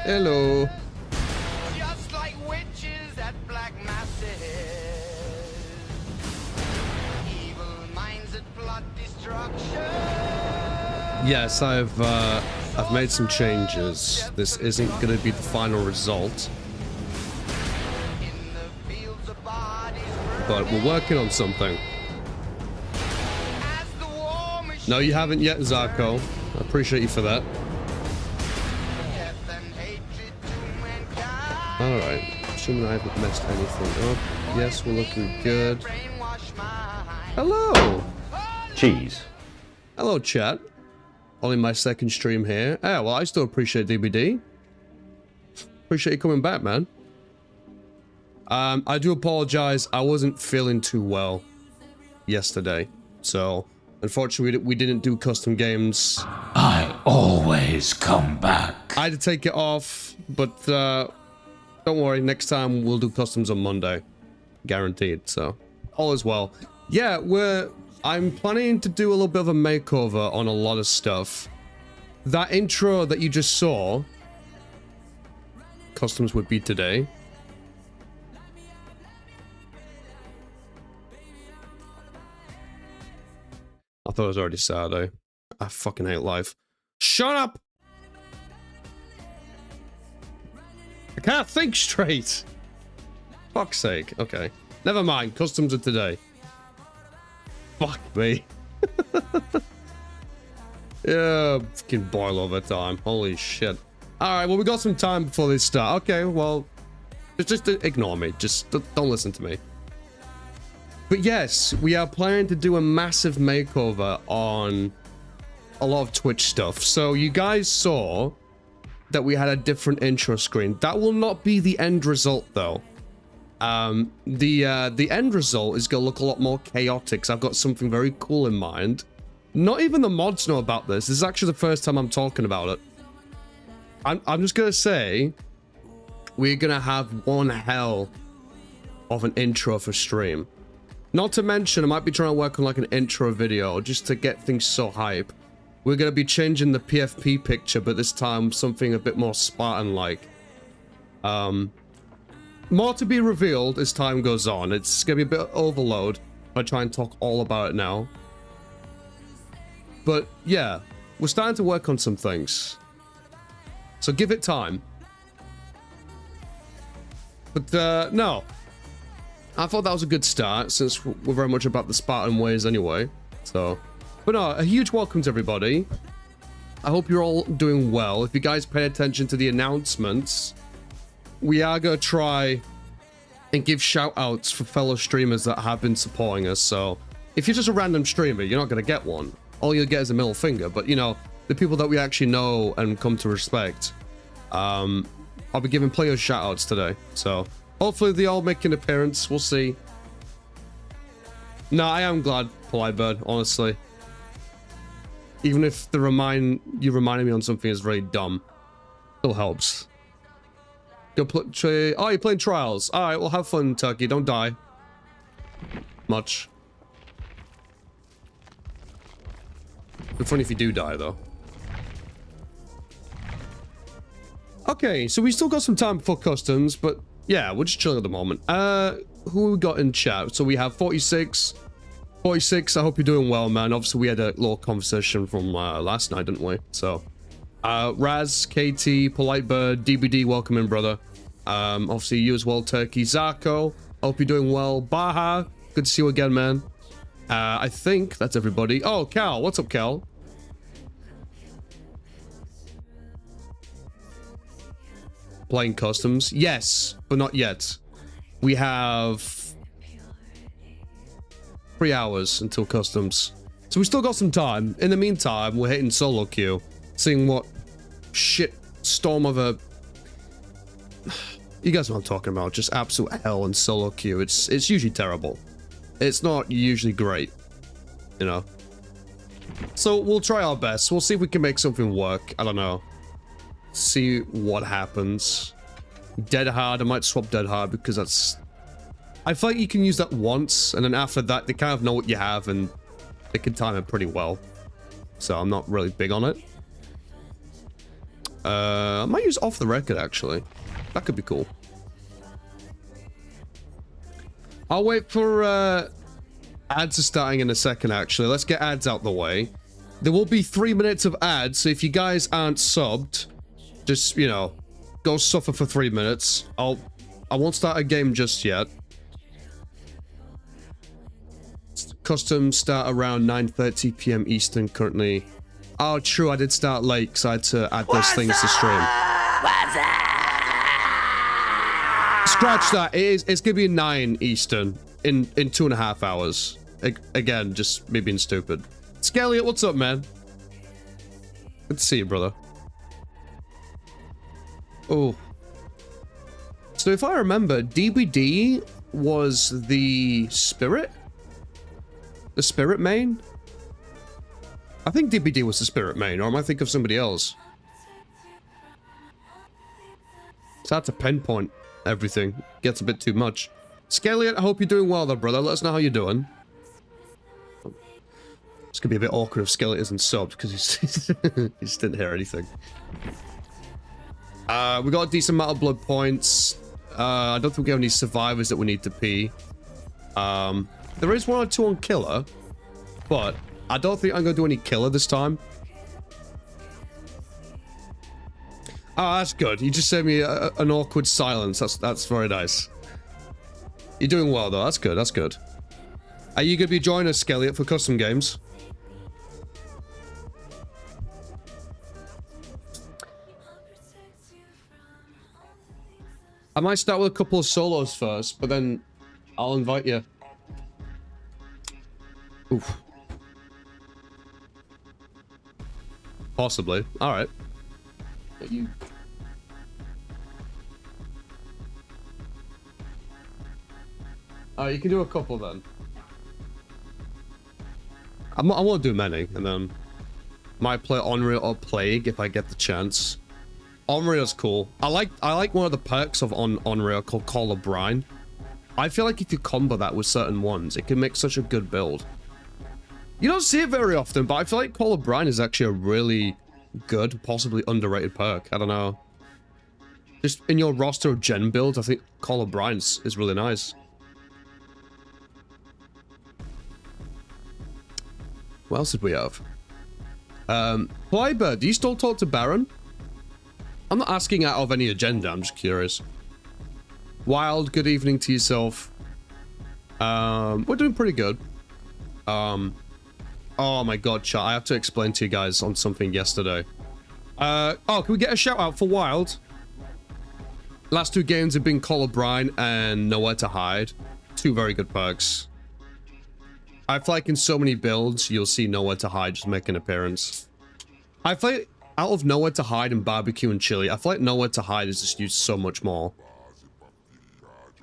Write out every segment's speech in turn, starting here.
Hello. Just like witches at black masses, evil minds that plot destruction. Yes, I've made some changes. This isn't going to be the final result, but we're working on something. No, you haven't yet, Zarko. I appreciate you for that. Alright, assuming I haven't messed anything up. Yes, we're looking good. Hello! Cheese. Hello, chat. Only my second stream here. Yeah, well, I still appreciate DBD. Appreciate you coming back, man. I do apologize. I wasn't feeling too well yesterday. So, unfortunately, we didn't do custom games. I always come back. I had to take it off, but don't worry. Next time, we'll do customs on Monday. Guaranteed. So, all is well. Yeah, I'm planning to do a little bit of a makeover on a lot of stuff. That intro that you just saw, customs would be today. I thought it was already Saturday. I fucking hate life. Shut up! I can't think straight. Fuck's sake. Okay. Never mind. Customs are today. Fuck me. Yeah, fucking boil over time. Holy shit. Alright, well, we got some time before this start. Okay, well, just ignore me. Just don't listen to me. But yes, we are planning to do a massive makeover on a lot of Twitch stuff. So you guys saw that we had a different intro screen. That will not be the end result, though. The end result is gonna look a lot more chaotic. So I've got something very cool in mind. Not even the mods know about this. This is actually the first time I'm talking about it. I'm just gonna say we're gonna have one hell of an intro for stream. Not to mention, I might be trying to work on like an intro video just to get things so hype. We're gonna be changing the PFP picture, but this time something a bit more Spartan-like. More to be revealed as time goes on. It's gonna be a bit of overload if I try and talk all about it now. But yeah, we're starting to work on some things. So give it time. But no. I thought that was a good start since we're very much about the Spartan ways anyway. So, but no, a huge welcome to everybody. I hope you're all doing well. If you guys pay attention to the announcements, we are going to try and give shout outs for fellow streamers that have been supporting us. So if you're just a random streamer, you're not going to get one. All you'll get is a middle finger. But you know, the people that we actually know and come to respect, I'll be giving players shout outs today. So hopefully they all make an appearance. We'll see. No, I am glad, Polite Bird, honestly. Even if you reminded me on something is very dumb. Still helps. Go play. Oh, you're playing Trials. Alright, well have fun, Turkey. Don't die. Much. It'd be funny if you do die, though. Okay, so we still got some time before customs, but yeah, we're just chilling at the moment. Who we got in chat? So we have 46. 46, I hope you're doing well, man. Obviously, we had a little conversation from last night, didn't we? So, Raz, KT, Polite Bird, DBD, welcome in, brother. Obviously, you as well, Turkey. Zarko, hope you're doing well. Baha, good to see you again, man. I think that's everybody. Oh, Cal, what's up, Cal? Playing customs? Yes, but not yet. We have 3 hours until customs. So we still got some time. In the meantime, we're hitting solo queue. Seeing what shit storm of a... You guys know what I'm talking about. Just absolute hell in solo queue. It's usually terrible. It's not usually great. You know? So we'll try our best. We'll see if we can make something work. I don't know. See what happens. Dead Hard. I might swap Dead Hard because that's... I feel like you can use that once, and then after that, they kind of know what you have, and they can time it pretty well. So I'm not really big on it. I might use off the record, actually. That could be cool. I'll wait for ads are starting in a second, actually. Let's get ads out the way. There will be 3 minutes of ads, so if you guys aren't subbed, just, you know, go suffer for 3 minutes. I won't start a game just yet. Custom start around 9:30 p.m. Eastern currently. Oh, true, I did start late because I had to add those things to stream. Scratch that. It's gonna be 9 Eastern in 2.5 hours. Again, just me being stupid. Scalliot, what's up, man? Good to see you, brother. Oh. So if I remember, DBD was the spirit? The spirit main? I think DBD was the spirit main, or am I thinking of somebody else? It's hard to pinpoint everything. Gets a bit too much. Scalliot, I hope you're doing well though, brother. Let us know how you're doing. It's gonna be a bit awkward if Scalliot isn't subbed because he just didn't hear anything. We got a decent amount of blood points. I don't think we have any survivors that we need to pee. There is 1 or 2 on killer, but I don't think I'm gonna do any killer this time. Oh, that's good. You just sent me an awkward silence. That's very nice. You're doing well though. That's good. That's good. Are you gonna be joining us, Scalliot, for custom games? I might start with a couple of solos first, but then I'll invite you. Oof. Possibly. All right. You. You can do a couple then. I won't do many, and then might play Unreal or Plague if I get the chance. Unreal's cool. I like one of the perks of Unreal called Call of Brine. I feel like if you combo that with certain ones, it can make such a good build. You don't see it very often, but I feel like Call of Brine is actually a really good, possibly underrated perk. I don't know. Just in your roster of gen builds, I think Call of Brine is really nice. What else did we have? Flybird, do you still talk to Baron? I'm not asking out of any agenda, I'm just curious. Wild, good evening to yourself. We're doing pretty good. Oh my god, chat, I have to explain to you guys on something yesterday. Oh, can we get a shout out for Wild? Last 2 games have been Call of Brine and Nowhere to Hide. 2 very good perks. I feel like in so many builds, you'll see Nowhere to Hide just make an appearance. I feel like out of Nowhere to Hide and Barbecue and Chili, I feel like Nowhere to Hide is just used so much more.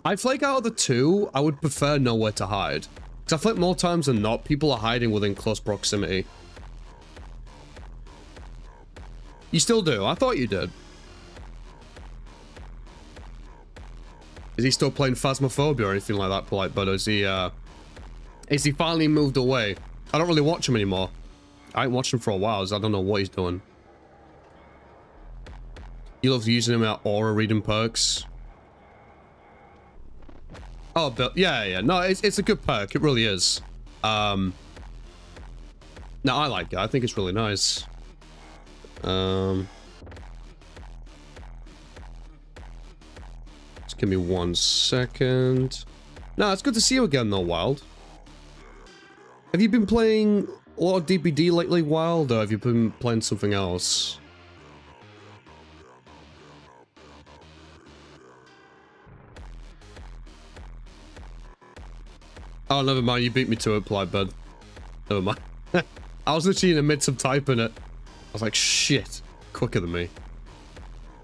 I feel like out of the 2, I would prefer Nowhere to Hide. Because I feel like more times than not, people are hiding within close proximity. You still do? I thought you did. Is he still playing Phasmophobia or anything like that, Polite Bud? Is he finally moved away? I don't really watch him anymore. I ain't watched him for a while, so I don't know what he's doing. You love using him at aura reading perks. Oh, but yeah. No, it's a good perk. It really is. No, I like it. I think it's really nice. Just give me 1 second. No, it's good to see you again, though, Wild. Have you been playing a lot of DBD lately, Wild, or have you been playing something else? Oh, never mind. You beat me to it, Polite Bud. Never mind. I was literally in the midst of typing it. I was like, shit. Quicker than me.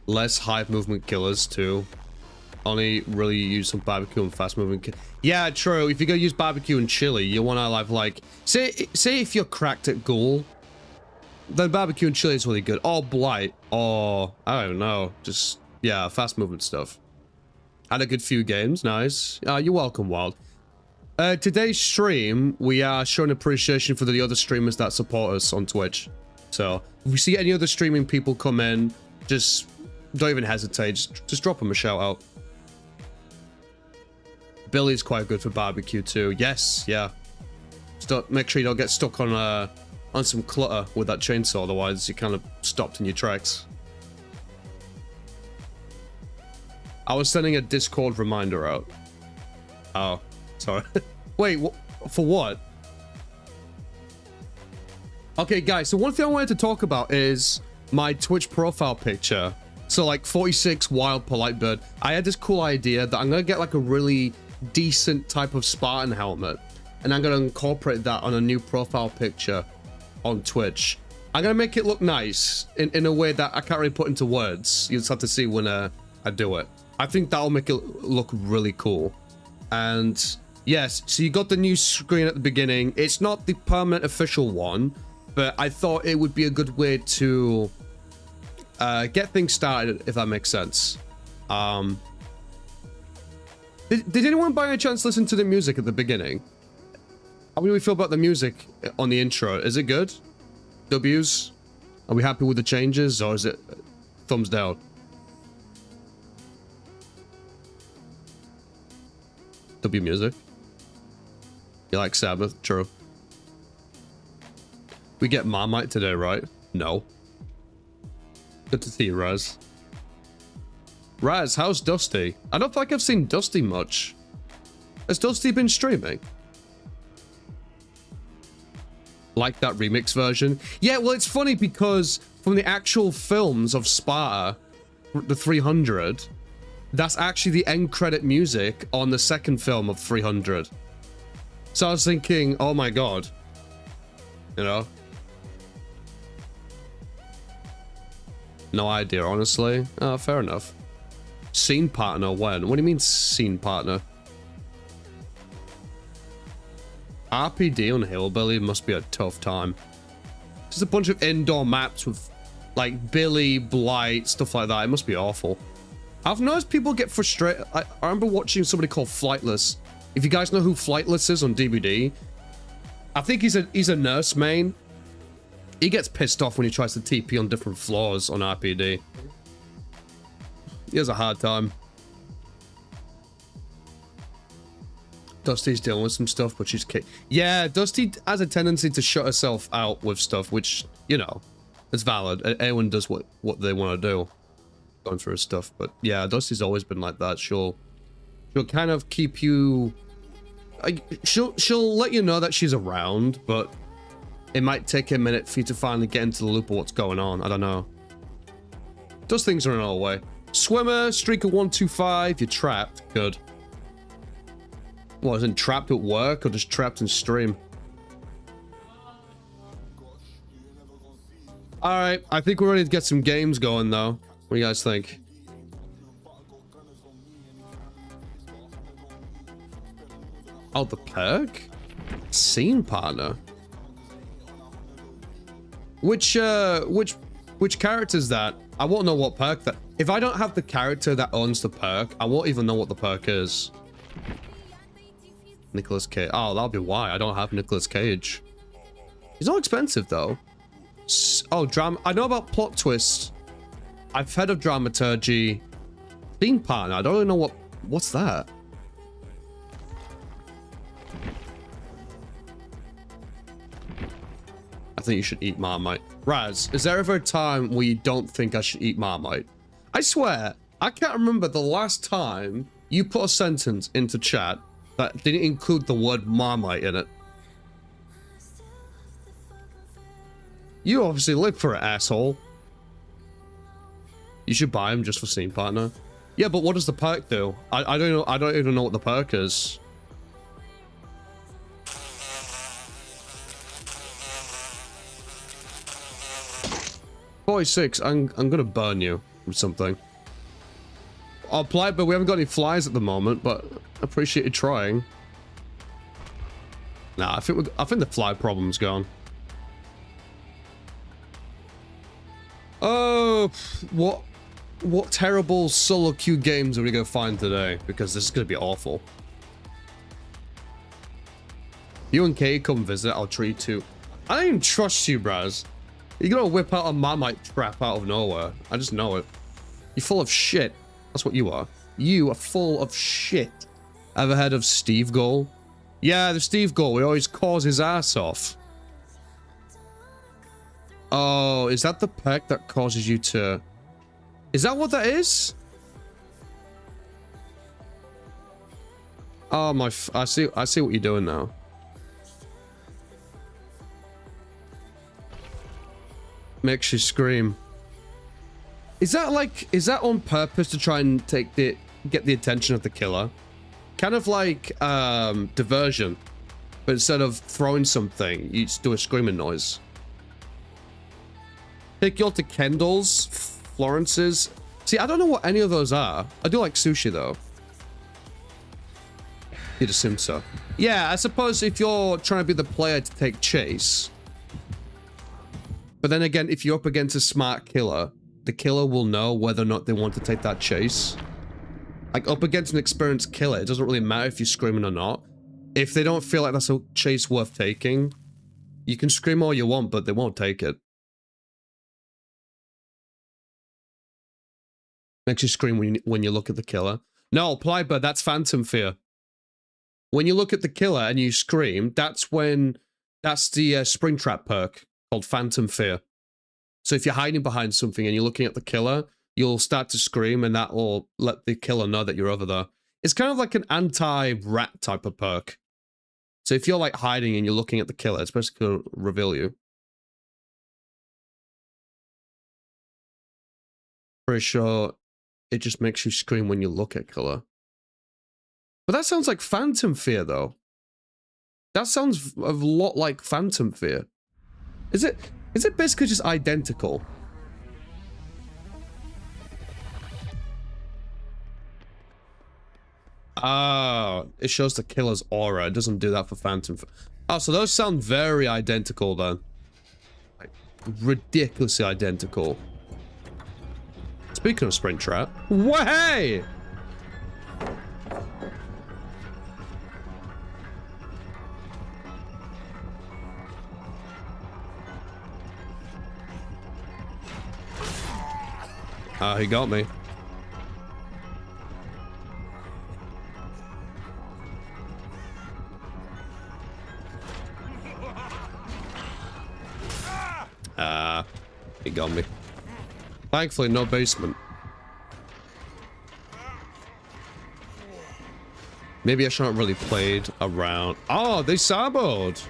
Less high movement killers, too. Only really use some barbecue and fast moving. Yeah, true. If you're gonna use barbecue and chili, you want to have like say if you're cracked at ghoul, then barbecue and chili is really good. Or blight, or I don't know, just yeah, fast movement stuff. Had a good few games, nice. You're welcome, Wild. Today's stream, we are showing appreciation for the other streamers that support us on Twitch. So if we see any other streaming people come in, just don't even hesitate. Just drop him a shout out. Billy's quite good for barbecue too. Yes, yeah. Make sure you don't get stuck on some clutter with that chainsaw, otherwise you kind of stopped in your tracks. I was sending a Discord reminder out. Oh, sorry. Wait, for what? Okay, guys, so one thing I wanted to talk about is my Twitch profile picture. So, like, 46 Wild Polite Bird. I had this cool idea that I'm going to get, like, a really decent type of Spartan helmet. And I'm going to incorporate that on a new profile picture on Twitch. I'm going to make it look nice in a way that I can't really put into words. You just have to see when I do it. I think that'll make it look really cool. And yes, so you got the new screen at the beginning. It's not the permanent official one, but I thought it would be a good way to get things started, if that makes sense. Did anyone by any chance listen to the music at the beginning? How do we feel about the music on the intro? Is it good? W's? Are we happy with the changes, or is it thumbs down? W music. You like Sabbath? True. We get Marmite today, right? No. Good to see you, Raz. Raz, how's Dusty? I don't feel like I've seen Dusty much. Has Dusty been streaming? Like that remix version? Yeah, well, it's funny because from the actual films of Sparta, the 300, that's actually the end credit music on the second film of 300. So I was thinking, oh my god. You know? No idea, honestly. Oh, fair enough. Scene partner when? What do you mean scene partner? RPD on Hillbilly must be a tough time. Just a bunch of indoor maps with like Billy, Blight, stuff like that. It must be awful. I've noticed people get frustrated. I remember watching somebody called Flightless. If you guys know who Flightless is on DVD, I think he's a nurse main. He gets pissed off when he tries to TP on different floors on RPD. He has a hard time. Dusty's dealing with some stuff, but she's yeah, Dusty has a tendency to shut herself out with stuff, which, you know, is valid. Everyone does what they want to do. Going through his stuff, but yeah, Dusty's always been like that. She'll kind of keep you, she'll let you know that she's around, but it might take a minute for you to finally get into the loop of what's going on. I don't know. Those things are in our way. Swimmer, streak of 125, you're trapped. Good. What, isn't trapped at work or just trapped in stream? Alright, I think we're ready to get some games going though. What do you guys think? Oh, the perk? Scene partner? Which character is that? I won't know what perk that... If I don't have the character that owns the perk, I won't even know what the perk is. Nicolas Cage. Oh, that'll be why. I don't have Nicolas Cage. He's not expensive, though. Oh, drama... I know about plot twist. I've heard of dramaturgy. Scene partner. I don't really know what's that. I think you should eat Marmite. Raz, is there ever a time where you don't think I should eat Marmite? I swear, I can't remember the last time you put a sentence into chat that didn't include the word Marmite in it. You obviously live for it, asshole. You should buy him just for scene partner. Yeah, but what does the perk do? I don't know. I don't even know what the perk is. .46, I'm gonna burn you with something. I'll apply, but we haven't got any flies at the moment, but I appreciate you trying. Nah, I think the fly problem's gone. Oh, what terrible solo queue games are we gonna find today? Because this is gonna be awful. You and Kay come visit, I'll treat you. I don't even trust you, Braz. You're gonna whip out a Marmite trap out of nowhere. I just know it. You're full of shit. That's what you are. You are full of shit. Ever heard of Steve Goal? Yeah, the Steve Goal. We always cause his ass off. Oh, is that the perk that causes you to... Is that what that is? Oh my... I see what you're doing now. Makes you scream. Is that like... Is that on purpose to try and get the attention of the killer? Kind of like diversion. But instead of throwing something, you just do a screaming noise. Take you all to Kendall's, Florence's. See, I don't know what any of those are. I do like sushi, though. You'd assume so. Yeah, I suppose if you're trying to be the player to take chase. But then again, if you're up against a smart killer, the killer will know whether or not they want to take that chase. Like, up against an experienced killer, it doesn't really matter if you're screaming or not. If they don't feel like that's a chase worth taking, you can scream all you want, but they won't take it. Makes you scream when you look at the killer. No, Plybird, that's Phantom Fear. When you look at the killer and you scream, that's the Springtrap perk called Phantom Fear. So if you're hiding behind something and you're looking at the killer, you'll start to scream and that will let the killer know that you're over there. It's kind of like an anti-rat type of perk. So if you're like hiding and you're looking at the killer, it's basically going to reveal you. Pretty sure it just makes you scream when you look at killer. But that sounds like Phantom Fear, though. That sounds a lot like Phantom Fear. Is it basically just identical? Oh, it shows the killer's aura. It doesn't do that for Phantom Fear. Oh, so those sound very identical, then. Like, ridiculously identical. Speaking of Springtrap, way! Ah, he got me. Ah, he got me. Thankfully, no basement. Maybe I shouldn't really played around. Oh, they saboed.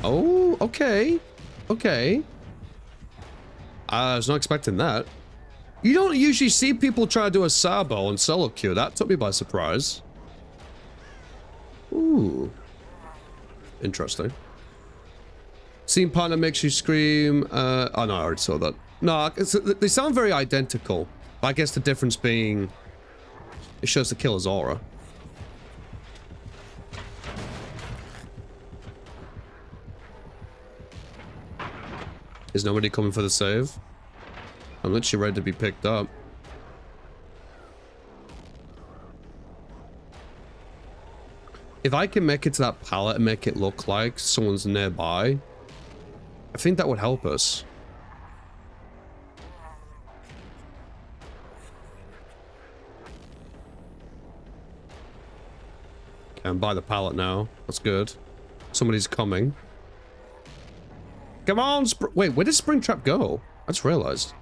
Oh, okay. Okay. I was not expecting that. You don't usually see people try to do a sabo on solo queue. That took me by surprise. Ooh. Interesting. Scene partner makes you scream. Oh no, I already saw that. No, they sound very identical. I guess the difference being it shows the killer's aura. Is nobody coming for the save? I'm literally ready to be picked up. If I can make it to that pallet and make it look like someone's nearby, I think that would help us. Okay, I'm by the pallet now. That's good. Somebody's coming. Come on, wait, where did Springtrap go? I just realized.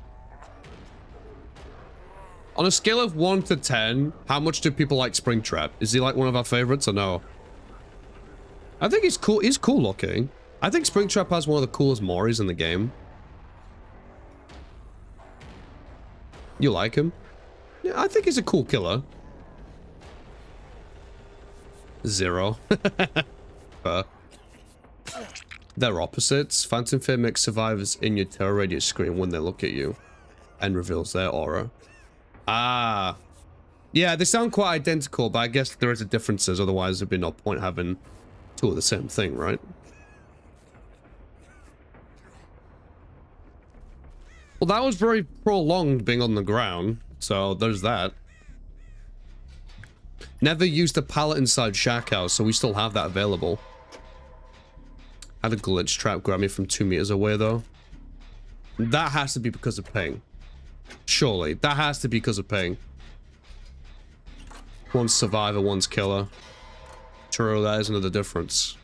On a scale of 1 to 10, how much do people like Springtrap? Is he like one of our favorites or no? I think he's cool. He's cool looking. I think Springtrap has one of the coolest Moris in the game. You like him? Yeah, I think he's a cool killer. 0. They're opposites. Phantom Fear makes survivors in your terror radius scream when they look at you and reveals their aura. Ah. Yeah, they sound quite identical, but I guess there is a differences, otherwise there'd be no point having two of the same thing, right? Well, that was very prolonged being on the ground, so there's that. Never used the pallet inside Shack House, so we still have that available. Had a glitch trap grab me from 2 meters away, though. That has to be because of ping. Surely. That has to be because of ping. One's survivor, one's killer. True, that is another difference.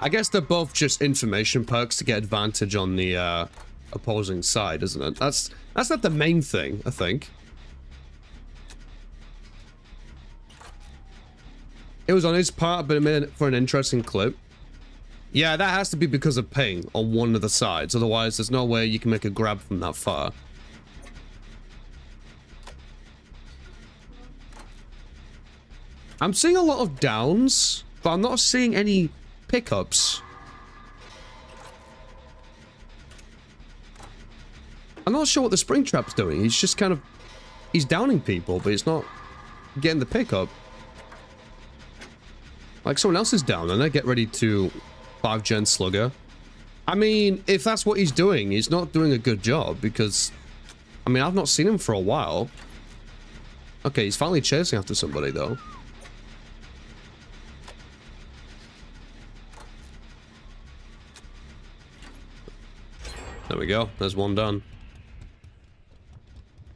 I guess they're both just information perks to get advantage on the opposing side, isn't it? That's not the main thing, I think. It was on his part, but it made it for an interesting clip. Yeah, that has to be because of ping on one of the sides. Otherwise, there's no way you can make a grab from that far. I'm seeing a lot of downs, but I'm not seeing any pickups. I'm not sure what the spring trap's doing. He's just kind of... He's downing people, but he's not getting the pickup. Like, someone else is down, and they get ready to 5-gen slugger. I mean, if that's what he's doing, he's not doing a good job, because... I mean, I've not seen him for a while. Okay, he's finally chasing after somebody, though. There we go. There's one done.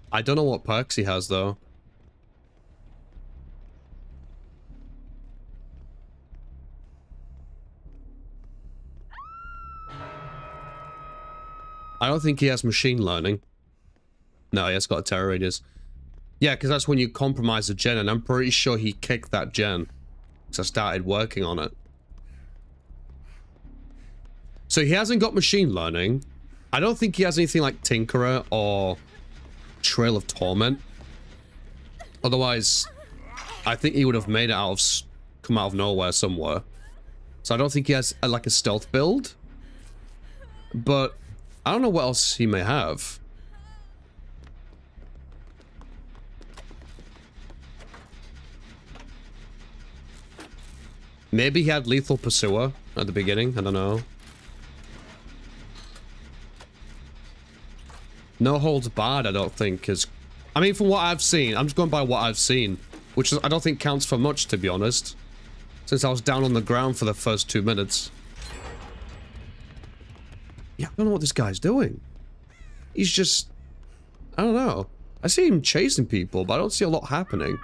I don't know what perks he has, though. I don't think he has machine learning. No, he has got a terror radius. Yeah, because that's when you compromise a gen, and I'm pretty sure he kicked that gen. Because I started working on it. So he hasn't got machine learning. I don't think he has anything like Tinkerer or Trail of Torment. Otherwise, I think he would have made it out of... come out of nowhere somewhere. So I don't think he has like a stealth build. But I don't know what else he may have. Maybe he had Lethal Pursuer at the beginning. I don't know. No Holds Barred, I don't think, is... I mean, from what I've seen, I'm just going by what I've seen, which I don't think counts for much, to be honest, since I was down on the ground for the first 2 minutes. Yeah, I don't know what this guy's doing. He's just... I don't know. I see him chasing people, but I don't see a lot happening.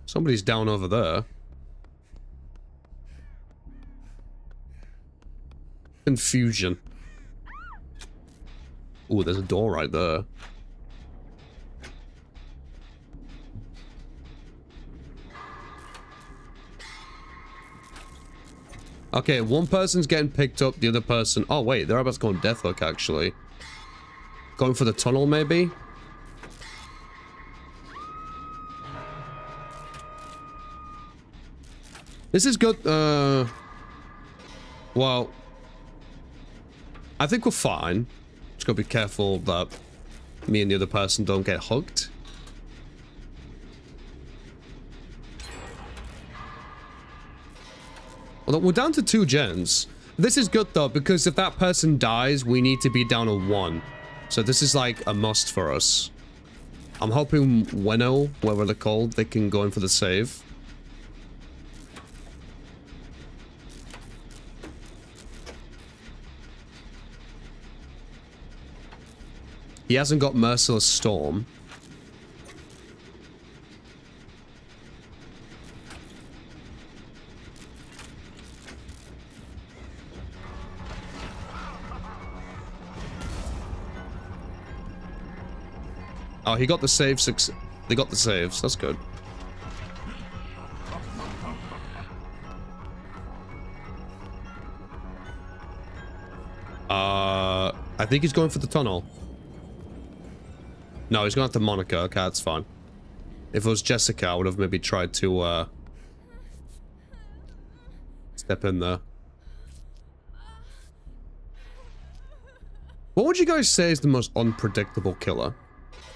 Somebody's down over there. Confusion. Ooh, there's a door right there. Okay, one person's getting picked up, the other person... Oh, wait, they're about to go on death hook, actually. Going for the tunnel, maybe? This is good, well... I think we're fine. Just gotta be careful that me and the other person don't get hooked. Well, we're down to 2 gens. This is good though, because if that person dies, we need to be down to 1. So this is like a must for us. I'm hoping Weno, whatever they're called, they can go in for the save. He hasn't got Merciless Storm. Oh, he got the save. They got the saves. That's good. I think he's going for the tunnel. No, he's going after Monica. Okay, that's fine. If it was Jessica, I would have maybe tried to, step in there. What would you guys say is the most unpredictable killer?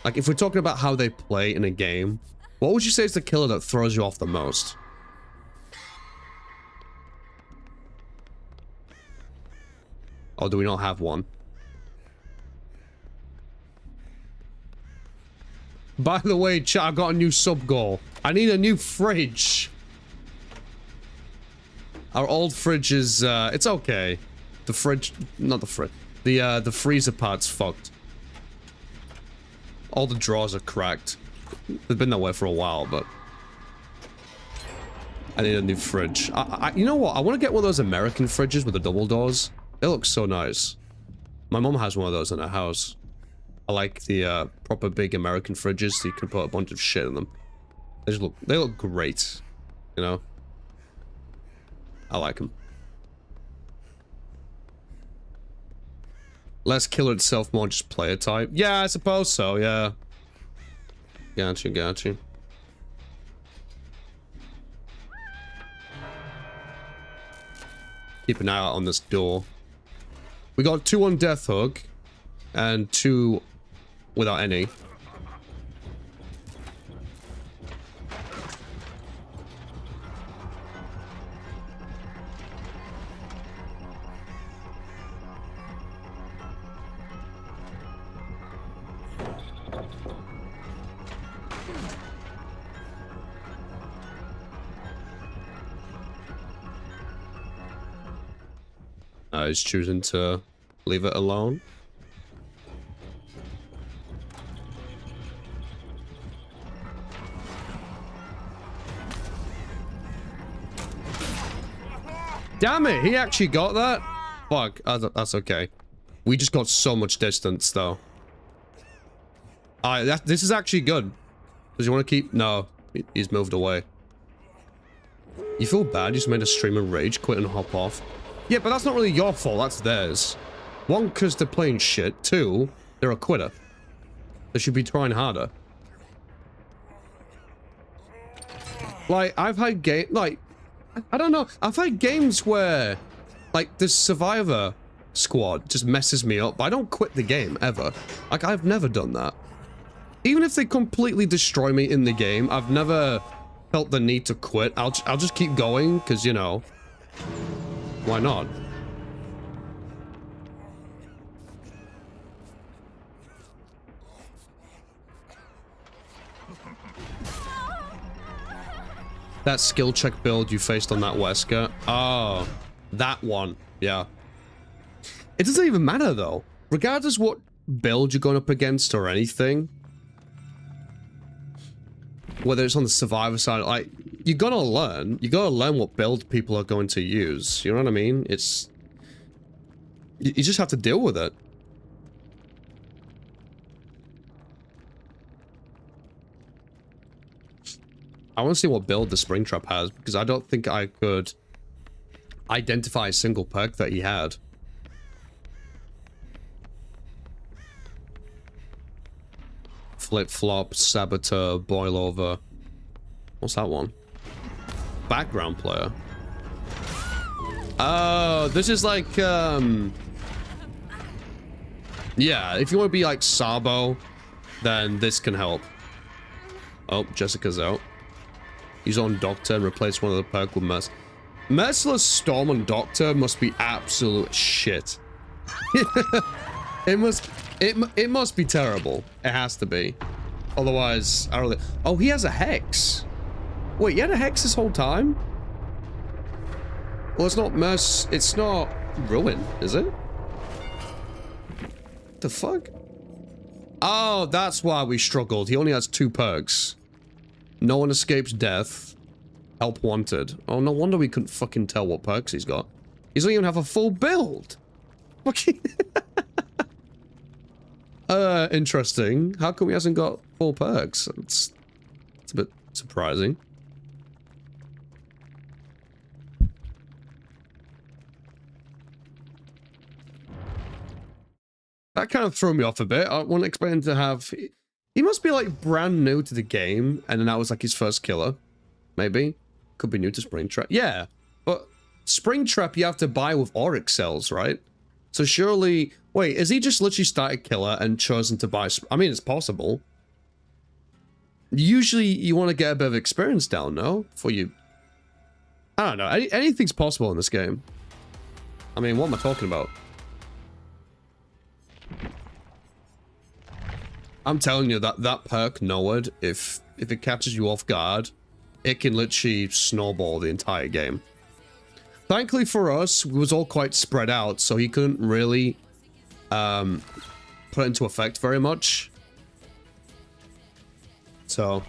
Like, if we're talking about how they play in a game, what would you say is the killer that throws you off the most? Or do we not have one? By the way, chat, I got a new sub goal. I need a new fridge. Our old fridge is, it's okay. The fridge, not the fridge. The freezer part's fucked. All the drawers are cracked. They've been that way for a while, but... I need a new fridge. You know what? I want to get one of those American fridges with the double doors. They look so nice. My mom has one of those in her house. I like the proper big American fridges so you can put a bunch of shit in them. They look great, you know? I like them. Less killer itself, more just player type. Yeah, I suppose so, yeah. Gotcha. Keep an eye out on this door. We got 2 on Death Hook, and 2 without any. He's choosing to leave it alone. Damn it, he actually got that? Fuck, that's okay. We just got so much distance, though. Alright, this is actually good. Does you want to keep... No, he's moved away. You feel bad? You just made a streamer rage quit and hop off. Yeah, but that's not really your fault, that's theirs. 1, because they're playing shit. 2, they're a quitter. They should be trying harder. Like, I've had I don't know. I've had games where, like, the Survivor squad just messes me up. I don't quit the game, ever. Like, I've never done that. Even if they completely destroy me in the game, I've never felt the need to quit. I'll just keep going, because, you know... Why not? That skill check build you faced on that Wesker. Oh, that one. Yeah. It doesn't even matter, though. Regardless what build you're going up against or anything. Whether it's on the Survivor side, like... You gotta learn what build people are going to use. You know what I mean? It's... You just have to deal with it. I want to see what build the Springtrap has, because I don't think I could identify a single perk that he had. Flip-flop, saboteur, boil over. What's that one? Background player. Oh, this is like, yeah, if you want to be like Sabo, then this can help. Oh, Jessica's out. He's on Doctor and replaced one of the perk with Merciless Storm on Doctor must be absolute shit. It must be terrible. It has to be. Otherwise, I don't really... Oh, he has a Hex. Wait, he had a Hex this whole time? Well, it's not it's not Ruin, is it? The fuck? Oh, that's why we struggled. He only has 2 perks. No one escapes death. Help wanted. Oh, no wonder we couldn't fucking tell what perks he's got. He doesn't even have a full build. Fucking... interesting. How come he hasn't got full perks? It's a bit surprising. That kind of threw me off a bit. I wasn't expecting to have... He must be, like, brand new to the game, and then that was, like, his first killer. Maybe. Could be new to Springtrap. Yeah, but Springtrap you have to buy with Oryx cells, right? So surely... Wait, is he just literally started killer and chosen to buy... I mean, it's possible. Usually, you want to get a bit of experience down, no? Before you... I don't know. Anything's possible in this game. I mean, what am I talking about? I'm telling you that perk Noward, if it catches you off guard, it can literally snowball the entire game. Thankfully for us, it was all quite spread out, so he couldn't really put it into effect very much. So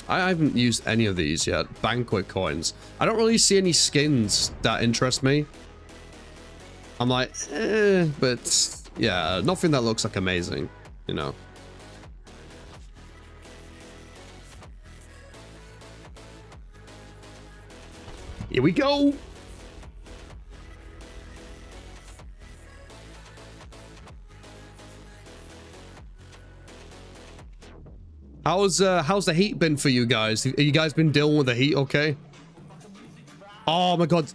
I haven't used any of these yet. Banquet coins. I don't really see any skins that interest me. I'm like, but yeah, nothing that looks like amazing, you know. Here we go. How's the heat been for you guys? Have you guys been dealing with the heat okay? Oh my god.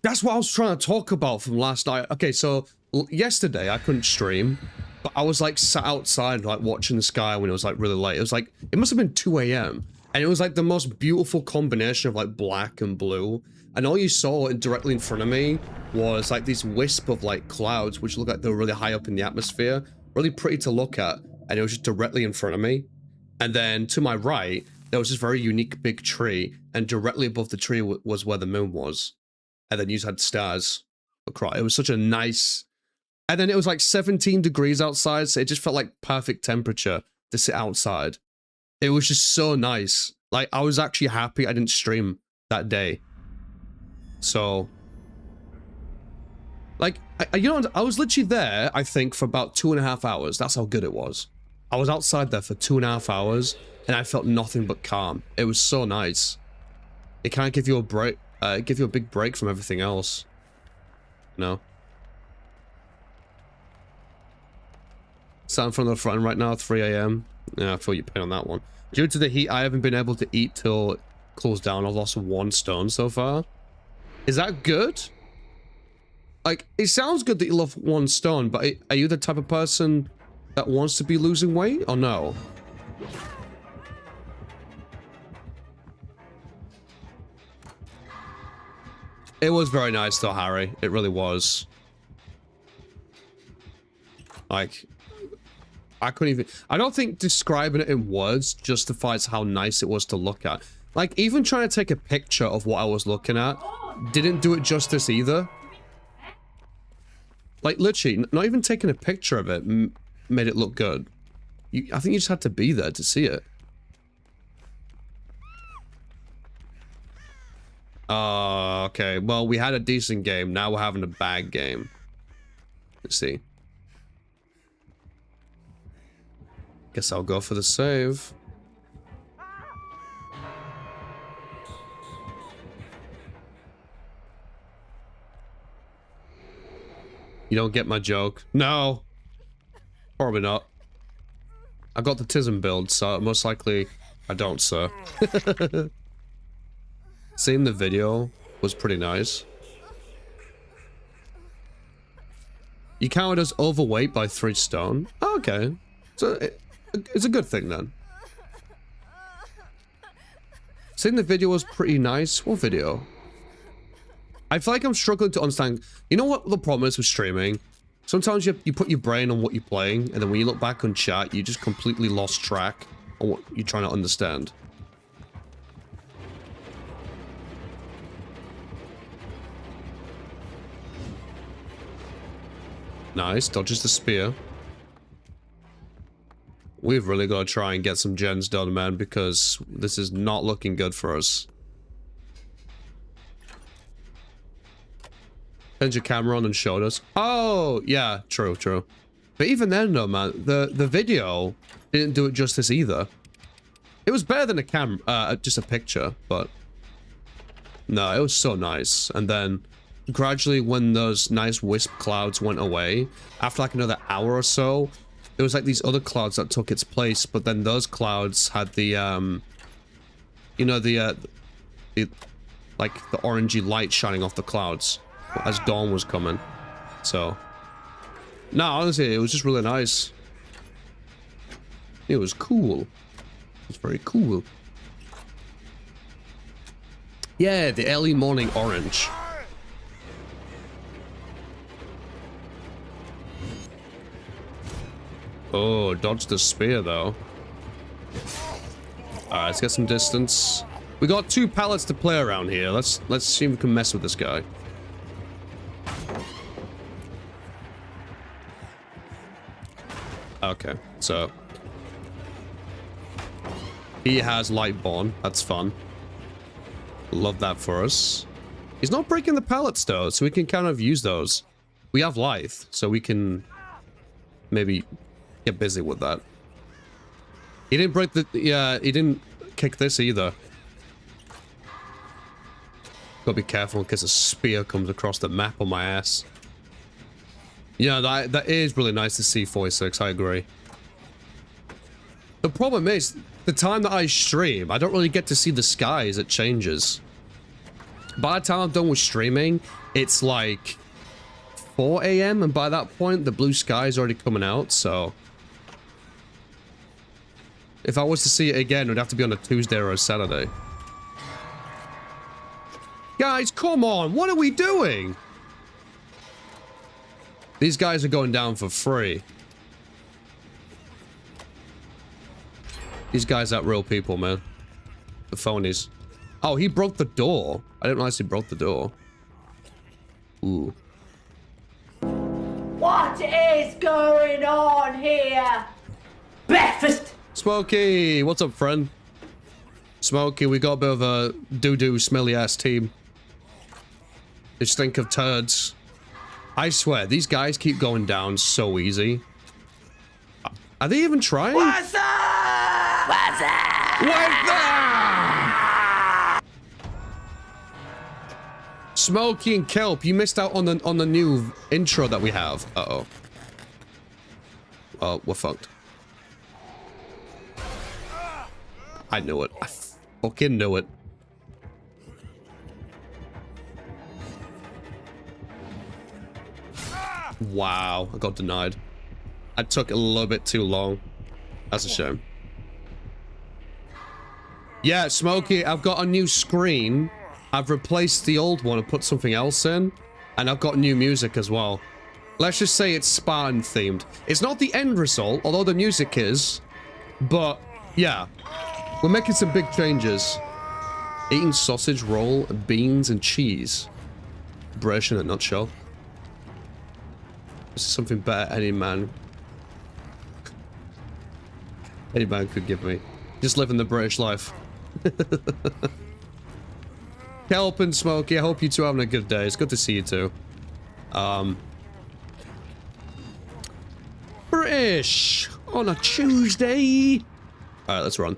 That's what I was trying to talk about from last night. Okay, so yesterday I couldn't stream, but I was like sat outside like watching the sky when it was like really late. It was like, it must have been 2 a.m. and it was like the most beautiful combination of like black and blue. And all you saw directly in front of me was like this wisp of like clouds, which looked like they were really high up in the atmosphere. Really pretty to look at. And it was just directly in front of me. And then to my right, there was this very unique big tree. And directly above the tree was where the moon was. And then you had stars across. It was such a nice... And then it was like 17 degrees outside. So it just felt like perfect temperature to sit outside. It was just so nice. Like, I was actually happy I didn't stream that day. So... Like, you know, I was literally there, I think, for about 2.5 hours. That's how good it was. I was outside there for 2.5 hours, and I felt nothing but calm. It was so nice. It kind of give you a break, give you a big break from everything else. No. Sat in front of the front right now, 3 a.m. Yeah, I feel your pain on that one. Due to the heat, I haven't been able to eat till it cools down. I've lost 1 stone so far. Is that good? Like, it sounds good that you lost 1 stone, but are you the type of person that wants to be losing weight, or no? It was very nice though, Harry. It really was. Like, I couldn't even... I don't think describing it in words justifies how nice it was to look at. Like, even trying to take a picture of what I was looking at didn't do it justice either. Like, literally, not even taking a picture of it made it look good. I think you just had to be there to see it. Okay. Well, we had a decent game. Now we're having a bad game. Let's see. Guess I'll go for the save. You don't get my joke. No. Probably not. I got the Tism build, so most likely I don't, sir. Seeing the video was pretty nice. You counted as overweight by 3 stone. Oh, okay. So it's a good thing then. Seeing the video was pretty nice. What video? I feel like I'm struggling to understand. You know what the problem is with streaming? Sometimes you put your brain on what you're playing, and then when you look back on chat, you just completely lost track on what you're trying to understand. Nice, dodges the spear. We've really got to try and get some gens done, man, because this is not looking good for us. Turned your camera on and showed us. Oh, yeah, true, true. But even then, though, man, the video didn't do it justice either. It was better than a camera, just a picture, but no, it was so nice. And then gradually, when those nice wisp clouds went away, after like another hour or so, there was like these other clouds that took its place. But then those clouds had the, you know, the like the orangey light shining off the clouds as dawn was coming. So no, honestly, it was just really nice. It was cool. It was very cool. Yeah, the early morning orange. Oh, dodged the spear though. Alright, let's get some distance. We got 2 pallets to play around here. Let's see if we can mess with this guy. Okay, so he has Lightborn. That's fun. Love that for us. He's not breaking the pallets though, so we can kind of use those. We have Lithe, so we can maybe get busy with that. He didn't break the... Yeah, he didn't kick this either. Gotta be careful in case a spear comes across the map on my ass. Yeah, that is really nice to see, 46, I agree. The problem is, the time that I stream, I don't really get to see the sky as it changes. By the time I'm done with streaming, it's like 4 a.m. and by that point, the blue sky is already coming out, so... If I was to see it again, it would have to be on a Tuesday or a Saturday. Guys, come on! What are we doing? These guys are going down for free. These guys aren't real people, man. The phonies. Oh, he broke the door. I didn't realize he broke the door. Ooh. What is going on here? Breakfast! Smokey! What's up, friend? Smokey, we got a bit of a doo-doo smelly-ass team. They stink of turds. I swear, these guys keep going down so easy. Are they even trying? What's up? What's up? What's up? Smokey and Kelp, you missed out on the new intro that we have. Uh-oh. Oh, we're fucked. I knew it. I fucking knew it. Wow, I got denied. I took a little bit too long. That's a shame. Yeah, Smokey, I've got a new screen. I've replaced the old one and put something else in. And I've got new music as well. Let's just say it's Spartan themed. It's not the end result, although the music is. But, yeah. We're making some big changes. Eating sausage, roll, beans, and cheese. British in a nutshell. This is something better any man could give me. Just living the British life. Kelp and Smokey, I hope you two are having a good day. It's good to see you too. British on a Tuesday. Alright, let's run.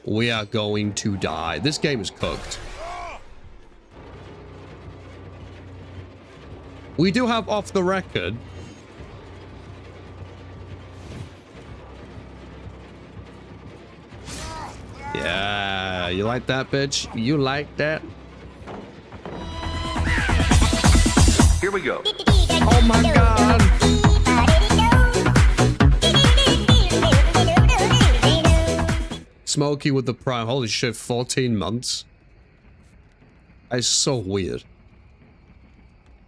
We are going to die. This game is cooked. We do have off the record. Yeah, you like that, bitch? You like that? Here we go. Oh my god! Smokey with the prime. Holy shit, 14 months. That's so weird.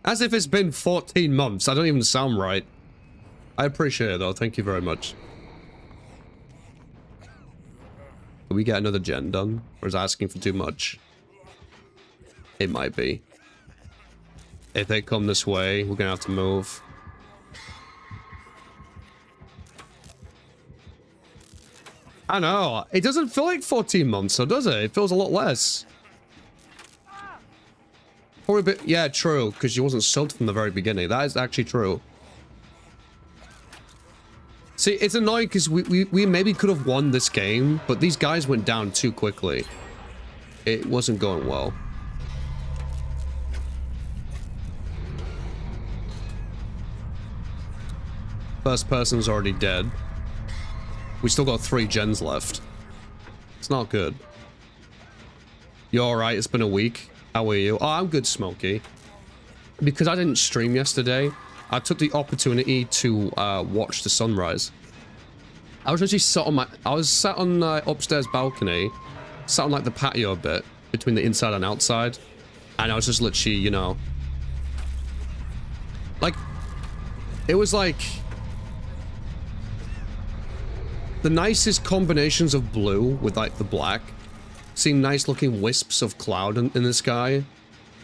As if it's been 14 months. I don't even sound right. I appreciate it though. Thank you very much. Can we get another gen done? Or is asking for too much? It might be. If they come this way, we're gonna have to move. I know. It doesn't feel like 14 months, so does it? It feels a lot less. Probably a bit, yeah, true, because she wasn't subbed from the very beginning. That is actually true. See, it's annoying because we maybe could have won this game, but these guys went down too quickly. It wasn't going well. First person's already dead. We still got 3 gens left. It's not good. You alright? It's been a week. How are you? Oh, I'm good, Smokey. Because I didn't stream yesterday, I took the opportunity to watch the sunrise. I was actually sat on sat on the upstairs balcony, sat on like the patio bit between the inside and outside, and I was just literally, you know, like, it was like the nicest combinations of blue with like the black. Seeing nice looking wisps of cloud in the sky.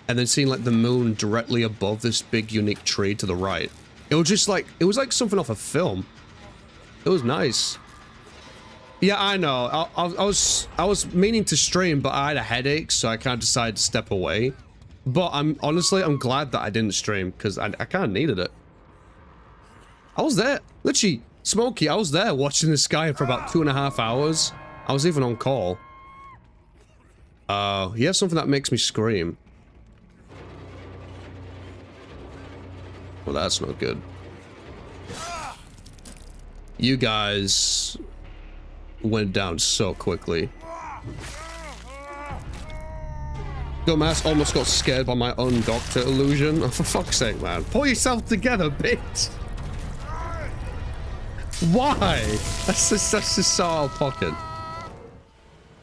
And then seeing like the moon directly above this big unique tree to the right. It was just like, it was like something off a film. It was nice. Yeah, I know. I was meaning to stream, but I had a headache, so I kind of decided to step away. But I'm glad that I didn't stream, because I kind of needed it. I was there. Literally, Smokey, I was there watching the sky for about 2.5 hours. I was even on call. He has something that makes me scream. Well, that's not good. You guys went down so quickly. Dumbass almost got scared by my own doctor illusion. Oh, for fuck's sake, man. Pull yourself together, bitch. Why? That's just so out of pocket.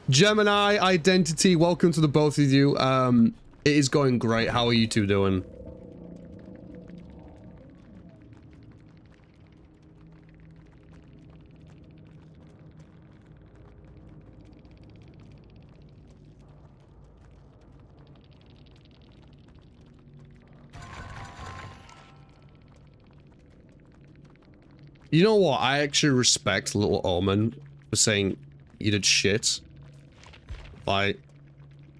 Gemini Identity, welcome to the both of you. It is going great. How are you two doing? You know what? I actually respect Little Omen for saying you did shit. Like,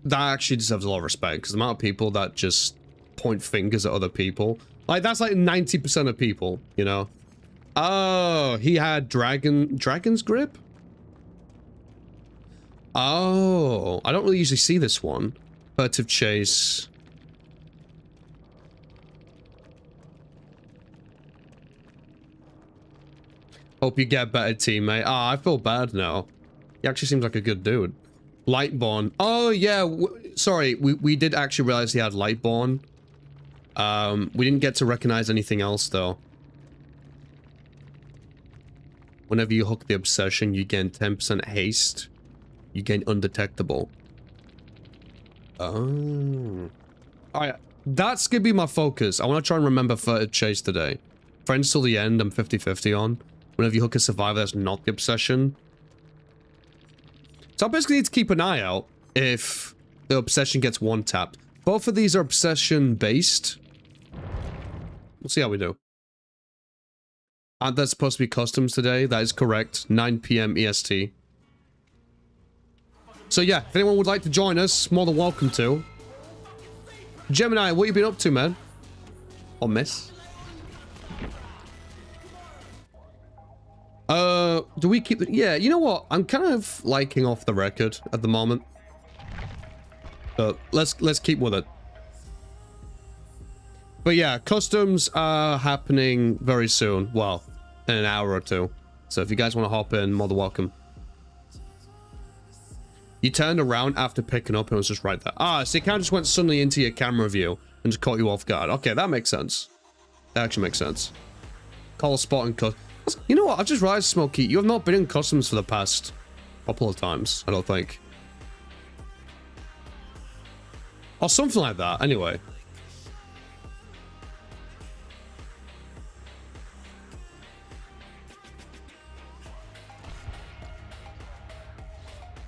that actually deserves a lot of respect, because the amount of people that just point fingers at other people, like, that's like 90% of people, you know? Oh, he had Dragon's Grip? Oh, I don't really usually see this one. Furtive Chase. Hope you get better, teammate. Ah, I feel bad now. He actually seems like a good dude. Lightborn. Oh, yeah. Sorry, we did actually realize he had Lightborn. We didn't get to recognize anything else, though. Whenever you hook the obsession, you gain 10% haste. You gain undetectable. Oh. Alright, that's gonna be my focus. I want to try and remember Furtive Chase today. Friends till the end, I'm 50-50 on. Whenever you hook a survivor, that's not the obsession. So I basically need to keep an eye out if the obsession gets one tapped. Both of these are obsession based. We'll see how we do. Aren't there supposed to be customs today? That is correct. 9 PM EST. So yeah, if anyone would like to join us, more than welcome to. Gemini, what you been up to, man? Or miss? Do we keep the... Yeah, you know what? I'm kind of liking off the record at the moment. But let's keep with it. But yeah, customs are happening very soon. Well, in an hour or two. So if you guys want to hop in, more than welcome. You turned around after picking up and it was just right there. Ah, so it kind of just went suddenly into your camera view and just caught you off guard. Okay, that makes sense. That actually makes sense. Call spot and cut. You know what? I've just realized, Smokey, you have not been in customs for the past couple of times, I don't think. Or something like that, anyway.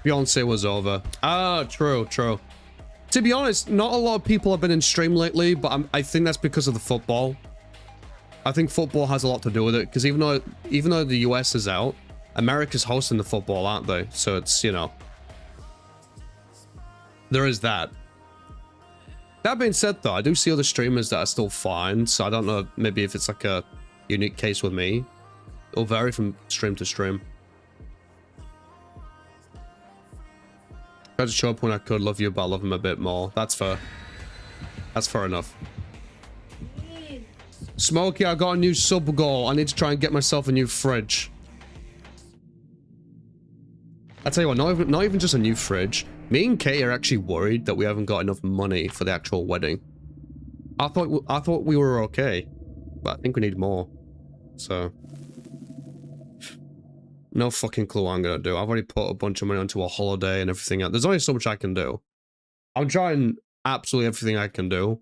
Beyonce was over. Ah, true, true. To be honest, not a lot of people have been in stream lately, but I think that's because of the football. I think football has a lot to do with it, because even though the US is out, America's hosting the football, aren't they? So it's, you know, there is that. That being said, though, I do see other streamers that are still fine, so I don't know maybe if it's like a unique case with me. It'll vary from stream to stream. Tried to show up when I could, love you, but I love him a bit more. That's fair. That's fair enough. Smokey, I got a new sub goal. I need to try and get myself a new fridge. I tell you what, not even just a new fridge. Me and Kate are actually worried that we haven't got enough money for the actual wedding. I thought we were okay, but I think we need more. So, no fucking clue what I'm gonna do. I've already put a bunch of money onto a holiday and everything else. There's only so much I can do. I'm trying absolutely everything I can do.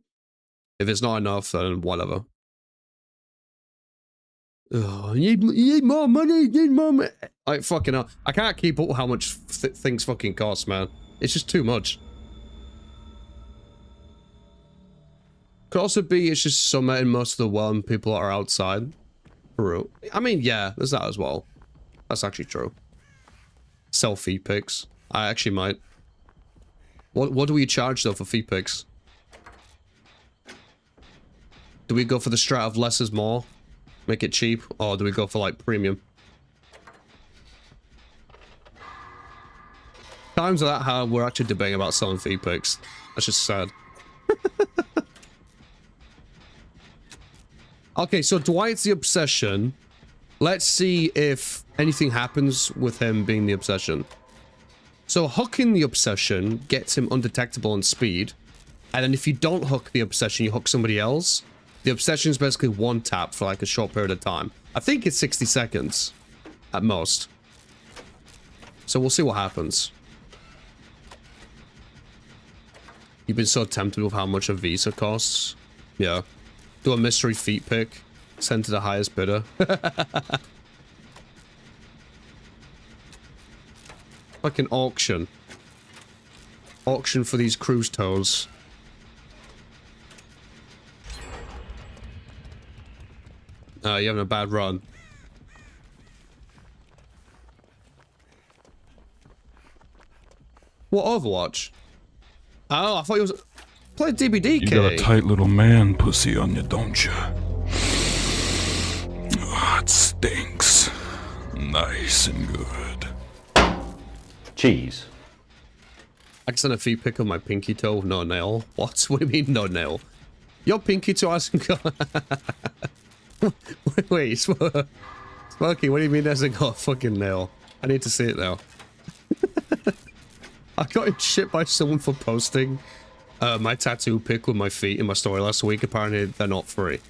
If it's not enough, then whatever. Oh, you need more money, you need more money. Like, fucking hell. I can't keep up with how much things fucking cost, man. It's just too much. Could also be it's just summer in most of the world and people are outside. Peru. I mean, yeah, there's that as well. That's actually true. Sell feet pics. I actually might. What do we charge though for feet pics? Do we go for the strat of less is more? Make it cheap? Or do we go for like premium? Times are that hard, we're actually debating about selling feet pics. That's just sad. Okay, so Dwight's the obsession. Let's see if anything happens with him being the obsession. So hooking the obsession gets him undetectable on speed. And then if you don't hook the obsession, you hook somebody else. The obsession is basically one tap for like a short period of time. I think it's 60 seconds at most. So we'll see what happens. You've been so tempted with how much a visa costs. Yeah. Do a mystery feet pick. Send to the highest bidder. Like an auction. Auction for these cruise toes. You're having a bad run. What, Overwatch? Oh, I thought it was... Play DBD, You got a tight little man pussy on you, don't you? Oh, it stinks. Nice and good. Cheese. I can send a feet pic of my pinky toe with no nail. What? What do you mean, no nail? Your pinky toe hasn't got... wait, Smokey, what do you mean hasn't got a fucking nail? I need to see it now. I got in shit by someone for posting my tattoo pic with my feet in my story last week. Apparently, they're not free.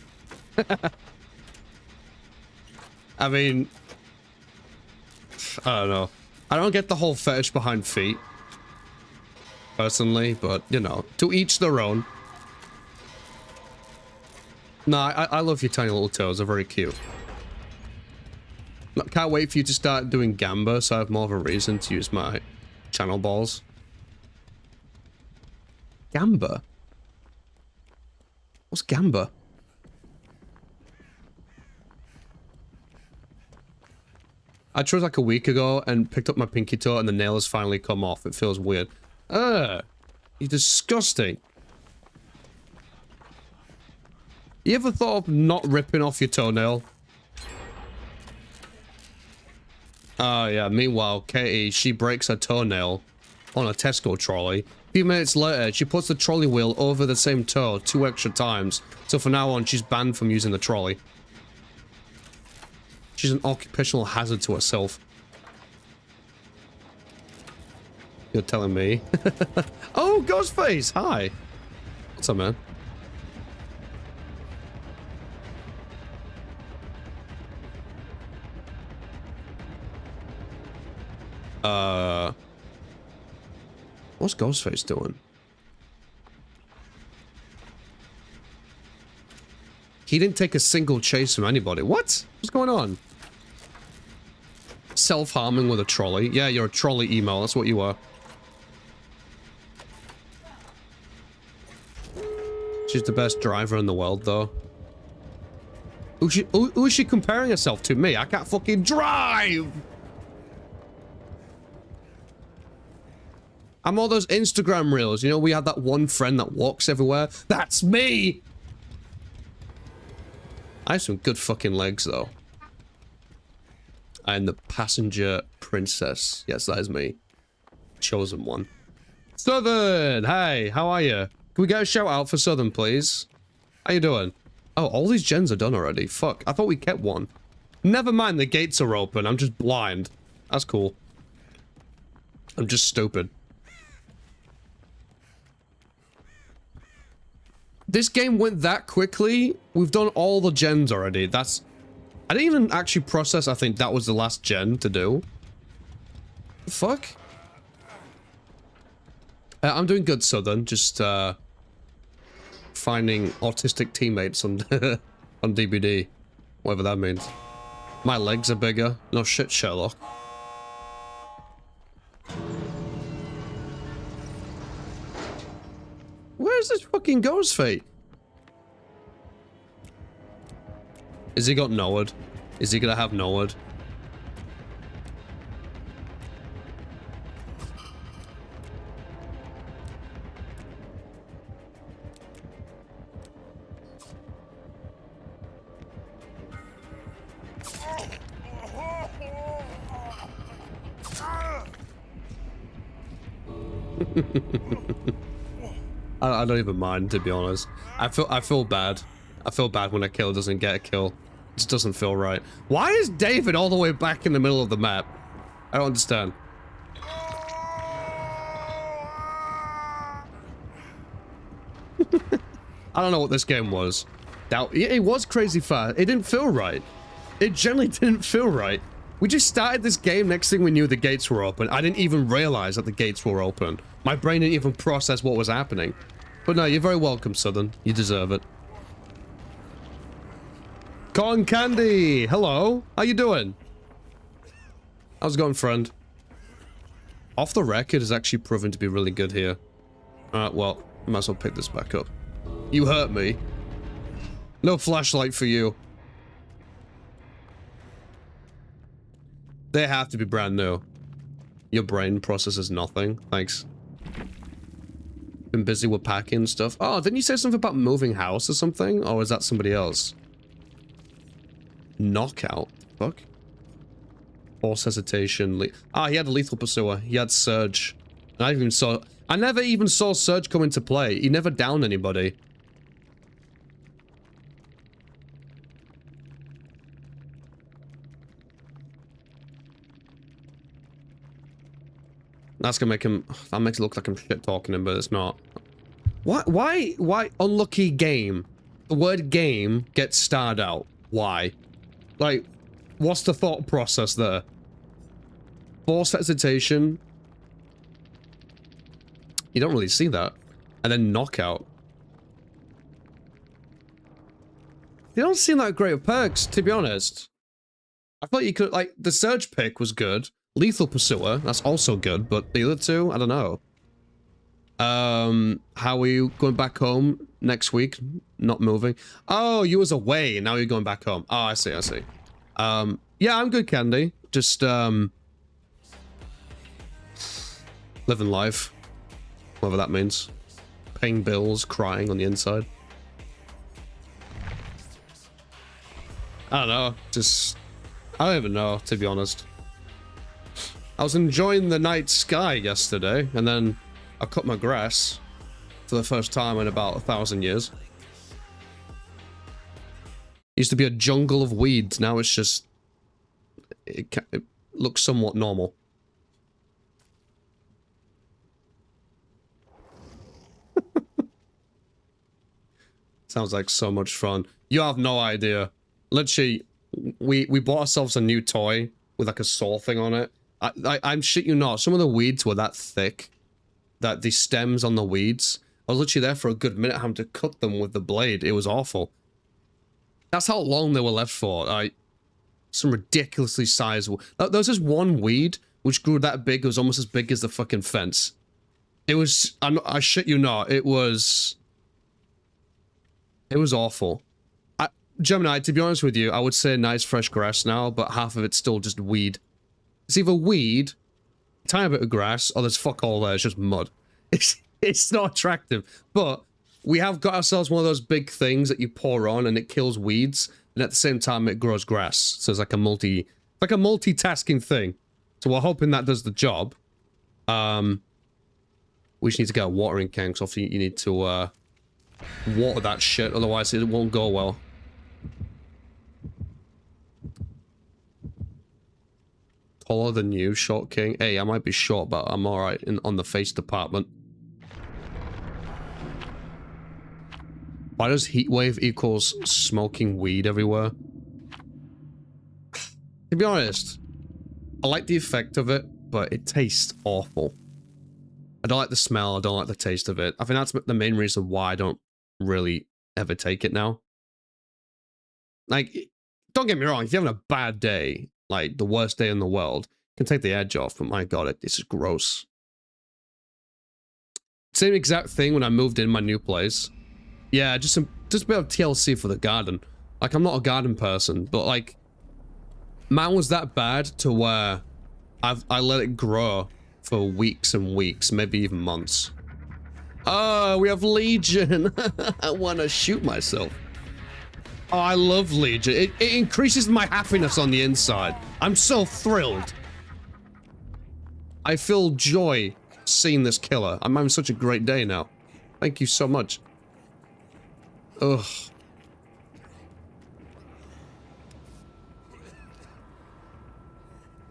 I mean... I don't know. I don't get the whole fetish behind feet. Personally, but, you know, to each their own. Nah, I love your tiny little toes. They're very cute. Can't wait for you to start doing Gamba, so I have more of a reason to use my channel balls. Gamba? What's Gamba? I tried like a week ago and picked up my pinky toe and the nail has finally come off. It feels weird. Ugh. You're disgusting. You ever thought of not ripping off your toenail? Oh yeah, meanwhile, Katie, she breaks her toenail on a Tesco trolley. A few minutes later, she puts the trolley wheel over the same toe 2 extra times. So from now on, she's banned from using the trolley. She's an occupational hazard to herself. You're telling me? Oh, Ghostface! Hi! What's up, man? What's Ghostface doing? He didn't take a single chase from anybody. What? What's going on? Self-harming with a trolley. Yeah, you're a trolley emo. That's what you are. She's the best driver in the world, though. Who is she comparing herself to? Me? I can't fucking drive! I'm all those Instagram reels. You know, we had that one friend that walks everywhere. That's me! I have some good fucking legs, though. I'm the passenger princess. Yes, that is me. Chosen one. Southern! Hey, how are you? Can we get a shout out for Southern, please? How you doing? Oh, all these gens are done already. Fuck, I thought we kept one. Never mind, the gates are open. I'm just blind. That's cool. I'm just stupid. This game went that quickly. We've done all the gens already. That's... I didn't even actually process. I think that was the last gen to do. The fuck? I'm doing good, Southern. Just, finding autistic teammates on, on DBD. Whatever that means. My legs are bigger. No shit, Sherlock. Where's this fucking ghost fate? Is he got Noward? Is he gonna have Noward? I don't even mind, to be honest. I feel bad. I feel bad when a kill doesn't get a kill. It just doesn't feel right. Why is David all the way back in the middle of the map? I don't understand. I don't know what this game was. It was crazy fast. It didn't feel right. It generally didn't feel right. We just started this game, next thing we knew the gates were open. I didn't even realize that the gates were open. My brain didn't even process what was happening. But no, you're very welcome, Southern. You deserve it. Corn Candy! Hello! How you doing? How's it going, friend? Off the Record is actually proven to be really good here. Alright, well, I might as well pick this back up. You hurt me. No flashlight for you. They have to be brand new. Your brain processes nothing. Thanks. Been busy with packing and stuff. Oh, didn't you say something about moving house or something? Or is that somebody else? Knockout. Fuck. Force hesitation. He had a lethal pursuer. He had Surge. And I never even saw Surge come into play. He never downed anybody. That's gonna make him. That makes it look like I'm shit talking him, but it's not. Why unlucky game? The word game gets starred out. Why? Like, what's the thought process there? Force hesitation. You don't really see that. And then knockout. They don't seem like great perks, to be honest. I thought you could, like, the Surge pick was good. Lethal Pursuer, that's also good, but the other two, I don't know. How are you going back home next week? Not moving. Oh, you was away, and now you're going back home. Oh, I see, I see. Yeah, I'm good, Candy. Just, living life. Whatever that means. Paying bills, crying on the inside. I don't know, just... I don't even know, to be honest. I was enjoying the night sky yesterday, and then I cut my grass for the first time in about 1,000 years. Used to be a jungle of weeds, now it's just... It looks somewhat normal. Sounds like so much fun. You have no idea. Literally, we bought ourselves a new toy with like a saw thing on it. I'm shit you not. Some of the weeds were that thick that the stems on the weeds, I was literally there for a good minute having to cut them with the blade. It was awful. That's how long they were left for. Some ridiculously sized. There was this one weed which grew that big. It was almost as big as the fucking fence. It was. I shit you not. It was awful. Gemini, to be honest with you, I would say nice fresh grass now, but half of it's still just weed. It's either weed, tiny bit of grass, or there's fuck all there. It's just mud. It's not attractive. But we have got ourselves one of those big things that you pour on and it kills weeds, and at the same time it grows grass. So it's like a multitasking thing. So we're hoping that does the job. We just need to get a watering can, because obviously you need to water that shit, otherwise it won't go well. Taller than you, short king. Hey, I might be short, but I'm alright on the face department. Why does heatwave equals smoking weed everywhere? To be honest, I like the effect of it, but it tastes awful. I don't like the smell, I don't like the taste of it. I think that's the main reason why I don't really ever take it now. Like, don't get me wrong, if you're having a bad day, like the worst day in the world, you can take the edge off, but my god, it's just gross. Same exact thing when I moved in my new place. Yeah, just a bit of TLC for the garden. Like, I'm not a garden person, but like, mine was that bad to where I let it grow for weeks and weeks, maybe even months. Oh, we have Legion. I want to shoot myself. Oh, I love Legion. It increases my happiness on the inside. I'm so thrilled. I feel joy seeing this killer. I'm having such a great day now. Thank you so much. Ugh.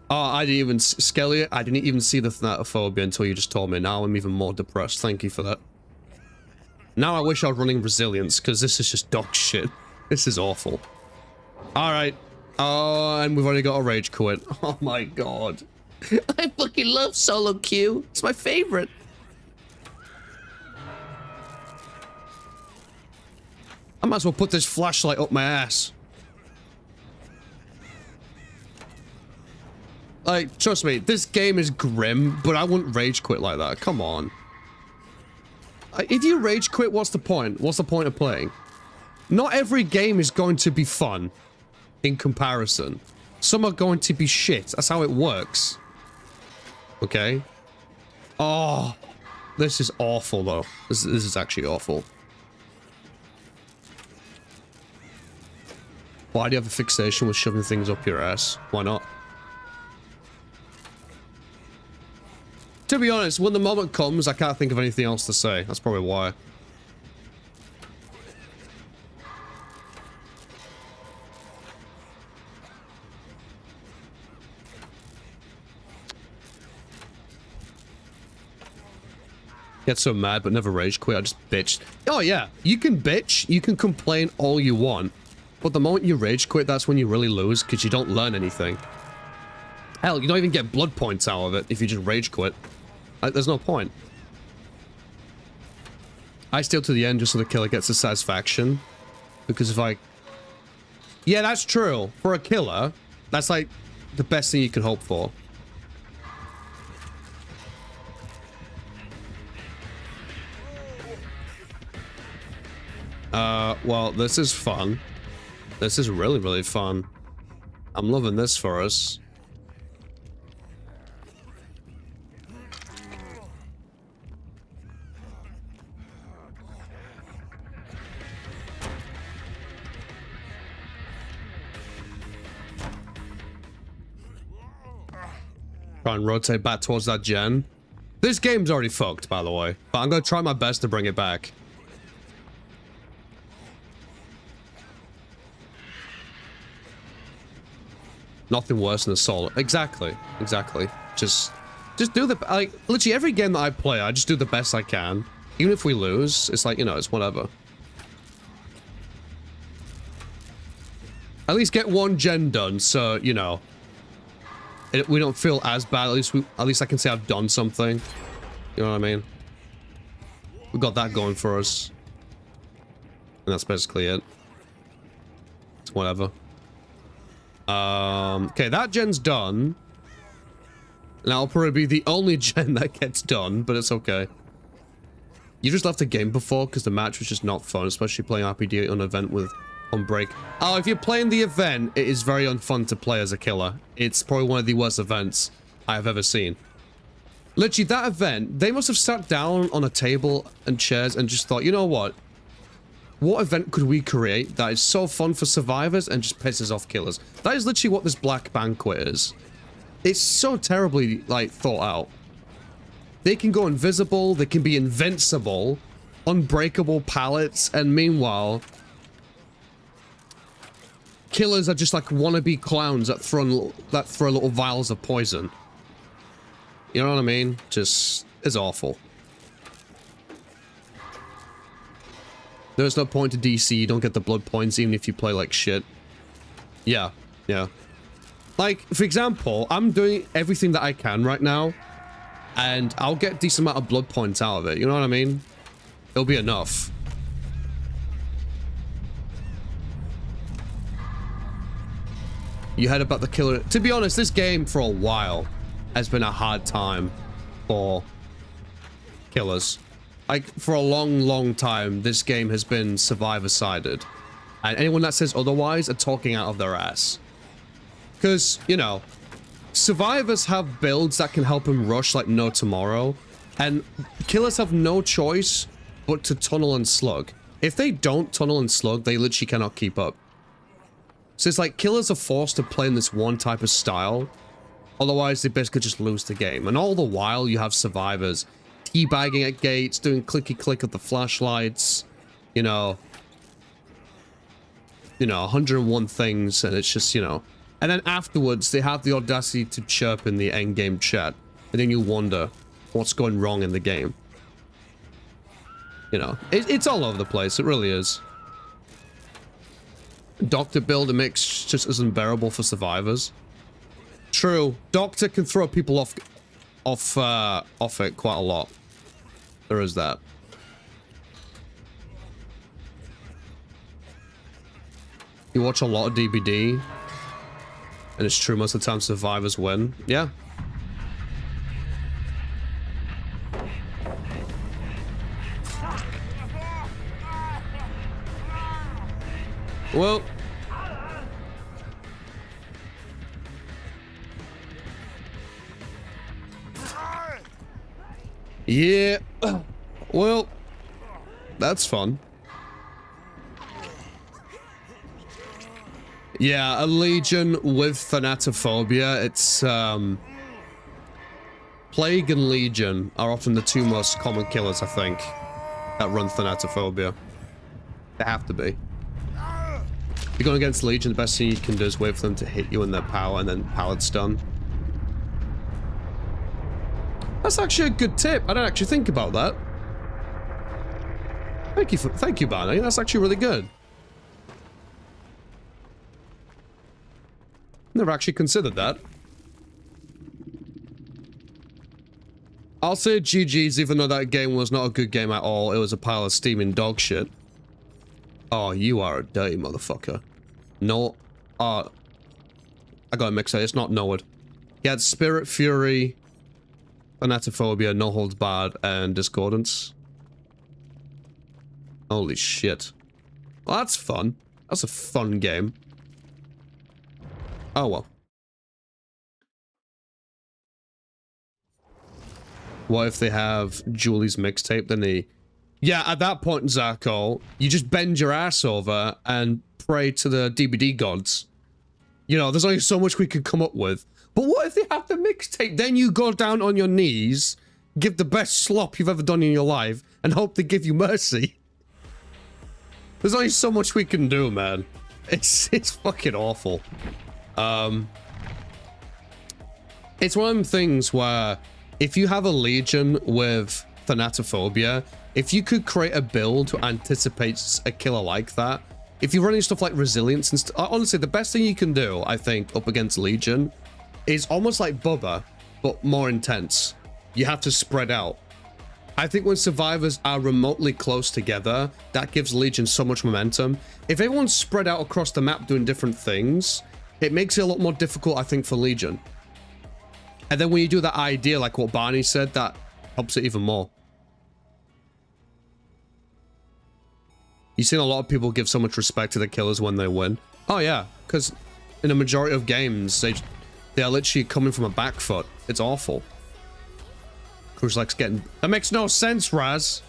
Oh, I didn't even, Skelly, I didn't even see the thanatophobia until you just told me. Now I'm even more depressed. Thank you for that. Now I wish I was running resilience, because this is just dog shit. This is awful. Alright. Oh, and we've already got a rage quit. Oh my god. I fucking love solo queue. It's my favorite. I might as well put this flashlight up my ass. Like, trust me, this game is grim, but I wouldn't rage quit like that. Come on. If you rage quit, what's the point? What's the point of playing? Not every game is going to be fun in comparison. Some are going to be shit. That's how it works. Okay? Oh, this is awful, though. This is actually awful. Why do you have a fixation with shoving things up your ass? Why not? To be honest, when the moment comes, I can't think of anything else to say. That's probably why. Get so mad, but never rage quit. I just bitched. Oh yeah, you can bitch, you can complain all you want, but the moment you rage quit, that's when you really lose, because you don't learn anything. Hell, you don't even get blood points out of it if you just rage quit. There's no point. I steal to the end just so the killer gets the satisfaction. Because if I... Yeah, that's true. For a killer, that's like the best thing you can hope for. Well, this is fun. This is really, really fun. I'm loving this for us. Try and rotate back towards that gen. This game's already fucked, by the way, but I'm gonna try my best to bring it back. Nothing worse than a solo. Exactly. Exactly. Just do the... Like, literally every game that I play, I just do the best I can. Even if we lose, it's like, you know, it's whatever. At least get one gen done, so, you know... we don't feel as bad. At least I can say I've done something. You know what I mean? We got that going for us. And that's basically it. It's whatever. Okay, that gen's done. And that'll probably be the only gen that gets done, but it's okay. You just left the game before because the match was just not fun, especially playing RPD on an event with on break. Oh, if you're playing the event, it is very unfun to play as a killer. It's probably one of the worst events I have ever seen. Literally, that event, they must have sat down on a table and chairs and just thought, you know what? What event could we create that is so fun for survivors and just pisses off killers? That is literally what this Black Banquet is. It's so terribly, like, thought out. They can go invisible, they can be invincible, unbreakable pallets, and meanwhile... killers are just like wannabe clowns that throw little vials of poison. You know what I mean? Just, it's awful. There's no point to DC, you don't get the blood points even if you play like shit. Yeah, yeah. Like, for example, I'm doing everything that I can right now, and I'll get a decent amount of blood points out of it, you know what I mean? It'll be enough. You heard about the killer. To be honest, this game for a while has been a hard time for killers. Like, for a long time, this game has been survivor-sided. And anyone that says otherwise are talking out of their ass. Because, you know, survivors have builds that can help them rush like no tomorrow. And killers have no choice but to tunnel and slug. If they don't tunnel and slug, they literally cannot keep up. So it's like killers are forced to play in this one type of style. Otherwise, they basically just lose the game. And all the while, you have survivors teabagging at gates, doing clicky-click of the flashlights, you know, 101 things, and it's just, you know. And then afterwards, they have the audacity to chirp in the endgame chat, and then you wonder what's going wrong in the game. You know, it's all over the place. It really is. Doctor build makes just as unbearable for survivors. True, Doctor can throw people off it quite a lot. There is that. You watch a lot of DBD, and it's true most of the time survivors win. Yeah. Well. Yeah. Well, that's fun. Yeah, a Legion with Thanatophobia. It's, Plague and Legion are often the two most common killers, I think, that run Thanatophobia. They have to be. If you're going against Legion, the best thing you can do is wait for them to hit you in their power and then powered stun. That's actually a good tip. I don't actually think about that. Thank you, Barney. That's actually really good. Never actually considered that. I'll say GG's, even though that game was not a good game at all. It was a pile of steaming dog shit. Oh, you are a dirty motherfucker. No. I got a mix up. It's not Noad. He had Spirit Fury, Thanatophobia, No Holds Barred, and Discordance. Holy shit. Well, that's fun. That's a fun game. Oh well. What if they have Julie's mixtape? Then they... Yeah, at that point, Zarko, you just bend your ass over and pray to the DBD gods. You know, there's only so much we could come up with. But what if they have the mixtape? Then you go down on your knees, give the best slop you've ever done in your life, and hope they give you mercy. There's only so much we can do, man. It's fucking awful. It's one of them things where if you have a Legion with Thanatophobia, if you could create a build to anticipate a killer like that, if you're running stuff like Resilience and honestly, the best thing you can do, I think, up against Legion is almost like Bubba, but more intense. You have to spread out. I think when survivors are remotely close together, that gives Legion so much momentum. If everyone's spread out across the map doing different things, it makes it a lot more difficult, I think, for Legion. And then when you do that idea, like what Barney said, that helps it even more. You've seen a lot of people give so much respect to the killers when they win. Oh yeah, because in a majority of games, they are literally coming from a back foot. It's awful. Cruzlike's getting... That makes no sense, Raz.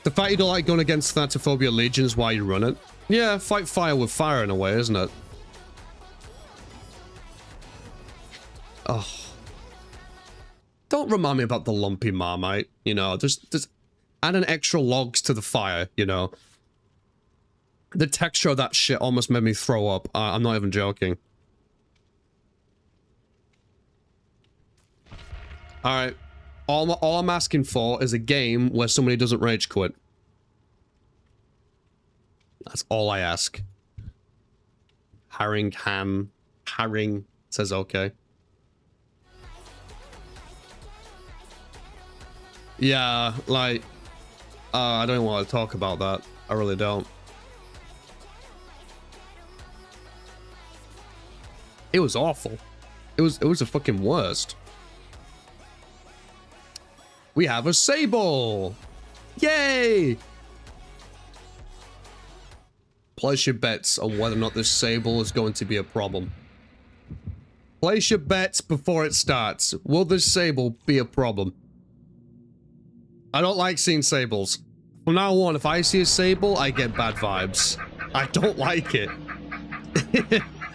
The fact you don't like going against Thanatophobia Legion is why you run it. Yeah, fight fire with fire in a way, isn't it? Oh. Don't remind me about the lumpy Marmite, you know, just add an extra logs to the fire, you know. The texture of that shit almost made me throw up. I'm not even joking. Alright. All I'm asking for is a game where somebody doesn't rage quit. That's all I ask. Haring says okay. Yeah, like, I don't want to talk about that. I really don't. It was awful. It was the fucking worst. We have a Sable! Yay! Place your bets on whether or not this Sable is going to be a problem. Place your bets before it starts. Will this Sable be a problem? I don't like seeing Sables. From now on, if I see a Sable, I get bad vibes. I don't like it.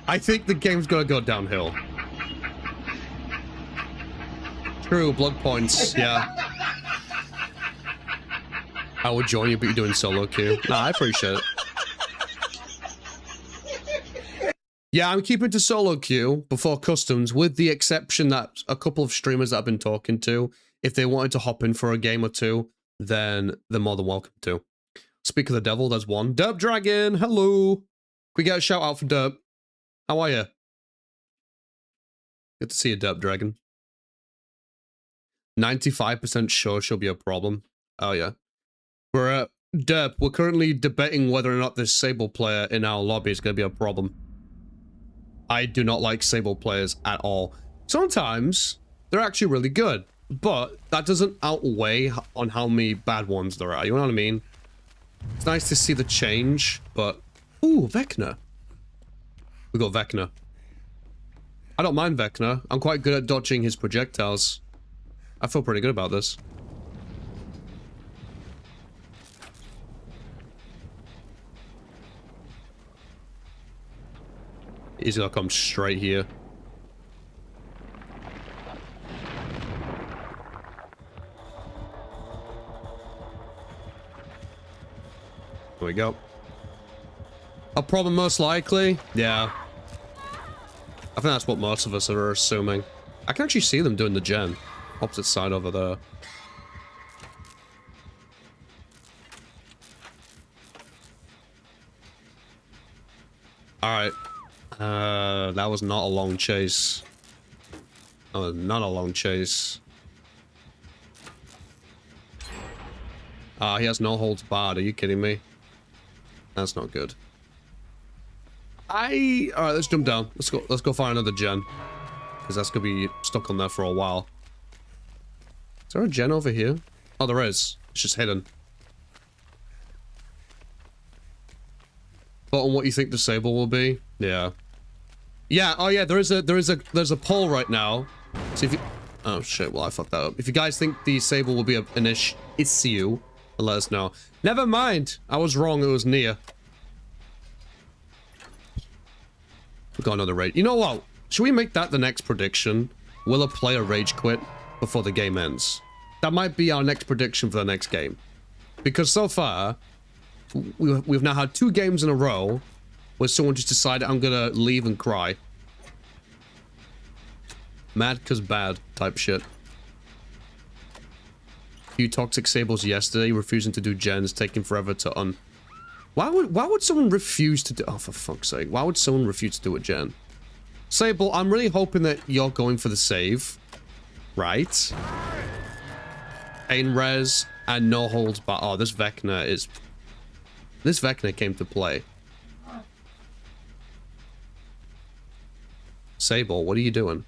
I think the game's gonna go downhill. True, blood points, yeah. I would join you, but you're doing solo queue. Nah, I appreciate it. Yeah, I'm keeping to solo queue before customs, with the exception that a couple of streamers that I've been talking to, if they wanted to hop in for a game or two, then they're more than welcome to. Speak of the devil, there's one. Derp Dragon, hello. Can we get a shout out for Derp? How are you? Good to see you, Derp Dragon. 95% sure she'll be a problem. Oh yeah. We're Derp, we're currently debating whether or not this Sable player in our lobby is going to be a problem. I do not like Sable players at all. Sometimes they're actually really good, but that doesn't outweigh on how many bad ones there are. You know what I mean? It's nice to see the change, but... Ooh, Vecna. We got Vecna. I don't mind Vecna. I'm quite good at dodging his projectiles. I feel pretty good about this. He's gonna come straight here. There we go. A problem most likely? Yeah. I think that's what most of us are assuming. I can actually see them doing the gen. Opposite side over there. Alright. That was not a long chase. That was not a long chase. He has no holds barred. Are you kidding me? That's not good. Alright, let's jump down. Let's go find another gen. Because that's gonna be stuck on there for a while. Is there a gen over here? Oh, there is. It's just hidden. But on what you think the Sable will be? Yeah. Yeah, oh yeah, there's a poll right now. So if you... Oh shit, well I fucked that up. If you guys think the Sable will be an issue, let us know. Never mind! I was wrong, it was Nia. We got another raid. You know what? Should we make that the next prediction? Will a player rage quit before the game ends? That might be our next prediction for the next game. Because so far, we've now had 2 games in a row where someone just decided I'm gonna leave and cry. Mad cause bad type shit. Few toxic Sables yesterday, refusing to do gens, taking forever to un... Why would someone refuse to do... Oh, for fuck's sake. Why would someone refuse to do a gen? Sable, I'm really hoping that you're going for the save. Right? Pain res and no holds barred. Oh, this Vecna is... This Vecna came to play. Sable, what are you doing?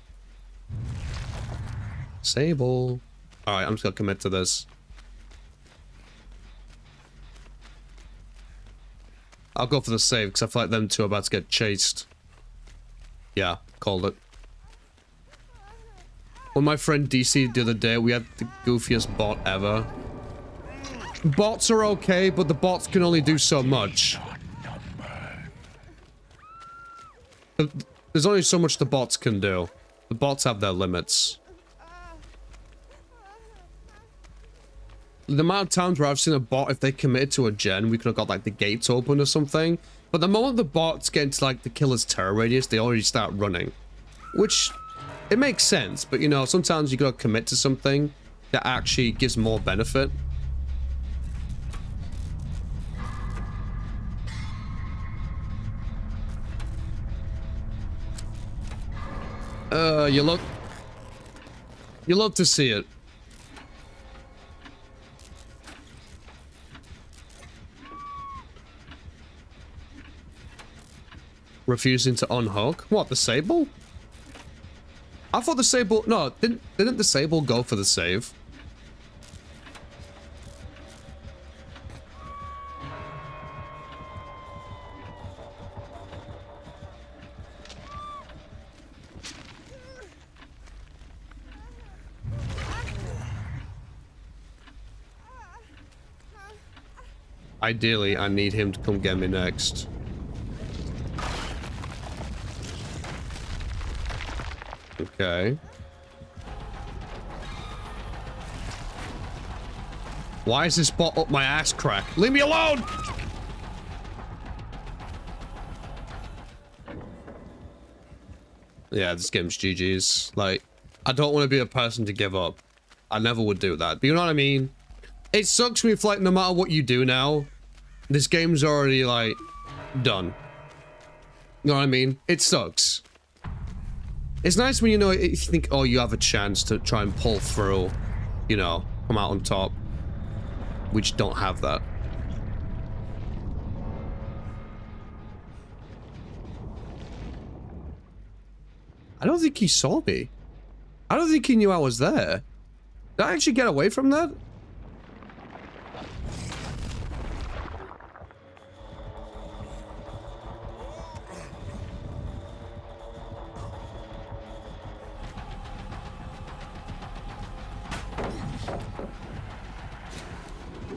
Sable. Alright, I'm just gonna commit to this. I'll go for the save, because I feel like them two are about to get chased. Yeah, called it. When my friend DC the other day, we had the goofiest bot ever. Bots are okay, but the bots can only do so much. There's only so much the bots can do. The bots have their limits. The amount of times where I've seen a bot, if they committed to a gen, we could have got like the gates open or something. But the moment the bots get into like the killer's terror radius, they already start running. Which, it makes sense, but you know, sometimes you gotta commit to something that actually gives more benefit. You love to see it. refusing to unhook. What, the Sable? I thought the Sable... No, didn't the Sable go for the save? Ideally, I need him to come get me next. Okay. Why is this bot up my ass crack? Leave me alone! Yeah, this game's GG's. Like, I don't want to be a person to give up. I never would do that. But you know what I mean? It sucks me if, like, no matter what you do now, this game's already, like, done. You know what I mean? It sucks. It's nice when, you know, you think, oh, you have a chance to try and pull through, you know, come out on top. We just don't have that. I don't think he saw me. I don't think he knew I was there. Did I actually get away from that?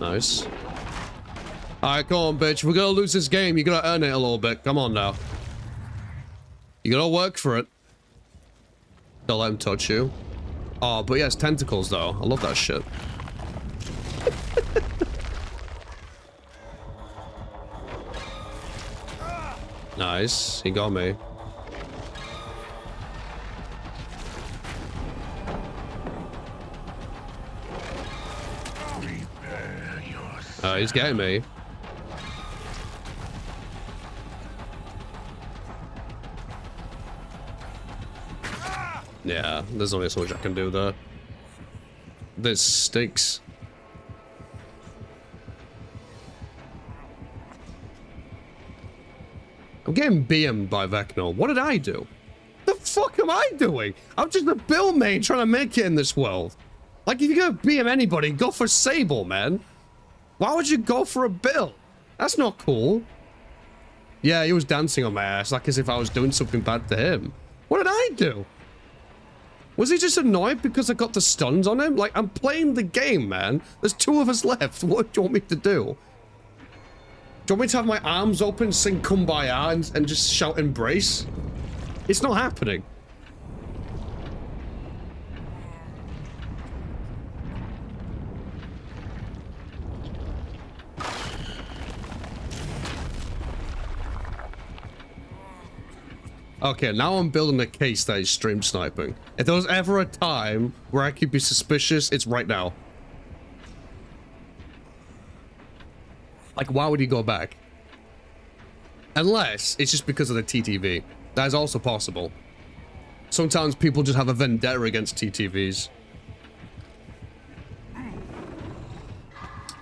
Nice. Alright, come on, bitch. If we're gonna lose this game, you gotta earn it a little bit. Come on now. You gotta work for it. Don't let him touch you. Oh, but he has tentacles, though. I love that shit. Nice. He got me. He's getting me. Yeah, there's only so much I can do there. This stinks. I'm getting BM'd by Vecno. What did I do? The fuck am I doing? I'm just a bill main trying to make it in this world. Like, if you're gonna BM anybody, go for Sable, man. Why would you go for a bill? That's not cool. Yeah, he was dancing on my ass, like as if I was doing something bad to him. What did I do? Was he just annoyed because I got the stuns on him? Like, I'm playing the game, man. There's 2 of us left. What do you want me to do? Do you want me to have my arms open, sing Kumbaya, and just shout embrace? It's not happening. Okay, now I'm building a case that is stream sniping. If there was ever a time where I could be suspicious, it's right now. Like, why would he go back? Unless it's just because of the TTV. That is also possible. Sometimes people just have a vendetta against TTVs.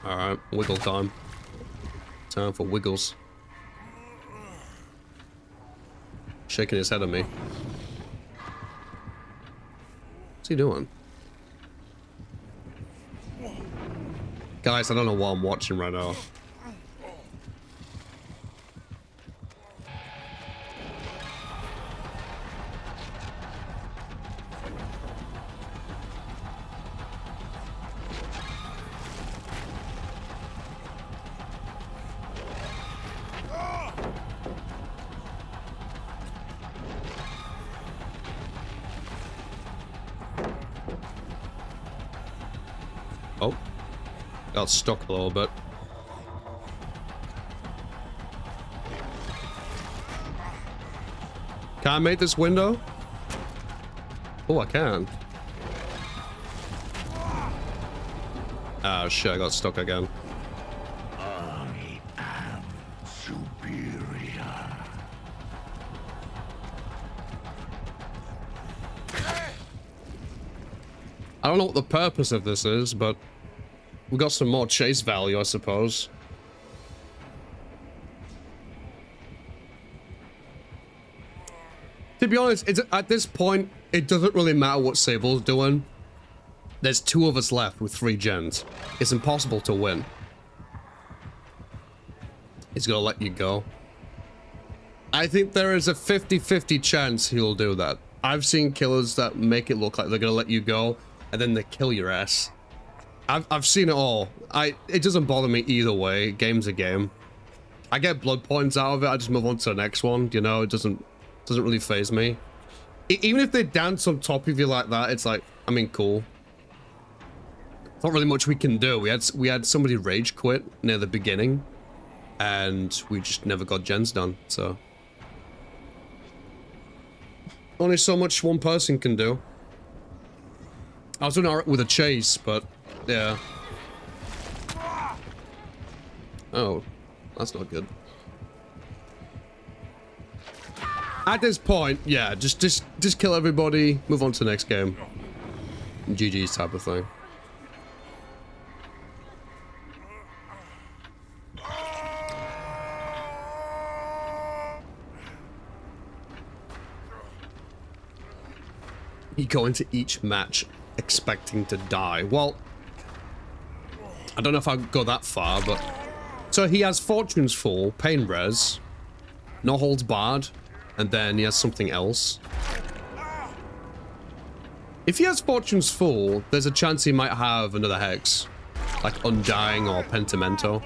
Alright, wiggle time. Time for wiggles. Shaking his head at me. What's he doing? Guys, I don't know what I'm watching right now. Oh, got stuck a little bit. Can I make this window? Oh, I can. Ah, shit, I got stuck again. I am superior. I don't know what the purpose of this is, but we got some more chase value, I suppose. To be honest, it's at this point, it doesn't really matter what Sable's doing. There's 2 of us left with 3 gens. It's impossible to win. He's gonna let you go. I think there is a 50-50 chance he'll do that. I've seen killers that make it look like they're gonna let you go, and then they kill your ass. I've seen it all. It doesn't bother me either way. Game's a game. I get blood points out of it. I just move on to the next one. You know, it doesn't really faze me. Even if they dance on top of you like that, it's like, I mean, cool. Not really much we can do. We had somebody rage quit near the beginning, and we just never got gens done. So only so much one person can do. I was doing alright with a chase, but yeah. Oh, that's not good. At this point, yeah, just kill everybody, move on to the next game. GG's type of thing. You go into each match expecting to die. Well, I don't know if I'd go that far, but... So he has Fortune's Full, Pain Res, No Holds Barred, and then he has something else. If he has Fortune's Full, there's a chance he might have another Hex. Like Undying or Pentimento.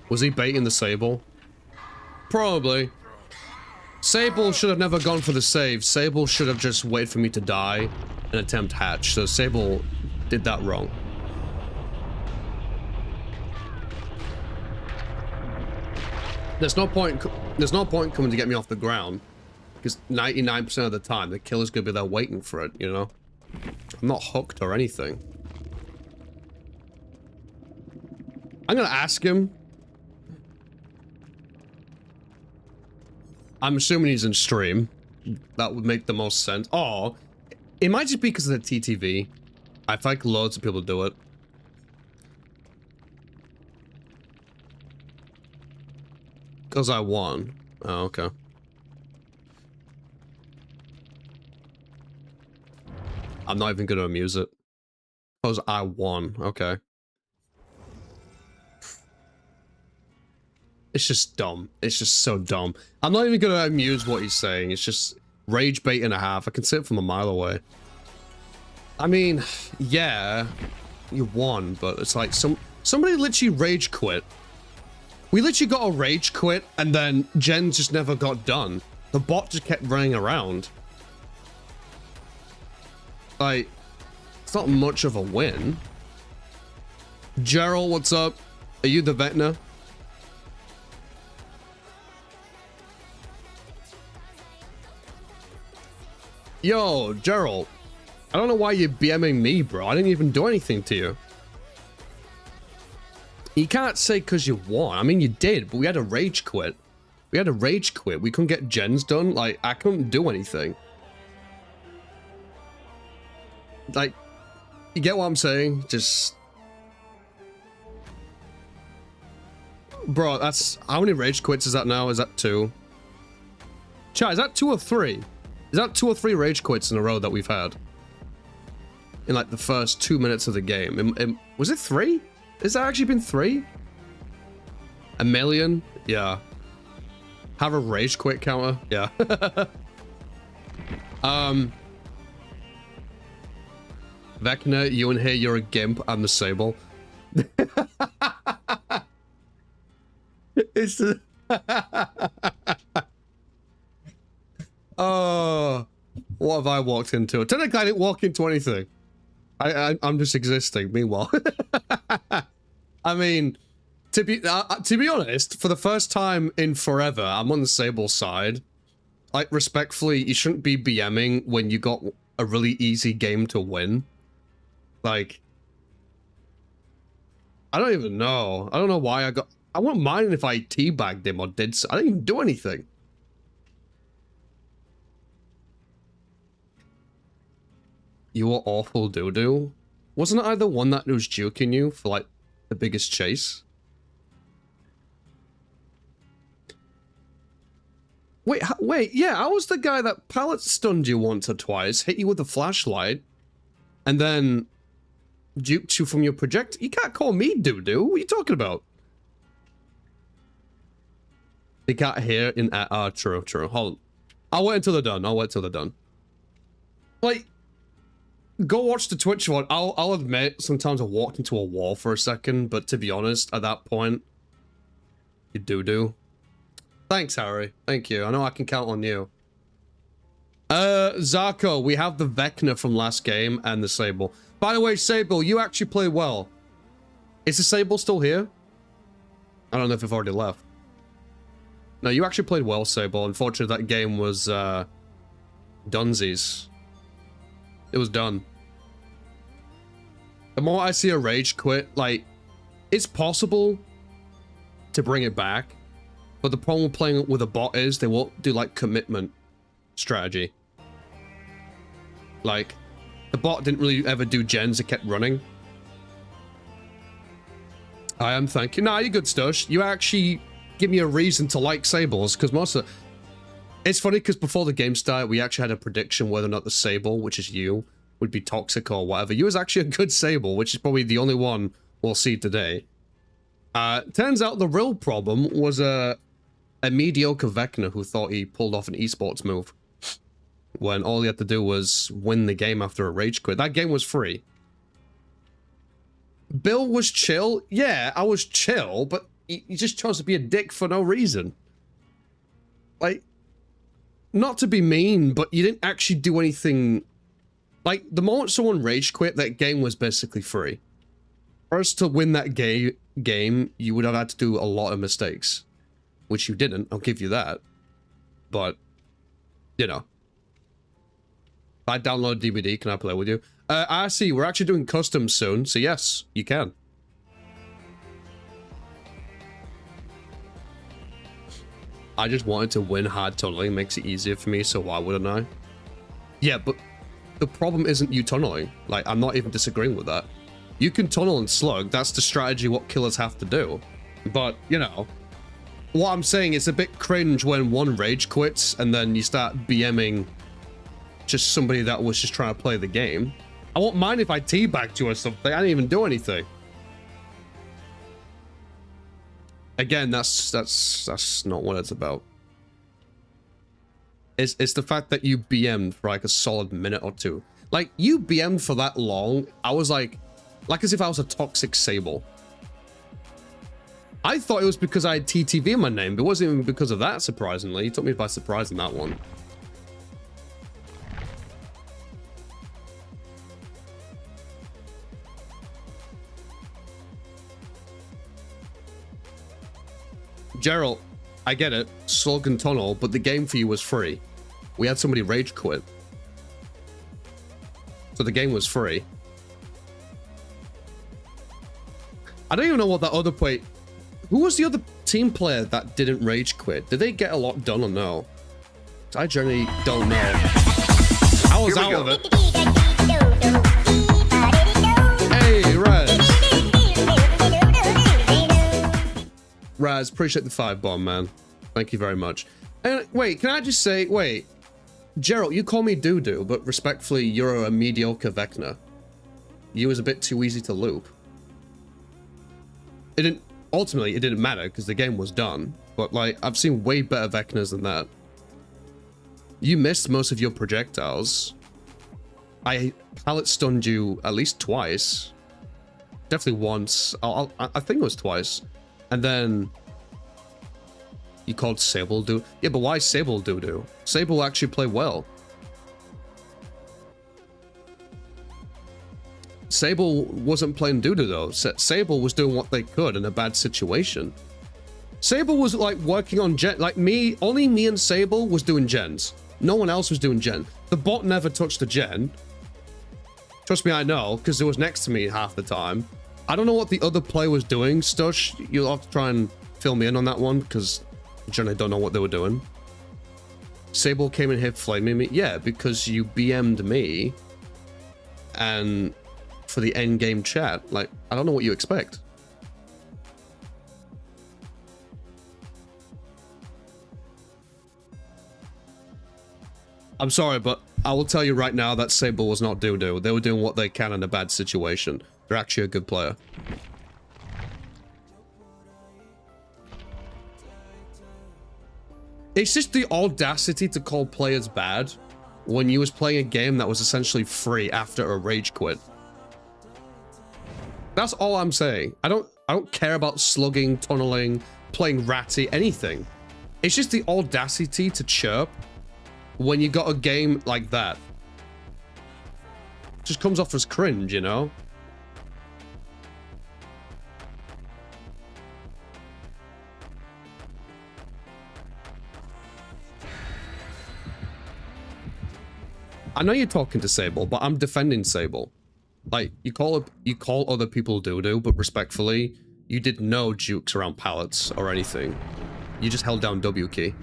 Was he baiting the Sable? Probably. Sable should have never gone for the save. Sable should have just waited for me to die and attempt hatch. So Sable did that wrong. There's no point coming to get me off the ground, because 99% of the time the killer's gonna be there waiting for it, you know? I'm not hooked or anything. I'm gonna ask him. I'm assuming he's in stream. That would make the most sense. Oh, it might just be because of the TTV. I feel like loads of people do it. Because I won. Oh, okay. I'm not even going to amuse it. Because I won. Okay. It's just dumb. It's just so dumb. I'm not even going to amuse what he's saying. It's just rage bait and a half. I can see it from a mile away. I mean, yeah, you won, but it's like somebody literally rage quit. We literally got a rage quit, and then gens just never got done. The bot just kept running around. Like, it's not much of a win. Gerald, what's up? Are you the Vecna? Yo, Gerald. I don't know why you're BMing me, bro. I didn't even do anything to you. You can't say because you won. I mean, you did, but we had a rage quit. We had a rage quit. We couldn't get gens done. Like, I couldn't do anything. Like, you get what I'm saying? Just... Bro, that's... How many rage quits is that now? Is that 2? Chat, is that 2 or 3? Is that 2 or 3 rage quits in a row that we've had? In, like, the first 2 minutes of the game. Was it 3? Has that actually been 3? A million? Yeah. Have a rage quit counter? Yeah. Vecna, you in here, you're a gimp. I'm the Sable. It's the... Oh, what have I walked into? Technically, I didn't walk into anything. I'm just existing. Meanwhile, I mean, to be honest, for the first time in forever, I'm on the Sable side. Like, respectfully, you shouldn't be BMing when you got a really easy game to win. Like, I don't even know. I don't know why I got... I wouldn't mind if I teabagged him or did so. I didn't even do anything. You were awful doo-doo. Wasn't I the one that was juking you for, like, the biggest chase? Wait, yeah, I was the guy that pallet stunned you once or twice, hit you with a flashlight, and then duped you from your projector. You can't call me doo-doo. What are you talking about? They got here in... true. Hold on. I'll wait until they're done. Like, go watch the Twitch one. I'll admit, sometimes I walked into a wall for a second, but to be honest, at that point, you doo-doo. Thanks, Harry. Thank you. I know I can count on you. Zarko, we have the Vecna from last game and the Sable. By the way, Sable, you actually played well. Is the Sable still here? I don't know if they've already left. No, you actually played well, Sable. Unfortunately, that game was, dunsies. It was done. The more I see a rage quit, like, it's possible to bring it back, but the problem with playing with a bot is they won't do, like, commitment strategy. Like, the bot didn't really ever do gens, it kept running. I am, thank you. Nah, you're good, Stush. You actually give me a reason to like Sables, because most of... It's funny, because before the game started, we actually had a prediction whether or not the Sable, which is you, would be toxic or whatever. You was actually a good Sable, which is probably the only one we'll see today. Turns out the real problem was a mediocre Vecna who thought he pulled off an esports move. When all he had to do was win the game after a rage quit. That game was free. Bill was chill. Yeah, I was chill, but he just chose to be a dick for no reason. Like, not to be mean, but you didn't actually do anything. Like, the moment someone rage quit, that game was basically free. For us to win that game, you would have had to do a lot of mistakes. Which you didn't, I'll give you that. But, you know. If I download DVD, can I play with you? I see, we're actually doing customs soon, so yes, you can. I just wanted to win hard tunneling, makes it easier for me, so why wouldn't I? Yeah, but the problem isn't you tunneling. Like, I'm not even disagreeing with that. You can tunnel and slug, that's the strategy what killers have to do. But, you know, what I'm saying is a bit cringe when one rage quits and then you start BMing just somebody that was just trying to play the game. I won't mind if I teabagged you or something, I didn't even do anything. Again, that's not what it's about. It's the fact that you BM'd for like a solid minute or two. Like, you BM'd for that long, I was like as if I was a toxic Sable. I thought it was because I had TTV in my name, but it wasn't even because of that, surprisingly. It took me by surprise in that one. Gerald, I get it, slug and tunnel, but the game for you was free. We had somebody rage quit. So the game was free. I don't even know what that other play... Who was the other team player that didn't rage quit? Did they get a lot done or no? I generally don't know. I was out of it. Hey, Raz, appreciate the 5-bomb, man. Thank you very much. And wait, can I just say, wait, Gerald, you call me doo-doo, but respectfully, you're a mediocre Vecna. You was a bit too easy to loop. Ultimately, it didn't matter because the game was done, but like, I've seen way better Vecnas than that. You missed most of your projectiles. I pallet stunned you at least twice. Definitely once. I think it was twice. And then you called Sable doo. Yeah, but why Sable doo-doo? Sable actually played well. Sable wasn't playing doo-doo though. Sable was doing what they could in a bad situation. Sable was like working on gen, like me, only me and Sable was doing gens. No one else was doing gen. The bot never touched the gen. Trust me, I know, because it was next to me half the time. I don't know what the other player was doing, Stush. You'll have to try and fill me in on that one, because I generally don't know what they were doing. Sable came in here flaming me. Yeah, because you BM'd me. And for the end game chat, like, I don't know what you expect. I'm sorry, but I will tell you right now that Sable was not doo-doo. They were doing what they can in a bad situation. They're actually a good player. It's just the audacity to call players bad when you was playing a game that was essentially free after a rage quit. That's all I'm saying. I don't care about slugging, tunneling, playing ratty, anything. It's just the audacity to chirp when you got a game like that. Just comes off as cringe, you know? I know you're talking to Sable, but I'm defending Sable. Like, you call other people doo-doo, but respectfully, you did no jukes around pallets or anything. You just held down W key.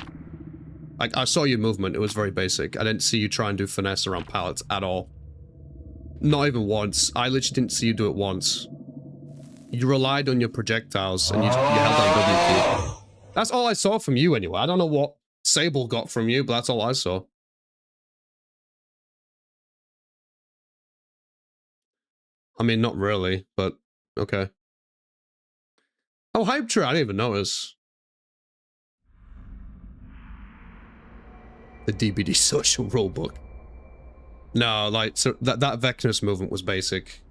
Like, I saw your movement, it was very basic. I didn't see you try and do finesse around pallets at all. Not even once. I literally didn't see you do it once. You relied on your projectiles and you held down W key. That's all I saw from you anyway. I don't know what Sable got from you, but that's all I saw. I mean, not really, but okay. Oh, hype tree, I didn't even notice. The DBD social rulebook. No, like, so that Vecnus movement was basic.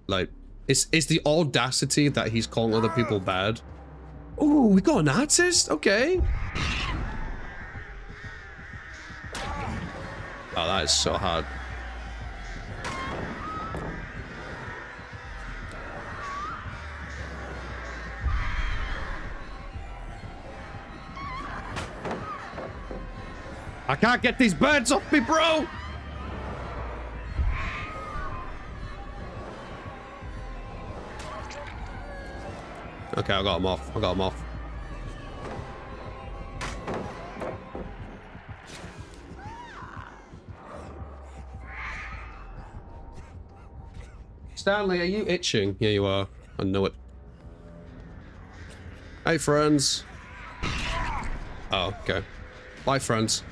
Like, it's the audacity that he's calling other people bad. Ooh, we got an artist? Okay. Oh, that is so hard. I can't get these birds off me, bro! Okay, I got him off. I got him off. Stanley, are you itching? Here you are. I know it. Hey, friends. Oh, okay. Bye, friends.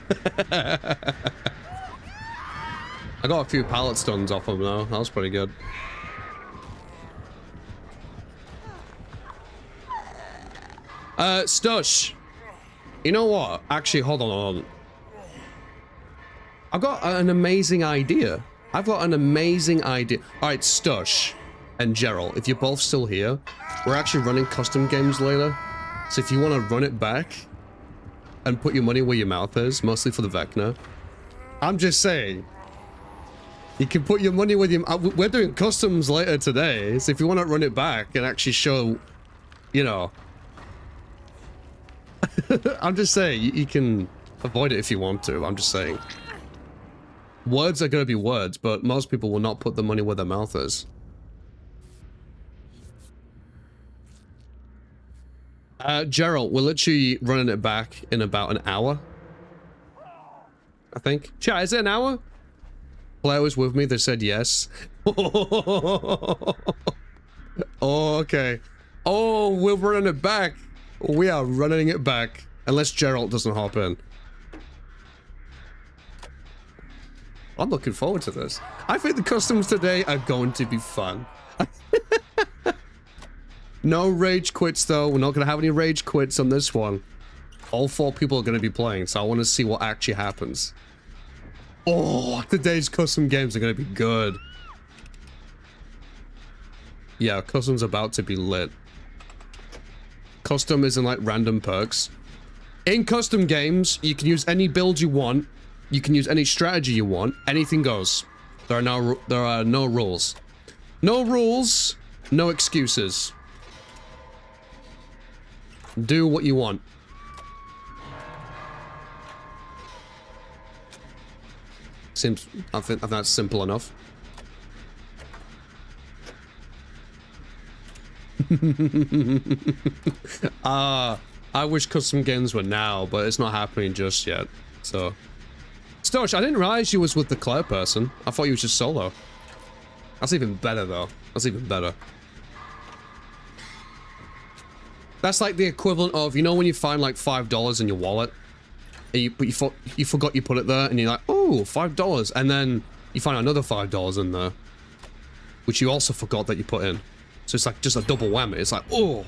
I got a few pallet stuns off him though. That was pretty good. Stush. You know what? Actually, hold on. I've got an amazing idea. All right, Stush and Gerald, if you're both still here, we're actually running custom games later. So if you want to run it back and put your money where your mouth is, mostly for the Vecna. I'm just saying. You can put your money where your... We're doing customs later today, so if you want to run it back and actually show, you know... I'm just saying, you can avoid it if you want to, I'm just saying. Words are going to be words, but most people will not put the money where their mouth is. Gerald, we're literally running it back in about an hour. I think. Chat, is it an hour? Player was with me, they said yes. Oh, okay. Oh, we're running it back. We are running it back. Unless Gerald doesn't hop in. I'm looking forward to this. I think the customs today are going to be fun. No rage quits though. We're not going to have any rage quits on this one. All 4 people are going to be playing, so I want to see what actually happens. Oh, today's custom games are going to be good. Yeah, custom's about to be lit. Custom isn't like random perks. In custom games, you can use any build you want. You can use any strategy you want. Anything goes. There are no rules. No rules, no excuses. Do what you want. Seems, I think that's simple enough. I wish custom games were now, but it's not happening just yet. So, Stosh, I didn't realize you was with the Claire person. I thought you was just solo. That's even better, though. That's even better. That's like the equivalent of, you know when you find like $5 in your wallet? but you forgot you put it there, and you're like, oh, $5, and then you find another $5 in there, which you also forgot that you put in. So it's like just a double whammy. It's like, oh,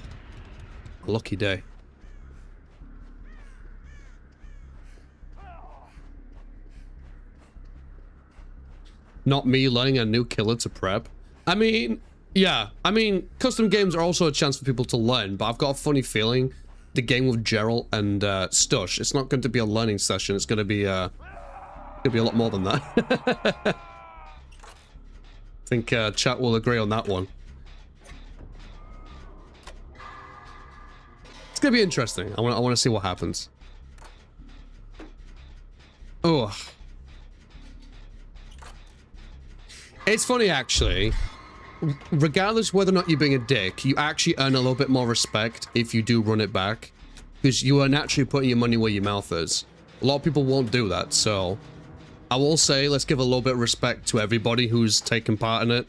a lucky day. Not me learning a new killer to prep. I mean, yeah. I mean, custom games are also a chance for people to learn, but I've got a funny feeling the game with Geralt and Stush, it's not going to be a learning session. It's going to be a lot more than that. I think chat will agree on that one. It's going to be interesting. I want to see what happens. Oh. It's funny, actually. Regardless whether or not you're being a dick, you actually earn a little bit more respect if you do run it back. Because you are naturally putting your money where your mouth is. A lot of people won't do that, so... I will say, let's give a little bit of respect to everybody who's taken part in it.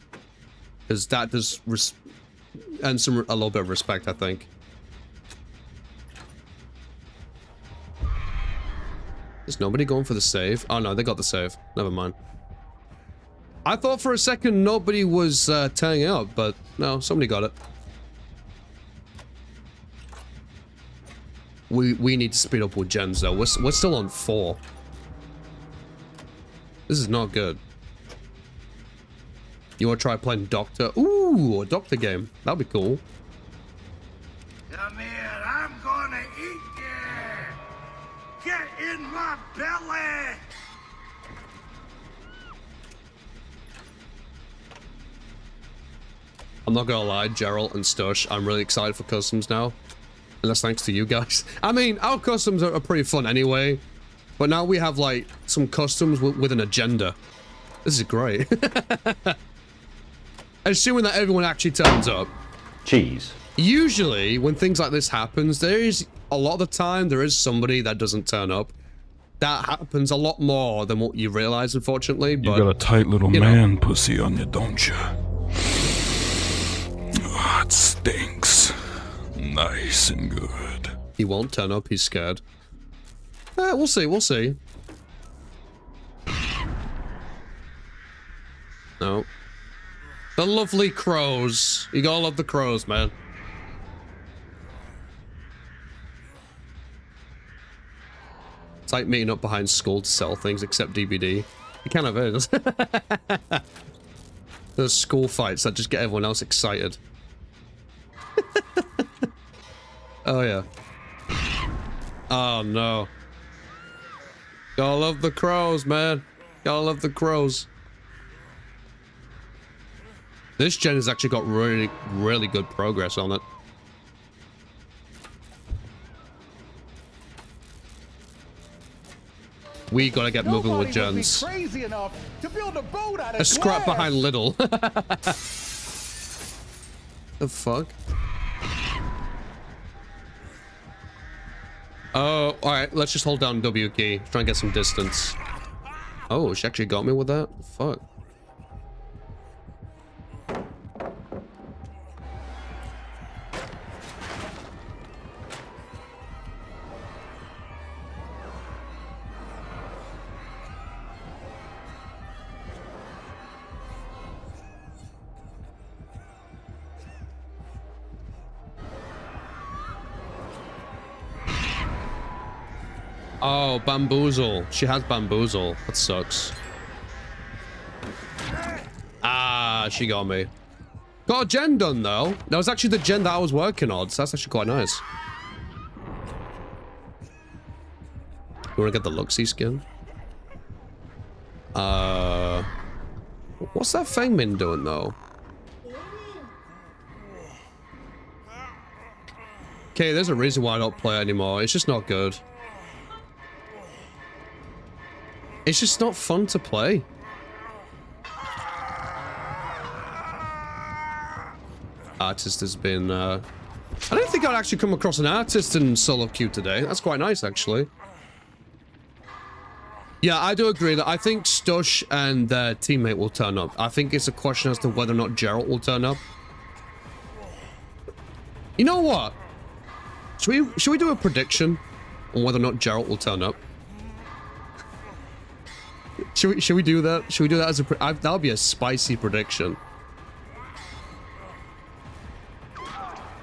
Because that does earn a little bit of respect, I think. Is nobody going for the save? Oh no, they got the save. Never mind. I thought for a second nobody was turning up, but no, somebody got it. We need to speed up with gens though. We're still on 4. This is not good. You want to try playing Doctor? Ooh, a Doctor game. That'd be cool. Come here, I'm gonna eat you. Get in my belly. I'm not gonna lie, Geralt and Stush, I'm really excited for customs now. And that's thanks to you guys. I mean, our customs are pretty fun anyway. But now we have, like, some customs with an agenda. This is great. Assuming that everyone actually turns up. Cheese. Usually, when things like this happens, there is, a lot of the time, there is somebody that doesn't turn up. That happens a lot more than what you realize, unfortunately. But, you got a tight little man pussy on you, don't you? Oh, it stinks. Nice and good. He won't turn up, he's scared. We'll see, we'll see. No. The lovely crows. You gotta love the crows, man. It's like meeting up behind school to sell things, except DBD. It kind of is. There's school fights that just get everyone else excited. Oh, yeah. Oh, no. Gotta love the crows, man. Gotta love the crows. This gen has actually got really, really good progress on it. We gotta get moving with gens. Crazy enough to build a boat out of A scrap glass. behind Little. The fuck? Oh, alright, let's just hold down W key. Try and get some distance. Oh, she actually got me with that? Fuck. Oh, bamboozle. She has bamboozle. That sucks. Ah, she got me. Got a gen done, though. That was actually the gen that I was working on, so that's actually quite nice. You want to get the Luxie skin? What's that Fangmin doing, though? Okay, there's a reason why I don't play anymore. It's just not good. It's just not fun to play. Artist has been, I don't think I'd actually come across an artist in solo queue today. That's quite nice, actually. Yeah, I do agree that I think Stush and their teammate will turn up. I think it's a question as to whether or not Geralt will turn up. You know what? Should we do a prediction on whether or not Geralt will turn up? Should we do that? Should we do that as a... that would be a spicy prediction.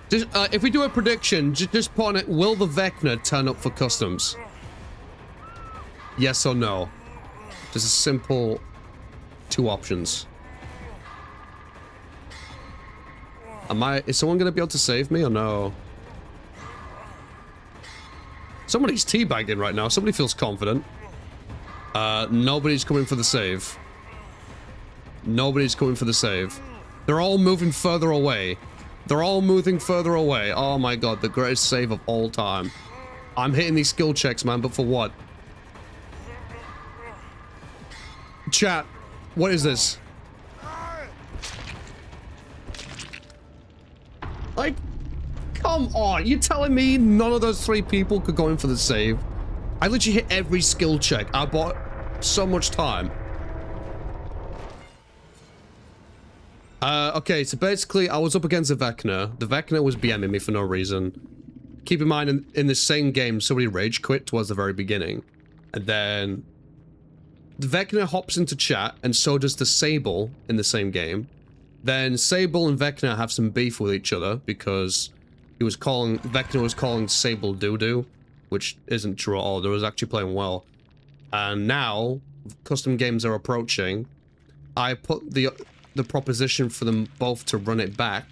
Just, if we do a prediction, just put on it, will the Vecna turn up for customs? Yes or no? Just a simple 2 options. Is someone going to be able to save me or no? Somebody's teabagging right now. Somebody feels confident. Nobody's coming for the save. Nobody's coming for the save. They're all moving further away. They're all moving further away. Oh my god, the greatest save of all time. I'm hitting these skill checks, man, but for what? Chat, what is this? Like, come on, you telling me none of those 3 people could go in for the save? I literally hit every skill check. I bought so much time. Okay, so basically I was up against the Vecna. The Vecna was BMing me for no reason. Keep in mind, in the same game, somebody rage quit towards the very beginning. And then the Vecna hops into chat, and so does the Sable in the same game. Then Sable and Vecna have some beef with each other because Vecna was calling Sable doo-doo, which isn't true at all. They was actually playing well. And now, custom games are approaching. I put the proposition for them both to run it back.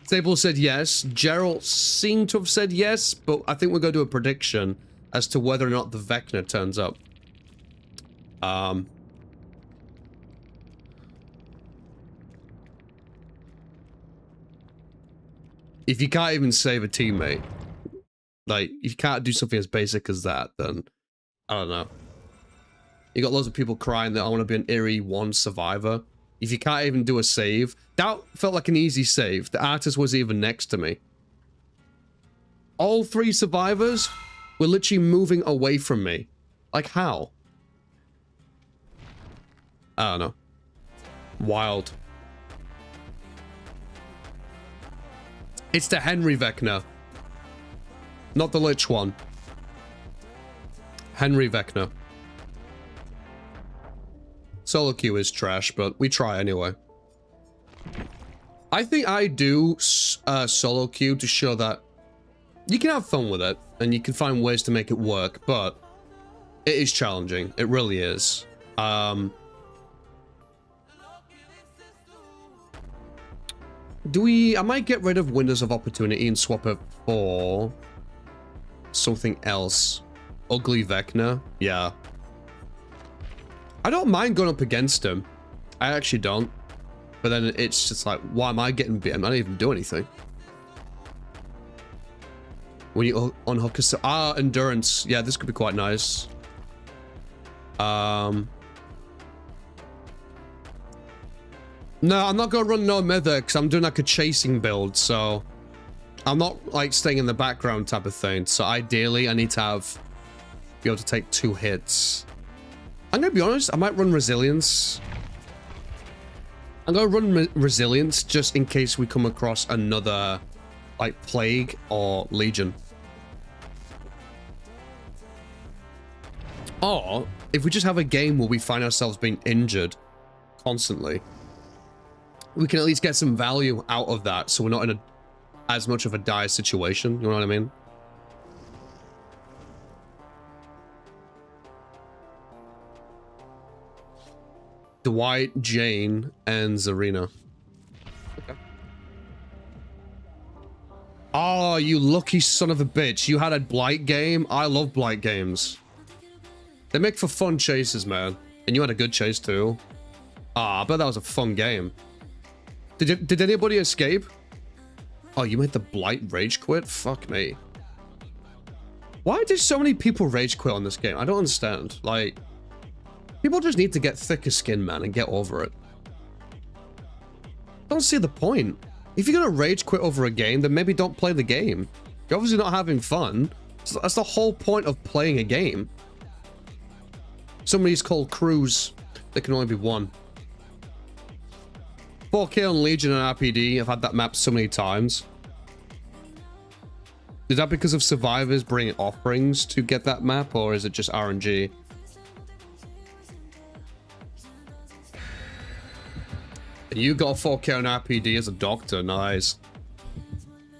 Sable said yes. Gerald seemed to have said yes, but I think we're going to do a prediction as to whether or not the Vecna turns up. If you can't even save a teammate, like, if you can't do something as basic as that, then, I don't know. You got loads of people crying that I want to be an Eerie 1 survivor. If you can't even do a save, that felt like an easy save. The artist was even next to me. All 3 survivors were literally moving away from me. Like, how? I don't know. Wild. It's the Henry Vecna. Not the Lich one. Henry Vecna. Solo queue is trash, but we try anyway. I think I do solo queue to show that you can have fun with it, and you can find ways to make it work, but it is challenging. It really is. I might get rid of Windows of Opportunity and swap it for something else. Ugly Vecna? Yeah. I don't mind going up against him. I actually don't. But then it's just like, why am I getting beat? I don't even do anything. When you unhook a... endurance. Yeah, this could be quite nice. No, I'm not gonna run no Mither because I'm doing like a chasing build, so I'm not like staying in the background type of thing. So ideally, I need to be able to take 2 hits. I'm gonna be honest, I might run Resilience. I'm gonna run Resilience just in case we come across another like Plague or Legion. Or if we just have a game where we find ourselves being injured constantly, we can at least get some value out of that, so we're not in as much of a dire situation. You know what I mean? Dwight, Jane, and Zarina. Okay. Oh, you lucky son of a bitch. You had a Blight game? I love Blight games. They make for fun chases, man. And you had a good chase too. Ah, I bet that was a fun game. Did anybody escape? Oh, you made the Blight rage quit? Fuck me. Why did so many people rage quit on this game? I don't understand. Like, people just need to get thicker skin, man, and get over it. Don't see the point. If you're gonna rage quit over a game, then maybe don't play the game. You're obviously not having fun. So that's the whole point of playing a game. Somebody's called Cruise. There can only be one. 4K on Legion and RPD. I've had that map so many times. Is that because of survivors bringing offerings to get that map, or is it just RNG? And you got a 4K on RPD as a doctor. Nice.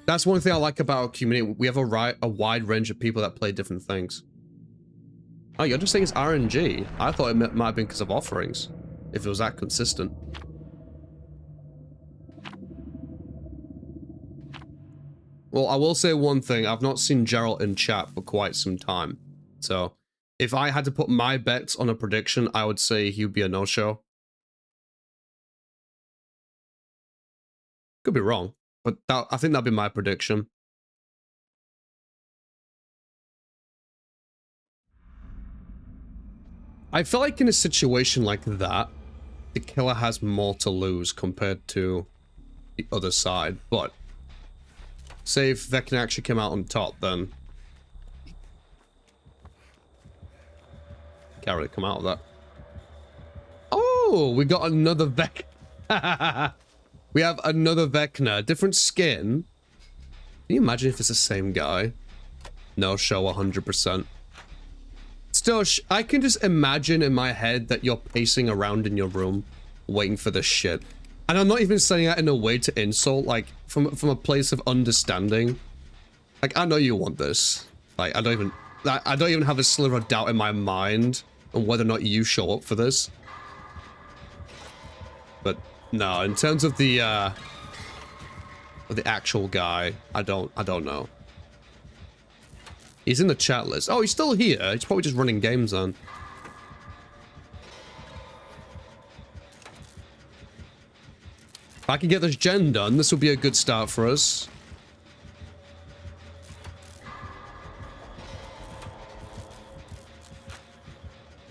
That's one thing I like about our community. We have a wide range of people that play different things. Oh, you're just saying it's RNG? I thought it might have been because of offerings. If it was that consistent. Well, I will say one thing. I've not seen Geralt in chat for quite some time. So, if I had to put my bets on a prediction, I would say he would be a no-show. Could be wrong, but I think that'd be my prediction. I feel like in a situation like that, the killer has more to lose compared to the other side, but say if Vecna actually came out on top, then can't really come out of that. Oh, we got another Vecna. We have another Vecna, different skin. Can you imagine if it's the same guy? No show 100%. Still, I can just imagine in my head that you're pacing around in your room, waiting for this shit. And I'm not even saying that in a way to insult, like, from a place of understanding. Like, I know you want this. Like, I don't even have a sliver of doubt in my mind on whether or not you show up for this. But no, in terms of the actual guy, I don't know. He's in the chat list. Oh, he's still here. He's probably just running games on. If I can get this gen done, this will be a good start for us.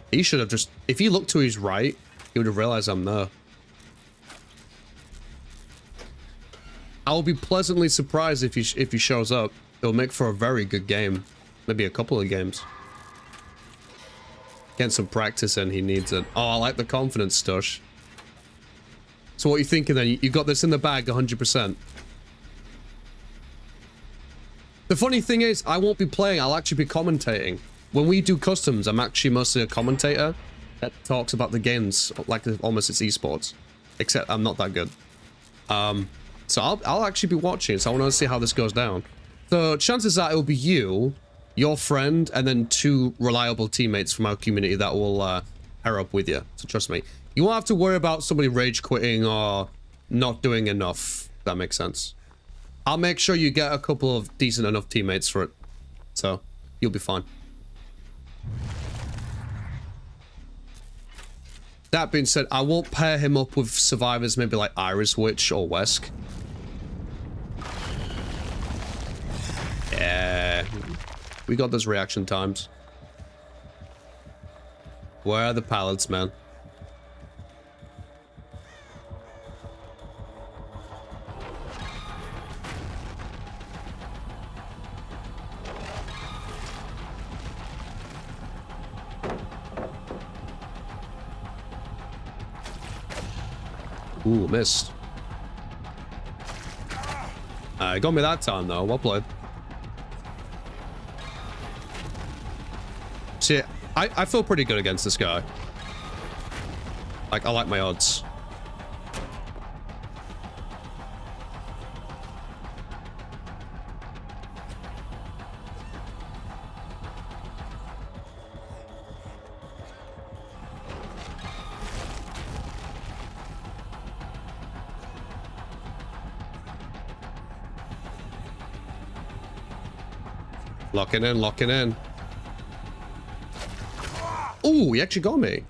He should have just... If he looked to his right, he would have realized I'm there. I'll be pleasantly surprised if he shows up. It'll make for a very good game. Maybe a couple of games. Get some practice in, he needs it. Oh, I like the confidence, Stush. So what are you thinking then? You got this in the bag 100%. The funny thing is, I won't be playing, I'll actually be commentating. When we do customs, I'm actually mostly a commentator that talks about the games like almost it's esports. Except I'm not that good. So I'll actually be watching, so I want to see how this goes down. So chances are it'll be you, your friend, and then 2 reliable teammates from our community that will pair up with you. So trust me. You won't have to worry about somebody rage quitting or not doing enough. If that makes sense. I'll make sure you get a couple of decent enough teammates for it. So you'll be fine. That being said, I won't pair him up with survivors maybe like Iris Witch or Wesk. Yeah. We got those reaction times. Where are the pallets, man? Ooh, missed. Got me that time though. Well played. See, I feel pretty good against this guy. Like, I like my odds. Locking in, locking in. Ooh, he actually got me.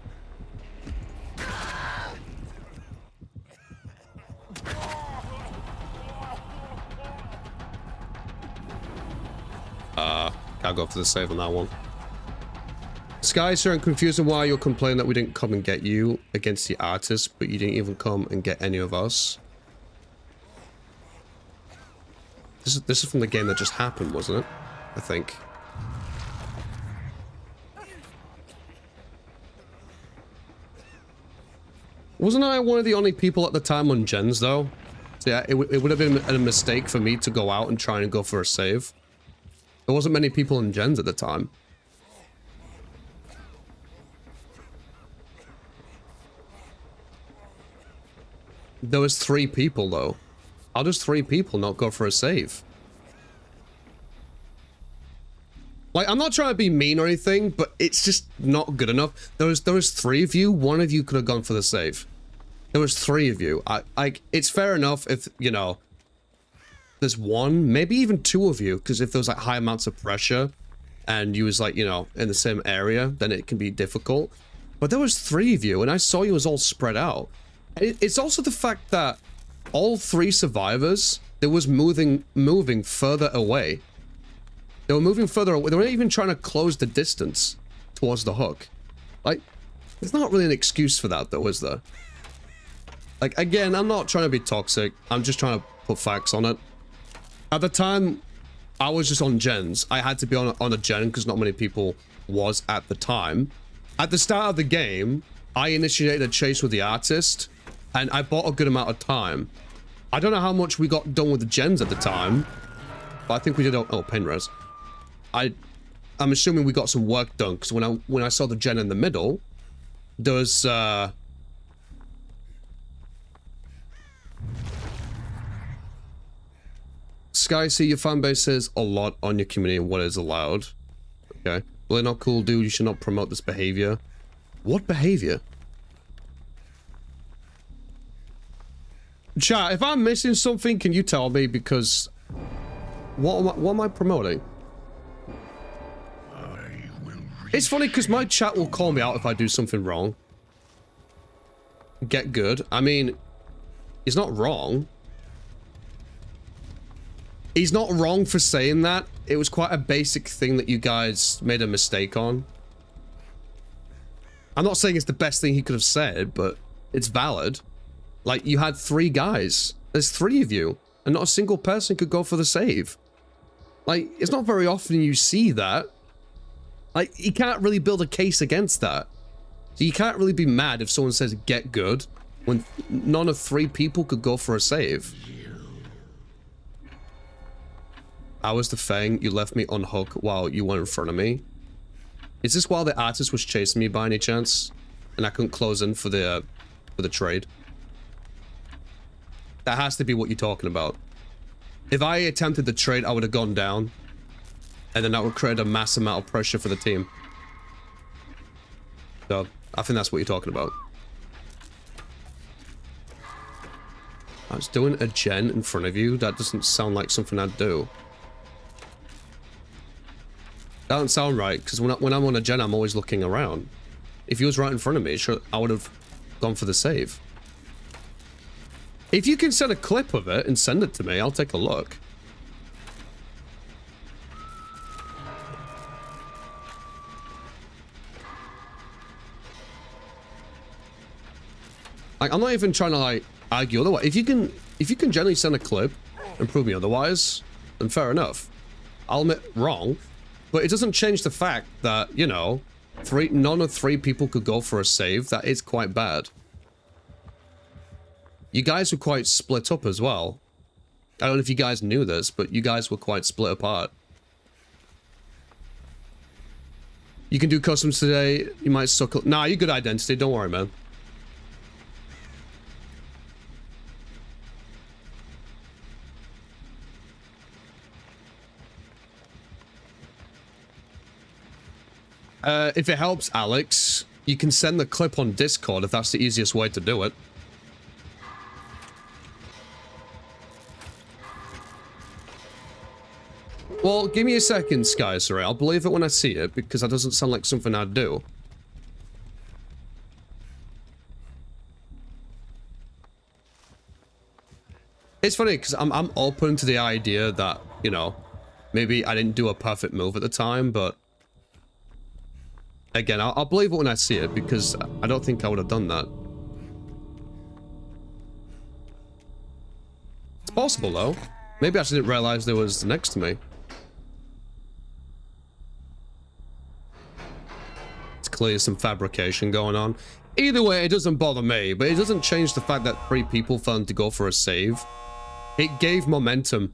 Can't go for the save on that one. Sky, sir, I'm confused on why you're complaining that we didn't come and get you against the artist, but you didn't even come and get any of us. This is from the game that just happened, wasn't it? I think. Wasn't I one of the only people at the time on gens, though? So yeah, it would have been a mistake for me to go out and try and go for a save. There wasn't many people on gens at the time. There was 3 people, though. How does 3 people not go for a save? Like, I'm not trying to be mean or anything, but it's just not good enough. There was 3 of you. 1 of you could have gone for the save. There was 3 of you. It's fair enough if, you know, there's 1, maybe even 2 of you, because if there was like high amounts of pressure and you was like, you know, in the same area, then it can be difficult. But there was 3 of you, and I saw you as all spread out. It's also the fact that all 3 survivors, they was moving further away. They were moving further away. They weren't even trying to close the distance towards the hook. Like, there's not really an excuse for that, though, is there? Like, again, I'm not trying to be toxic. I'm just trying to put facts on it. At the time, I was just on gens. I had to be on a gen because not many people was at the time. At the start of the game, I initiated a chase with the artist, and I bought a good amount of time. I don't know how much we got done with the gens at the time, but I think we did. Oh, pain res. I'm assuming we got some work done because when I saw the gen in the middle, there was Sky, see your fanbase says a lot on your community and what is allowed. Okay, really not cool, dude. You should not promote this behavior. What behavior? Chat, if I'm missing something, can you tell me? Because what am I promoting? It's funny because my chat will call me out if I do something wrong. Get good. I mean, he's not wrong. He's not wrong for saying that. It was quite a basic thing that you guys made a mistake on. I'm not saying it's the best thing he could have said, but it's valid. Like, you had 3 guys. There's 3 of you, and not a single person could go for the save. Like, it's not very often you see that. Like, you can't really build a case against that. So you can't really be mad if someone says get good when none of 3 people could go for a save. I was the Fang. You left me on hook while you were in front of me. Is this while the artist was chasing me by any chance? And I couldn't close in for the trade? That has to be what you're talking about. If I attempted the trade, I would have gone down. And then that would create a mass amount of pressure for the team. So, I think that's what you're talking about. I was doing a gen in front of you? That doesn't sound like something I'd do. That doesn't sound right, because when I'm on a gen, I'm always looking around. If he was right in front of me, sure, I would have gone for the save. If you can send a clip of it and send it to me, I'll take a look. Like, I'm not even trying to, like, argue otherwise. If you can generally send a clip and prove me otherwise, then fair enough. I'll admit wrong, but it doesn't change the fact that, you know, none of 3 people could go for a save. That is quite bad. You guys were quite split up as well. I don't know if you guys knew this, but you guys were quite split apart. You can do customs today. You might suck. Nah, you're good identity. Don't worry, man. If it helps, Alex, you can send the clip on Discord if that's the easiest way to do it. Well, give me a second, Sky, sorry. I'll believe it when I see it, because that doesn't sound like something I'd do. It's funny, because I'm open to the idea that, you know, maybe I didn't do a perfect move at the time, but... Again, I'll believe it when I see it, because I don't think I would have done that. It's possible, though. Maybe I just didn't realize there was next to me. It's clearly some fabrication going on. Either way, it doesn't bother me, but it doesn't change the fact that 3 people found to go for a save. It gave momentum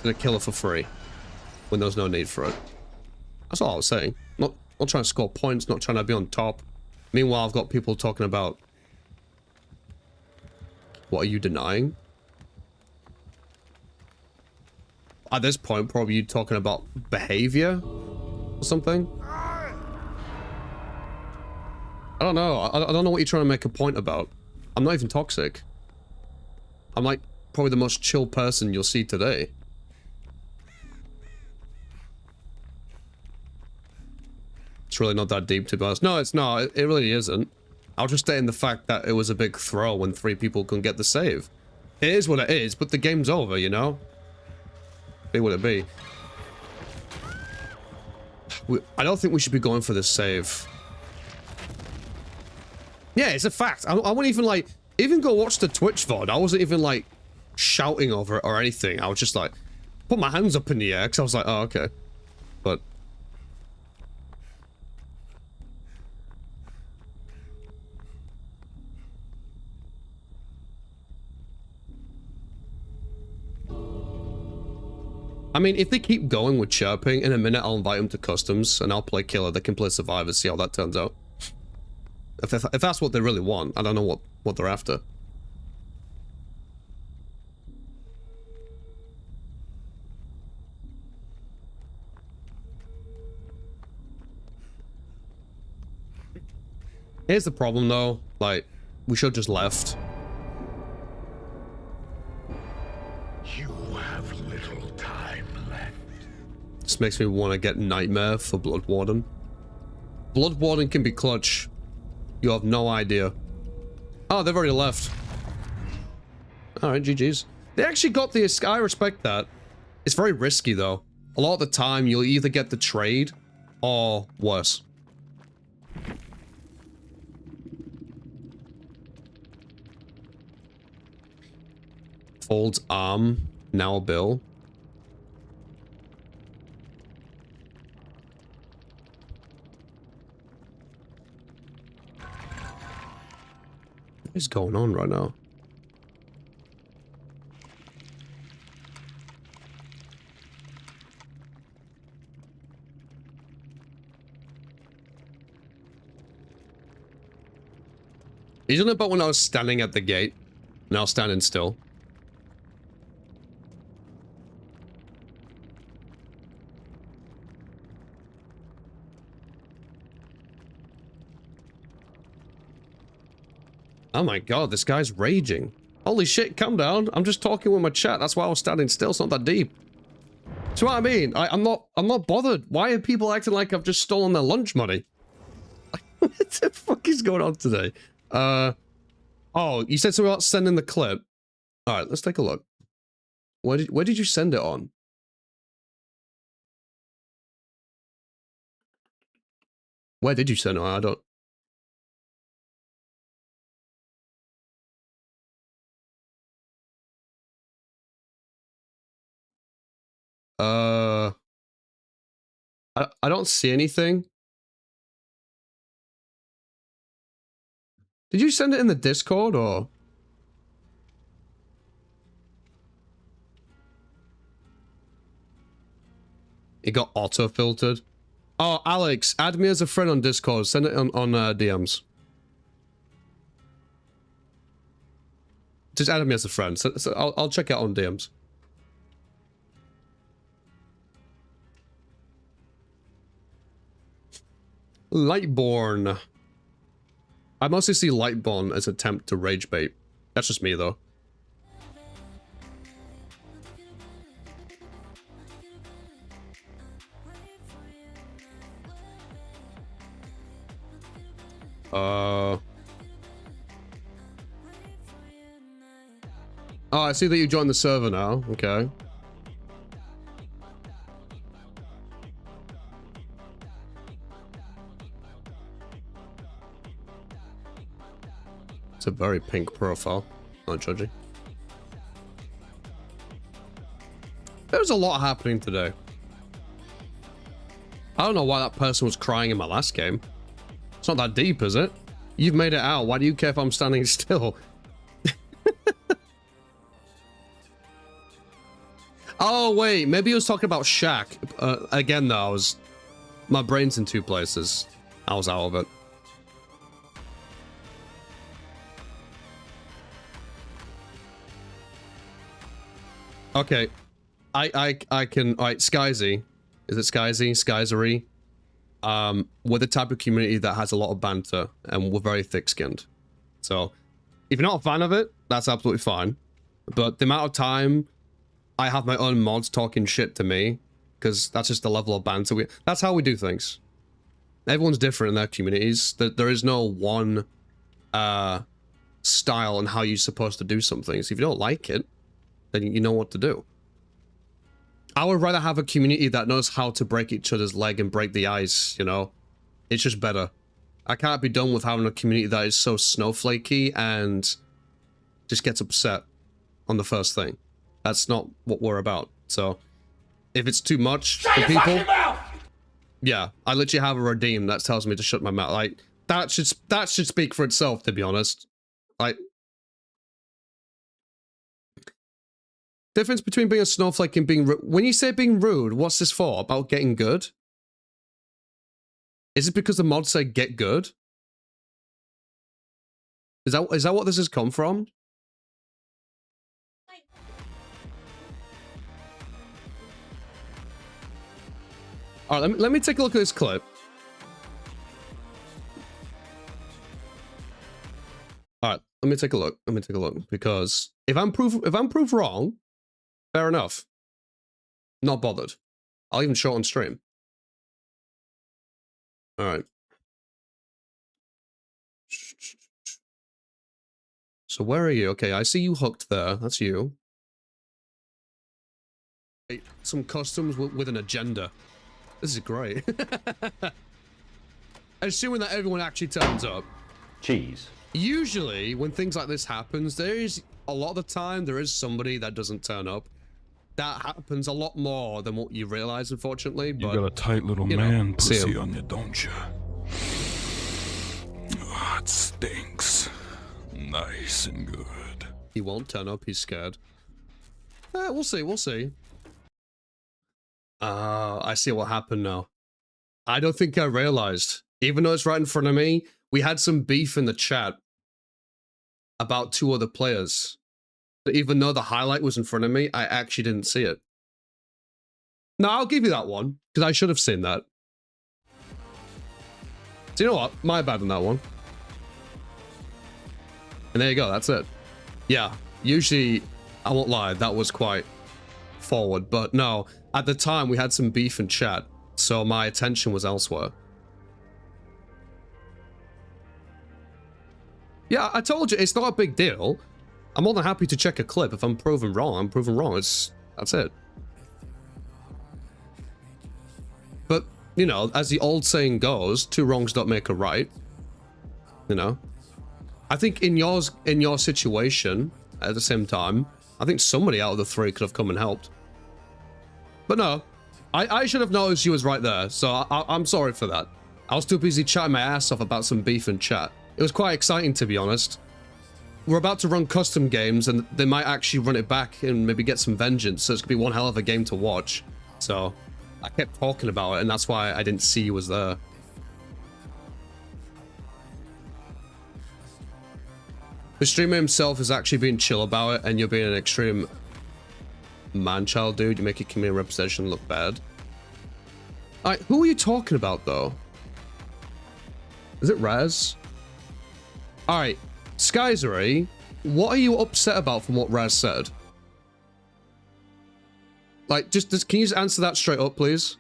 to the killer for free when there was no need for it. That's all I was saying. Not trying to score points, not trying to be on top. Meanwhile, I've got people talking about What are you denying? At this point, probably you talking about behavior or something. I don't know. I don't know what you're trying to make a point about. I'm not even toxic. I'm like probably the most chill person you'll see today. It's really not that deep, to be honest. No, it's not. It really isn't. I was just stating the fact that it was a big throw when 3 people couldn't get the save. It is what it is, but the game's over, you know? Be what it be. I don't think we should be going for this save. Yeah, it's a fact. I wouldn't even, like, even go watch the Twitch VOD. I wasn't even, like, shouting over it or anything. I was just, like, put my hands up in the air because I was like, oh, okay. But... I mean, if they keep going with chirping, in a minute I'll invite them to customs and I'll play killer. They can play survivor, see how that turns out. If that's what they really want, I don't know what they're after. Here's the problem though, like, we should have just left. You have little time left. This makes me want to get Nightmare for Blood Warden. Blood Warden can be clutch. You have no idea. Oh, they've already left. Alright, GG's. They actually got the... I respect that. It's very risky, though. A lot of the time, you'll either get the trade, or worse. Folds arm, now a bill. What is going on right now? Isn't it about when I was standing at the gate? Now standing still. Oh my god, this guy's raging. Holy shit, calm down. I'm just talking with my chat. That's why I was standing still. It's not that deep. That's what I mean. I'm not bothered. Why are people acting like I've just stolen their lunch money? What the fuck is going on today? Oh, you said something about sending the clip. Alright, let's take a look. Where did you send it on? Where did you send it on? I don't... I don't see anything. Did you send it in the Discord or? It got auto-filtered. Oh, Alex, add me as a friend on Discord. Send it on DMs. Just add me as a friend. So I'll check it out on DMs. Lightborn. I mostly see Lightborn as an attempt to rage bait. That's just me, though. Oh, I see that you joined the server now. Okay. It's a very pink profile. Not judging. There's a lot happening today. I don't know why that person was crying in my last game. It's not that deep, is it? You've made it out. Why do you care if I'm standing still? Oh, wait. Maybe he was talking about Shaq. Again, though, my brain's in two places. I was out of it. Okay. I can... Alright, Skyzy. Is it Skyzy? Skyzery? We're the type of community that has a lot of banter, and we're very thick-skinned. So, if you're not a fan of it, that's absolutely fine. But the amount of time I have my own mods talking shit to me, because that's just the level of banter that's how we do things. Everyone's different in their communities. There is no one style on how you're supposed to do something. So if you don't like it, then you know what to do. I would rather have a community that knows how to break each other's leg and break the ice, you know? It's just better. I can't be done with having a community that is so snowflakey and just gets upset on the first thing. That's not what we're about. So, if it's too much for people... Yeah, I literally have a redeem that tells me to shut my mouth. Like, that should speak for itself, to be honest. Like... Difference between being a snowflake and being rude. When you say being rude, what's this for? About getting good? Is it because the mods say get good? Is that what this has come from? Alright, let me take a look at this clip. Alright, let me take a look. Because if I'm proved wrong, fair enough. Not bothered. I'll even show it on stream. Alright. So where are you? Okay, I see you hooked there. That's you. Some customs with an agenda. This is great. Assuming that everyone actually turns up. Cheese. Usually, when things like this happens, there is, a lot of the time, there is somebody that doesn't turn up. That happens a lot more than what you realize, unfortunately. But, you got a tight little man pussy on you, don't you? Oh, it stinks. Nice and good. He won't turn up, he's scared. We'll see, we'll see. I see what happened now. I don't think I realized. Even though it's right in front of me, we had some beef in the chat about 2 other players. But even though the highlight was in front of me, I actually didn't see it. No, I'll give you that one, because I should have seen that. So you know what? My bad on that one. And there you go, that's it. Yeah, usually, I won't lie, that was quite forward. But no, at the time, we had some beef in chat, so my attention was elsewhere. Yeah, I told you, it's not a big deal. I'm more than happy to check a clip. If I'm proven wrong, I'm proven wrong. That's it. But, you know, as the old saying goes, 2 wrongs don't make a right. You know? I think in your situation, at the same time, I think somebody out of the 3 could have come and helped. But no, I should have noticed you was right there, so I'm sorry for that. I was too busy chatting my ass off about some beef in chat. It was quite exciting, to be honest. We're about to run custom games, and they might actually run it back and maybe get some vengeance, so it's gonna be one hell of a game to watch. So, I kept talking about it, and that's why I didn't see you was there. The streamer himself is actually being chill about it, and you're being an extreme man-child dude. You make your community representation look bad. Alright, who are you talking about, though? Is it Raz? Alright, Skyzery, what are you upset about from what Raz said? Like, just can you just answer that straight up, please?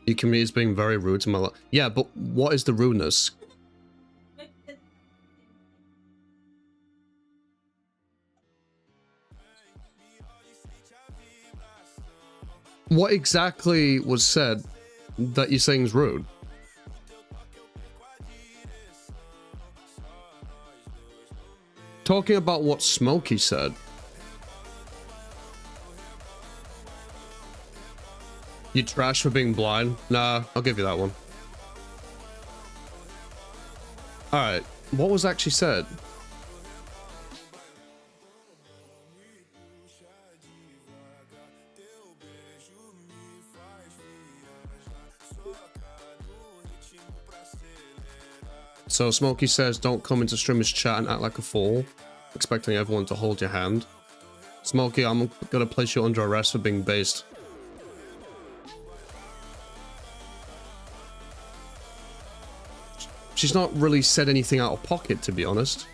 Your community is being very rude to my life. Yeah, but what is the rudeness? What exactly was said that you're saying is rude? Talking about what Smokey said. You trash for being blind? Nah, I'll give you that one. Alright, what was actually said? So Smokey says, don't come into streamers chat and act like a fool. expecting everyone to hold your hand. Smokey, I'm gonna place you under arrest for being based. She's not really said anything out of pocket, to be honest.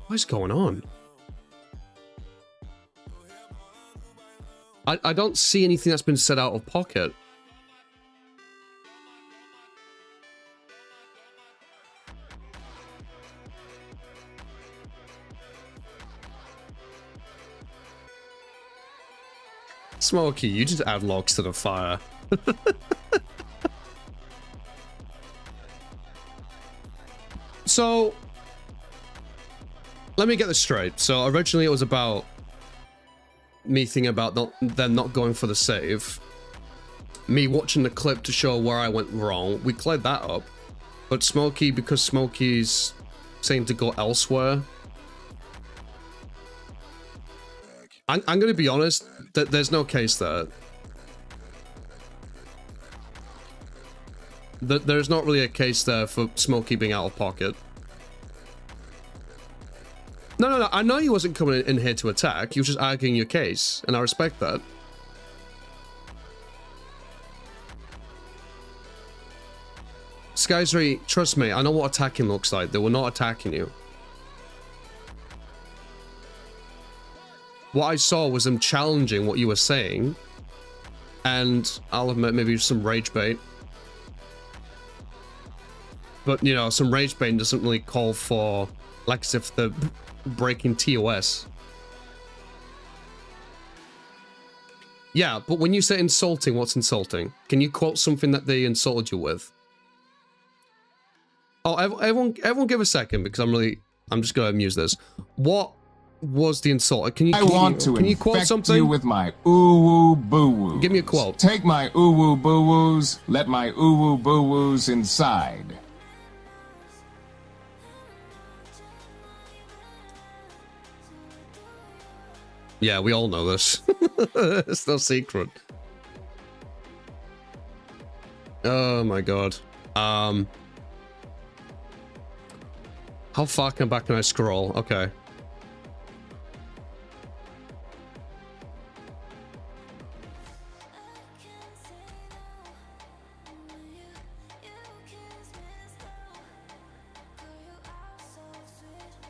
What's going on? I don't see anything that's been said out of pocket. Smokey, you just add logs to the fire. So, let me get this straight. So originally it was about me thinking about them not going for the save. Me watching the clip to show where I went wrong. We cleared that up. But Smokey, because Smokey's saying to go elsewhere. I'm going to be honest, that there's no case there. There's not really a case there for Smokey being out of pocket. No, I know he wasn't coming in here to attack. He was just arguing your case, and I respect that. Skyzri, trust me, I know what attacking looks like. They were not attacking you. What I saw was them challenging what you were saying, and I'll admit maybe some rage bait. But, you know, some rage bait doesn't really call for, like, as if they're breaking TOS. Yeah, but when you say insulting, what's insulting? Can you quote something that they insulted you with? Oh, everyone give a second, because I'm just gonna amuse this. What was the insult? Can you quote something? You with my ooh-woo boo-woos. Give me a quote. Take my ooh-woo boo-woos, let my ooh-woo boo-woos inside. Yeah, we all know this. It's no secret. Oh my god. How far back can I scroll? Okay.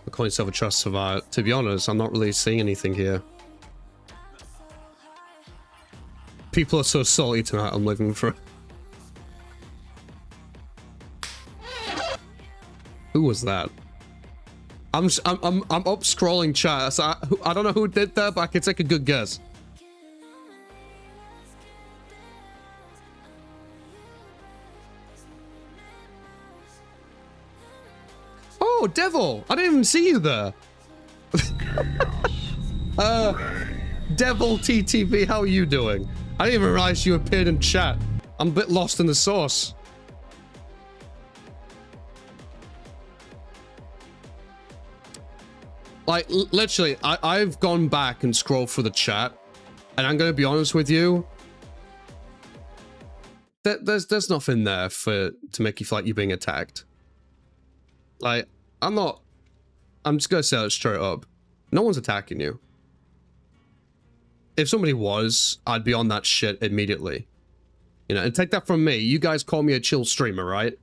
Calling yourself a trust survivor. To be honest, I'm not really seeing anything here. People are so salty tonight. I'm looking for. Who was that? I'm up scrolling chat. So I don't know who did that, but I can take a good guess. Oh, Devil! I didn't even see you there. Devil TTV, how are you doing? I didn't even realize you appeared in chat. I'm a bit lost in the sauce. Like, literally, I've gone back and scrolled through the chat, and I'm gonna be honest with you. There's nothing there to make you feel like you're being attacked. Like, I'm just gonna say it straight up. No one's attacking you. If somebody was, I'd be on that shit immediately. You know, and take that from me. You guys call me a chill streamer, right?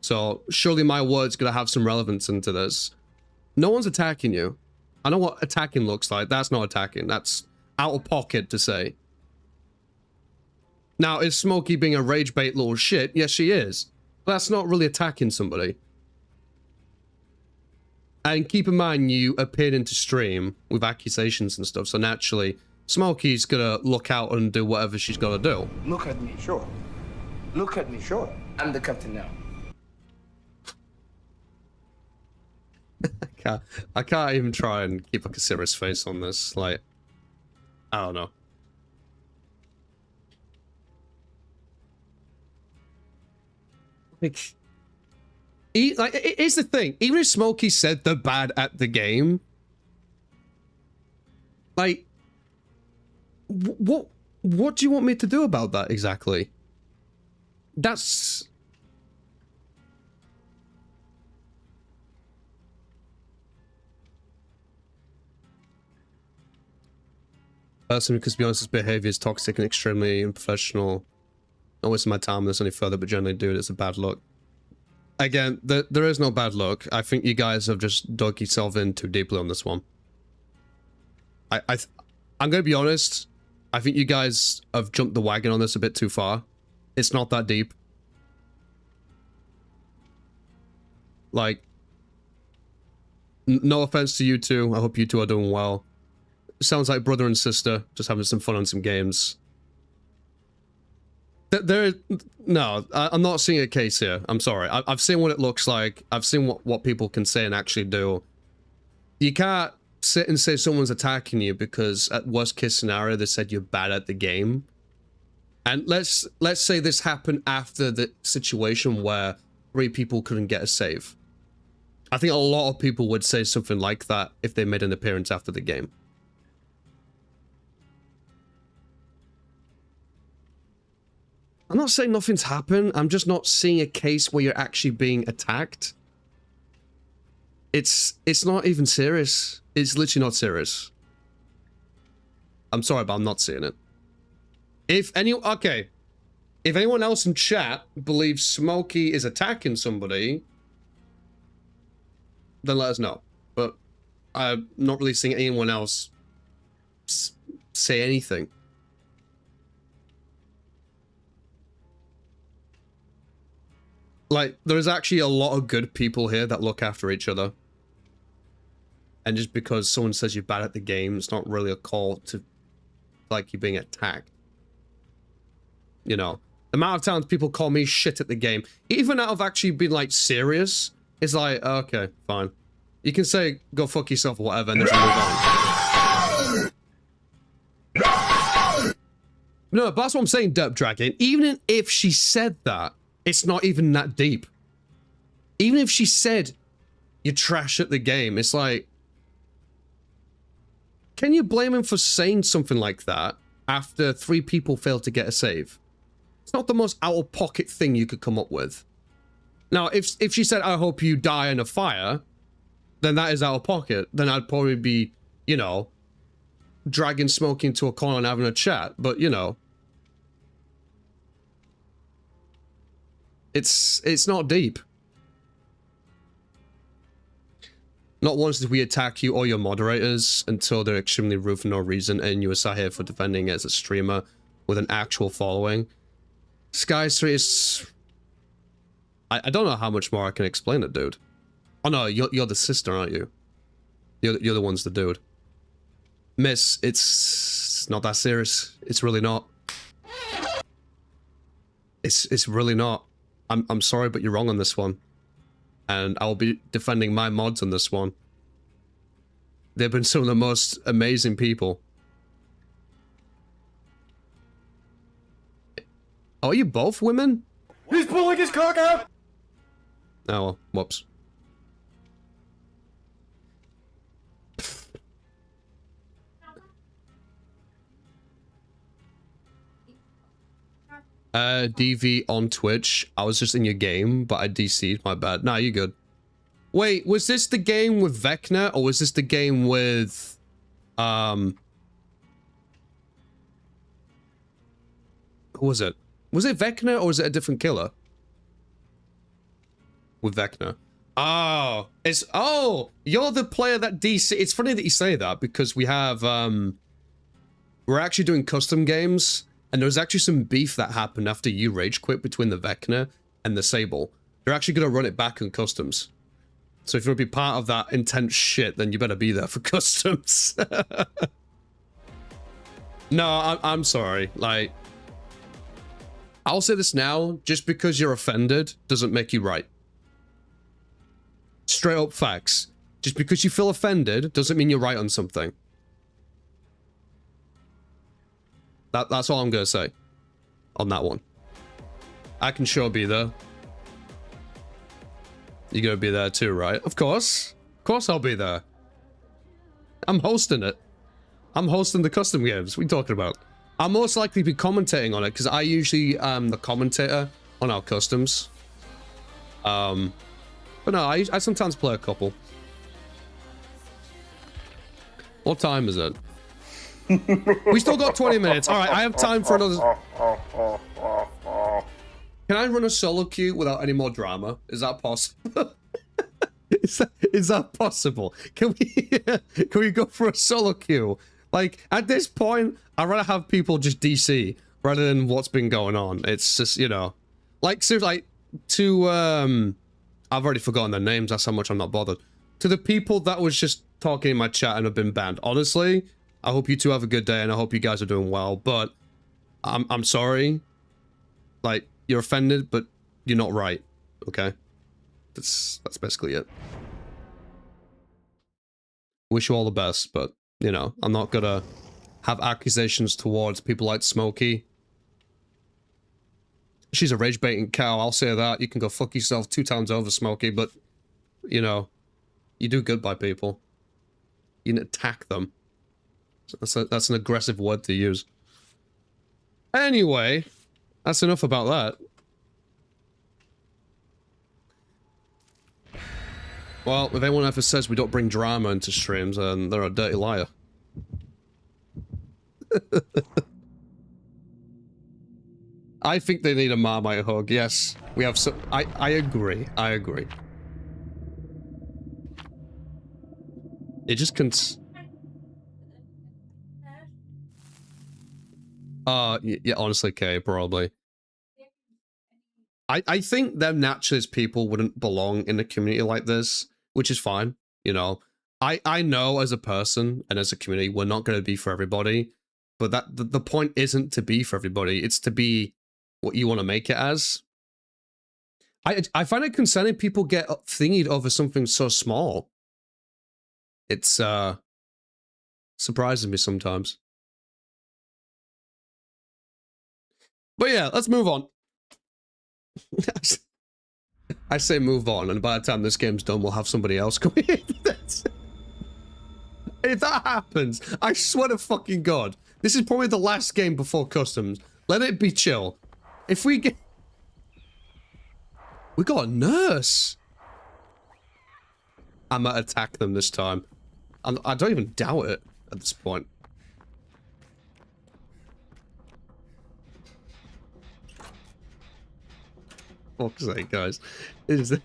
So, surely my word's gonna have some relevance into this. No one's attacking you. I know what attacking looks like. That's not attacking. That's out of pocket to say. Now, is Smokey being a rage bait little shit? Yes, she is. But that's not really attacking somebody. And keep in mind, you appeared into stream with accusations and stuff, so naturally, Smokey's gonna look out and do whatever she's gotta do. Look at me, sure. Look at me, sure. I'm the captain now. I can't even try and keep like a serious face on this. Like, I don't know. Like, here's the thing. Even if Smokey said they're bad at the game, Like, what do you want me to do about that exactly? That's... Person, because to be honest, his behavior is toxic and extremely unprofessional. Not wasting my time on this any further, but generally, dude, it's a bad look. Again, there is no bad look. I think you guys have just dug yourself in too deeply on this one. I'm gonna be honest. I think you guys have jumped the wagon on this a bit too far. It's not that deep. Like, no offense to you two. I hope you two are doing well. Sounds like brother and sister, just having some fun on some games. No, I'm not seeing a case here. I'm sorry. I've seen what it looks like. I've seen what people can say and actually do. You can't sit and say someone's attacking you because at worst case scenario, they said you're bad at the game. And let's say this happened after the situation where 3 people couldn't get a save. I think a lot of people would say something like that if they made an appearance after the game. I'm not saying nothing's happened. I'm just not seeing a case where you're actually being attacked. It's not even serious. It's literally not serious. I'm sorry, but I'm not seeing it. If anyone else in chat believes Smokey is attacking somebody, then let us know. But I'm not really seeing anyone else say anything. Like, there's actually a lot of good people here that look after each other. And just because someone says you're bad at the game, it's not really a call to, like, you being attacked. You know, the amount of times people call me shit at the game, even out of actually being, like, serious, it's like, okay, fine. You can say, go fuck yourself or whatever, and then just move on. No, but that's what I'm saying, Derp Dragon. Even if she said that, it's not even that deep. Even if she said you're trash at the game, it's like, can you blame him for saying something like that after 3 people failed to get a save? It's not the most out-of-pocket thing you could come up with. Now, if she said, I hope you die in a fire, then that is out of pocket. Then I'd probably be, you know, dragging Smokey into a corner and having a chat. But, you know, it's not deep. Not once did we attack you or your moderators until they're extremely rude for no reason, and you were sat here for defending it as a streamer with an actual following. Sky Street is... I don't know how much more I can explain it, dude. Oh no, you're the sister, aren't you? You're the one's the dude. Miss, it's not that serious. It's really not. It's really not. I'm sorry, but you're wrong on this one. And I'll be defending my mods on this one. They've been some of the most amazing people. Oh, are you both women? He's pulling his cock out! Oh, well, whoops. DV on Twitch. I was just in your game, but I DC'd, my bad. Nah, you good. Wait, was this the game with Vecna, or was this the game with, who was it? Was it Vecna, or was it a different killer? With Vecna. Oh, you're the player that DC. It's funny that you say that, because we have, we're actually doing custom games. And there was actually some beef that happened after you rage quit between the Vecna and the Sable. They're actually going to run it back in customs. So if you want to be part of that intense shit, then you better be there for customs. No, I'm sorry. Like, I'll say this now. Just because you're offended doesn't make you right. Straight up facts. Just because you feel offended doesn't mean you're right on something. That's all I'm going to say on that one. I can sure be there. You're going to be there too, right? Of course. Of course I'll be there. I'm hosting it. I'm hosting the custom games. What are you talking about? I'll most likely be commentating on it because I usually am the commentator on our customs. But no, I sometimes play a couple. What time is it? We still got 20 minutes. All right, I have time for another. Can I run a solo queue without any more drama? Is that possible? Is that possible? Can we go for a solo queue? Like, at this point, I'd rather have people just DC rather than what's been going on. It's just, you know, like, seriously, like, to, I've already forgotten their names. That's how much I'm not bothered. To the people that was just talking in my chat and have been banned, honestly, I hope you two have a good day and I hope you guys are doing well, but I'm sorry. Like, you're offended, but you're not right, okay? That's basically it. Wish you all the best, but, you know, I'm not gonna have accusations towards people like Smokey. She's a rage-baiting cow, I'll say that. You can go fuck yourself 2 times over, Smokey, but, you know, you do good by people. You didn't attack them. That's an aggressive word to use. Anyway, that's enough about that. Well, if anyone ever says we don't bring drama into streams, then they're a dirty liar. I think they need a Marmite hug, yes. We have some... I agree, I agree. It just yeah, honestly, Kay, probably. I think them naturally as people wouldn't belong in a community like this, which is fine, you know. I know as a person and as a community, we're not going to be for everybody, but the point isn't to be for everybody, it's to be what you want to make it as. I find it concerning people get thingied over something so small. It's surprises me sometimes. But yeah, let's move on. I say move on, and by the time this game's done, we'll have somebody else come in. If that happens, I swear to fucking God, this is probably the last game before customs. Let it be chill. If we get... We got a nurse. I might attack them this time. I don't even doubt it at this point. Fuck's sake, guys. Is it?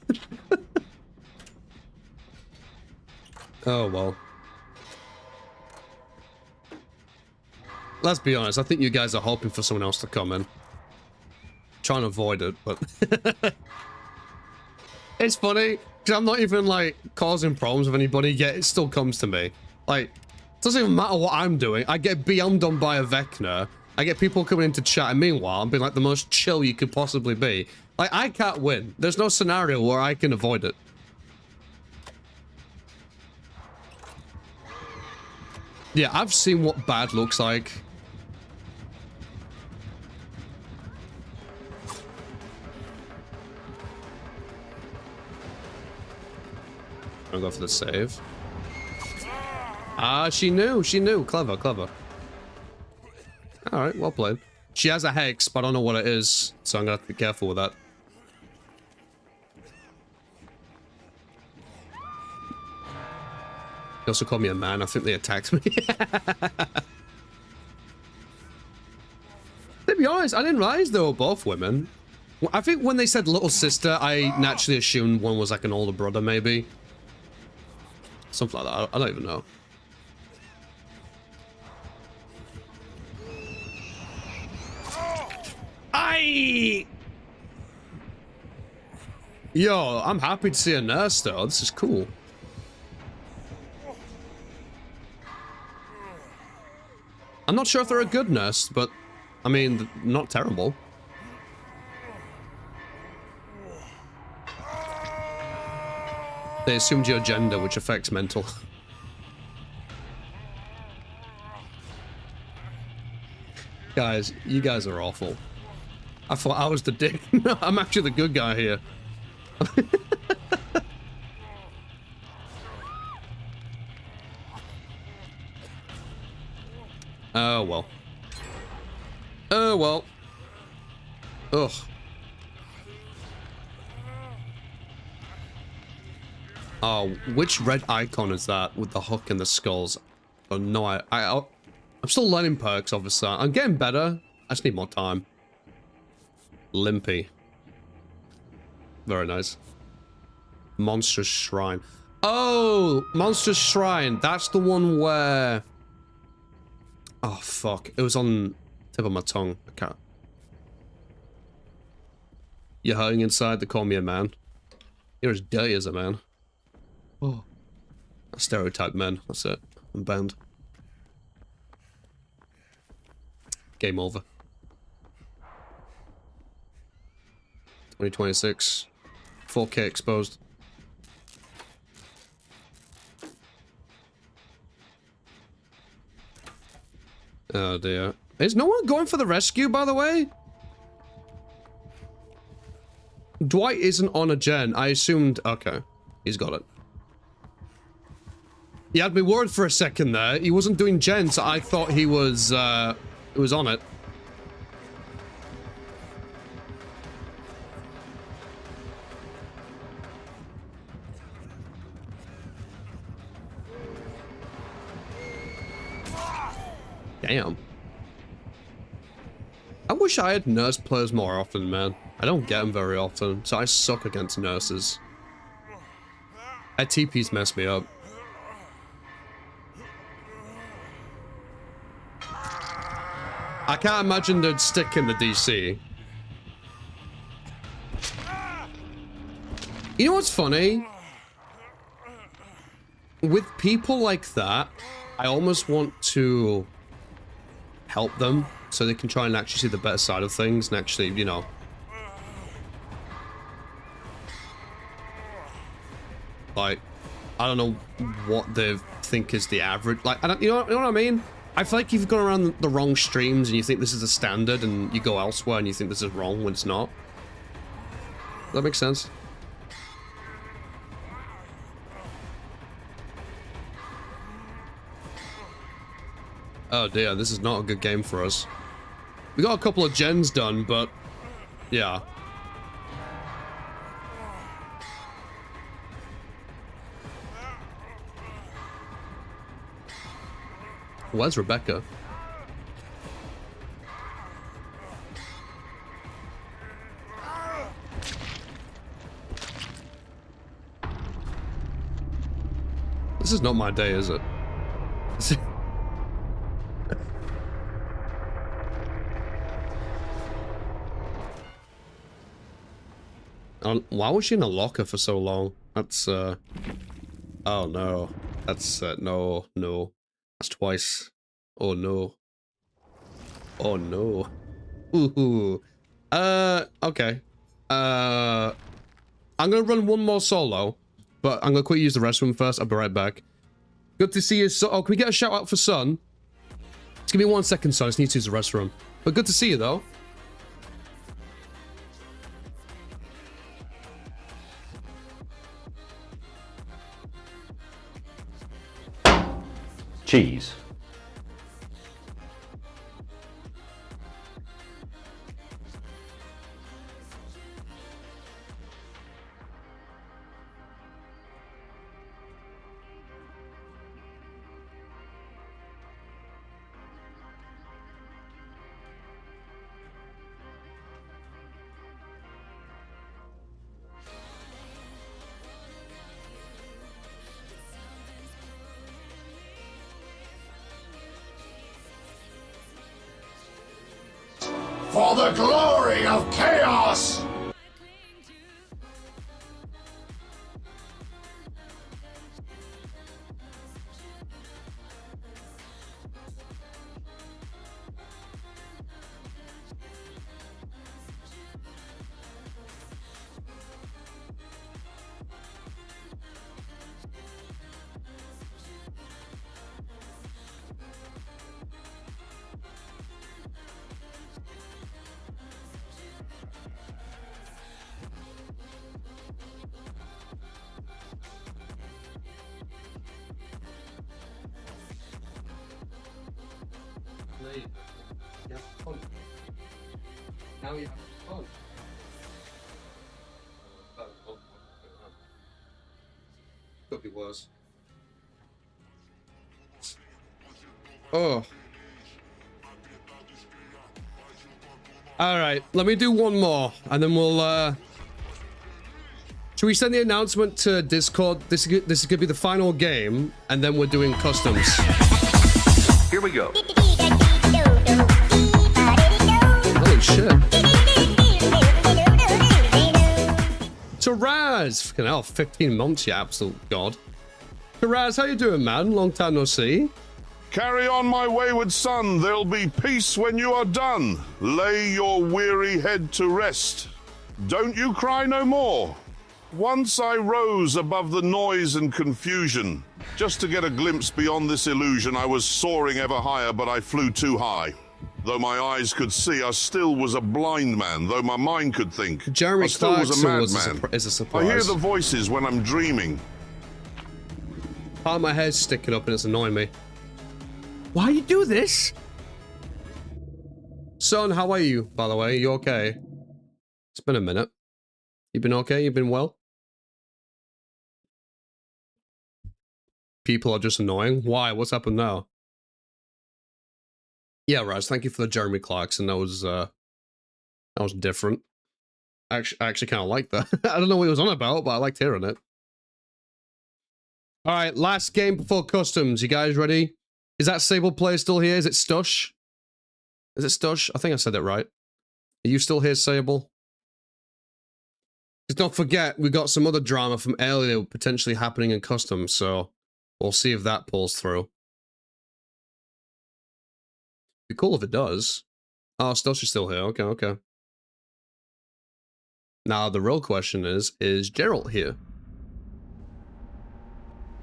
Oh, well. Let's be honest, I think you guys are hoping for someone else to come in. Trying to avoid it, but... It's funny, because I'm not even, like, causing problems with anybody, yet it still comes to me. Like, it doesn't even matter what I'm doing. I get BM'd on by a Vecna. I get people coming into chat, and meanwhile, I'm being, like, the most chill you could possibly be. Like, I can't win. There's no scenario where I can avoid it. Yeah, I've seen what bad looks like. I'll go for the save. Ah, she knew. Clever, clever. Alright, well played. She has a hex, but I don't know what it is, so I'm gonna have to be careful with that. They also called me a man. I think they attacked me. To be honest, I didn't realize they were both women. I think when they said little sister, I naturally assumed one was like an older brother, maybe. Something like that. I don't even know. Yo, I'm happy to see a nurse though. This is cool. I'm not sure if they're a good nurse, but I mean, not terrible. They assumed your gender, which affects mental. Guys, you guys are awful. I thought I was the dick. No, I'm actually the good guy here. Oh, well. Oh, well. Ugh. Oh, which red icon is that with the hook and the skulls? Oh, no, I'm still learning perks, obviously. I'm getting better. I just need more time. Limpy. Very nice. Monstrous Shrine. Oh, Monstrous Shrine. That's the one where... Oh, fuck. It was on the tip of my tongue. I can't... You're hurting inside, they call me a man. You're as dirty as a man. Oh. Stereotype men. That's it. I'm banned. Game over. 2026. 4K exposed. Oh dear. Is no one going for the rescue, by the way? Dwight isn't on a gen. I assumed... Okay. He's got it. He had me worried for a second there. He wasn't doing gen, so I thought he was on it. Damn. I wish I had nurse players more often, man. I don't get them very often, so I suck against nurses. That TP's messed me up. I can't imagine they'd stick in the DC. You know what's funny? With people like that, I almost want to help them so they can try and actually see the better side of things and actually, you know. Like, I don't know what they think is the average. Like, I don't, you know what I mean? I feel like you've gone around the wrong streams and you think this is a standard and you go elsewhere and you think this is wrong when it's not. Does that make sense? Oh dear, this is not a good game for us. We got a couple of gens done, but yeah. Where's Rebecca? This is not my day, is it? Why was she in a locker for so long? That's, oh no. That's, no. That's twice. Oh no. Oh no. Ooh. Okay. I'm gonna run one more solo, but I'm gonna quickly use the restroom first. I'll be right back. Good to see you. Oh, can we get a shout out for Sun? Just give me 1 second, Sun. I just need to use the restroom. But good to see you, though. Cheese. For the glory of chaos! Now you have fun. Could be worse. Oh. Alright, let me do one more, and then we'll, should we send the announcement to Discord? This is gonna be the final game, and then we're doing customs. Here we go. Holy shit. Taraz! Fucking hell, 15 months, you absolute god. Taraz, how you doing, man? Long time no see. Carry on, my wayward son. There'll be peace when you are done. Lay your weary head to rest. Don't you cry no more. Once I rose above the noise and confusion. Just to get a glimpse beyond this illusion, I was soaring ever higher, but I flew too high. Though my eyes could see, I still was a blind man. Though my mind could think, Jeremy I still was a madman. is a surprise. I hear the voices when I'm dreaming. Part of my hair's sticking up and it's annoying me. Why you do this? Son, how are you, by the way? You okay? It's been a minute. You been okay? You been well? People are just annoying. Why? What's happened now? Yeah, Raz, thank you for the Jeremy Clarkson. That was different. I actually kind of like that. I don't know what he was on about, but I liked hearing it. All right, last game before customs. You guys ready? Is that Sable player still here? Is it Stush? Is it Stush? I think I said it right. Are you still here, Sable? Just don't forget, we got some other drama from earlier potentially happening in customs, so we'll see if that pulls through. Be cool if it does. Oh, Stush is still here. Okay, okay. Now, the real question is Geralt here?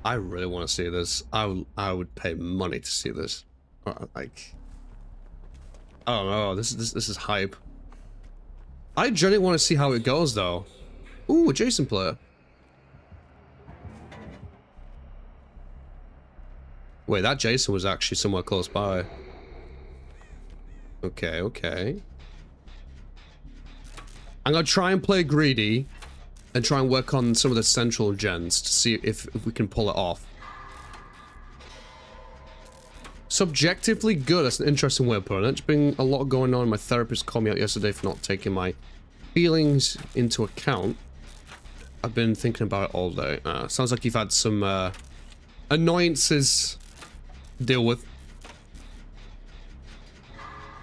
I really want to see this. I would pay money to see this. Like, I don't know. This is hype. I genuinely want to see how it goes, though. Ooh, a Jason player. Wait, that Jason was actually somewhere close by. Okay, okay. I'm gonna try and play greedy and try and work on some of the central gens to see if we can pull it off. Subjectively good, that's an interesting way of putting it. There's been a lot going on. My therapist called me out yesterday for not taking my feelings into account. I've been thinking about it all day. Sounds like you've had some annoyances to deal with.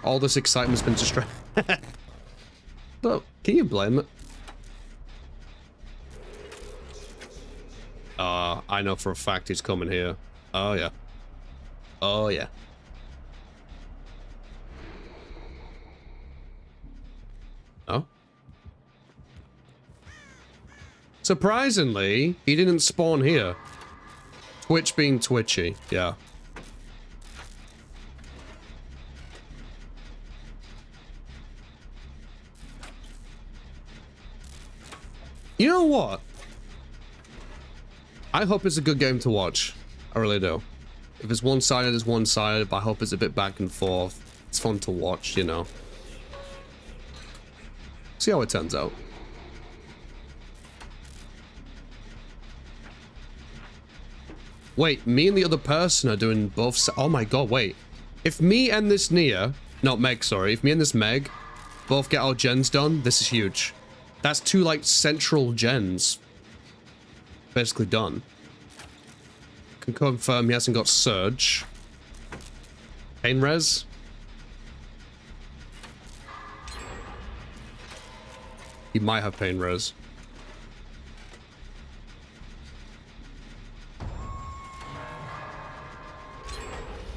All this excitement's been distracted. Look, can you blame it? I know for a fact he's coming here. Oh, yeah. Oh, yeah. Oh? Surprisingly, he didn't spawn here. Twitch being twitchy, yeah. You know what? I hope it's a good game to watch. I really do. If it's one-sided, it's one-sided, but I hope it's a bit back and forth. It's fun to watch, you know. See how it turns out. Wait, me and the other person are doing both. Oh my god, wait. If me and this Nia, not Meg, sorry. If me and this Meg both get our gens done, this is huge. That's two, like, central gens. Basically done. Can confirm he hasn't got Surge. Pain Res. He might have Pain Res.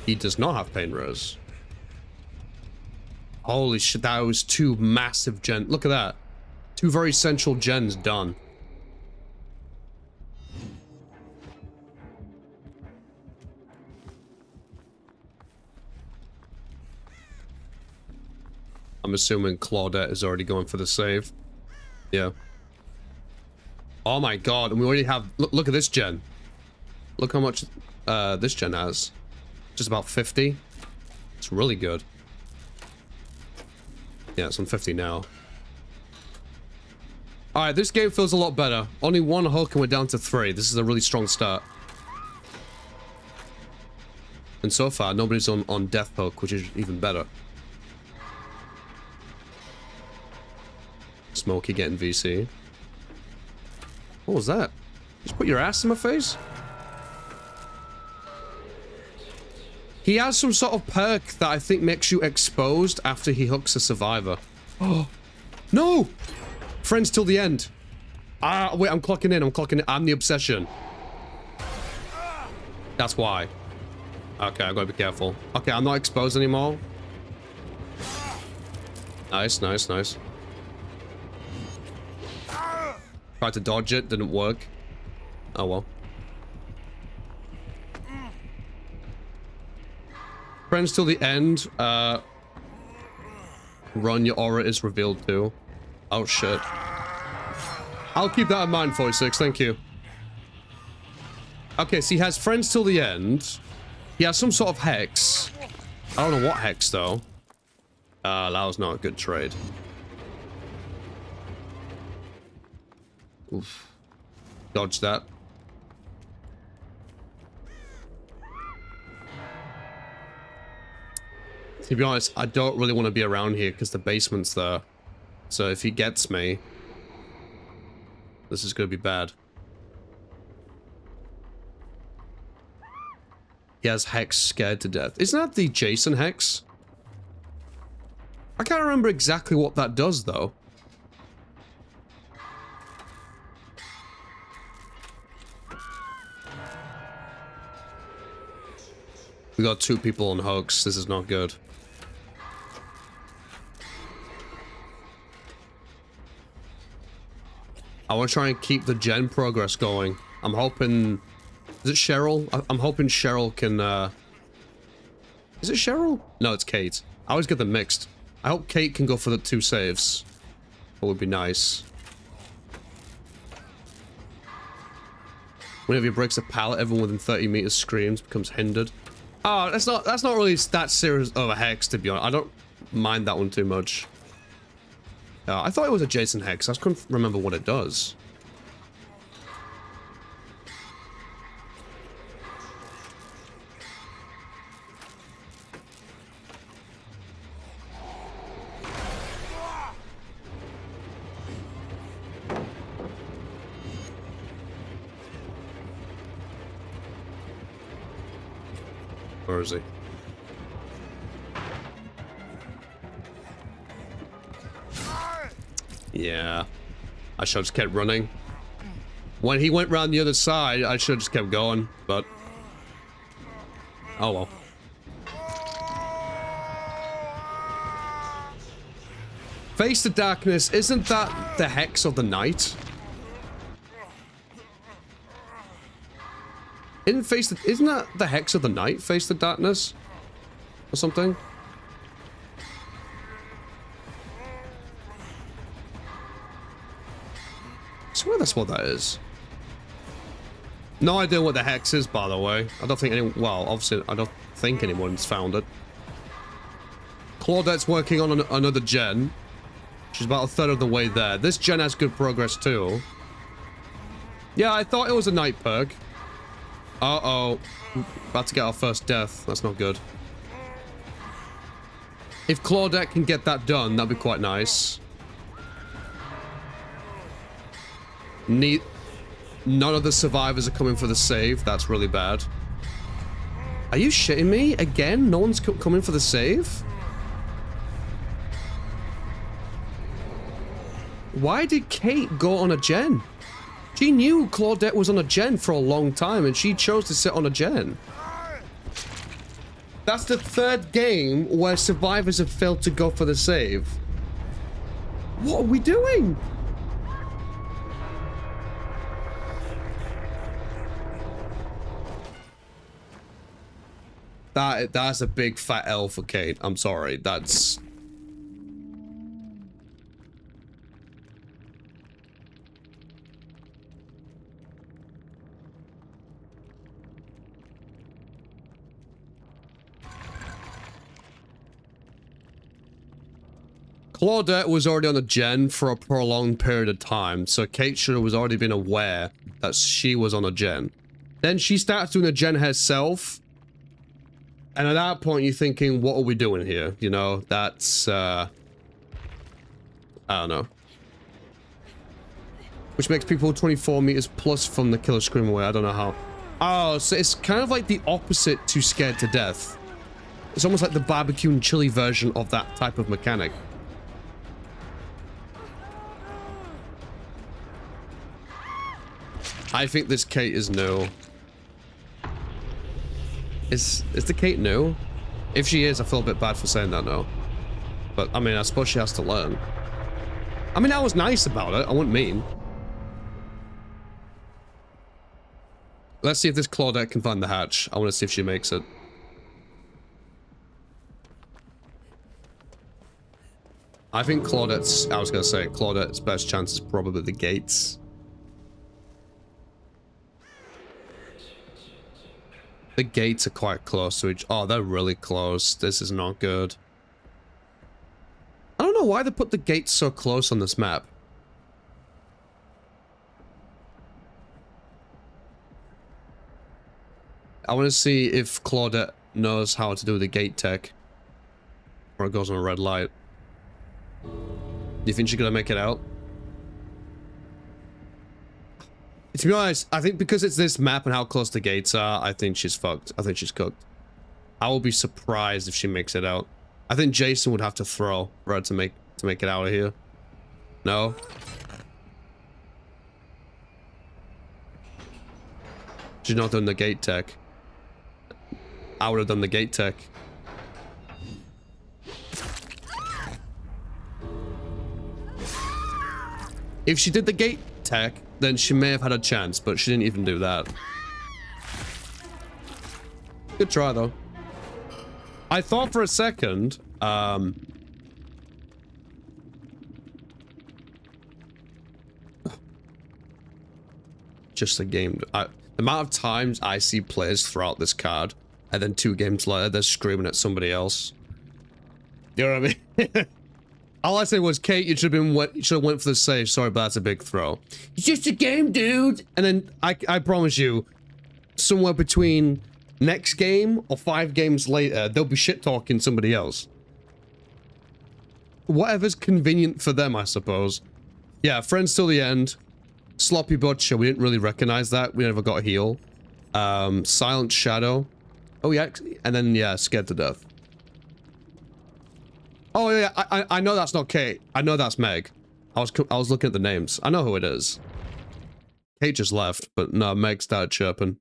He does not have Pain Res. Holy shit, that was two massive gens. Look at that. Two very central gens done. I'm assuming Claudette is already going for the save. Yeah. Oh my god, and we already have... Look at this gen. Look how much this gen has. Just about 50. It's really good. Yeah, it's on 50 now. Alright, this game feels a lot better. Only one hook and we're down to 3. This is a really strong start. And so far, nobody's on death hook, which is even better. Smokey getting VC. What was that? Just put your ass in my face? He has some sort of perk that I think makes you exposed after he hooks a survivor. Oh, no! Friends till the end. Ah, wait, I'm clocking in. I'm the obsession. That's why. Okay, I've got to be careful. Okay, I'm not exposed anymore. Nice, nice, nice. Tried to dodge it, didn't work. Oh well. Friends till the end. Run, your aura is revealed too. Oh shit. I'll keep that in mind, 46, thank you. Okay, so he has friends till the end. He has some sort of hex. I don't know what hex though. That was not a good trade. Oof. Dodge that. To be honest, I don't really want to be around here because the basement's there. So if he gets me, this is going to be bad. He has Hex scared to death. Isn't that the Jason Hex? I can't remember exactly what that does, though. We got 2 people on hooks. This is not good. I want to try and keep the gen progress going. I'm hoping... Is it Cheryl? I'm hoping Cheryl can, Is it Cheryl? No, it's Kate. I always get them mixed. I hope Kate can go for the 2 saves. That would be nice. Whenever he breaks a pallet, everyone within 30 meters screams, becomes hindered. Oh, that's not really that serious of a hex, to be honest. I don't mind that one too much. I thought it was a Jason hex. I couldn't remember what it does. Where is he? Yeah. I should have just kept running. When he went round the other side, I should have just kept going, but... Oh well. Face the darkness, isn't that the hex of the night? Isn't that the hex of the night? Face the darkness? Or something? I swear that's what that is. No idea what the hex is, by the way. I don't think anyone... Well, obviously, I don't think anyone's found it. Claudette's working on another gen. She's about 1/3 of the way there. This gen has good progress, too. Yeah, I thought it was a night perk. Uh-oh. About to get our first death. That's not good. If Claudette can get that done, that'd be quite nice. None of the survivors are coming for the save. That's really bad. Are you shitting me? Again? No one's coming for the save? Why did Kate go on a gen? She knew Claudette was on a gen for a long time, and she chose to sit on a gen. That's the 3rd game where survivors have failed to go for the save. What are we doing? That's a big fat L for Kate. I'm sorry. That's... Claudette was already on a gen for a prolonged period of time, so Kate should have already been aware that she was on a gen. Then she starts doing a gen herself, and at that point you're thinking, what are we doing here? You know, that's, I don't know. Which makes people 24 meters plus from the killer scream away. I don't know how. Oh, so it's kind of like the opposite to Scared to Death. It's almost like the barbecue and chili version of that type of mechanic. I think this Kate is new. Is the Kate new? If she is, I feel a bit bad for saying that now. But, I mean, I suppose she has to learn. I mean, I was nice about it. I wasn't mean. Let's see if this Claudette can find the hatch. I want to see if she makes it. I think Claudette's... I was going to say, Claudette's best chance is probably the gates. The gates are quite close to each... Oh, they're really close. This is not good. I don't know why they put the gates so close on this map. I want to see if Claudette knows how to do the gate tech. Or it goes on a red light. Do you think she's gonna make it out? To be honest, I think because it's this map and how close the gates are, I think she's fucked. I think she's cooked. I will be surprised if she makes it out. I think Jason would have to throw for her to make it out of here. No? She's not done the gate tech. I would have done the gate tech. If she did the gate tech, then she may have had a chance, but she didn't even do that. Good try, though. I thought for a second, just a game. The amount of times I see players throw out this card, and then 2 games later, they're screaming at somebody else. You know what I mean? All I said was, Kate, you should have went for the save. Sorry, but that's a big throw. It's just a game, dude. And then I promise you, somewhere between next game or 5 games later, they'll be shit talking somebody else. Whatever's convenient for them, I suppose. Yeah, friends till the end. Sloppy Butcher, we didn't really recognize that. We never got a heal. Silent Shadow. Oh yeah, and then yeah, Scared to Death. Oh yeah, I know that's not Kate. I know that's Meg. I was looking at the names. I know who it is. Kate just left, but no, Meg started chirping.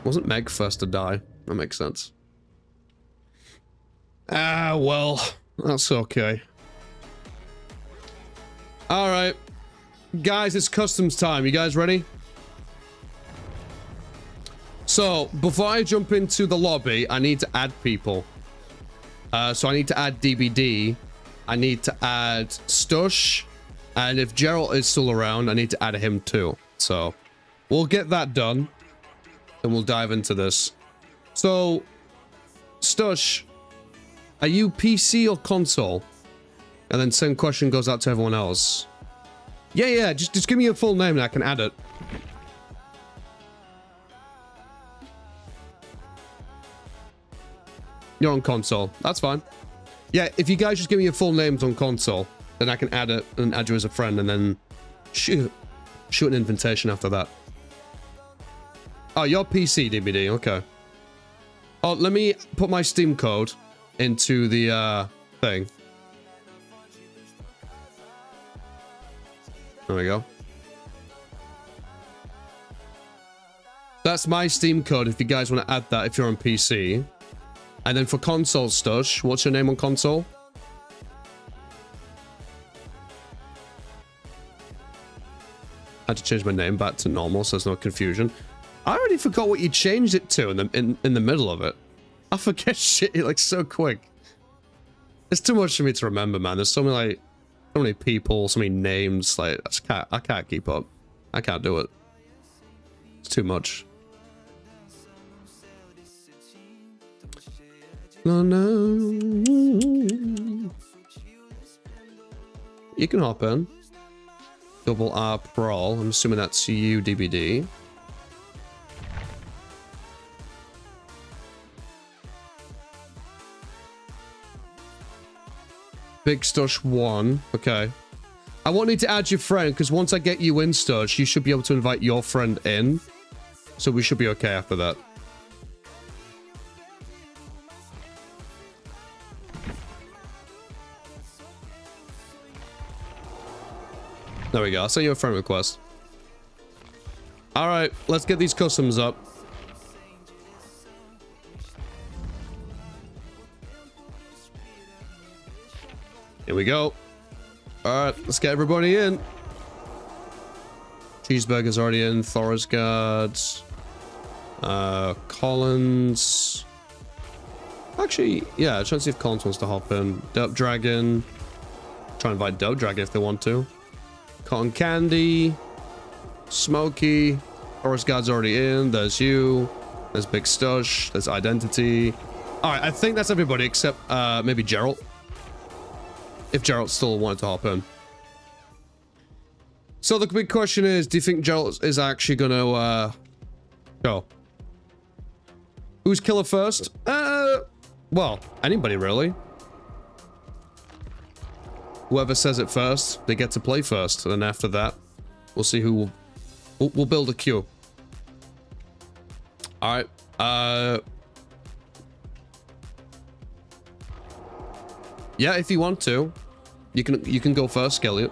Wasn't Meg first to die? That makes sense. Ah, well, that's okay. All right, guys, it's customs time. You guys ready? So before I jump into the lobby, I need to add people. So I need to add DBD, I need to add Stush, and if Gerald is still around, I need to add him too. So we'll get that done, and we'll dive into this. So, Stush, are you PC or console? And then same question goes out to everyone else. Yeah, just give me your full name and I can add it. You're on console. That's fine. Yeah, if you guys just give me your full names on console, then I can add it and add you as a friend and then shoot an invitation after that. Oh, you're PC, DBD. Okay. Oh, let me put my Steam code into the thing. There we go. That's my Steam code if you guys want to add that if you're on PC. And then for console, Stush, what's your name on console? I had to change my name back to normal so there's no confusion. I already forgot what you changed it to in the middle of it. I forget shit like so quick. It's too much for me to remember, man. There's so many people, so many names. Like I can't keep up. I can't do it. It's too much. No. you can hop in. Double R Prol. I'm assuming that's you, DBD. Big Stush 1. Okay. I won't need to add your friend, because once I get you in, Stush, you should be able to invite your friend in. So we should be okay after that. There we go. I'll send you a friend request. Alright, let's get these customs up. Here we go. Alright, let's get everybody in. Cheeseburger's already in. Thorisgard. Collins. Actually, yeah, trying to see if Collins wants to hop in. Dope Dragon. Try and invite Dope Dragon if they want to. Cotton Candy. Smokey. Thorisgard's already in. There's you. There's Big Stush. There's Identity. Alright, I think that's everybody except maybe Gerald. If Gerald still wanted to hop in. So the big question is, do you think Gerald is actually gonna go? Who's killer first? Well, anybody really. Whoever says it first, they get to play first, and then after that, we'll see who we'll build a queue. All right. Yeah, if you want to, you can go first, Elliot.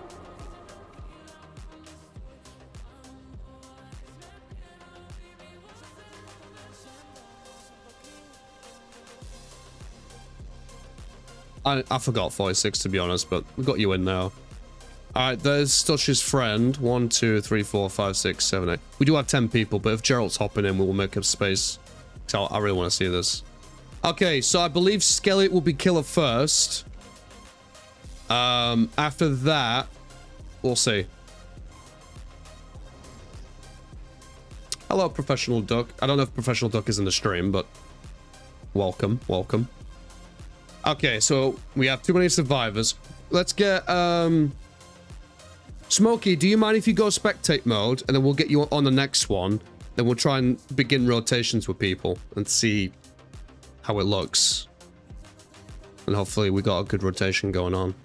I forgot 46 to be honest, but we got you in now. Alright, there's Stush's friend. 1, 2, 3, 4, 5, 6, 7, 8. We do have 10 people, but if Gerald's hopping in, we will make up space. So I really want to see this. Okay, so I believe Skellet will be killer first. After that, we'll see. Hello, Professional Duck. I don't know if Professional Duck is in the stream, but welcome, welcome. Okay, so we have too many survivors. Let's get, Smokey, do you mind if you go spectate mode, and then we'll get you on the next one. Then we'll try and begin rotations with people and see how it looks. And hopefully we got a good rotation going on.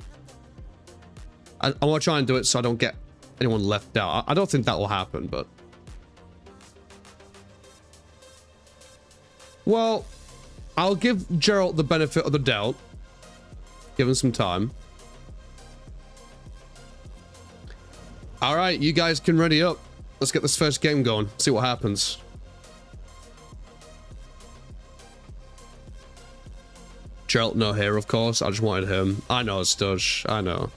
I want to try and do it so I don't get anyone left out. I don't think that will happen, but... Well, I'll give Gerald the benefit of the doubt. Give him some time. Alright, you guys can ready up. Let's get this first game going. See what happens. Gerald no here, of course. I just wanted him. I know, Stush. I know.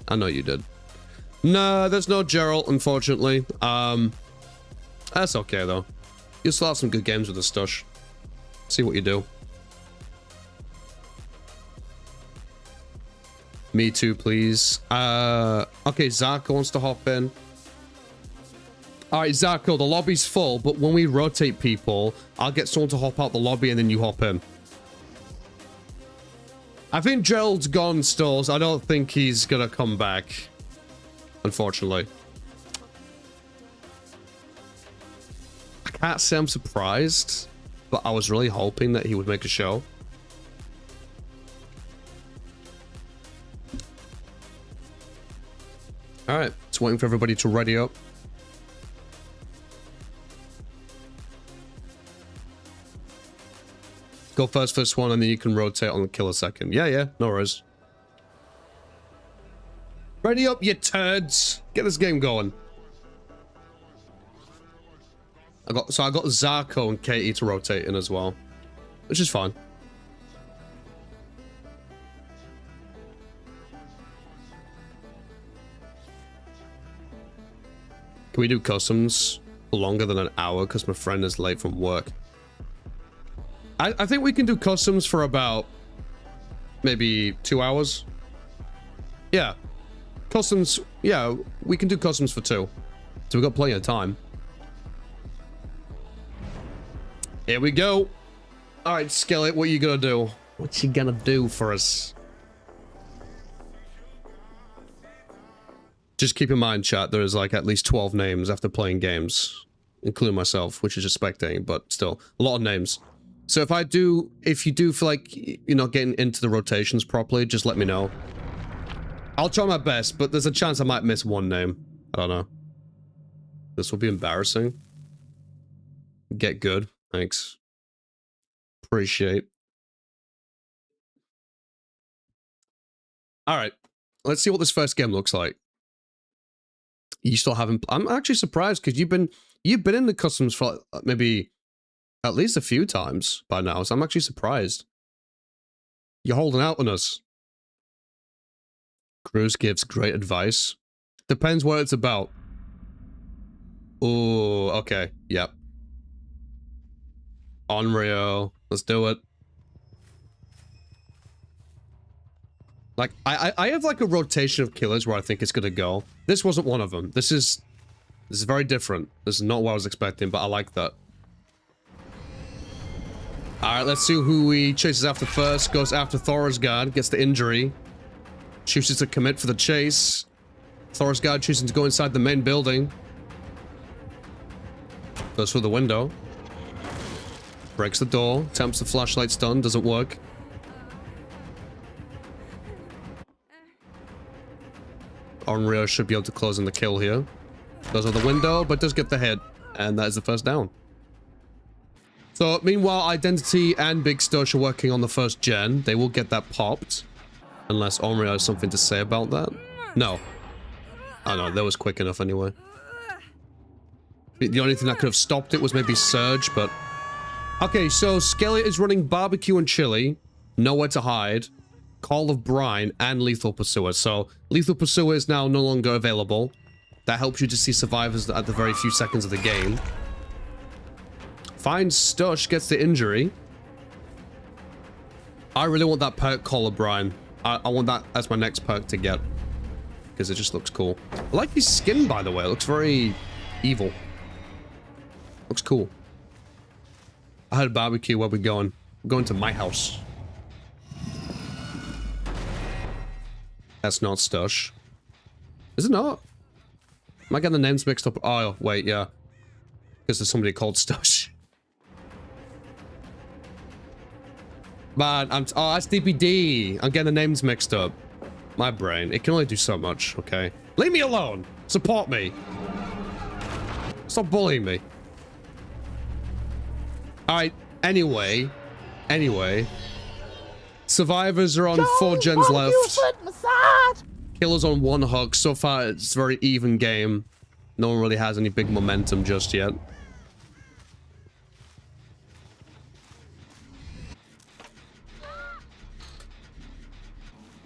I know you did. No, there's no Gerald, unfortunately. That's okay, though. You'll still have some good games with the Stush. See what you do. Me too, please. Okay, Zarko wants to hop in. Alright, Zarko, the lobby's full, but when we rotate people, I'll get someone to hop out the lobby and then you hop in. I think Gerald's gone, Stalls. I don't think he's gonna come back. Unfortunately. I can't say I'm surprised, but I was really hoping that he would make a show. Alright, just waiting for everybody to ready up. Go first one, and then you can rotate on the killer second. Yeah, no worries. Ready up, you turds. Get this game going. I got Zarko and Katie to rotate in as well, which is fine. Can we do customs for longer than an hour? Because my friend is late from work. I think we can do customs for about maybe 2 hours. Yeah. Customs, yeah, we can do customs for 2. So we've got plenty of time. Here we go. All right, Skellet, what are you gonna do? What you gonna do for us? Just keep in mind, chat, there is like at least 12 names after playing games, including myself, which is just spectating, but still, a lot of names. So if you do feel like you're not getting into the rotations properly, just let me know. I'll try my best, but there's a chance I might miss one name. I don't know. This will be embarrassing. Get good. Thanks. Appreciate. Alright. Let's see what this first game looks like. You still haven't... I'm actually surprised, because you've been in the customs for maybe at least a few times by now, so I'm actually surprised. You're holding out on us. Cruz gives great advice. Depends what it's about. Oh, okay. Yep. Onryo. Let's do it. Like, I have like a rotation of killers where I think it's gonna go. This wasn't one of them. This is very different. This is not what I was expecting, but I like that. Alright, let's see who he chases after first. Goes after Thorisgard, gets the injury. Chooses to commit for the chase. Thorisgard choosing to go inside the main building. Goes through the window. Breaks the door. Attempts the flashlight stun. Doesn't work. Onryo should be able to close in the kill here. Goes out the window, but does get the hit. And that is the first down. So, meanwhile, Identity and Big Stush are working on the first gen. They will get that popped. Unless Onryo has something to say about that. No. Oh no, that was quick enough anyway. The only thing that could have stopped it was maybe Surge, but... Okay, so Skelly is running Barbecue and Chili. Nowhere to Hide. Call of Brine, and Lethal Pursuer. So, Lethal Pursuer is now no longer available. That helps you to see survivors at the very few seconds of the game. Finds Stush, gets the injury. I really want that perk, Call of Brine. I want that as my next perk to get. Because it just looks cool. I like his skin, by the way. It looks very evil. Looks cool. I had a barbecue. Where we going? We're going to my house. That's not Stush. Is it not? Am I getting the names mixed up? Oh, wait, yeah. Because there's somebody called Stush. Man, oh, that's DPD. I'm getting the names mixed up. My brain. It can only do so much, okay? Leave me alone! Support me! Stop bullying me. Alright, anyway. Survivors are on 4 gens left. Killers on 1 hook. So far, it's a very even game. No one really has any big momentum just yet.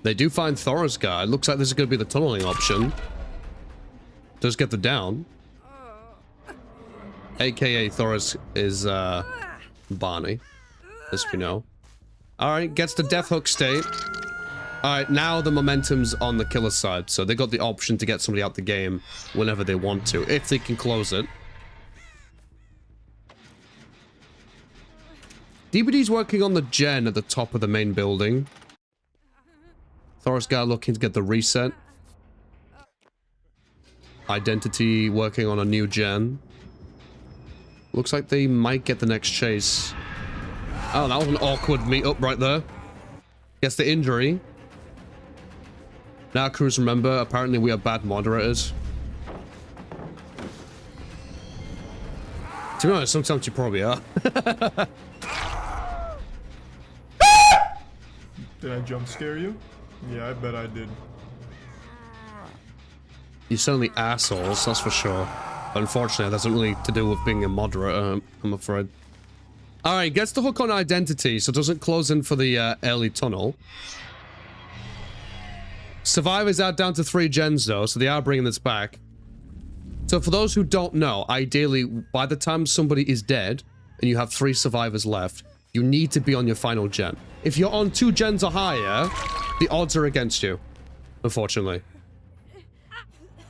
They do find Thorisgard. Looks like this is going to be the tunneling option. Does get the down. AKA Thoris is, Barney. As we know. Alright, gets the death hook state. Alright, now the momentum's on the killer side. So they got the option to get somebody out the game whenever they want to. If they can close it. DBD's working on the gen at the top of the main building. Thorisgard looking to get the reset. Identity working on a new gen. Looks like they might get the next chase. Oh, that was an awkward meet-up right there. Gets the injury. Now, Cruz, remember, apparently we are bad moderators. To be honest, sometimes you probably are. Did I jump scare you? Yeah, I bet I did. You're certainly assholes, that's for sure. But unfortunately, that's not really to do with being a moderator, I'm afraid. Alright, gets the hook on Identity, so doesn't close in for the early tunnel. Survivors are down to 3 gens, though, so they are bringing this back. So for those who don't know, ideally, by the time somebody is dead, and you have 3 survivors left, you need to be on your final gen. If you're on 2 gens or higher, the odds are against you, unfortunately.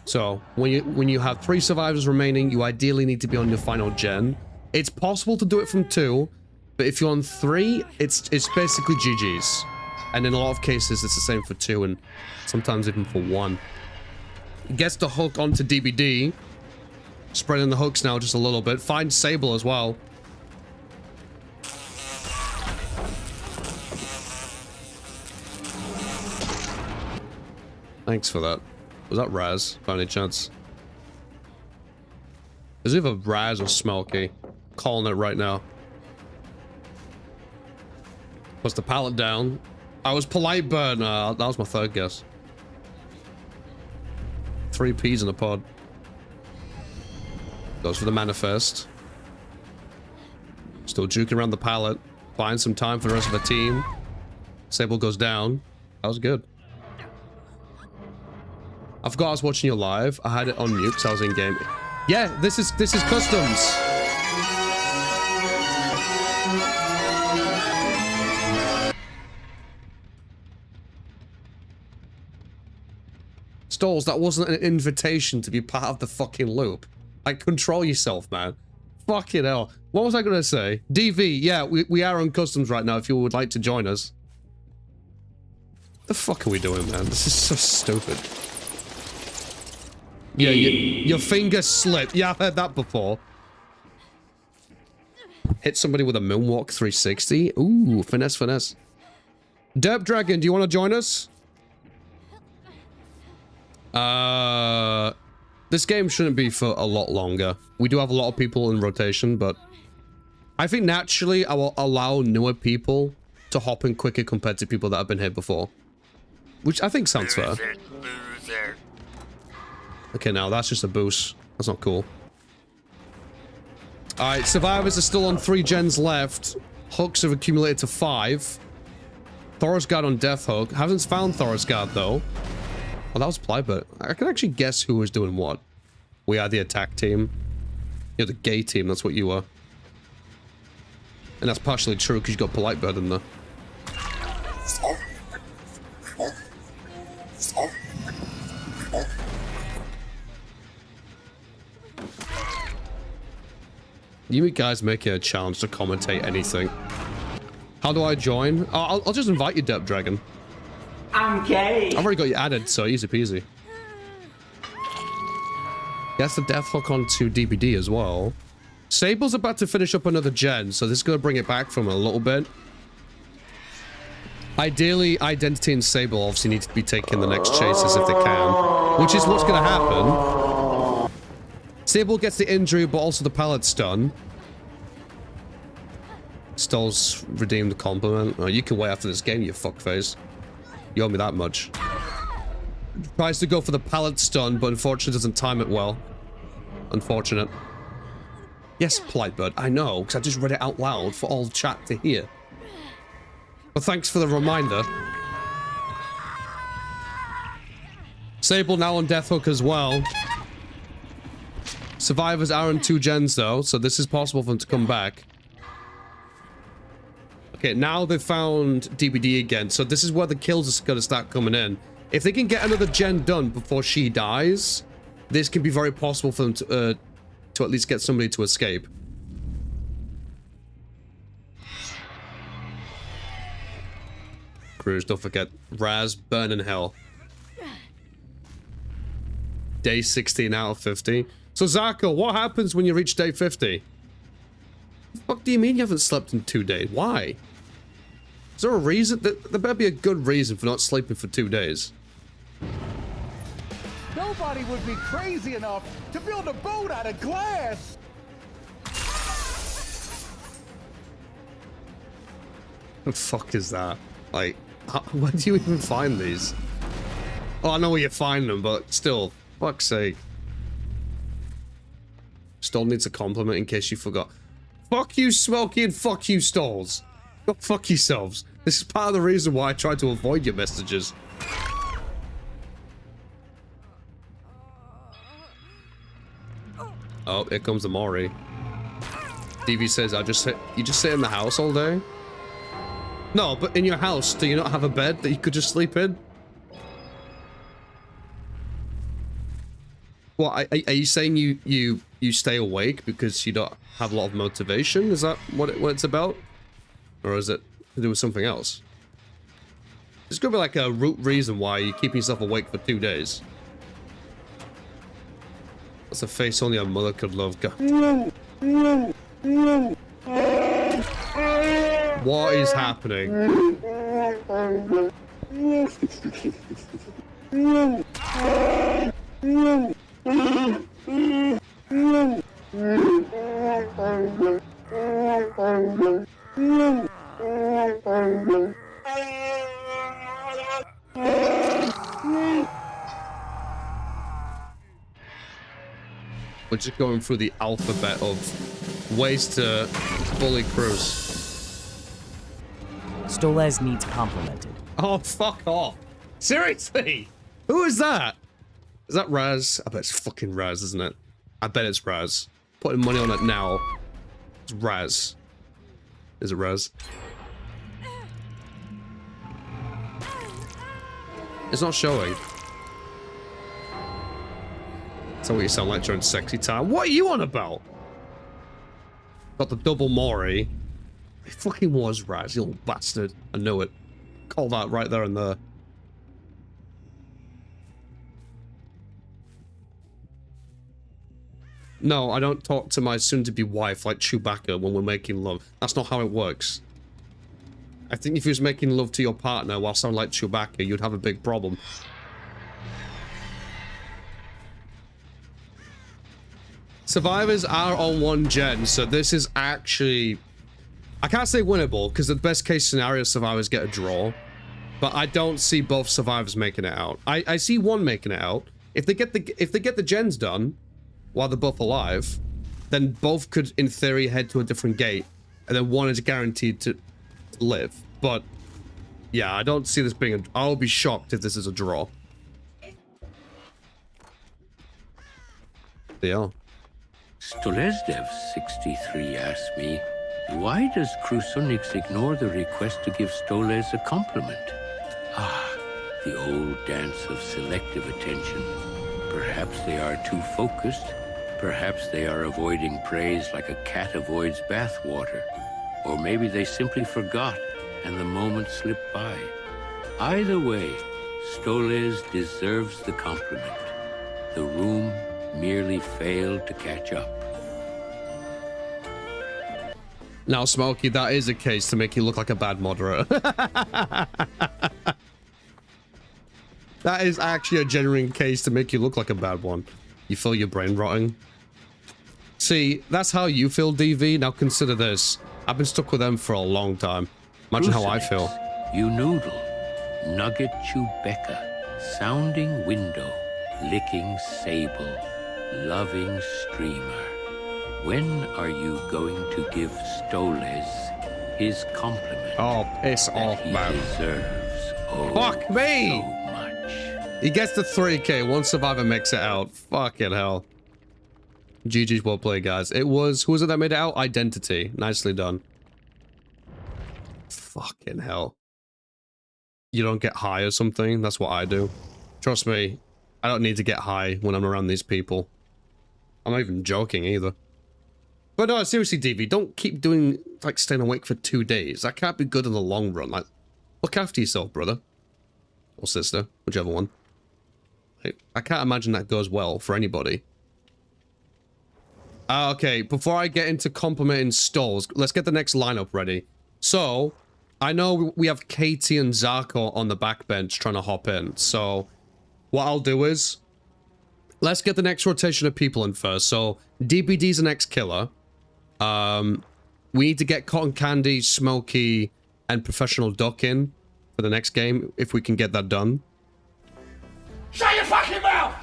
So, when you have 3 survivors remaining, you ideally need to be on your final gen. It's possible to do it from 2, but if you're on 3, it's basically GG's. And in a lot of cases, it's the same for 2, and sometimes even for 1. Gets the hook onto DBD. Spreading the hooks now just a little bit. Finds Sable as well. Thanks for that. Was that Raz, by any chance? Is it either Raz or Smelky? Calling it right now. Puts the pallet down. I was polite, but that was my third guess. 3 P's in a pod. Goes for the manifest. Still juking around the pallet. Finds some time for the rest of the team. Sable goes down. That was good. I forgot I was watching you live. I had it on mute because I was in game. Yeah, this is customs. Stalls, that wasn't an invitation to be part of the fucking loop. Like, control yourself, man. Fucking hell. What was I gonna say? DV, yeah, we are on customs right now if you would like to join us. The fuck are we doing, man? This is so stupid. Yeah, your finger slipped. Yeah, I've heard that before. Hit somebody with a moonwalk 360. Ooh, finesse, finesse. Derp Dragon, do you want to join us? This game shouldn't be for a lot longer. We do have a lot of people in rotation, but I think naturally I will allow newer people to hop in quicker compared to people that have been here before. Which I think sounds fair. Okay, now that's just a boost. That's not cool. Alright, survivors are still on 3 gens left. Hooks have accumulated to 5. Thoros Guard on Death Hook. Haven't found Thoros Guard though. Oh, that was Plybert. I can actually guess who was doing what. We are the attack team. You're the gay team, that's what you are. And that's partially true because you got Polite Bird in there. You guys making a challenge to commentate anything. How do I join? Oh, I'll just invite you, Derp Dragon. I'm gay. I've already got you added, so easy peasy. That's the death hook onto DBD as well. Sable's about to finish up another gen, so this is going to bring it back from a little bit. Ideally, Identity and Sable obviously need to be taking the next chases if they can, which is what's going to happen. Sable gets the injury, but also the pallet stun. Stoll's redeemed the compliment. Oh, you can wait after this game, you fuckface. You owe me that much. Tries to go for the pallet stun, but unfortunately doesn't time it well. Unfortunate. Yes, Politebird, I know, because I just read it out loud for all chat to hear. But thanks for the reminder. Sable now on Death Hook as well. Survivors are on 2 gens though, so this is possible for them to come back. Okay, now they've found DBD again, so this is where the kills are going to start coming in. If they can get another gen done before she dies, this can be very possible for them to at least get somebody to escape. Cruz, don't forget. Raz, burn in hell. Day 16 out of 50. So, Zarko, what happens when you reach day 50? The fuck do you mean you haven't slept in 2 days? Why? Is there a reason? There better be a good reason for not sleeping for 2 days. Nobody would be crazy enough to build a boat out of glass! What the fuck is that? Like, where do you even find these? Oh, I know where you find them, but still, fuck's sake. Stall needs a compliment in case you forgot. Fuck you, Smoky, and fuck you, Stalls. Go fuck yourselves. This is part of the reason why I try to avoid your messages. Oh, here comes the Mori. DV says, you just sit in the house all day? No, but in your house, do you not have a bed that you could just sleep in? Well, are you saying you stay awake because you don't have a lot of motivation? Is that what it's about? Or is it to do with something else? There's gonna be like a root reason why you're keeping yourself awake for 2 days. That's a face only a mother could love. What is happening? We're just going through the alphabet of ways to bully Cruz. Stoles needs complimented. Oh, fuck off. Seriously? Who is that? Is that Raz? I bet it's fucking Raz, isn't it? I bet it's Raz. Putting money on it now. It's Raz. Is it Raz? It's not showing. Is that what you sound like during sexy time? What are you on about? Got the double Mori. It fucking was Raz, you little bastard. I know it. Call that right there and there. No, I don't talk to my soon-to-be wife like Chewbacca when we're making love. That's not how it works. I think if you was making love to your partner while sounding like Chewbacca, you'd have a big problem. Survivors are on 1 gen, so this is actually... I can't say winnable, because the best case scenario Survivors get a draw. But I don't see both Survivors making it out. I see one making it out. If they get the gens done while they're both alive, then both could, in theory, head to a different gate. And then one is guaranteed to live. But, yeah, I don't see this being a... I'll be shocked if this is a draw. Yeah. Stolesdev63 asked me, why does Krusonix ignore the request to give Stoles a compliment? Ah, the old dance of selective attention. Perhaps they are too focused. Perhaps they are avoiding praise like a cat avoids bathwater. Or maybe they simply forgot and the moment slipped by. Either way, Stoles deserves the compliment. The room merely failed to catch up. Now, Smokey, that is a case to make you look like a bad moderator. That is actually a genuine case to make you look like a bad one. You feel your brain rotting. See, that's how you feel, DV. Now consider this. I've been stuck with them for a long time. Imagine how I feel. You noodle, nugget Chewbecca, sounding window, licking sable, loving streamer. When are you going to give Stoles his compliment? Oh, piss off, man. He deserves. Oh, fuck me! So much. He gets to 3K. One survivor makes it out. Fucking hell. GG's well played, guys. It was... Who was it that made it out? Identity. Nicely done. Fucking hell. You don't get high or something? That's what I do. Trust me. I don't need to get high when I'm around these people. I'm not even joking either. But no, seriously, DV, don't keep doing, like, staying awake for 2 days. That can't be good in the long run. Like, look after yourself, brother. Or sister, whichever one. Like, I can't imagine that goes well for anybody. Okay, before I get into complimenting Stoles, let's get the next lineup ready. So, I know we have Katie and Zarko on the backbench trying to hop in. So, what I'll do is, let's get the next rotation of people in first. So, DBD's the next killer. We need to get Cotton Candy, Smokey, and Professional Duck in for the next game, if we can get that done. Shut your fucking mouth!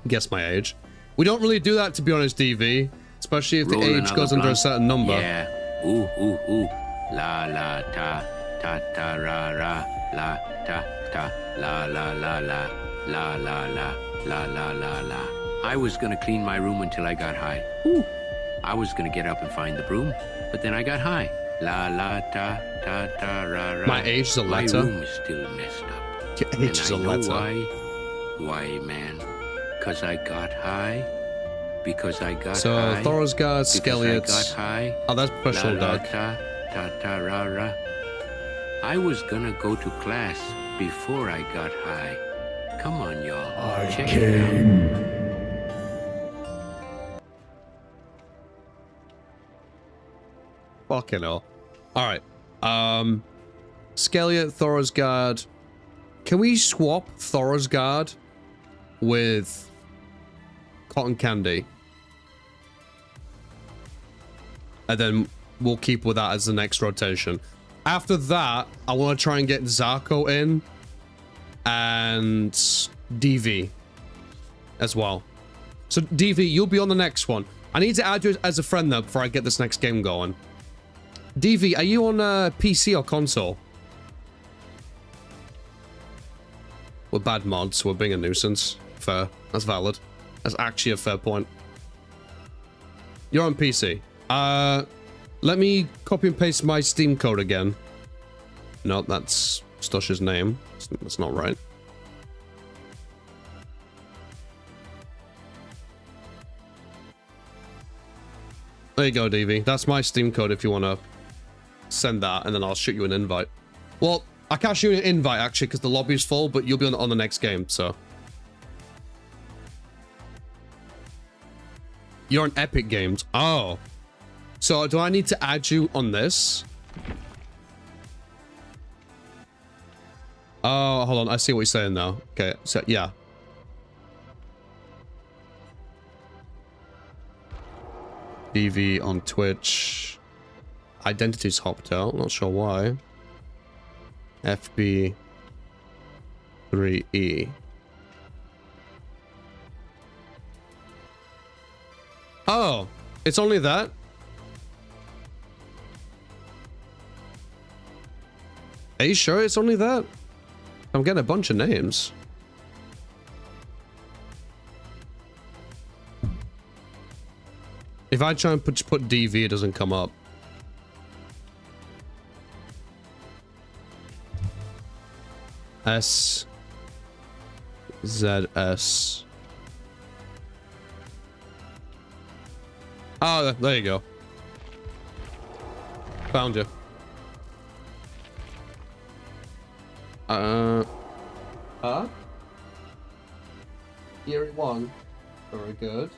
Guess my age. We don't really do that, to be honest, DV. Especially if the age goes under a certain number. Yeah. Ooh, ooh, ooh. La, la, ta, ta, ta, ra, ra. La, ta, ta, la, la, la, la. La, la, la, la, la, la, la. I was gonna clean my room until I got high. Ooh. I was gonna get up and find the broom, but then I got high. La, la, ta, ta, ta, ra, ra. My age is a letter. My room is still messed up. Your age is a letter. Why, man? 'Cause I got high? Because I got high? So, Thoros Guard, Skelliots. I got high? Oh, that's Professional Duck. Ta, ta, ta, ra, ra. I was gonna go to class before I got high. Come on, y'all. Check it out. Fucking hell. Alright. Skeliet, Thorosgard. Can we swap Thorosgard with Cotton Candy? And then we'll keep with that as the next rotation. After that, I want to try and get Zarko in and DV as well. So DV, you'll be on the next one. I need to add you as a friend though before I get this next game going. DV, are you on PC or console? We're bad mods, so we're being a nuisance. Fair. That's valid. That's actually a fair point. You're on PC. Let me copy and paste my Steam code again. No, that's Stush's name. That's not right. There you go, DV. That's my Steam code if you want to send that, and then I'll shoot you an invite. Well, I can't shoot you an invite, actually, because the lobby's full, but you'll be on the next game, so. You're on Epic Games. Oh. So, do I need to add you on this? Oh, hold on. I see what you're saying now. Okay, so, yeah. DV on Twitch. Identity's hopped out. Not sure why. FB3E. Oh, it's only that? Are you sure it's only that? I'm getting a bunch of names. If I try and put DV, it doesn't come up. SZS. Oh, there you go. Found you. Eerie 1. Very good.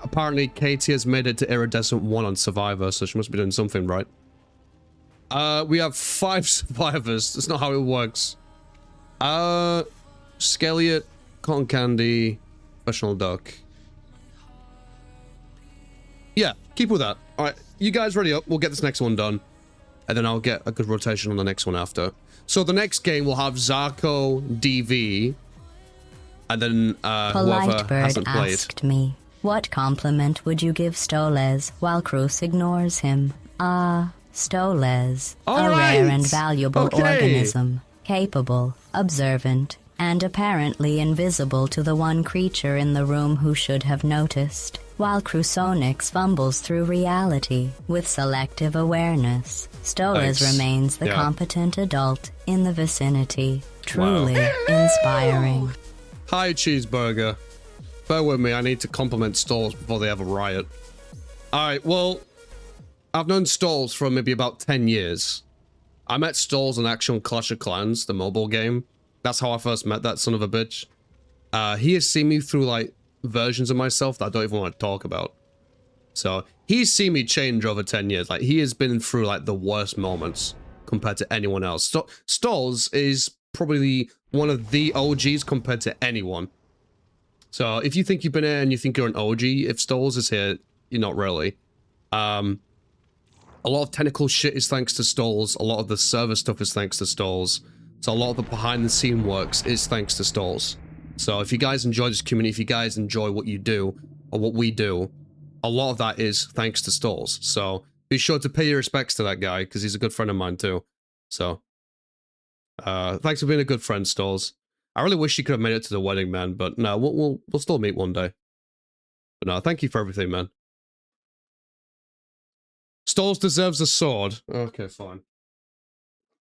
Apparently, Katie has made it to Iridescent 1 on Survivor, so she must be doing something right. We have 5 survivors. That's not how it works. Skeliet, Cotton Candy, Professional Duck. Yeah, keep with that. Alright, you guys ready up? We'll get this next one done. And then I'll get a good rotation on the next one after. So the next game will have Zarko, DV, and then whoever hasn't played. Asked me, what compliment would you give Stoles while Cruz ignores him? Stoles, a rare and valuable organism, capable, observant, and apparently invisible to the one creature in the room who should have noticed, while Crusonix fumbles through reality with selective awareness. Stoles remains the competent adult in the vicinity. Truly inspiring. Hi, Cheeseburger. Bear with me, I need to compliment Stoles before they have a riot. Alright, well, I've known Stoles for maybe about 10 years. I met Stoles in actual Clash of Clans, the mobile game. That's how I first met that son of a bitch. He has seen me through, like, versions of myself that I don't even want to talk about. So, he's seen me change over 10 years. Like, he has been through, like, the worst moments compared to anyone else. Stoles is probably one of the OGs compared to anyone. So, if you think you've been here and you think you're an OG, if Stoles is here, you're not really. A lot of technical shit is thanks to Stoles. A lot of the server stuff is thanks to Stoles. So a lot of the behind-the-scene works is thanks to Stoles. So if you guys enjoy this community, if you guys enjoy what you do, or what we do, a lot of that is thanks to Stoles. So be sure to pay your respects to that guy, because he's a good friend of mine too. So, thanks for being a good friend, Stoles. I really wish you could have made it to the wedding, man, but no, we'll still meet one day. But no, thank you for everything, man. Stoles deserves a sword. Okay, fine.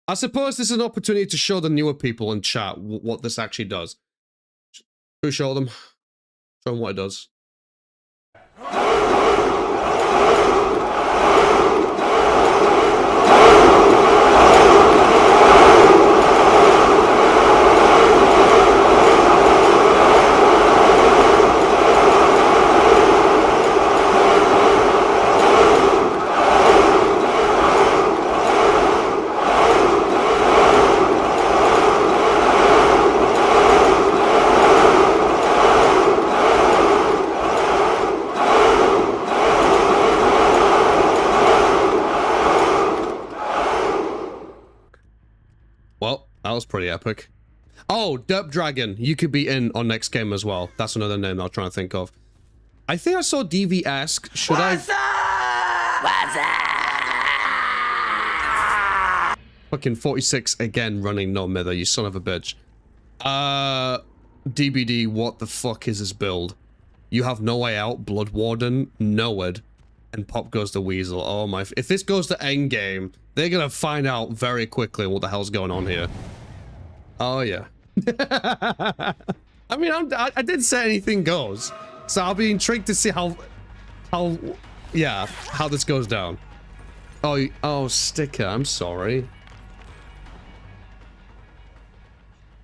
I suppose this is an opportunity to show the newer people in chat what this actually does. Who show them? Show them what it does. Well, that was pretty epic. Oh, Derp Dragon. You could be in on next game as well. That's another name I was trying to think of. I think I saw DV ask, should What's up? Fucking 46 again running no mither, you son of a bitch. DBD, what the fuck is this build? You have no way out, Blood Warden, Nowed, and Pop goes the Weasel. Oh my, if this goes to endgame, they're gonna find out very quickly what the hell's going on here. Oh yeah. I mean, I didn't say anything goes, so I'll be intrigued to see how this goes down. Oh, Sticker, I'm sorry.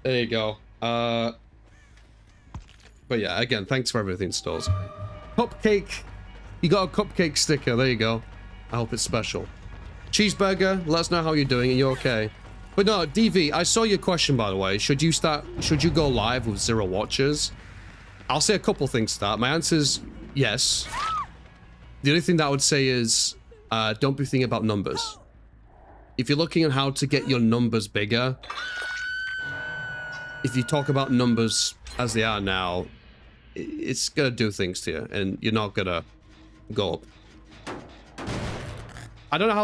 There you go. But yeah, again, thanks for everything, Stores. Cupcake. You got a cupcake sticker. There you go. I hope it's special. Cheeseburger, let us know how you're doing. Are you okay? But no, DV, I saw your question, by the way. Should you go live with 0 watchers? I'll say a couple things to that. My answer is yes. The only thing that I would say is don't be thinking about numbers. If you're looking at how to get your numbers bigger, if you talk about numbers as they are now, it's gonna do things to you, and you're not gonna go up. I don't know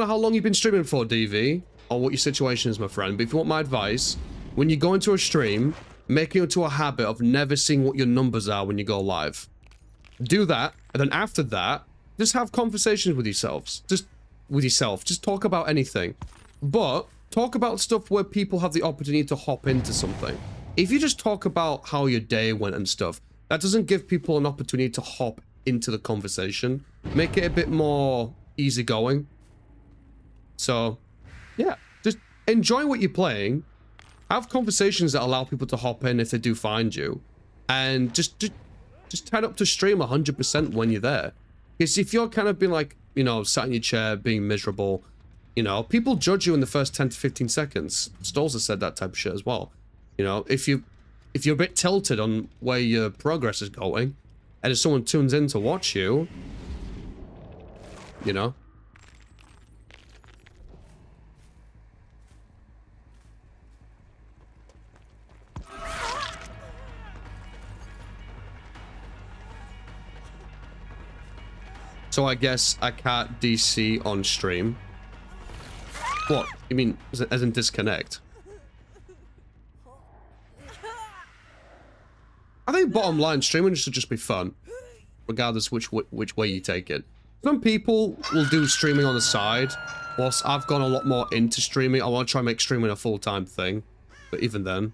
how long you've been streaming for, DV, or what your situation is, my friend. But if you want my advice, when you go into a stream, make it into a habit of never seeing what your numbers are when you go live. Do that, and then after that, just have conversations with yourselves. Just talk about anything, but talk about stuff where people have the opportunity to hop into something. If you just talk about how your day went and stuff, that doesn't give people an opportunity to hop into the conversation. Make it a bit more easygoing. So, yeah, just enjoy what you're playing. Have conversations that allow people to hop in if they do find you, and just turn up to stream 100% when you're there. Because if you're kind of being like, you know, sat in your chair being miserable, you know, people judge you in the first 10 to 15 seconds. Stalls has said that type of shit as well. You know, if you're a bit tilted on where your progress is going, and if someone tunes in to watch you, you know. So I guess I can't DC on stream. What? You mean as in disconnect? I think bottom line, streaming should just be fun, regardless which way you take it. Some people will do streaming on the side, whilst I've gone a lot more into streaming. I want to try and make streaming a full-time thing, but even then,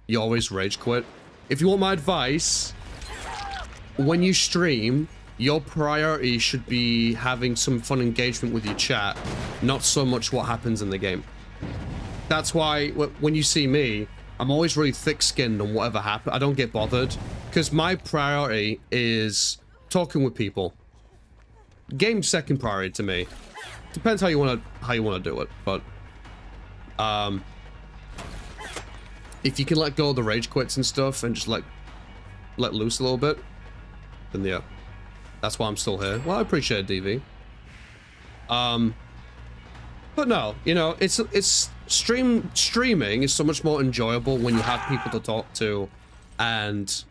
you always rage quit. If you want my advice, when you stream, your priority should be having some fun engagement with your chat, not so much what happens in the game. That's why when you see me, I'm always really thick-skinned on whatever happens. I don't get bothered, because my priority is talking with people. Game's second priority to me. Depends how you want to do it, but if you can let go of the rage quits and stuff and just let loose a little bit, then yeah, that's why I'm still here. Well, I appreciate it, DV. But no, you know, it's streaming is so much more enjoyable when you have people to talk to, and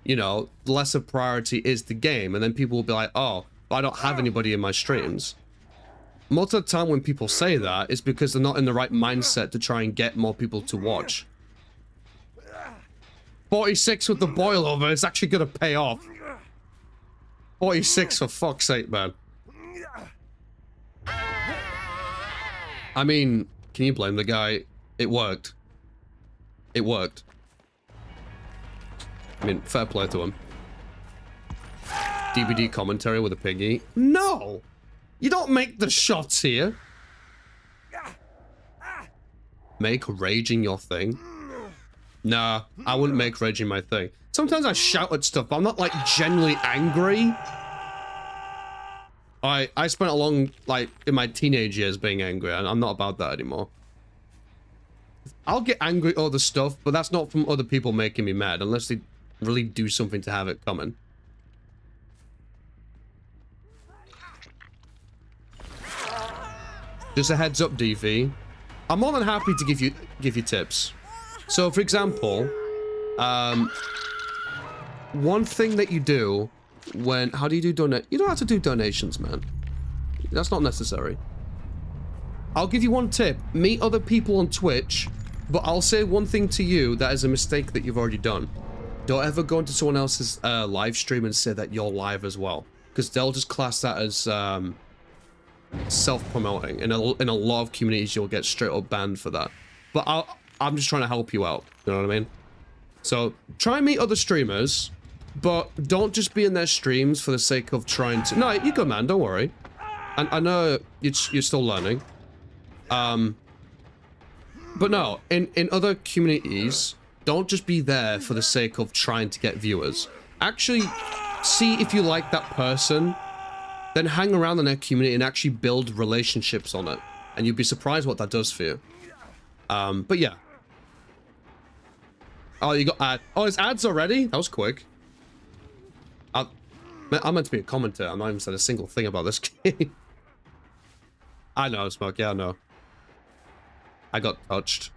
you know, the lesser priority is the game, and then people will be like, oh, I don't have anybody in my streams. Most of the time when people say that, it's because they're not in the right mindset to try and get more people to watch. 46 with the boil over, it's actually gonna pay off. 46 for fuck's sake, man. I mean, can you blame the guy? It worked. It worked. I mean, fair play to him. DVD commentary with a piggy. No! You don't make the shots here. Make raging your thing? Nah, I wouldn't make raging my thing. Sometimes I shout at stuff, but I'm not like genuinely angry. I spent a long, like, in my teenage years being angry, and I'm not about that anymore. I'll get angry at other stuff, but that's not from other people making me mad, unless they really do something to have it coming. Just a heads up, DV. I'm more than happy to give you tips. So, for example, one thing that you do when... How do you do donate? You don't have to do donations, man. That's not necessary. I'll give you one tip. Meet other people on Twitch, but I'll say one thing to you that is a mistake that you've already done. Don't ever go into someone else's live stream and say that you're live as well, because they'll just class that as self-promoting. In a lot of communities, you'll get straight up banned for that. But I'm just trying to help you out. You know what I mean? So try and meet other streamers, but don't just be in their streams for the sake of trying to... No, you're good, man. Don't worry. I know you're still learning. But no, in other communities, don't just be there for the sake of trying to get viewers. Actually, see if you like that person, then hang around in their community and actually build relationships on it. And you'd be surprised what that does for you. But yeah. Oh, you got ad. Oh, it's ads already? That was quick. I'm meant to be a commentator. I'm not even said a single thing about this game. I know, Smoke. Yeah, I know. I got touched.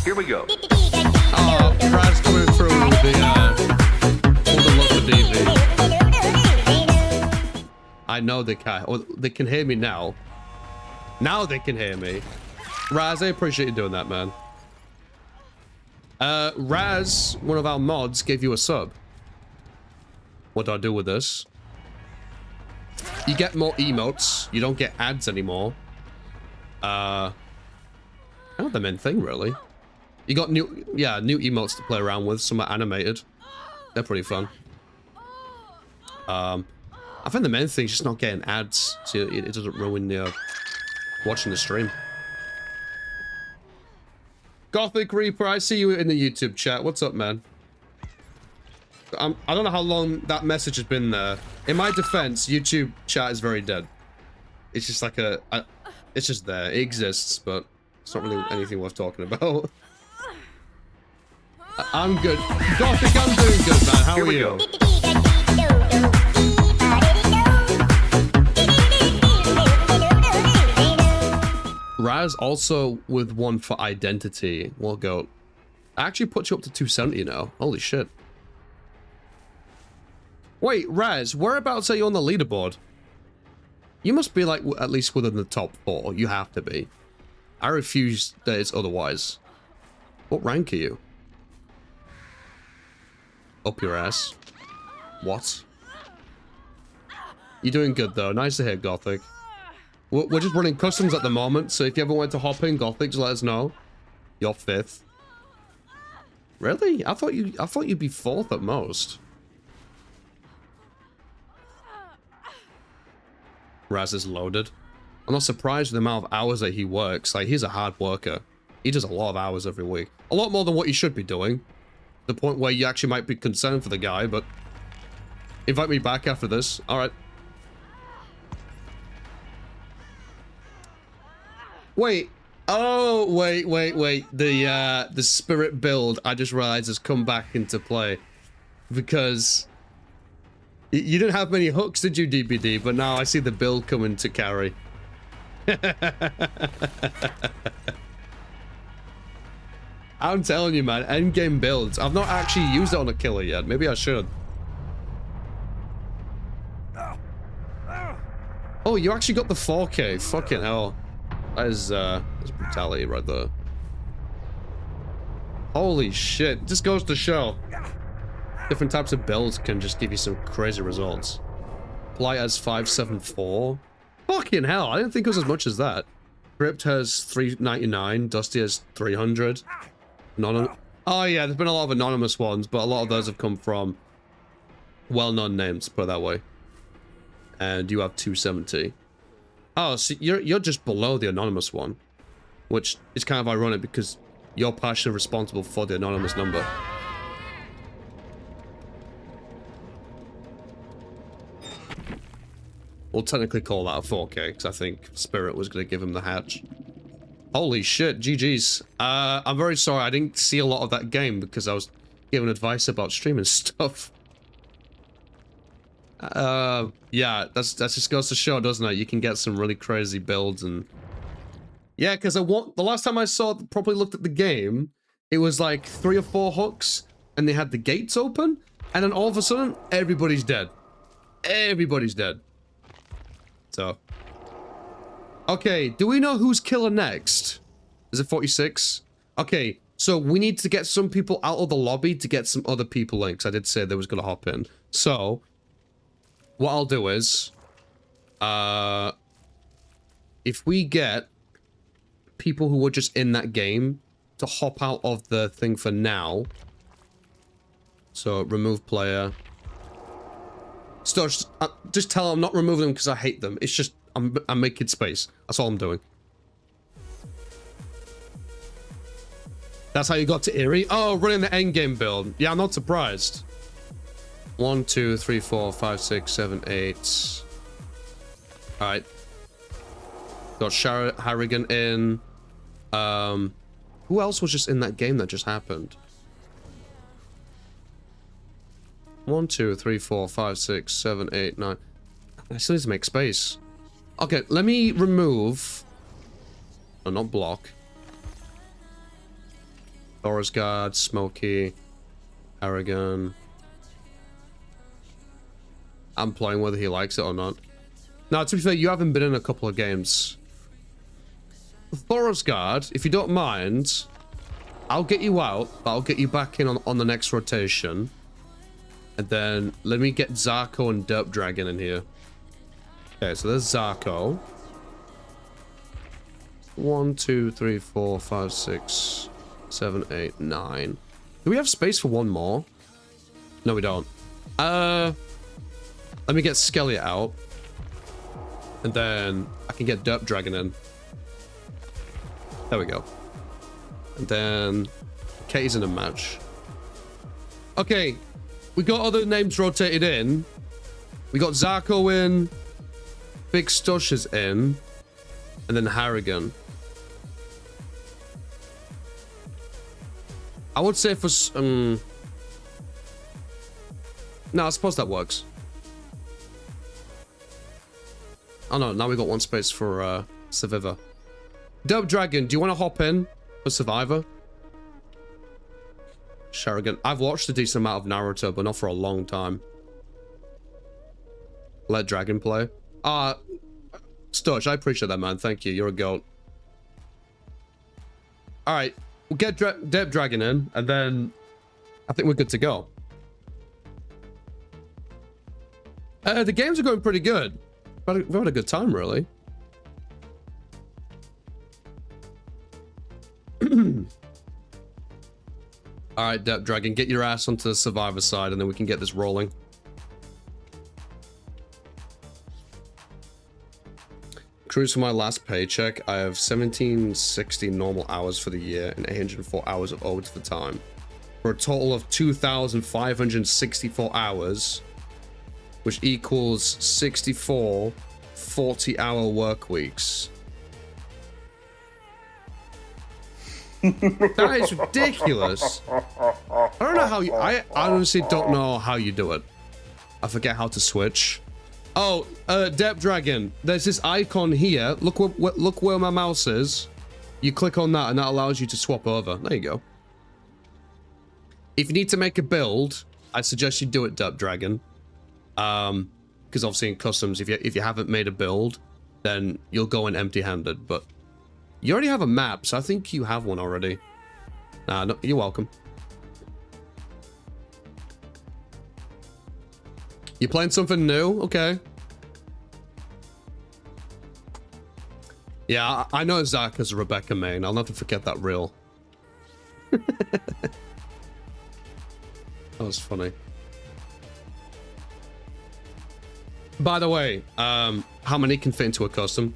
Here we go. Oh, Brad's coming through with the love for DV. I know they can. Oh, they can hear me now. Now they can hear me. Raz, I appreciate you doing that, man. Raz, one of our mods, gave you a sub. What do I do with this? You get more emotes. You don't get ads anymore. Not the main thing, really. You got new emotes to play around with. Some are animated. They're pretty fun. I think the main thing is just not getting ads, so it doesn't ruin the watching the stream. Gothic Reaper, I see you in the YouTube chat. What's up, man? I don't know how long that message has been there. In my defense, YouTube chat is very dead. It's just like it's just there. It exists, but it's not really anything worth talking about. I'm good. Gothic, I'm doing good, man. How are you? Raz also with one for identity. We'll go. I actually put you up to 270 now. Holy shit. Wait, Raz, whereabouts are you on the leaderboard? You must be like at least within the top 4. You have to be. I refuse that it's otherwise. What rank are you? Up your ass. What? You're doing good though. Nice to hear, Gothic. We're just running customs at the moment, so if you ever want to hop in, Gothic, just let us know. You're 5th. Really? I thought you'd be 4th at most. Raz is loaded. I'm not surprised with the amount of hours that he works. Like, he's a hard worker. He does a lot of hours every week. A lot more than what he should be doing. The point where you actually might be concerned for the guy, but... Invite me back after this. Alright. Wait. Oh, wait. The spirit build, I just realized, has come back into play. Because... You didn't have many hooks, did you, DBD? But now I see the build coming to carry. I'm telling you, man, endgame builds. I've not actually used it on a killer yet. Maybe I should. Oh, you actually got the 4K. Fucking hell. That's brutality right there. Holy shit. Just goes to show. Different types of builds can just give you some crazy results. Polite has 574. Fucking hell, I didn't think it was as much as that. Crypt has 399. Dusty has 300. Oh yeah, there's been a lot of anonymous ones, but a lot of those have come from well-known names, put it that way. And you have 270. Oh, so you're just below the anonymous one, which is kind of ironic because you're partially responsible for the anonymous number. We'll technically call that a 4K, because I think Spirit was going to give him the hatch. Holy shit, GG's. I'm very sorry, I didn't see a lot of that game because I was giving advice about streaming stuff. Yeah, that just goes to show, doesn't it? You can get some really crazy builds and... Yeah, because the last time I properly looked at the game, it was like 3 or 4 hooks, and they had the gates open, and then all of a sudden, everybody's dead. Everybody's dead. So... Okay, do we know who's killer next? Is it 46? Okay, so we need to get some people out of the lobby to get some other people in, because I did say they was going to hop in. So, what I'll do is, if we get people who were just in that game to hop out of the thing for now. So, remove player. Just tell them I'm not removing them because I hate them. It's just, I'm making space. That's all I'm doing. That's how you got to Erie? Oh, running the endgame build. Yeah, I'm not surprised. 1, 2, 3, 4, 5, 6, 7, 8. Alright. Got Harrigan in. Who else was just in that game that just happened? 1, 2, 3, 4, 5, 6, 7, 8, 9. I still need to make space. Okay, let me remove... Oh, not block. Dora's Guard, Smokey, Harrigan. I'm playing whether he likes it or not. Now, to be fair, you haven't been in a couple of games. Thoros Guard, if you don't mind, I'll get you out, but I'll get you back in on the next rotation. And then let me get Zarko and Derp Dragon in here. Okay, so there's Zarko. 1, 2, 3, 4, 5, 6, 7, 8, 9. Do we have space for one more? No, we don't. Let me get Skelly out. And then I can get Derp Dragon in. There we go. And then Katie's in a match. Okay, we got other names rotated in. We got Zarko in. Big Stush is in. And then Harrigan. I would say for... No, I suppose that works. Oh no, now we got one space for Survivor. Derp Dragon, do you want to hop in for Survivor? Harrigan. I've watched a decent amount of Naruto, but not for a long time. Let Dragon play. Stush, I appreciate that, man. Thank you. You're a goat. Alright. We'll get Derp Dragon in, and then I think we're good to go. The games are going pretty good. We've had a good time, really. Alright, Derp Dragon, get your ass onto the Survivor side, and then we can get this rolling. Cruise for my last paycheck. I have 1760 normal hours for the year and 804 hours of overtime for time. For a total of 2,564 hours, which equals 64 40-hour work weeks. That is ridiculous. I don't know how you... I honestly don't know how you do it. I forget how to switch. Oh, Derp Dragon, there's this icon here. Look where my mouse is. You click on that and that allows you to swap over. There you go. If you need to make a build, I suggest you do it, Derp Dragon. Because obviously in customs, if you haven't made a build, then you'll go in empty-handed. But you already have a map, so I think you have one already. Nah, no, you're welcome. You playing something new? Okay. Yeah, I know Zach as a Rebecca main. I'll never forget that reel. That was funny. By the way, how many can fit into a custom?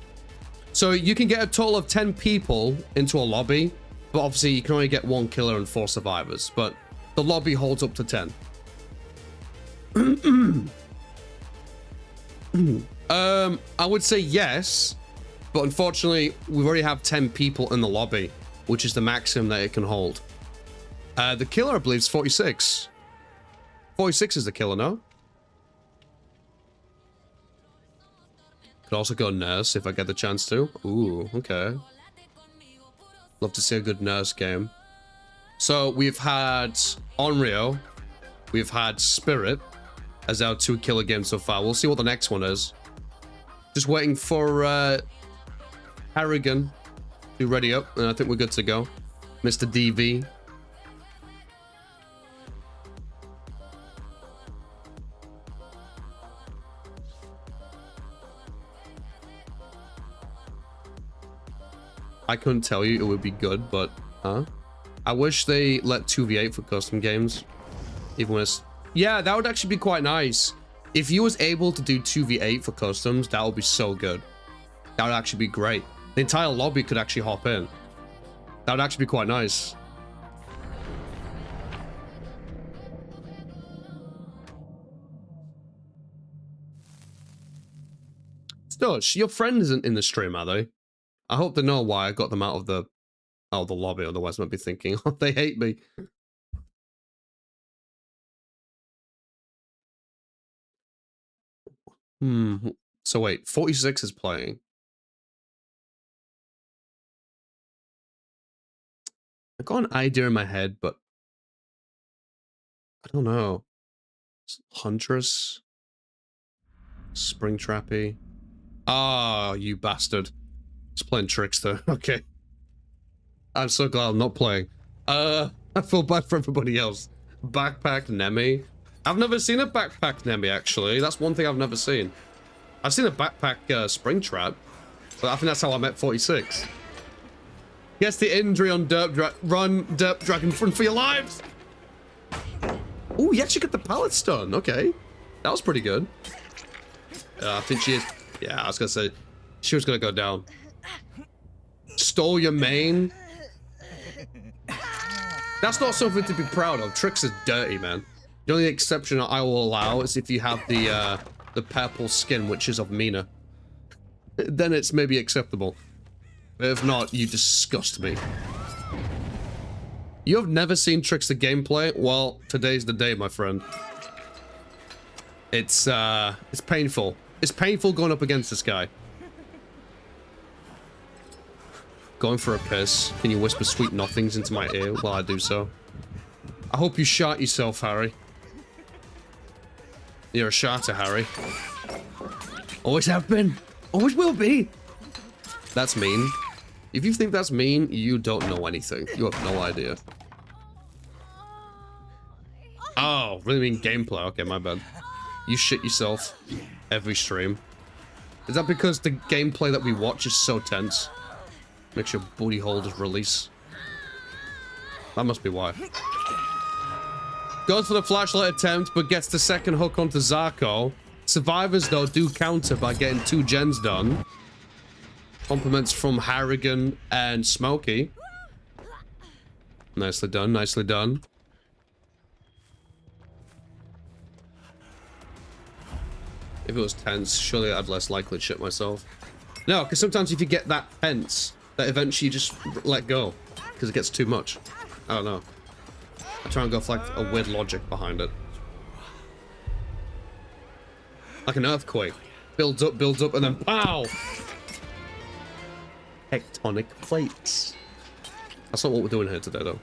So you can get a total of 10 people into a lobby, but obviously you can only get 1 killer and 4 survivors, but the lobby holds up to 10. I would say yes, but unfortunately we already have 10 people in the lobby, which is the maximum that it can hold. The killer, I believe, is 46. 46 is the killer, no? Could also go nurse if I get the chance to. Ooh, okay. Love to see a good nurse game. So we've had Onryo, we've had Spirit as our 2 killer games so far. We'll see what the next one is. Just waiting for Harrigan to ready up, and I think we're good to go. Mr. DV. I couldn't tell you it would be good, but I wish they let 2v8 for custom games. Even when it's... Yeah, that would actually be quite nice. If you was able to do 2v8 for customs, that would be so good. That would actually be great. The entire lobby could actually hop in. That would actually be quite nice. Stutch, your friend isn't in the stream, are they? I hope they know why I got them out of the lobby, otherwise I might be thinking, oh, they hate me. So wait, 46 is playing. I got an idea in my head, but I don't know. Huntress? Springtrappy? Ah, you bastard. Just playing Trickster. Okay. I'm so glad I'm not playing. I feel bad for everybody else. Backpack Nemi. I've never seen a backpack Nemi, actually. That's one thing I've never seen. I've seen a backpack Springtrap, but I think that's how I met 46. Gets the injury on Run, Derp Dragon, run for your lives! Oh, you actually got the pallet stun. Okay. That was pretty good. I think she is... Yeah, I was gonna say, she was gonna go down. Stole your main? That's not something to be proud of. Tricks is dirty, man. The only exception I will allow is if you have the purple skin, which is of Mina. Then it's maybe acceptable. But if not, you disgust me. You have never seen Trickster gameplay? Well, today's the day, my friend. It's painful. It's painful going up against this guy. Going for a piss. Can you whisper sweet nothings into my ear while I do so? I hope you shot yourself, Harry. You're a shotter, Harry. Always have been. Always will be. That's mean. If you think that's mean, you don't know anything. You have no idea. Oh, really mean gameplay. Okay, my bad. You shit yourself every stream. Is that because the gameplay that we watch is so tense? Makes your booty hole just release. That must be why. Goes for the flashlight attempt, but gets the second hook onto Zarko. Survivors, though, do counter by getting 2 gens done. Compliments from Harrigan and Smokey. Nicely done, nicely done. If it was tense, surely I'd less likely to shit myself. No, because sometimes if you get that tense, that eventually you just let go. Because it gets too much. I don't know. I try and go for like a weird logic behind it. Like an earthquake. Builds up, and then pow! Tectonic plates. That's not what we're doing here today, though.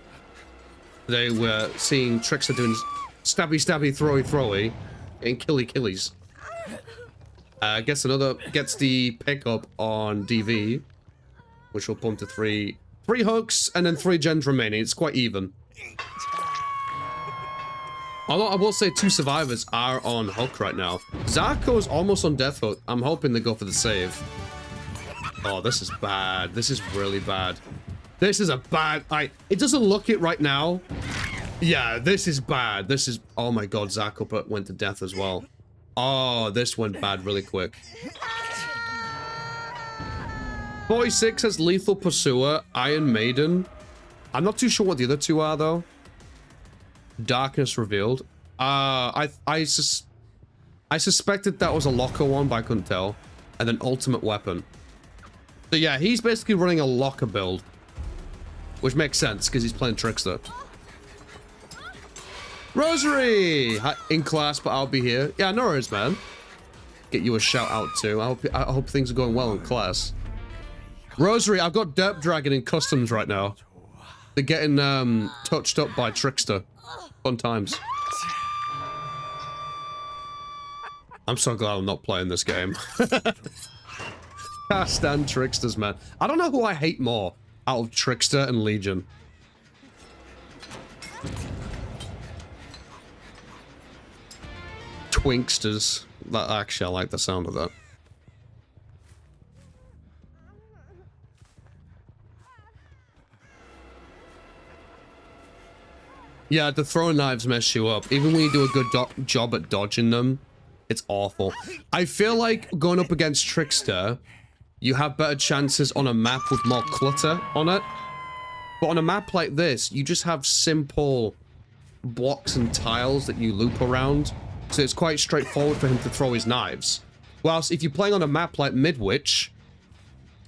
Today we're seeing Trickster doing stabby, throwy, throwy, and killies. Gets the pickup on DV, which will pump to 3 hooks and then 3 gens remaining. It's quite even. Although I will say 2 survivors are on hook right now. Zarko's almost on death hook. I'm hoping they go for the save. Oh, this is bad. This is really bad. This is a bad... It doesn't look it right now. Yeah, this is bad. This is... Oh my god, Zarko went to death as well. Oh, this went bad really quick. 46 has Lethal Pursuer, Iron Maiden. I'm not too sure what the other 2 are, though. Darkness Revealed. I suspected that was a locker one, but I couldn't tell. And then Ultimate Weapon. So yeah, he's basically running a locker build. Which makes sense, because he's playing Trickster. Rosary! In class, but I'll be here. Yeah, no worries, man. get you a shout out too. I hope things are going well in class. Rosary, I've got Derp Dragon in customs right now. They're getting touched up by Trickster. Fun times. I'm so glad I'm not playing this game. Can't stand Tricksters, man. I don't know who I hate more out of Trickster and Legion. Twinksters. Actually, I like the sound of that. Yeah, the throwing knives mess you up. Even when you do a good job at dodging them, it's awful. I feel like going up against Trickster, you have better chances on a map with more clutter on it. But on a map like this, you just have simple blocks and tiles that you loop around. So it's quite straightforward for him to throw his knives. Whilst if you're playing on a map like Midwich,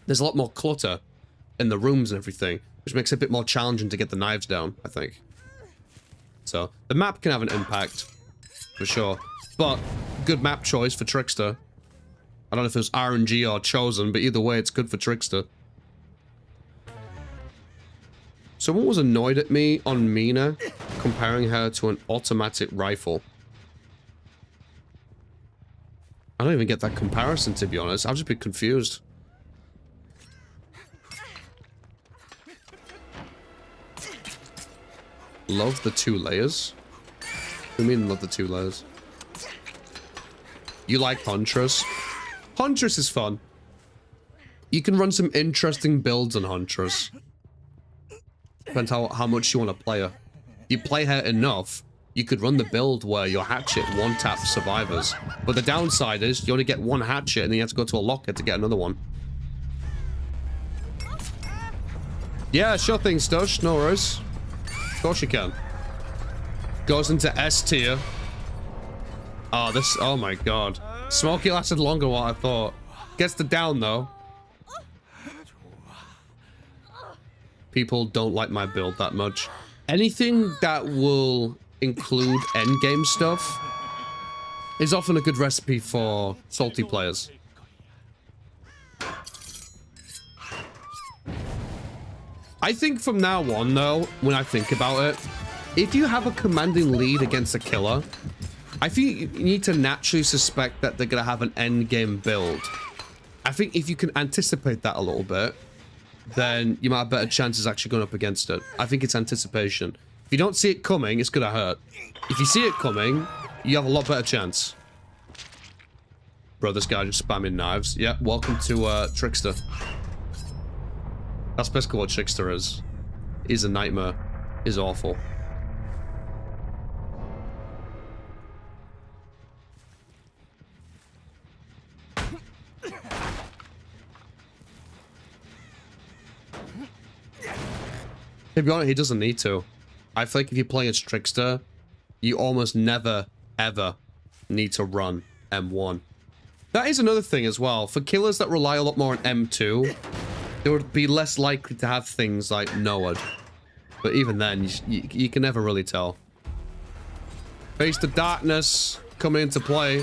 there's a lot more clutter in the rooms and everything, which makes it a bit more challenging to get the knives down, I think. So the map can have an impact, for sure. But good map choice for Trickster. I don't know if it was RNG or chosen, but either way, it's good for Trickster. Someone was annoyed at me on Mina, comparing her to an automatic rifle. I don't even get that comparison, to be honest. I've just been confused. Love the 2 layers? What do you mean love the 2 layers? You like Huntress? Huntress is fun. You can run some interesting builds on Huntress. Depends how much you want to play her. If you play her enough, you could run the build where your hatchet one-tap survivors. But the downside is you only get 1 hatchet and then you have to go to a locker to get another one. Yeah, sure thing, Stush. No worries. Of course you can. Goes into S tier. Oh, this... Oh my god. Smokey lasted longer than what I thought. Gets the down, though. People don't like my build that much. Anything that will include endgame stuff is often a good recipe for salty players. I think from now on, though, when I think about it, if you have a commanding lead against a killer, I think you need to naturally suspect that they're going to have an endgame build. I think if you can anticipate that a little bit, then you might have better chances actually going up against it. I think it's anticipation. If you don't see it coming, it's going to hurt. If you see it coming, you have a lot better chance. Bro, this guy just spamming knives. Yeah, welcome to Trickster. That's basically what Trickster is. He's a nightmare. He's awful. To be honest, he doesn't need to. I feel like if you're playing as Trickster, you almost never, ever need to run M1. That is another thing as well. For killers that rely a lot more on M2, they would be less likely to have things like NOAD. But even then, you can never really tell. Face the darkness coming into play.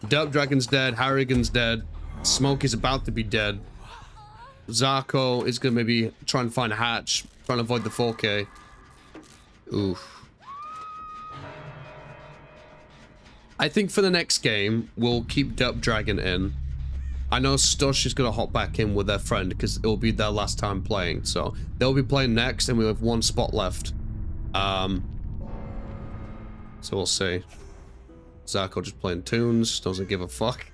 Derp Dragon's dead. Harrigan's dead. Smokey's about to be dead. Zarko is going to maybe try and find a hatch. Trying to avoid the 4K. Oof. I think for the next game, we'll keep Derp Dragon in. I know Stush is going to hop back in with their friend because it will be their last time playing. So they'll be playing next and we have 1 spot left. So we'll see. Zarko just playing tunes. Doesn't give a fuck.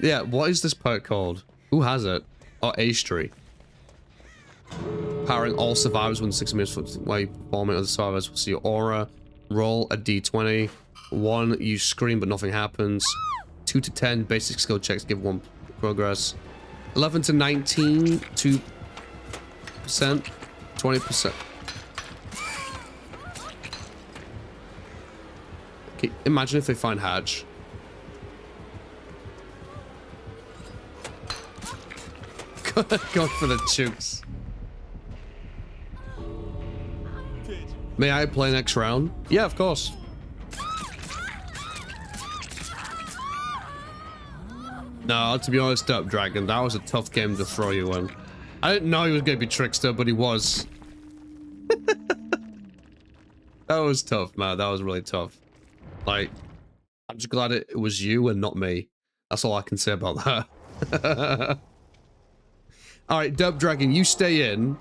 Yeah, what is this perk called? Who has it? Oh, Aestry. Powering all survivors within 6 minutes while you perform it. Other survivors will see your aura. Roll a d20. 1, you scream but nothing happens. 2 to 10, basic skill checks give 1 progress. 11 to 19, 2%. 20%. Okay, imagine if they find Hatch. Going for the chooks. May I play next round? Yeah, of course. No, to be honest, Derp Dragon, that was a tough game to throw you in. I didn't know he was going to be Trickster, but he was. That was tough, man. That was really tough. Like, I'm just glad it was you and not me. That's all I can say about that. Alright, Derp Dragon, you stay in.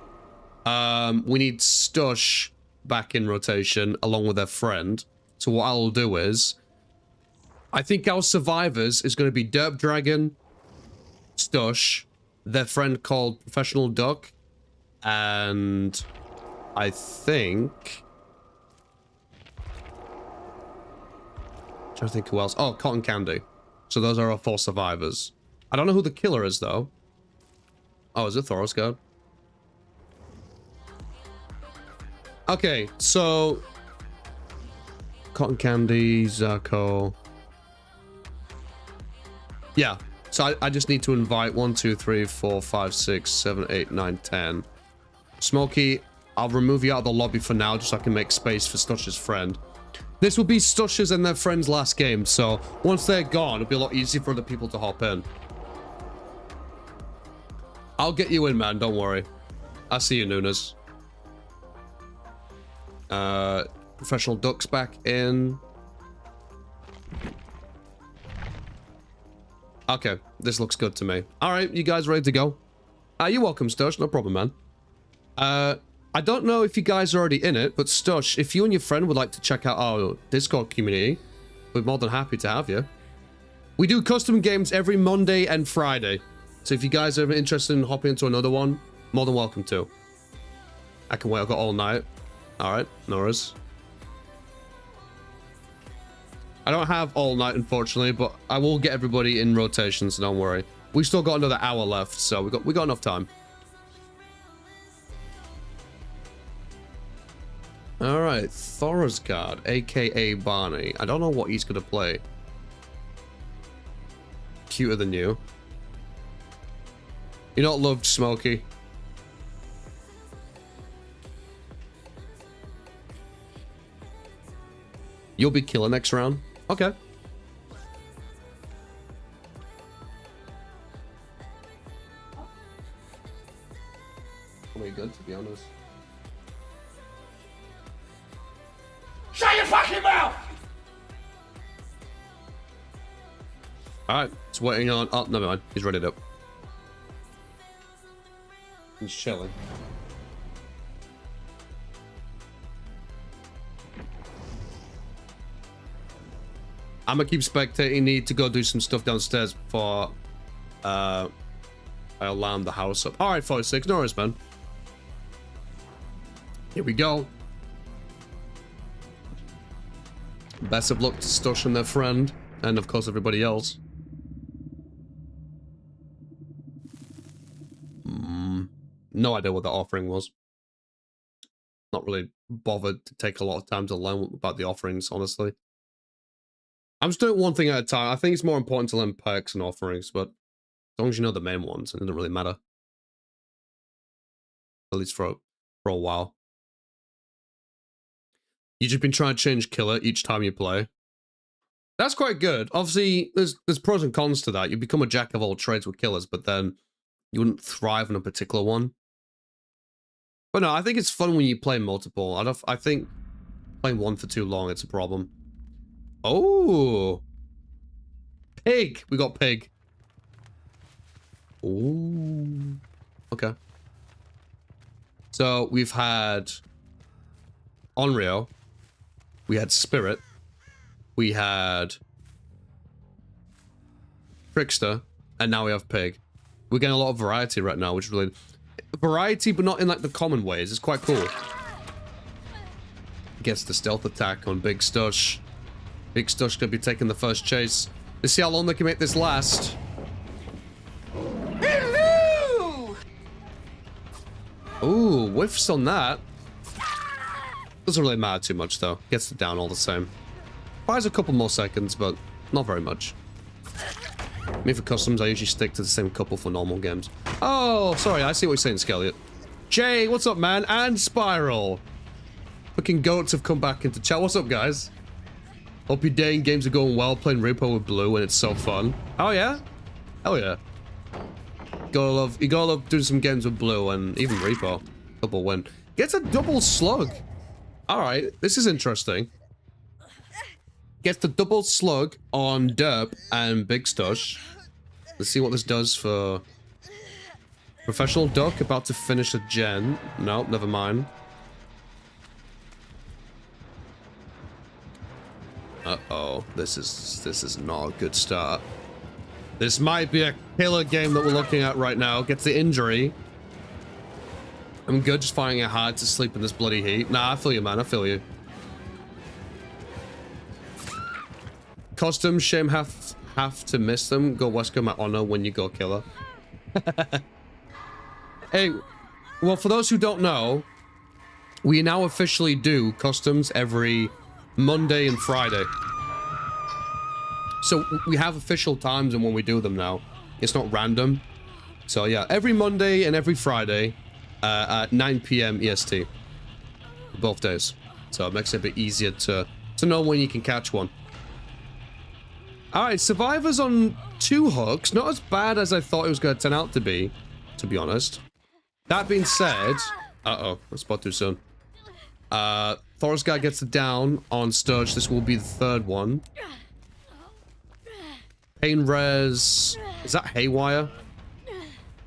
We need Stush back in rotation along with their friend. So what I'll do is, I think our survivors is going to be Derp Dragon, Stush, their friend called Professional Duck, and I think... I'm trying to think who else. Oh, Cotton Candy. So those are our 4 survivors. I don't know who the killer is, though. Oh, is it Thoros God? Okay, so... Cotton Candy, Zarko... Yeah, so I just need to invite 1, 2, 3, 4, 5, 6, 7, 8, 9, 10. Smokey, I'll remove you out of the lobby for now, just so I can make space for Stush's friend. This will be Stush's and their friend's last game, so once they're gone, it'll be a lot easier for other people to hop in. I'll get you in, man, don't worry. I'll see you, Nunes. Professional Duck's back in. Okay, this looks good to me. Alright, you guys ready to go? You're welcome, Stush, no problem, man. I don't know if you guys are already in it, but Stush, if you and your friend would like to check out our Discord community, we're more than happy to have you. We do custom games every Monday and Friday. So if you guys are interested in hopping into another one, more than welcome to. I can wait, I've got all night. Alright, no worries. I don't have all night, unfortunately, but I will get everybody in rotation, so don't worry. We've still got another hour left, so we got enough time. Alright, Thorazgard, aka Barney. I don't know what he's gonna play. Cuter than you. You're not loved, Smokey. You'll be killer next round. Okay. Probably good, to be honest. Shut your fucking mouth! Alright, it's waiting on... Oh, never mind. He's ready up. He's chilling. I'm gonna keep spectating. Need to go do some stuff downstairs before I alarm the house up. Alright, 46. No worries, man. Here we go. Best of luck to Stush and their friend, and of course everybody else. No idea what the offering was. Not really bothered to take a lot of time to learn about the offerings, honestly. I'm just doing one thing at a time. I think it's more important to learn perks and offerings, but as long as you know the main ones, it doesn't really matter. At least for a while. You've just been trying to change killer each time you play. That's quite good. Obviously, there's pros and cons to that. You become a jack of all trades with killers, but then you wouldn't thrive on a particular one. But no, I think it's fun when you play multiple. I think playing one for too long, it's a problem. Oh! Pig! We got pig. Ooh. Okay. So, we've had Onryo. We had Spirit. We had Trickster. And now we have Pig. We're getting a lot of variety right now, which is really... Variety, but not in, like, the common ways. It's quite cool. Gets the stealth attack on Big Stush. Big Stush could be taking the first chase. Let's see how long they can make this last. Hello! Ooh, whiffs on that. Doesn't really matter too much, though. Gets it down all the same. Buys a couple more seconds, but not very much. I mean, for customs, I usually stick to the same couple for normal games. Oh, sorry, I see what you're saying, Skelliot. Jay, what's up, man? And Spiral. Fucking goats have come back into chat. What's up, guys? Hope your day and games are going well. Playing Repo with Blue and it's so fun. Oh yeah? Hell yeah. You gotta love doing some games with Blue and even Repo. Double win. Gets a double slug. Alright, this is interesting. Gets the double slug on Derp and Big Stush. Let's see what this does for... Professional Duck, about to finish a gen. Nope, never mind. Uh-oh, this is not a good start. This might be a killer game that we're looking at right now. Gets the injury. I'm good, just finding it hard to sleep in this bloody heat. Nah, I feel you, man, I feel you. Custom, shame have to miss them. Go Wesker, my honor when you go killer. Hey, well, for those who don't know, we now officially do customs every Monday and Friday. So we have official times and when we do them now. It's not random. So yeah, every Monday and every Friday at 9 PM EST. Both days. So it makes it a bit easier to know when you can catch one. Alright, Survivors on 2 hooks. Not as bad as I thought it was going to turn out to be honest. That being said... Uh-oh, that's spot too soon. Forest Guy gets it down on Sturge. This will be the 3rd one. Pain Res... Is that Haywire?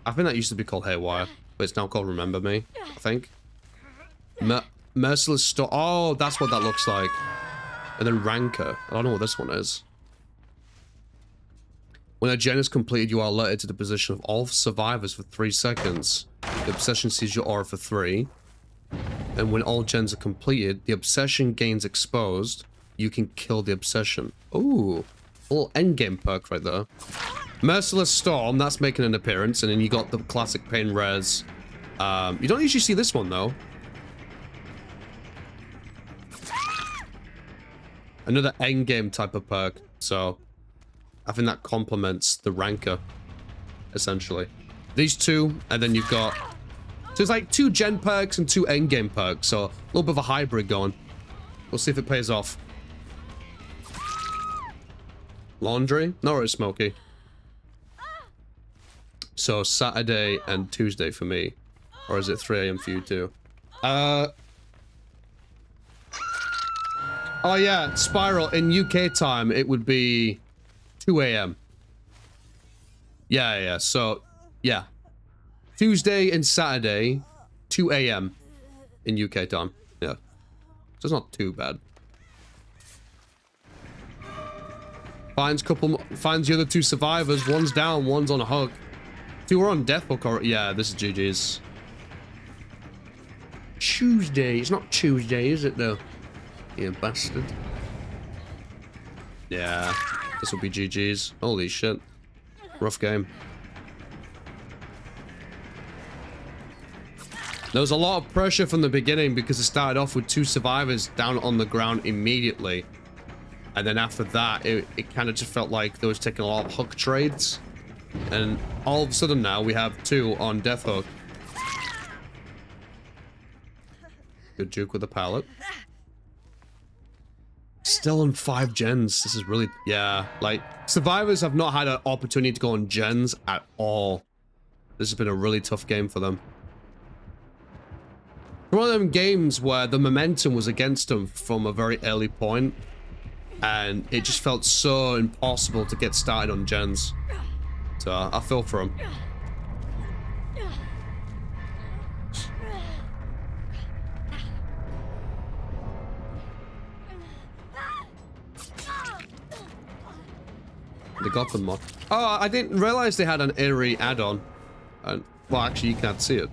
I think that used to be called Haywire, but it's now called Remember Me, I think. Merciless Storm... Oh, that's what that looks like. And then Rancor. I don't know what this one is. When a gen is completed, you are alerted to the position of all survivors for 3 seconds. The obsession sees your aura for 3. And when all gens are completed, the obsession gains exposed. You can kill the obsession. Ooh, a little endgame perk right there. Merciless Storm, that's making an appearance. And then you got the classic Pain Res. You don't usually see this one, though. Another endgame type of perk, so... I think that complements the Rancor, essentially. These 2, and then you've got... So it's like 2 gen perks and 2 endgame perks, so a little bit of a hybrid going. We'll see if it pays off. Laundry? No, it's smoky. So Saturday and Tuesday for me. Or is it 3 AM for you too? Oh yeah, Spiral. In UK time, it would be 2 AM. Yeah, so, yeah. Tuesday and Saturday, 2 AM in UK time. Yeah. So it's not too bad. Finds the other 2 survivors. One's down, one's on a hug. 2 are on death hook. Yeah, this is GG's. Tuesday. It's not Tuesday, is it though? You bastard. Yeah. This will be GG's. Holy shit. Rough game. There was a lot of pressure from the beginning because it started off with 2 survivors down on the ground immediately. And then after that, it kind of just felt like there was taking a lot of hook trades. And all of a sudden now, we have 2 on death hook. Good juke with the pallet. Still on 5 gens. This is really... Yeah, like, survivors have not had an opportunity to go on gens at all. This has been a really tough game for them. One of them games where the momentum was against them from a very early point, and it just felt so impossible to get started on gens. So I feel for them. They got the mod. Oh, I didn't realize they had an eerie add-on. Well, actually, you can't see it.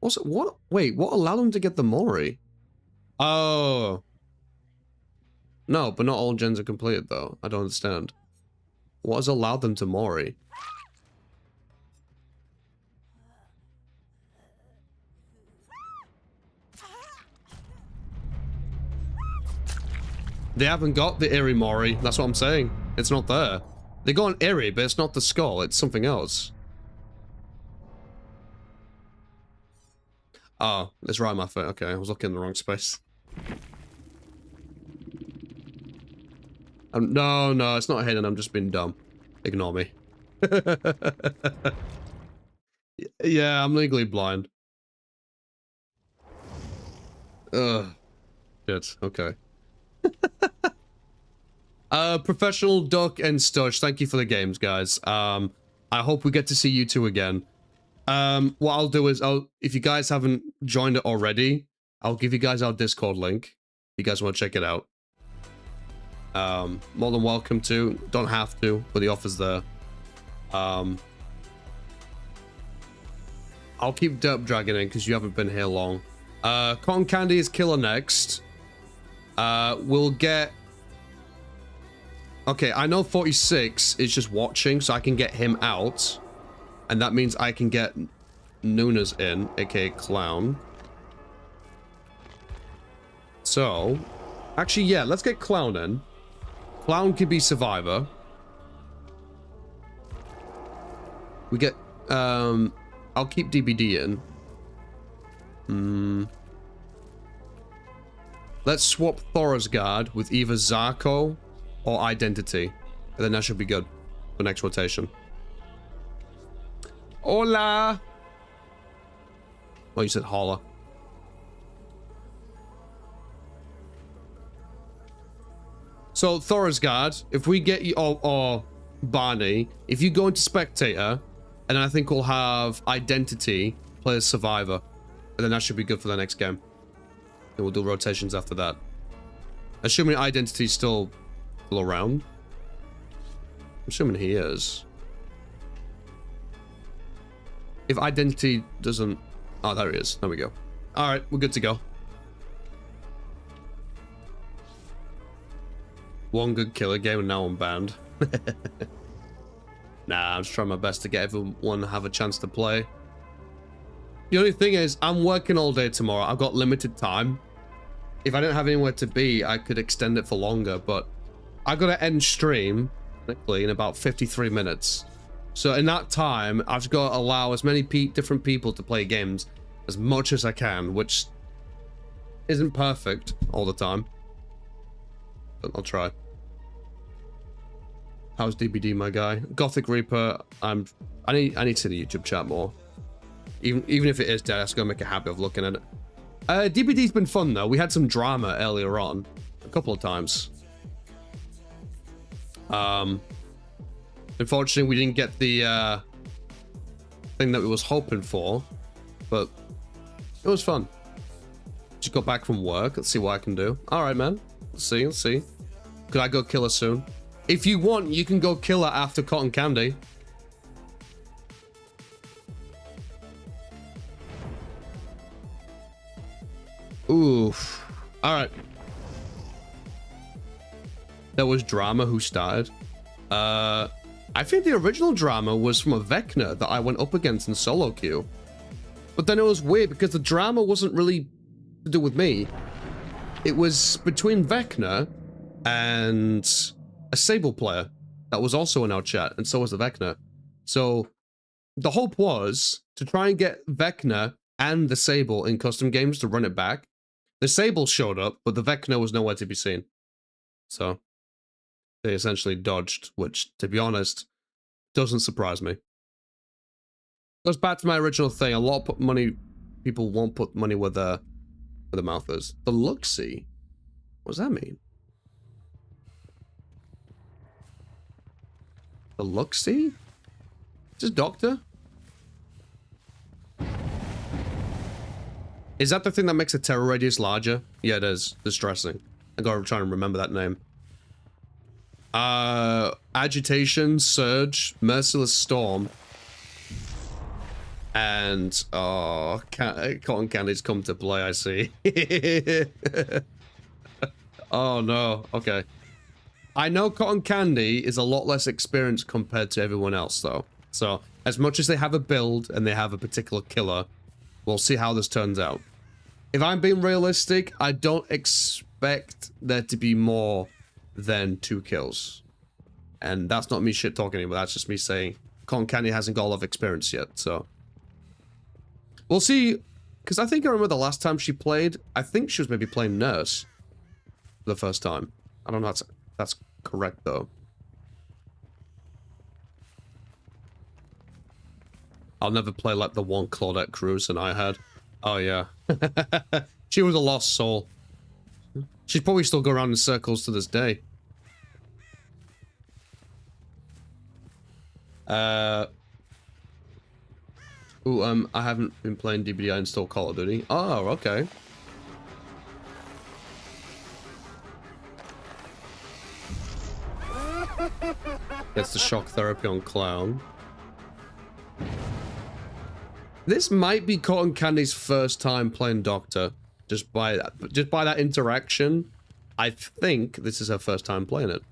What's it? What? Wait, what allowed them to get the Mori? Oh. No, but not all gens are completed, though. I don't understand. What has allowed them to Mori? They haven't got the Eerie Mori. That's what I'm saying. It's not there. They got an Eerie, but it's not the skull. It's something else. Oh, it's right on my foot. Okay, I was looking in the wrong space. No, no, it's not hidden. I'm just being dumb. Ignore me. Yeah, I'm legally blind. Ugh. Shit, okay. Professional Duck and Stush, thank you for the games, guys. I hope we get to see you two again. What I'll do is, if you guys haven't joined it already, I'll give you guys our Discord link. If you guys want to check it out. More than welcome to. Don't have to, but the offer's there. I'll keep Derp dragging in because you haven't been here long. Cotton Candy is killer next. We'll get... Okay, I know 46 is just watching, so I can get him out. And that means I can get Nunas in, aka Clown. So, actually, yeah, let's get Clown in. Clown could be Survivor. We get, I'll keep DBD in. Let's swap Thora's Guard with either Zarko or Identity. And then that should be good for next rotation. Hola! Oh, you said holla. So, Thora's Guard, if we get you, or Barney, if you go into Spectator, and I think we'll have Identity play as Survivor. And then that should be good for the next game. And we'll do rotations after that. Assuming Identity's still around. I'm assuming he is. If Identity doesn't... Oh, there he is. There we go. Alright, we're good to go. One good killer game and now I'm banned. Nah, I'm just trying my best to get everyone to have a chance to play. The only thing is, I'm working all day tomorrow. I've got limited time. If I didn't have anywhere to be, I could extend it for longer, but I gotta end stream in about 53 minutes. So in that time, I've got to allow as many different people to play games as much as I can, which isn't perfect all the time. But I'll try. How's DBD, my guy? Gothic Reaper, I need to see the YouTube chat more. Even if it is dead, I just gotta make a habit of looking at it. DBD's been fun though. We had some drama earlier on, a couple of times. Unfortunately, we didn't get the thing that we was hoping for, but it was fun. Just got back from work. Let's see what I can do. All right, man. Let's see. Could I go kill her soon? If you want, you can go kill her after Cotton Candy. Oof. All right. There was drama. Who started? I think the original drama was from a Vecna that I went up against in solo queue. But then it was weird because the drama wasn't really to do with me. It was between Vecna and a Sable player that was also in our chat, and so was the Vecna. So the hope was to try and get Vecna and the Sable in custom games to run it back. The Sable showed up, but the Vecna was nowhere to be seen. So they essentially dodged, which, to be honest, doesn't surprise me. Goes back to my original thing. A lot of people won't put money where the mouth is. The look-see? What does that mean? The look-see? Is this Doctor? Is that the thing that makes a terror radius larger? Yeah, it is. Distressing. I gotta try and remember that name. Agitation, Surge, Merciless Storm, and Cotton Candy's come to play, I see. Oh no, okay. I know Cotton Candy is a lot less experienced compared to everyone else though. So, as much as they have a build and they have a particular killer, we'll see how this turns out. If I'm being realistic, I don't expect there to be more than 2 kills. And that's not me shit talking anymore, that's just me saying Cotton Candy hasn't got a lot of experience yet, so. We'll see Because I think I remember the last time she played, I think she was maybe playing Nurse for the first time. I don't know if that's correct, though. I'll never play like the one Claudette Crewson I had. Oh, yeah. She was a lost soul. She'd probably still go around in circles to this day. I haven't been playing DBD. I installed Call of Duty. Oh, okay. Gets the shock therapy on Clown. This might be Cotton Candy's first time playing Doctor. Just by that interaction, I think this is her first time playing it.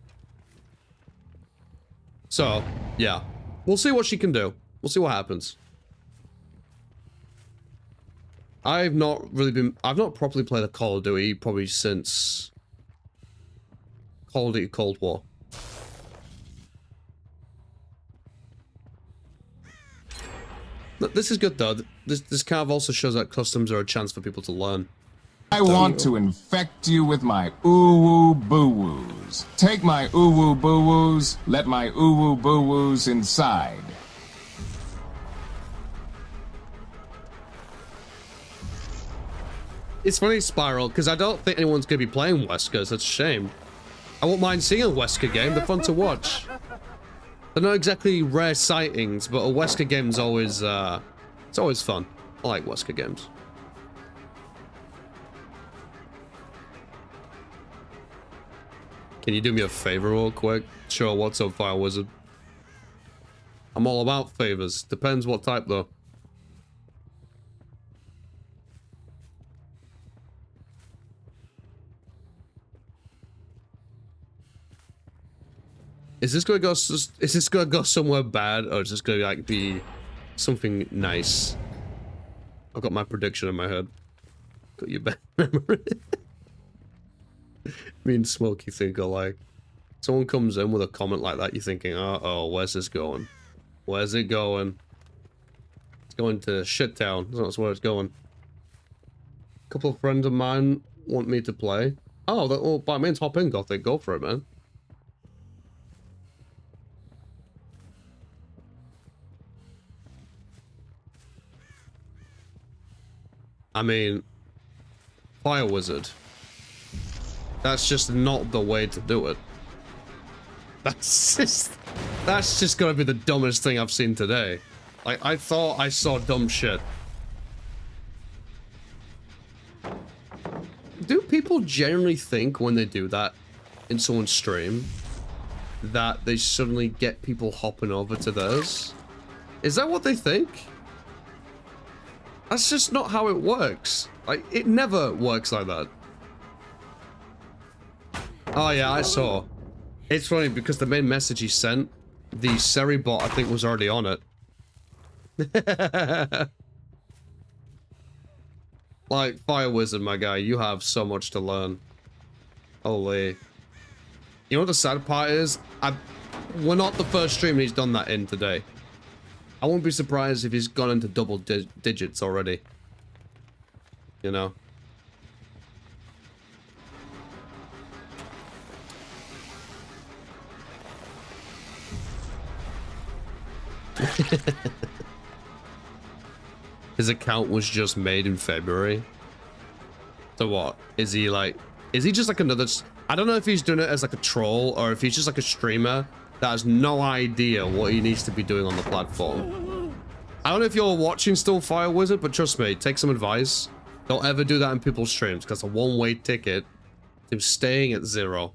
So, yeah. We'll see what she can do. We'll see what happens. I've not properly played a Call of Duty probably since Call of Duty Cold War. This is good though. This kind of also shows that customs are a chance for people to learn. I want to infect you with my ooh-woo boo-woos. Take my ooh-woo boo-woos, let my ooh-woo boo-woos inside. It's funny, Spiral, because I don't think anyone's going to be playing Wesker, so it's a shame. I won't mind seeing a Wesker game, they're fun to watch. They're not exactly rare sightings, but a Wesker game's always, it's always fun. I like Wesker games. Can you do me a favor real quick? Sure, what's up, Fire Wizard? I'm all about favors. Depends what type, though. Is this gonna go somewhere bad, or is this gonna like be something nice? I've got my prediction in my head. Got your bad memory. Me and Smokey think alike. Someone comes in with a comment like that, you're thinking, uh-oh, where's this going? Where's it going? It's going to shit town. That's where it's going. A couple of friends of mine want me to play. Oh, well, by means, hop in, Gothic. Go for it, man. I mean, Fire Wizard. That's just not the way to do it. That's just gonna be the dumbest thing I've seen today. Like, I thought I saw dumb shit. Do people generally think when they do that in someone's stream that they suddenly get people hopping over to theirs? Is that what they think? That's just not how it works. Like, it never works like that. Oh yeah, I saw. It's funny because the main message he sent, the Seri bot I think was already on it. Like, Fire Wizard, my guy, you have so much to learn. Holy. You know what the sad part is? We're not the first stream he's done that in today. I won't be surprised if he's gone into double digits already. You know? His account was just made in February. So what? Is he just like another... I don't know if he's doing it as like a troll or if he's just like a streamer that has no idea what he needs to be doing on the platform. I don't know if you're watching still, Fire Wizard, but trust me, take some advice. Don't ever do that in people's streams, because it's a one-way ticket to staying at 0.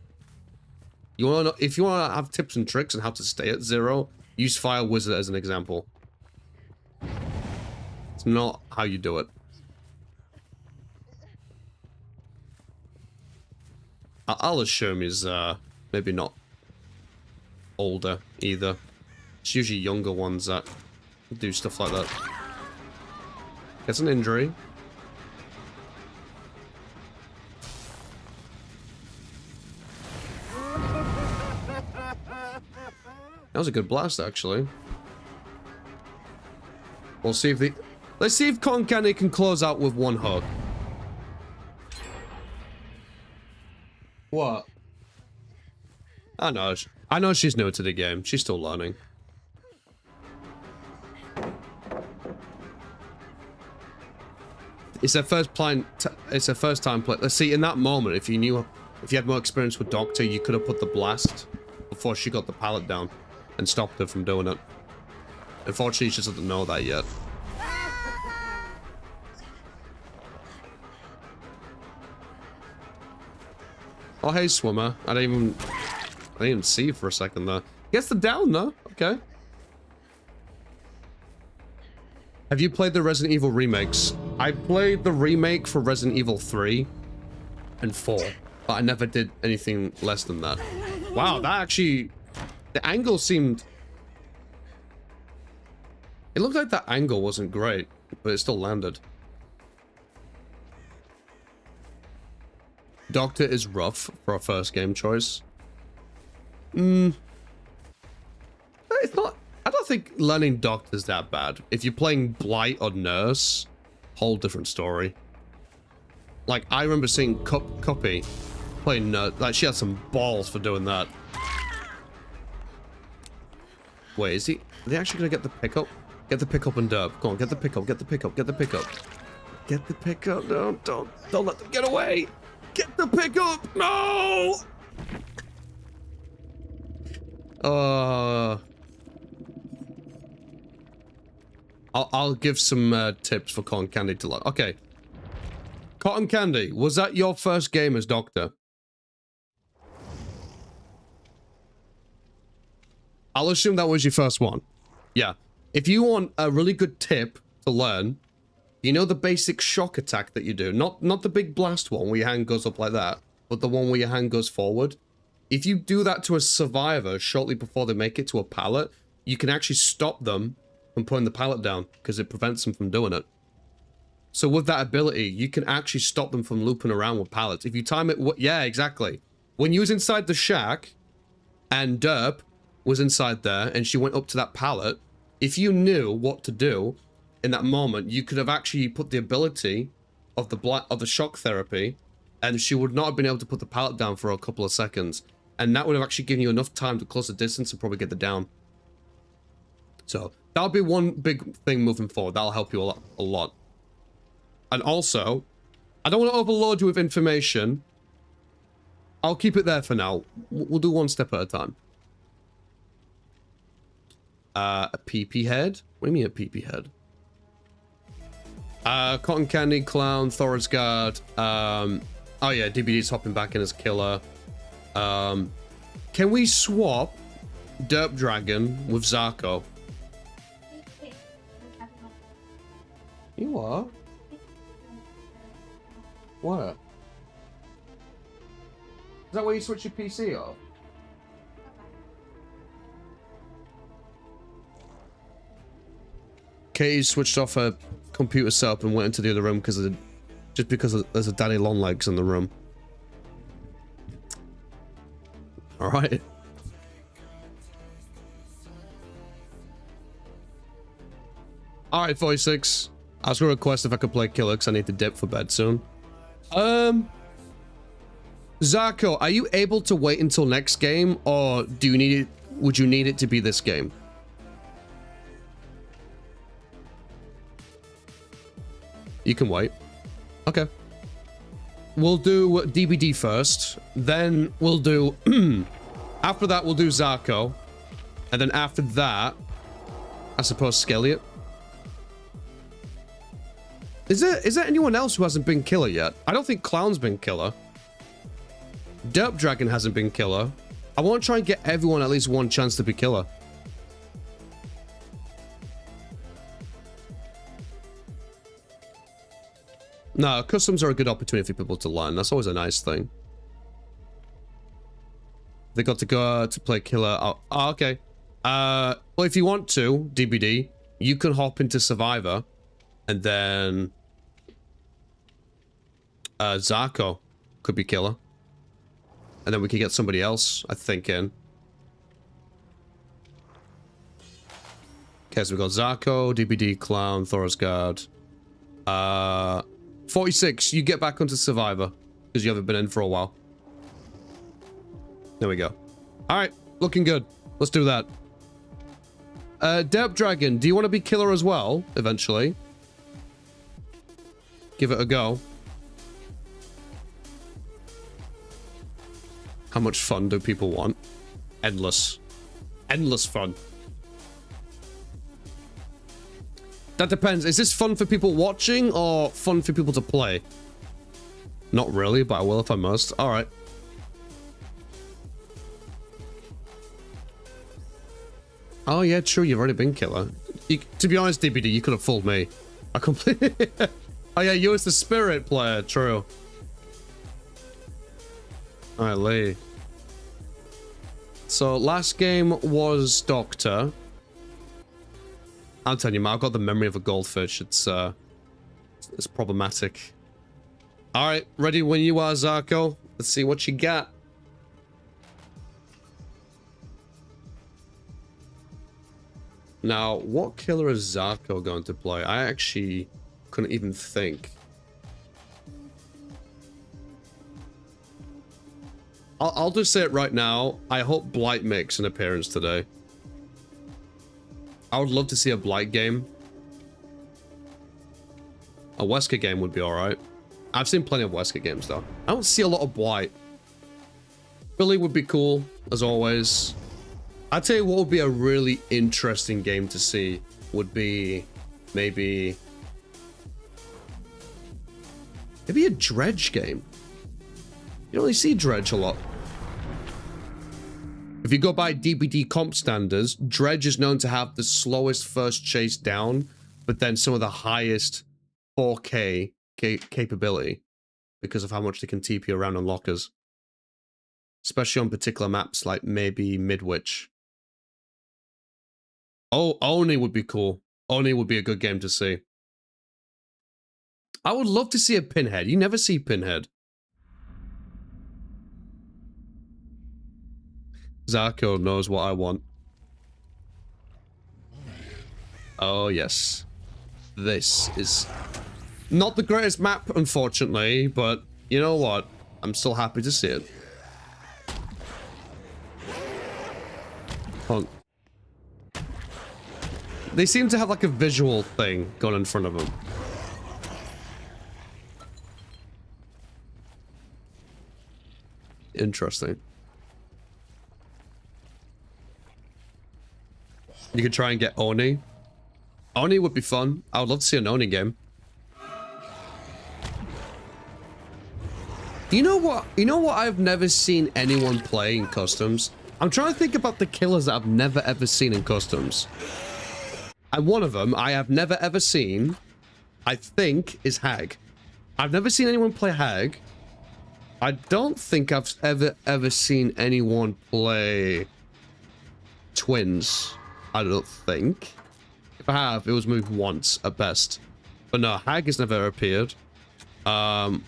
You want to know, if you want to have tips and tricks on how to stay at 0, use Fire Wizard as an example. It's not how you do it. I'll assume he's maybe not older either. It's usually younger ones that do stuff like that. Gets an injury. That was a good blast, actually. We'll see if the... Let's see if Cotton Candy can close out with one hook. What? I know she's new to the game. She's still learning. It's her first time play. Let's see, in that moment, if you had more experience with Doctor, you could have put the blast before she got the pallet down and stopped her from doing it. Unfortunately, she doesn't know that yet. Oh, hey, Swimmer. I didn't even see you for a second there. Gets the down, though. Okay. Have you played the Resident Evil remakes? I played the remake for Resident Evil 3 and 4, but I never did anything less than that. Wow, that actually... The angle seemed... It looked like that angle wasn't great, but it still landed. Doctor is rough for a first game choice. It's not... I don't think learning Doctor's that bad. If you're playing Blight or Nurse, whole different story. Like, I remember seeing Cuppy playing Nurse. Like, she had some balls for doing that. Wait, are they actually gonna get the pickup? Get the pickup and derp. Go on, get the pickup, get the pickup, get the pickup. Get the pickup. No, don't let them get away. Get the pickup. No! I'll give some tips for Cotton Candy to learn. Okay. Cotton Candy, was that your first game as Doctor? I'll assume that was your first one. Yeah. If you want a really good tip to learn, you know the basic shock attack that you do. Not the big blast one where your hand goes up like that, but the one where your hand goes forward. If you do that to a survivor shortly before they make it to a pallet, you can actually stop them from putting the pallet down because it prevents them from doing it. So with that ability, you can actually stop them from looping around with pallets. If you time it, yeah, exactly. When you was inside the shack and Derp was inside there and she went up to that pallet, if you knew what to do in that moment, you could have actually put the ability of the shock therapy, and she would not have been able to put the pallet down for a couple of seconds. And that would have actually given you enough time to close the distance and probably get the down. So that'll be one big thing moving forward. That'll help you a lot. And also, I don't want to overload you with information. I'll keep it there for now. We'll do one step at a time. A PP head? What do you mean a PP head? Cotton Candy, Clown, Thoris Guard. Oh yeah, DBD's hopping back in as killer. Can we swap Derp Dragon with Zarko? You are? What? Is that where you switch your PC off? Katie switched off her computer setup and went into the other room because there's a daddy long legs in the room. All right. All right, 46. I was gonna request if I could play Killer because I need to dip for bed soon. Zarko, are you able to wait until next game, or do you need it? Would you need it to be this game? You can wait. Okay. We'll do DBD first. Then we'll do... after that, we'll do Zarko. And then after that, I suppose Skeliot. Is there anyone else who hasn't been killer yet? I don't think Clown's been killer. Derp Dragon hasn't been killer. I want to try and get everyone at least one chance to be killer. No, customs are a good opportunity for people to learn. That's always a nice thing. They got to go to play killer. Oh, okay. Well, if you want to, DBD, you can hop into Survivor, and then Zarko could be killer, and then we could get somebody else, I think, in. Okay, so we got Zarko, DBD, Clown, Thoros Guard. 46, you get back onto Survivor, because you haven't been in for a while. There we go. Alright, looking good. Let's do that. Derp Dragon, do you want to be killer as well, eventually? Give it a go. How much fun do people want? Endless. Endless fun. That depends. Is this fun for people watching or fun for people to play? Not really, but I will if I must. Alright. Oh yeah, true. You've already been killer. To be honest, DBD, you could have fooled me. I completely... Oh yeah, you as the spirit player. True. Alright, Lee. So, last game was Doctor. I'm telling you, man, I've got the memory of a goldfish. It's problematic. Alright, ready when you are, Zarko. Let's see what you got. Now, what killer is Zarko going to play? I actually couldn't even think. I'll just say it right now. I hope Blight makes an appearance today. I would love to see a Blight game. A Wesker game would be alright. I've seen plenty of Wesker games though. I don't see a lot of Blight. Billy would be cool, as always. I'd tell you what would be a really interesting game to see would be maybe a Dredge game. You don't really see Dredge a lot. If you go by DBD comp standards, Dredge is known to have the slowest first chase down, but then some of the highest 4K capability because of how much they can TP around on lockers. Especially on particular maps like maybe Midwich. Oh, Oni would be cool. Oni would be a good game to see. I would love to see a Pinhead. You never see Pinhead. Zarko knows what I want. Oh, yes. This is not the greatest map, unfortunately, but you know what? I'm still happy to see it. Hold on. They seem to have like a visual thing going in front of them. Interesting. You could try and get Oni. Oni would be fun. I would love to see an Oni game. You know what? You know what I've never seen anyone play in customs? I'm trying to think about the killers that I've never ever seen in customs. And one of them I have never ever seen, I think, is Hag. I've never seen anyone play Hag. I don't think I've ever seen anyone play Twins. I don't think. If I have, it was moved once at best. But no, Hag has never appeared. What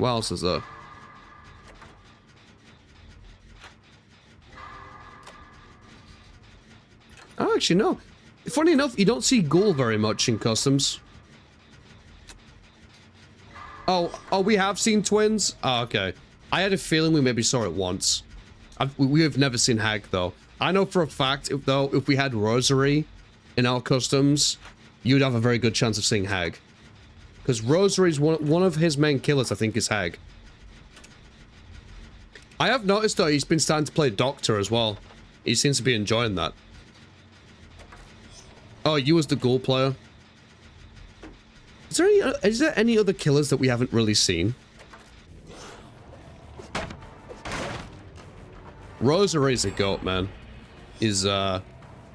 else is there? Oh, actually, no. Funny enough, you don't see Ghoul very much in customs. Oh, we have seen Twins? Oh, okay. I had a feeling we maybe saw it once. We have never seen Hag, though. I know for a fact, if we had Rosary in our customs, you'd have a very good chance of seeing Hag. Because Rosary's one of his main killers, I think, is Hag. I have noticed, though, he's been starting to play Doctor as well. He seems to be enjoying that. Oh, you as the Ghoul player. Is there any other killers that we haven't really seen? Rosary's a goat, man. I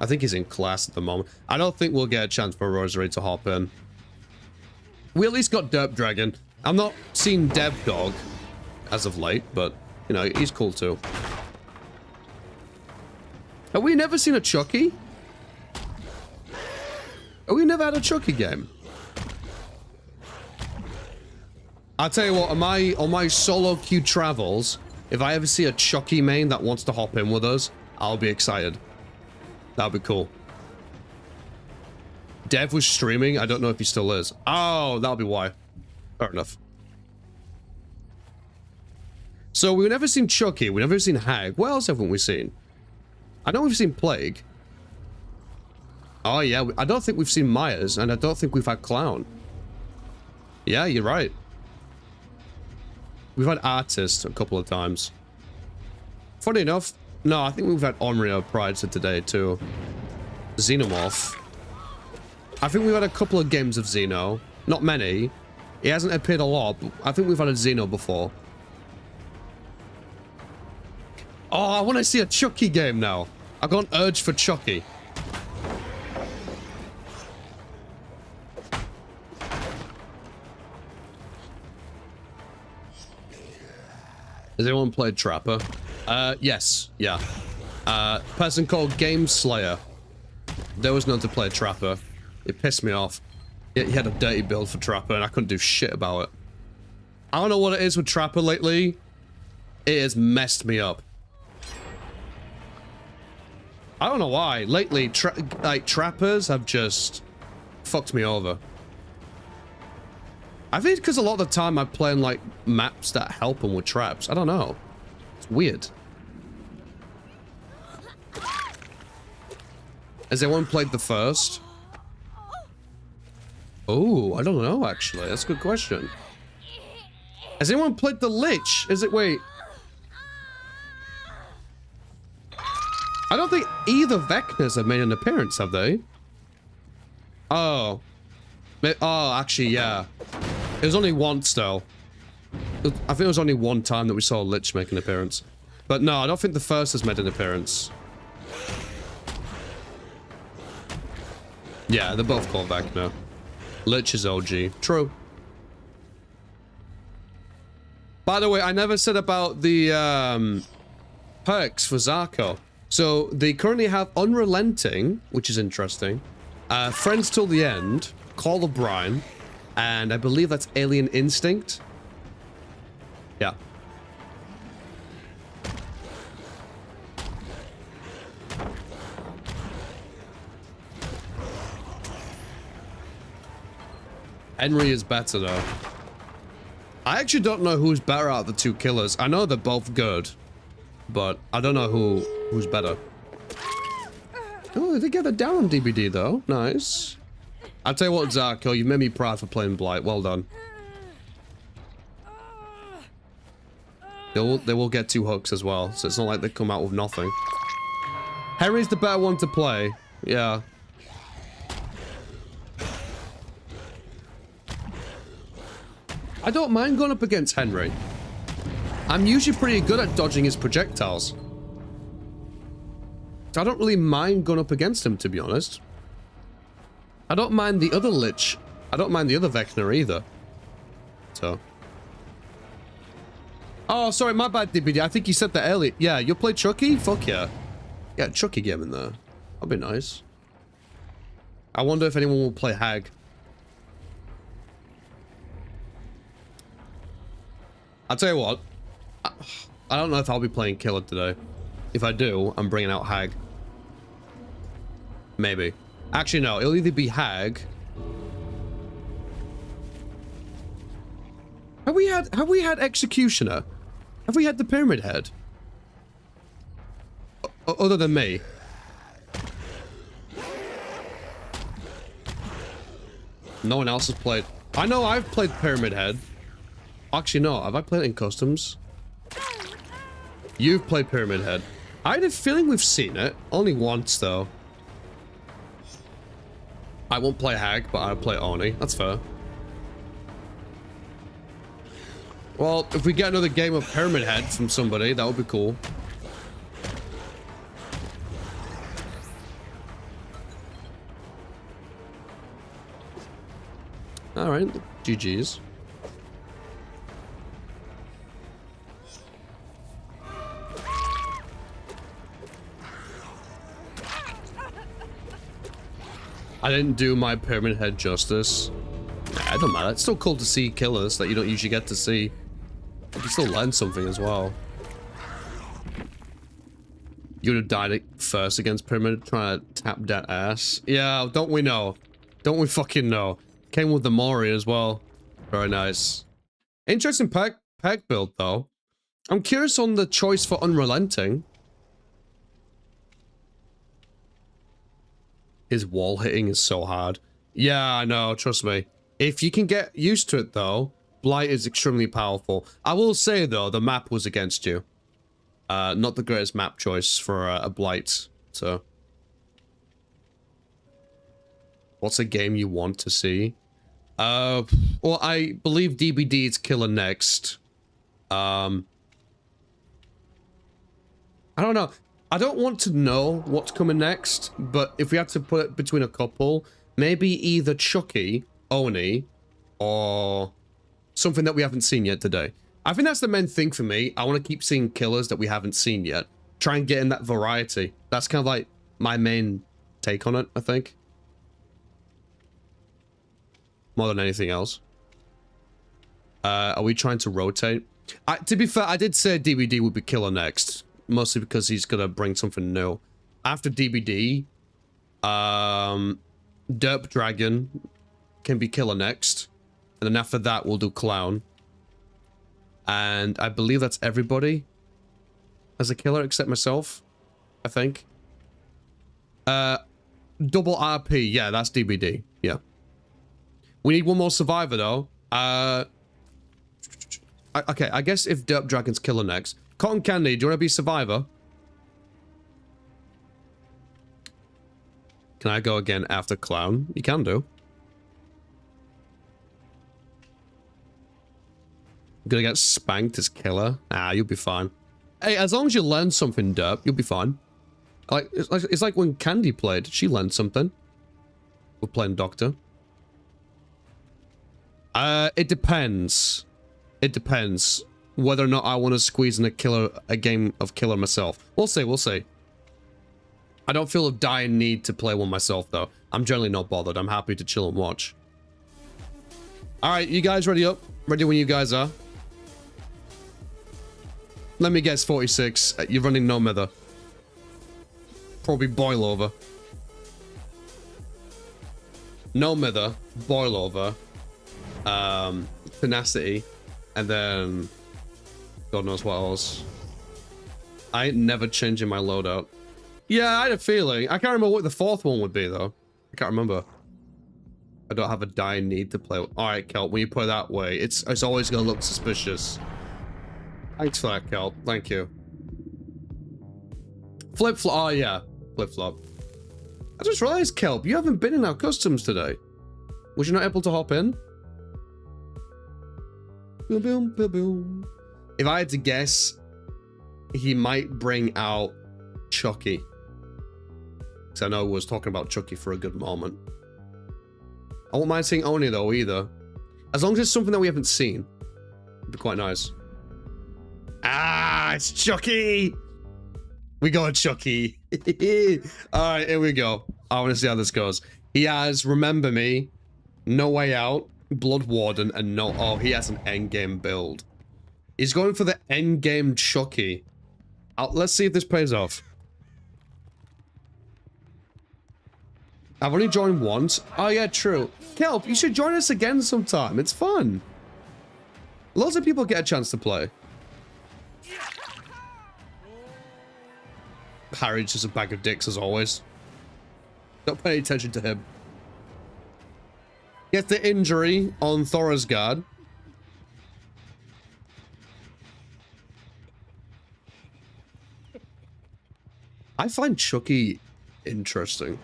think he's in class at the moment. I don't think we'll get a chance for Rosary to hop in. We at least got Derp Dragon. I'm not seeing Dev Dog as of late, but, you know, he's cool too. Have we never seen a Chucky? Have we never had a Chucky game? I'll tell you what, on my solo queue travels, if I ever see a Chucky main that wants to hop in with us, I'll be excited. That'll be cool. Dev was streaming. I don't know if he still is. Oh, that'll be why. Fair enough. So we've never seen Chucky. We've never seen Hag. What else haven't we seen? I know we've seen Plague. Oh, yeah. I don't think we've seen Myers, and I don't think we've had Clown. Yeah, you're right. We've had Artist a couple of times. Funny enough, no, I think we've had Onryo prior to today, too. Xenomorph. I think we've had a couple of games of Xeno. Not many. He hasn't appeared a lot, but I think we've had a Xeno before. Oh, I want to see a Chucky game now. I've got an urge for Chucky. Has anyone played Trapper? Yes. Yeah. Person called Game Slayer. There was none to play Trapper. It pissed me off. He had a dirty build for Trapper and I couldn't do shit about it. I don't know what it is with Trapper lately. It has messed me up. I don't know why. Lately, Trappers have just fucked me over. I think it's because a lot of the time I play in, like, maps that help them with traps. I don't know. It's weird. Has anyone played the first? Oh, I don't know, actually. That's a good question. Has anyone played the Lich? Is it... Wait. I don't think either Vecnas have made an appearance, have they? Oh. Oh, actually, yeah. It was only once, though. I think it was only one time that we saw Lich make an appearance. But no, I don't think the first has made an appearance. Yeah, they're both called Vecna. Lich is OG. True. By the way, I never said about the perks for Zarko. So, they currently have Unrelenting, which is interesting. Friends Till the End. Call of Brine. And I believe that's Alien Instinct. Yeah. Henry is better, though. I actually don't know who's better out of the two killers. I know they're both good, but I don't know who's better. Oh, they get it down on DBD, though. Nice. I'll tell you what, Zarko, you made me proud for playing Blight. Well done. They will get 2 hooks as well, so it's not like they come out with nothing. Henry's the better one to play. Yeah. I don't mind going up against Henry. I'm usually pretty good at dodging his projectiles. I don't really mind going up against him, to be honest. I don't mind the other Lich. I don't mind the other Vecna either. So. Oh, sorry, my bad, DBD. I think you said that earlier. Yeah, you'll play Chucky? Fuck yeah. Yeah, Chucky game in there. That'd be nice. I wonder if anyone will play Hag. I'll tell you what. I don't know if I'll be playing Killer today. If I do, I'm bringing out Hag. Maybe. Actually, no. It'll either be Hag. Have we had Executioner? Have we had the Pyramid Head? Other than me. No one else has played. I know I've played Pyramid Head. Actually, no. Have I played it in customs? You've played Pyramid Head. I had a feeling we've seen it. Only once, though. I won't play Hag, but I'll play Oni. That's fair. Well, if we get another game of Pyramid Head from somebody, that would be cool. Alright, GG's. I didn't do my Pyramid Head justice. Nah, it don't matter. It's still cool to see killers that you don't usually get to see. You can still learn something as well. You would have died first against Pyramid trying to tap that ass. Yeah, don't we know? Don't we fucking know? Came with the Mori as well. Very nice. Interesting pack build, though. I'm curious on the choice for Unrelenting. His wall hitting is so hard. Yeah, I know, trust me. If you can get used to it, though, Blight is extremely powerful. I will say, though, the map was against you. Not the greatest map choice for a Blight, so... What's a game you want to see? Well, I believe DBD is Killer next. I don't know. I don't want to know what's coming next, but if we had to put it between a couple, maybe either Chucky, Oni, or something that we haven't seen yet today. I think that's the main thing for me. I want to keep seeing killers that we haven't seen yet. Try and get in that variety. That's kind of like my main take on it, I think. More than anything else. Are we trying to rotate? To be fair, I did say DBD would be killer next. Mostly because he's gonna bring something new. After DBD, Derp Dragon can be killer next. And then after that, we'll do Clown. And I believe that's everybody as a killer except myself, I think. Double RP, yeah, that's DBD, yeah. We need one more survivor, though. Okay, I guess if Derp Dragon's killer next. Cotton Candy, do you want to be survivor? Can I go again after Clown? You can do. I'm gonna get spanked as killer. Ah, you'll be fine. Hey, as long as you learn something, Derp, you'll be fine. Like it's like when Candy played. She learned something. We're playing Doctor. It depends. It depends whether or not I want to squeeze in a game of killer myself. We'll see, we'll see. I don't feel a dire need to play one myself, though. I'm generally not bothered. I'm happy to chill and watch. Alright, you guys ready up? Ready when you guys are. Let me guess, 46. You're running no mither. Probably boil over. No mither, boil over. Tenacity, and then God knows what else. I ain't never changing my loadout. Yeah, I had a feeling. I can't remember what the fourth one would be, though. I can't remember. I don't have a dire need to play. Alright, Kelp, when you put it that way, it's always gonna look suspicious. Thanks for that, Kelp. Thank you. Flip-flop. Oh, yeah. Flip-flop. I just realized, Kelp, you haven't been in our customs today. Was you not able to hop in? Boom, boom, boom, boom. If I had to guess, he might bring out Chucky. Because I know we was talking about Chucky for a good moment. I won't mind seeing Oni, though, either. As long as it's something that we haven't seen. It'd be quite nice. Ah, it's Chucky! We got Chucky. Alright, here we go. I want to see how this goes. He has Remember Me, No Way Out, Blood Warden, and no... Oh, he has an endgame build. He's going for the endgame Chucky. Let's see if this pays off. I've only joined once. Oh, yeah, true. Kelp, you should join us again sometime. It's fun. Lots of people get a chance to play. Harry's just a bag of dicks, as always. Don't pay attention to him. Get the injury on Thorazgard. I find Chucky interesting.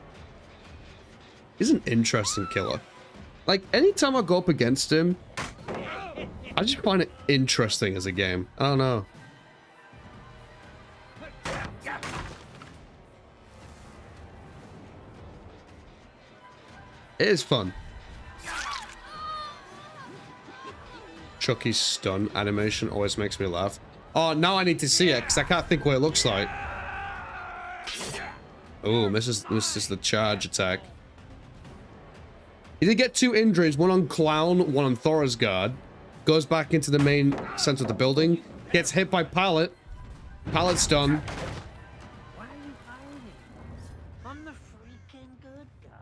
He's an interesting killer. Like, anytime I go up against him, I just find it interesting as a game. I don't know. It is fun. Chucky's stun animation always makes me laugh. Oh, now I need to see it because I can't think what it looks like. Oh, this is the charge attack. He did get 2 injuries, one on Clown, one on Thorazgard. Goes back into the main center of the building. Gets hit by Pallet. Pallet stun. Why are you hiding? I'm the freaking good guy.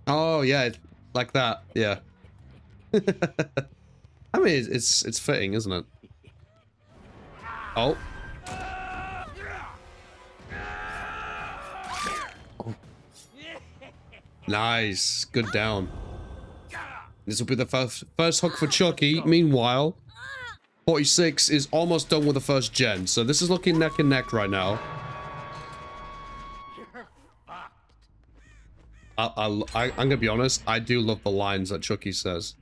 Oh, yeah. Like that, yeah. I mean, it's fitting, isn't it? Oh. Oh. Nice. Good down. This will be the first hook for Chucky. Meanwhile, 46 is almost done with the first gen, so this is looking neck and neck right now. I'm gonna be honest, I do love the lines that Chucky says.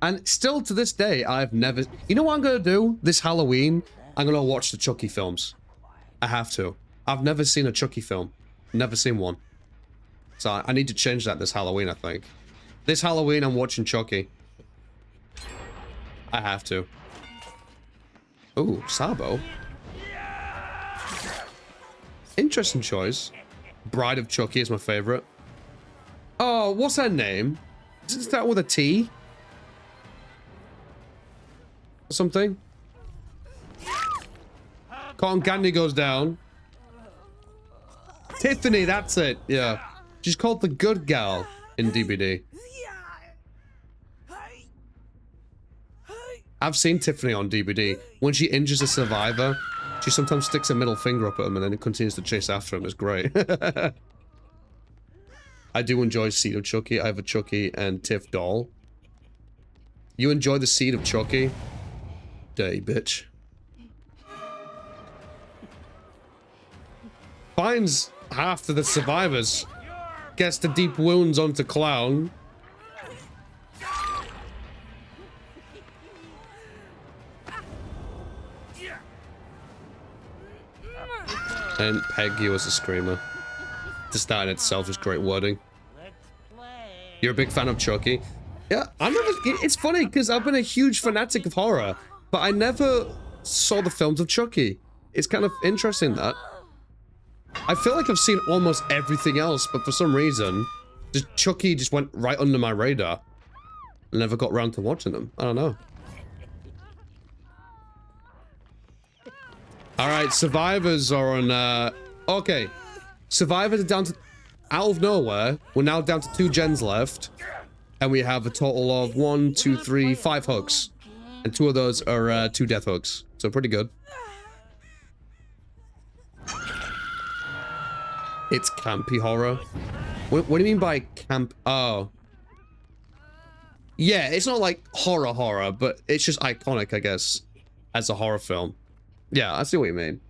And still to this day, I've never... You know what I'm gonna do this Halloween? I'm gonna watch the Chucky films. I have to. I've never seen a Chucky film. Never seen one. So I need to change that this Halloween, I think. This Halloween, I'm watching Chucky. I have to. Ooh, Sabo. Interesting choice. Bride of Chucky is my favorite. Oh, what's her name? Does it start with a T? Or something? Cotton Candy goes down. Tiffany, that's it. Yeah. She's called the good gal in DBD. I've seen Tiffany on DBD. When she injures a survivor, she sometimes sticks a middle finger up at him and then it continues to chase after him. It's great. I do enjoy Seed of Chucky. I have a Chucky and Tiff doll. You enjoy the Seed of Chucky? Dirty bitch. Finds half of the survivors. Gets the deep wounds onto Clown. And Peggy was a screamer. The start in itself is great wording. You're a big fan of Chucky? Yeah, it's funny because I've been a huge fanatic of horror, but I never saw the films of Chucky. It's kind of interesting that. I feel like I've seen almost everything else, but for some reason, Chucky just went right under my radar. I never got around to watching them. I don't know. Alright, survivors are on, okay. Survivors are down to... Out of nowhere, we're now down to 2 gens left. And we have a total of 1, 2, 3, 5 hooks. And 2 of those are 2 death hooks. So pretty good. It's campy horror. What do you mean by camp? Oh. Yeah, it's not like horror, but it's just iconic, I guess, as a horror film. Yeah, I see what you mean.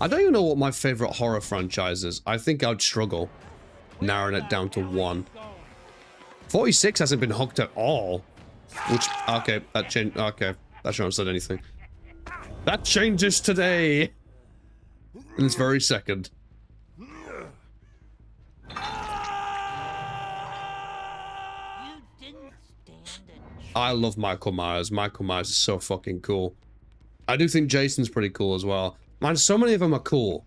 I don't even know what my favorite horror franchise is. I think I'd struggle narrowing it down to 1. 46 hasn't been hooked at all. Which, okay, that changed. Okay, that shouldn't have said anything. That changes today. In this very second. I love Michael Myers. Michael Myers is so fucking cool. I do think Jason's pretty cool as well. Man, so many of them are cool.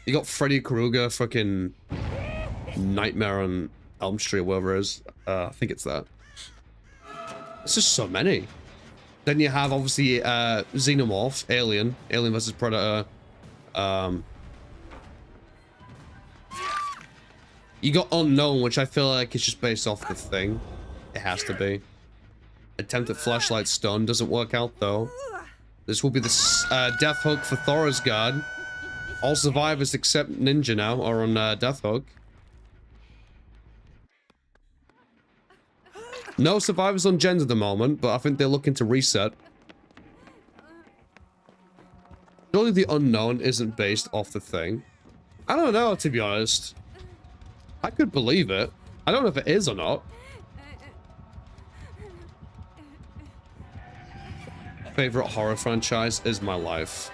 You got Freddy Krueger, fucking Nightmare on Elm Street, whatever it is. I think it's that. It's just so many. Then you have, obviously, Xenomorph, Alien vs. Predator. You got Unknown, which I feel like is just based off the Thing. It has to be. Attempt at Flashlight Stun doesn't work out, though. This will be the Death Hook for Thora's Guard. All survivors except Ninja now are on Death Hook. No survivors on gens at the moment, but I think they're looking to reset. Surely the Unknown isn't based off the Thing. I don't know, to be honest. I could believe it. I don't know if it is or not. Favorite horror franchise is my life.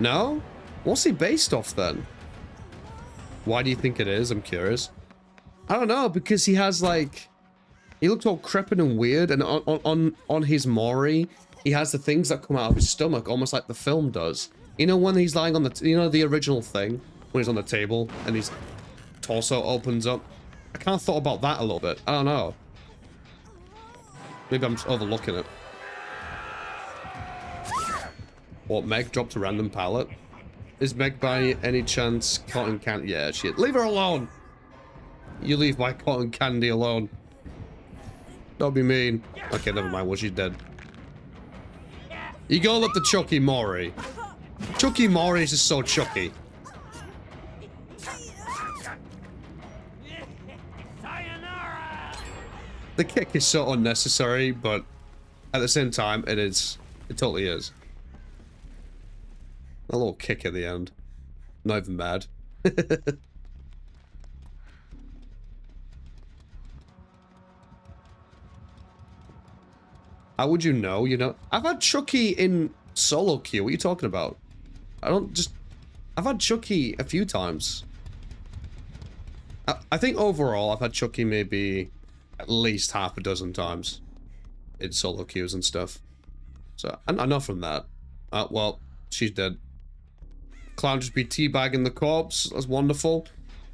No? What's he based off then? Why do you think it is? I'm curious. I don't know, because he has like... He looks all crepin' and weird, and on his Mori, he has the things that come out of his stomach, almost like the film does. You know when he's lying on the... You know the original Thing? When he's on the table, and his torso opens up? I kind of thought about that a little bit. I don't know. Maybe I'm just overlooking it. What, Meg dropped a random pallet? Is Meg by any chance cotton candy? Yeah, she is. Leave her alone! You leave my cotton candy alone. Don't be mean. Okay, never mind. Well, she's dead. You go up to Chucky Mori. Chucky Mori is just so Chucky. The kick is so unnecessary, but at the same time, it is. It totally is. A little kick at the end. Not even bad. How would you know? You know, I've had Chucky in solo queue. What are you talking about? I've had Chucky a few times. I think overall, I've had Chucky maybe at least half a dozen times in solo queues and stuff. So, enough from that. Well, she's dead. Clown just be teabagging the corpse. That's wonderful.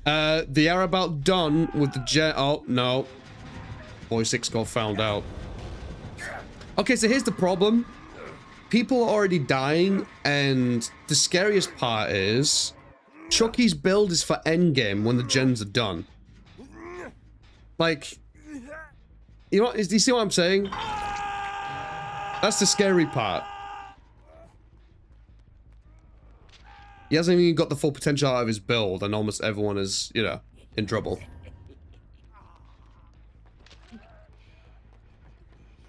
They are about done with the jet. Oh, no. Boy 6 got found out. Okay, so here's the problem. People are already dying, and the scariest part is Chucky's build is for endgame when the gens are done. Like, you know, do you see what I'm saying? That's the scary part. He hasn't even got the full potential out of his build, and almost everyone is, you know, in trouble.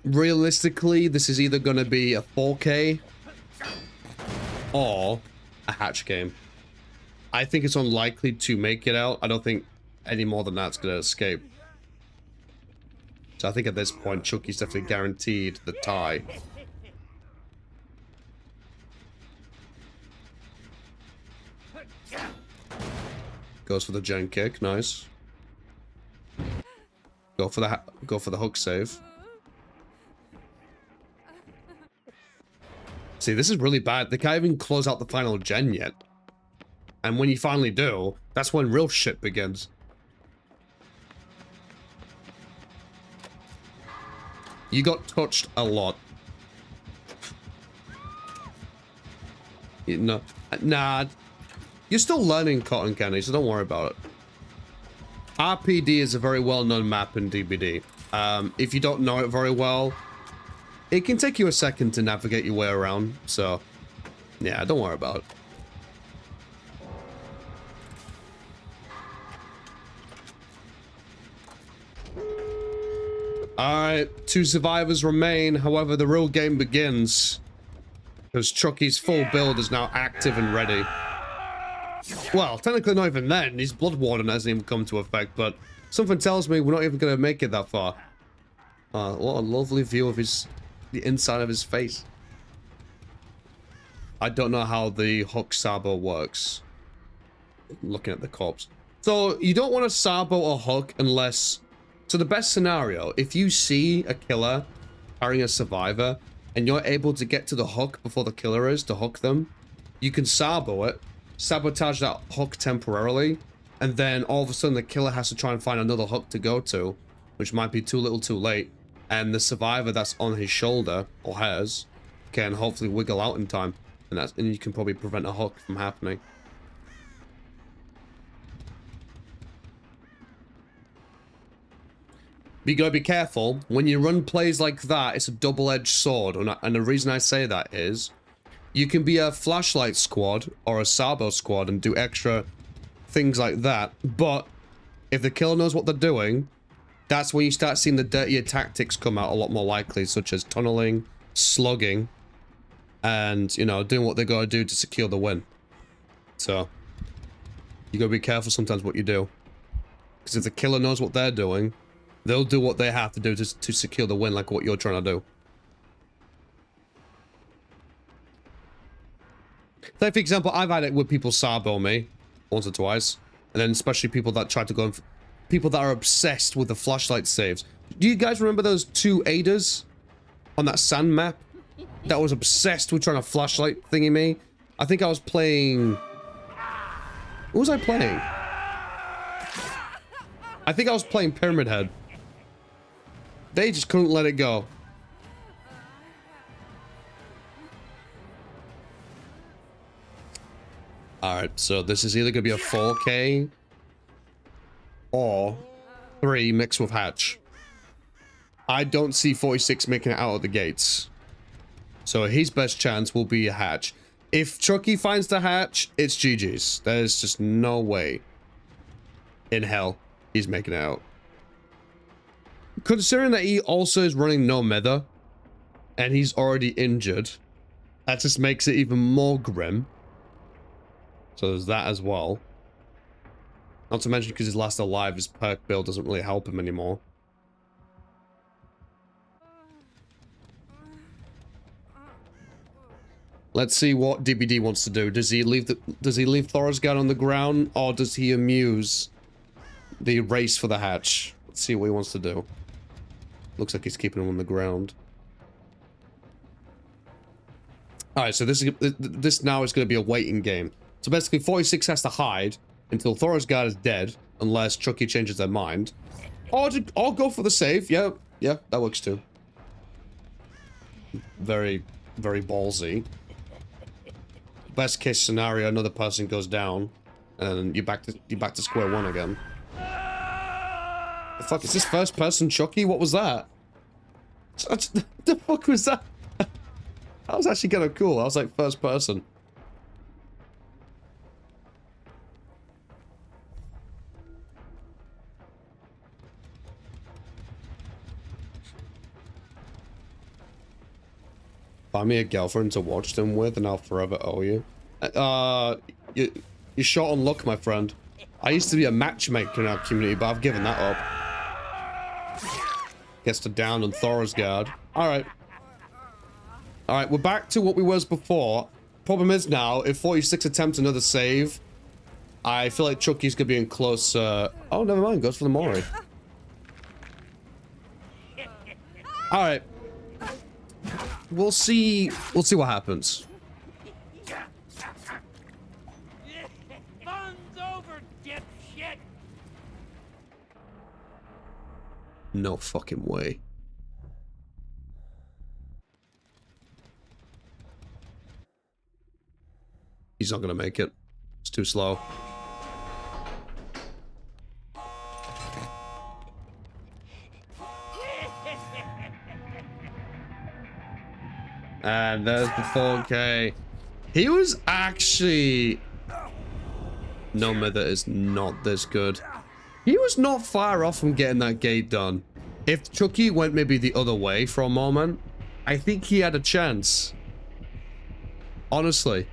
Realistically, this is either going to be a 4K or a hatch game. I think it's unlikely to make it out. I don't think any more than that's going to escape. So I think at this point, Chucky's definitely guaranteed the tie. Goes for the gen kick, nice. Go for the hook save. See, this is really bad. They can't even close out the final gen yet. And when you finally do, that's when real shit begins. You got touched a lot. You know, nah. You're still learning cotton candy, so don't worry about it. RPD is a very well-known map in DBD. If you don't know it very well, it can take you a second to navigate your way around, so yeah, don't worry about it. Alright, 2 survivors remain, however the real game begins. Because Chucky's full build is now active and ready. Well, technically not even then, his Blood Warden hasn't even come to effect, but something tells me we're not even going to make it that far. What a lovely view of the inside of his face. I don't know how the hook sabo works. Looking at the corpse. So, you don't want to sabo or hook unless... So the best scenario, if you see a killer carrying a survivor, and you're able to get to the hook before the killer is to hook them, you can sabo it, sabotage that hook temporarily, and then all of a sudden the killer has to try and find another hook to go to, which might be too little too late, and the survivor that's on his shoulder, or hers, can hopefully wiggle out in time, and you can probably prevent a hook from happening. But you gotta be careful. When you run plays like that, it's a double-edged sword, and the reason I say that is you can be a flashlight squad or a sabo squad and do extra things like that, but if the killer knows what they're doing, that's when you start seeing the dirtier tactics come out a lot more likely, such as tunneling, slugging, and, you know, doing what they gotta do to secure the win. So, you gotta be careful sometimes what you do. Because if the killer knows what they're doing, they'll do what they have to do to secure the win, like what you're trying to do. Like, for example, I've had it with people sabo me once or twice, and then especially people that try to go and people that are obsessed with the flashlight saves. Do you guys remember those 2 Adas on that sand map that was obsessed with trying to flashlight thingy me? I think I was playing... What was I playing? I think I was playing Pyramid Head. They just couldn't let it go. Alright, so this is either going to be a 4K or 3 mixed with Hatch. I don't see 46 making it out of the gates. So his best chance will be a Hatch. If Chucky finds the Hatch, it's GG's. There's just no way in hell he's making it out. Considering that he also is running no Nether, and he's already injured, that just makes it even more grim. So there's that as well. Not to mention because his last alive, his perk build doesn't really help him anymore. Let's see what DBD wants to do. Does he leave Thorasgard on the ground, or does he amuse the race for the hatch? Let's see what he wants to do. Looks like he's keeping him on the ground. Alright, so this now is going to be a waiting game. So basically 46 has to hide until Thorasgard is dead, unless Chucky changes their mind. Or go for the save. Yeah, that works too. Very, very ballsy. Best case scenario, another person goes down, and you're back to square one again. The fuck is this first person Chucky? What was that? The fuck was that? That was actually kind of cool. I was like first person. Find me a girlfriend to watch them with and I'll forever owe you. You're short on luck, my friend. I used to be a matchmaker in our community, but I've given that up. Gets to down on Thorasgard. Alright. Alright, we're back to what we was before. Problem is now, if 46 attempts another save, I feel like Chucky's gonna be in close, oh, never mind, goes for the Mori. Alright. We'll see what happens. Fun's over, dipshit. No fucking way. He's not gonna make it. It's too slow. And there's the 4K. He was actually... No, Nether is not this good. He was not far off from getting that gate done. If Chucky went maybe the other way for a moment, I think he had a chance. Honestly.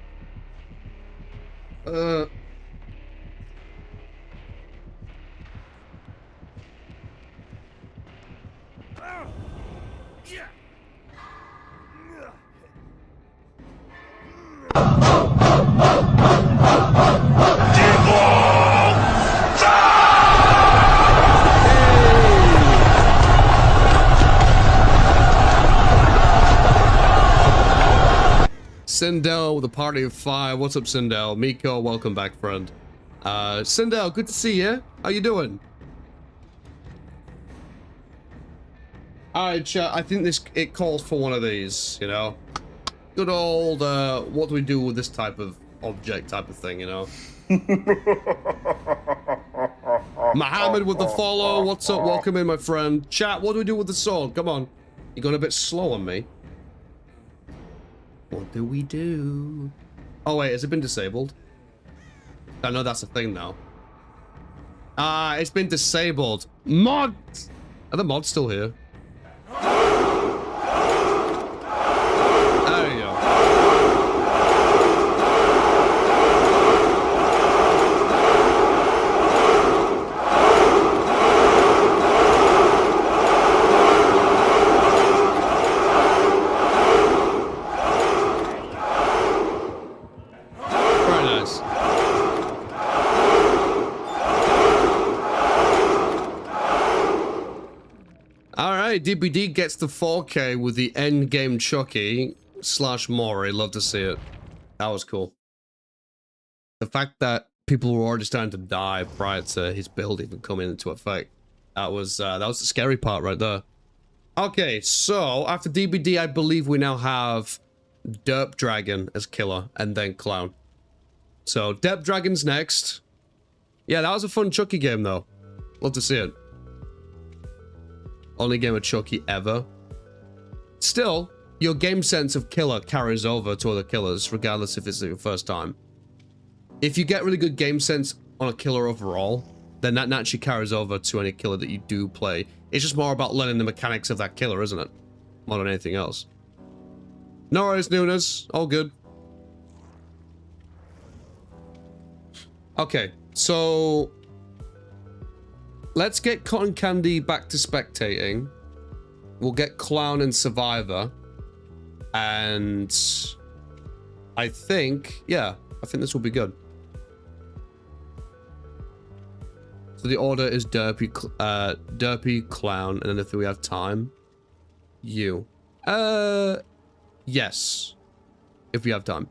Sindel with a party of 5. What's up, Sindel? Miko, welcome back, friend. Sindel, good to see you. How you doing? Alright, chat, I think it calls for one of these, you know? Good old, what do we do with this type of object type of thing, you know? Mohammed with the follow. What's up? Welcome in, my friend. Chat, what do we do with the sword? Come on. You're going a bit slow on me. What do we do? Oh, wait, has it been disabled? I know that's a thing now. It's been disabled. Mods! Are the mods still here? There you go. Very nice. Alright, DBD gets the 4K with the endgame Chucky / Mori. Love to see it. That was cool. The fact that people were already starting to die prior to his build even coming into effect. That was the scary part right there. Okay, so after DBD, I believe we now have Derp Dragon as killer and then Clown. So Derp Dragon's next. Yeah, that was a fun Chucky game though. Love to see it. Only game of Chucky ever. Still, your game sense of killer carries over to other killers, regardless if it's your first time. If you get really good game sense on a killer overall, then that naturally carries over to any killer that you do play. It's just more about learning the mechanics of that killer, isn't it? More than anything else. No worries, Nunes. All good. Okay, so let's get Cotton Candy back to spectating. We'll get Clown and Survivor. And I think, yeah, I think this will be good. So the order is Derpy, Clown, and then if we have time, you. Yes. If we have time.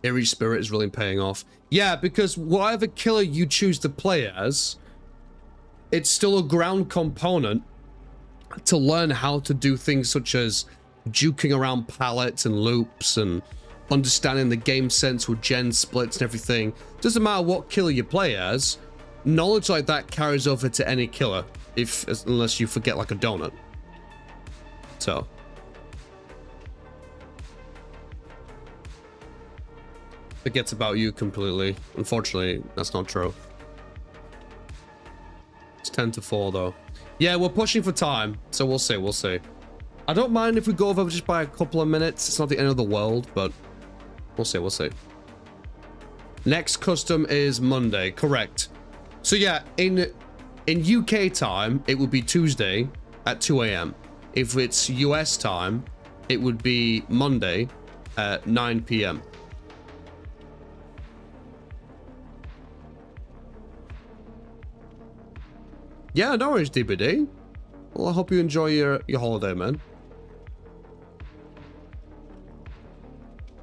Eerie Spirit is really paying off. Yeah, because whatever killer you choose to play as, it's still a ground component to learn how to do things such as juking around pallets and loops and understanding the game sense with gen splits and everything. Doesn't matter what killer you play as, knowledge like that carries over to any killer, unless you forget like a donut. So forgets about you completely. Unfortunately, that's not true. It's 10 to 4 though. Yeah, we're pushing for time, so we'll see, we'll see. I don't mind if we go over just by a couple of minutes. It's not the end of the world, but we'll see, we'll see. Next custom is Monday, correct. So yeah, in UK time, it would be Tuesday at 2 AM. If it's US time, it would be Monday at 9 PM. Yeah, no worries, DBD. Well, I hope you enjoy your holiday, man.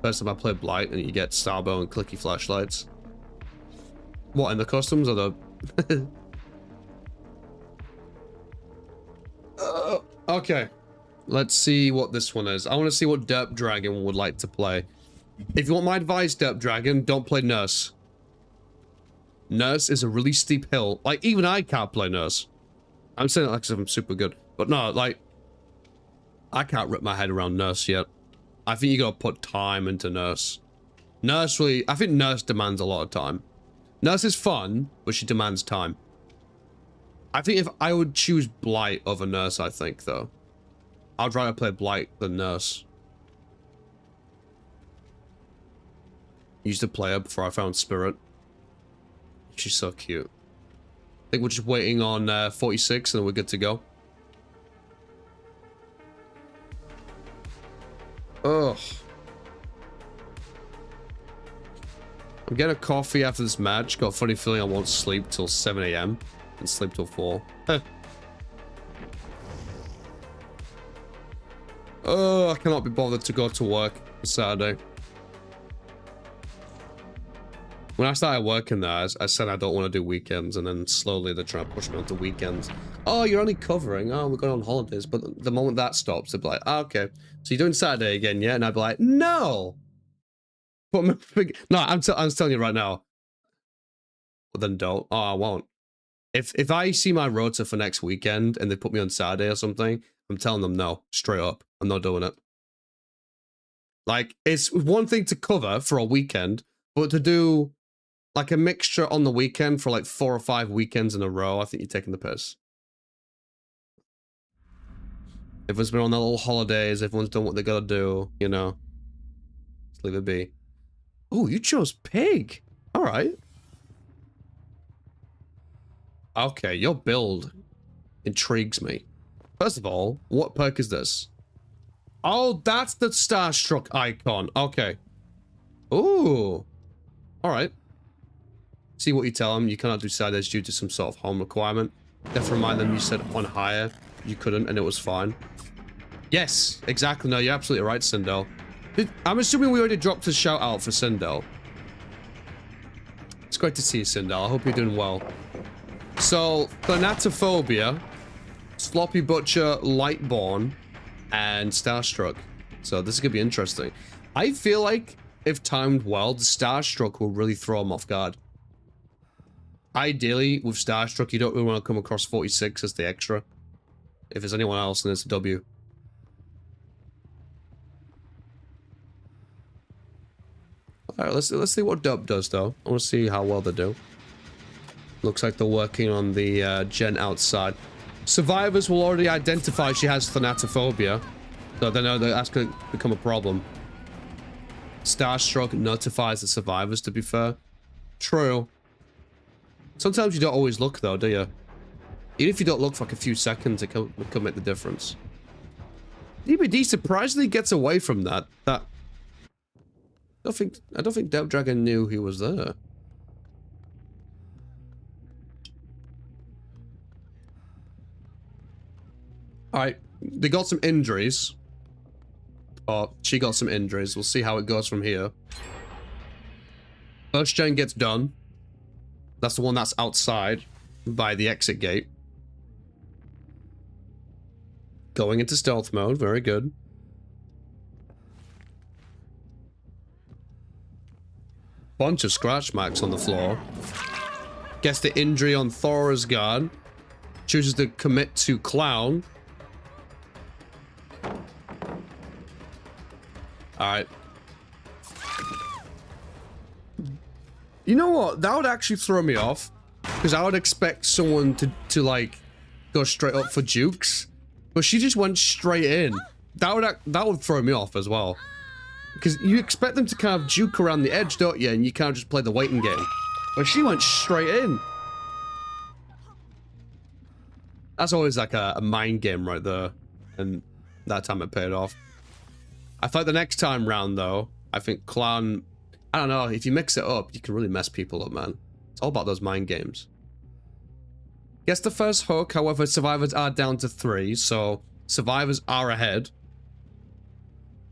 First time I played Blight and you get Starbow and clicky flashlights. What, in the customs or the... Okay. Let's see what this one is. I want to see what Derp Dragon would like to play. If you want my advice, Derp Dragon, don't play Nurse. Nurse is a really steep hill. Like, even I can't play Nurse. I'm saying it like I'm super good. But no, like, I can't wrap my head around Nurse yet. I think you gotta put time into Nurse. Nurse really, I think Nurse demands a lot of time. Nurse is fun, but she demands time. I think if I would choose Blight over Nurse, I think, though. I'd rather play Blight than Nurse. Used to play her before I found Spirit. She's so cute. I think we're just waiting on 46 and then we're good to go. Ugh. I'm getting a coffee after this match. Got a funny feeling I won't sleep till 7 AM and sleep till 4. Oh, I cannot be bothered to go to work on Saturday. When I started working there, I said I don't want to do weekends, and then slowly they're trying to push me onto weekends. Oh, you're only covering. Oh, we're going on holidays. But the moment that stops, they'll be like, oh, okay. So you're doing Saturday again, yeah? And I'd be like, no! No, I'm telling you right now. Well, then don't. Oh, I won't. If I see my rota for next weekend and they put me on Saturday or something, I'm telling them no, straight up. I'm not doing it. Like, it's one thing to cover for a weekend, but to do like a mixture on the weekend for like 4 or 5 weekends in a row, I think you're taking the piss. Everyone's been on their little holidays, everyone's done what they gotta do, you know. Just leave it be. Oh, you chose pig. All right. Okay, your build intrigues me. First of all, what perk is this? Oh, that's the Starstruck icon. Okay. Ooh. All right. See what you tell them. You cannot do Saturdays due to some sort of home requirement. Definitely remind them you said on hire you couldn't and it was fine. Yes, exactly. No, you're absolutely right, Sindel. I'm assuming we already dropped a shout out for Sindel. great to see you, Sindel. I hope you're doing well. So, Thanatophobia, Sloppy Butcher, Lightborn, and Starstruck. So this is going to be interesting. I feel like if timed well, the Starstruck will really throw him off guard. Ideally, with Starstruck, you don't really want to come across 46 as the extra. If there's anyone else, then it's a W. Alright, let's see what Dub does, though. I want to see how well they do. Looks like they're working on the gen outside. Survivors will already identify she has Thanatophobia, so they know that that's going to become a problem. Starstruck notifies the survivors, to be fair. True. Sometimes you don't always look, though, do you? Even if you don't look for like a few seconds, it can make the difference. DBD surprisingly gets away from that. I don't think Dev Dragon knew he was there. Alright, they got some injuries. Or she got some injuries. We'll see how it goes from here. First gen gets done. That's the one that's outside by the exit gate. Going into stealth mode, very good. Bunch of scratch marks on the floor. Gets the injury on Thora's guard. Chooses to commit to Clown. Alright. You know what? That would actually throw me off. Because I would expect someone to like, go straight up for Jukes. But she just went straight in. That would throw me off as well. Because you expect them to kind of juke around the edge, don't you? And you kind of just play the waiting game. But she went straight in. That's always like a mind game right there. And that time it paid off. I thought the next time round, though, I think Clown... I don't know, if you mix it up, you can really mess people up, man. It's all about those mind games. Gets the first hook, however, survivors are down to 3, so survivors are ahead.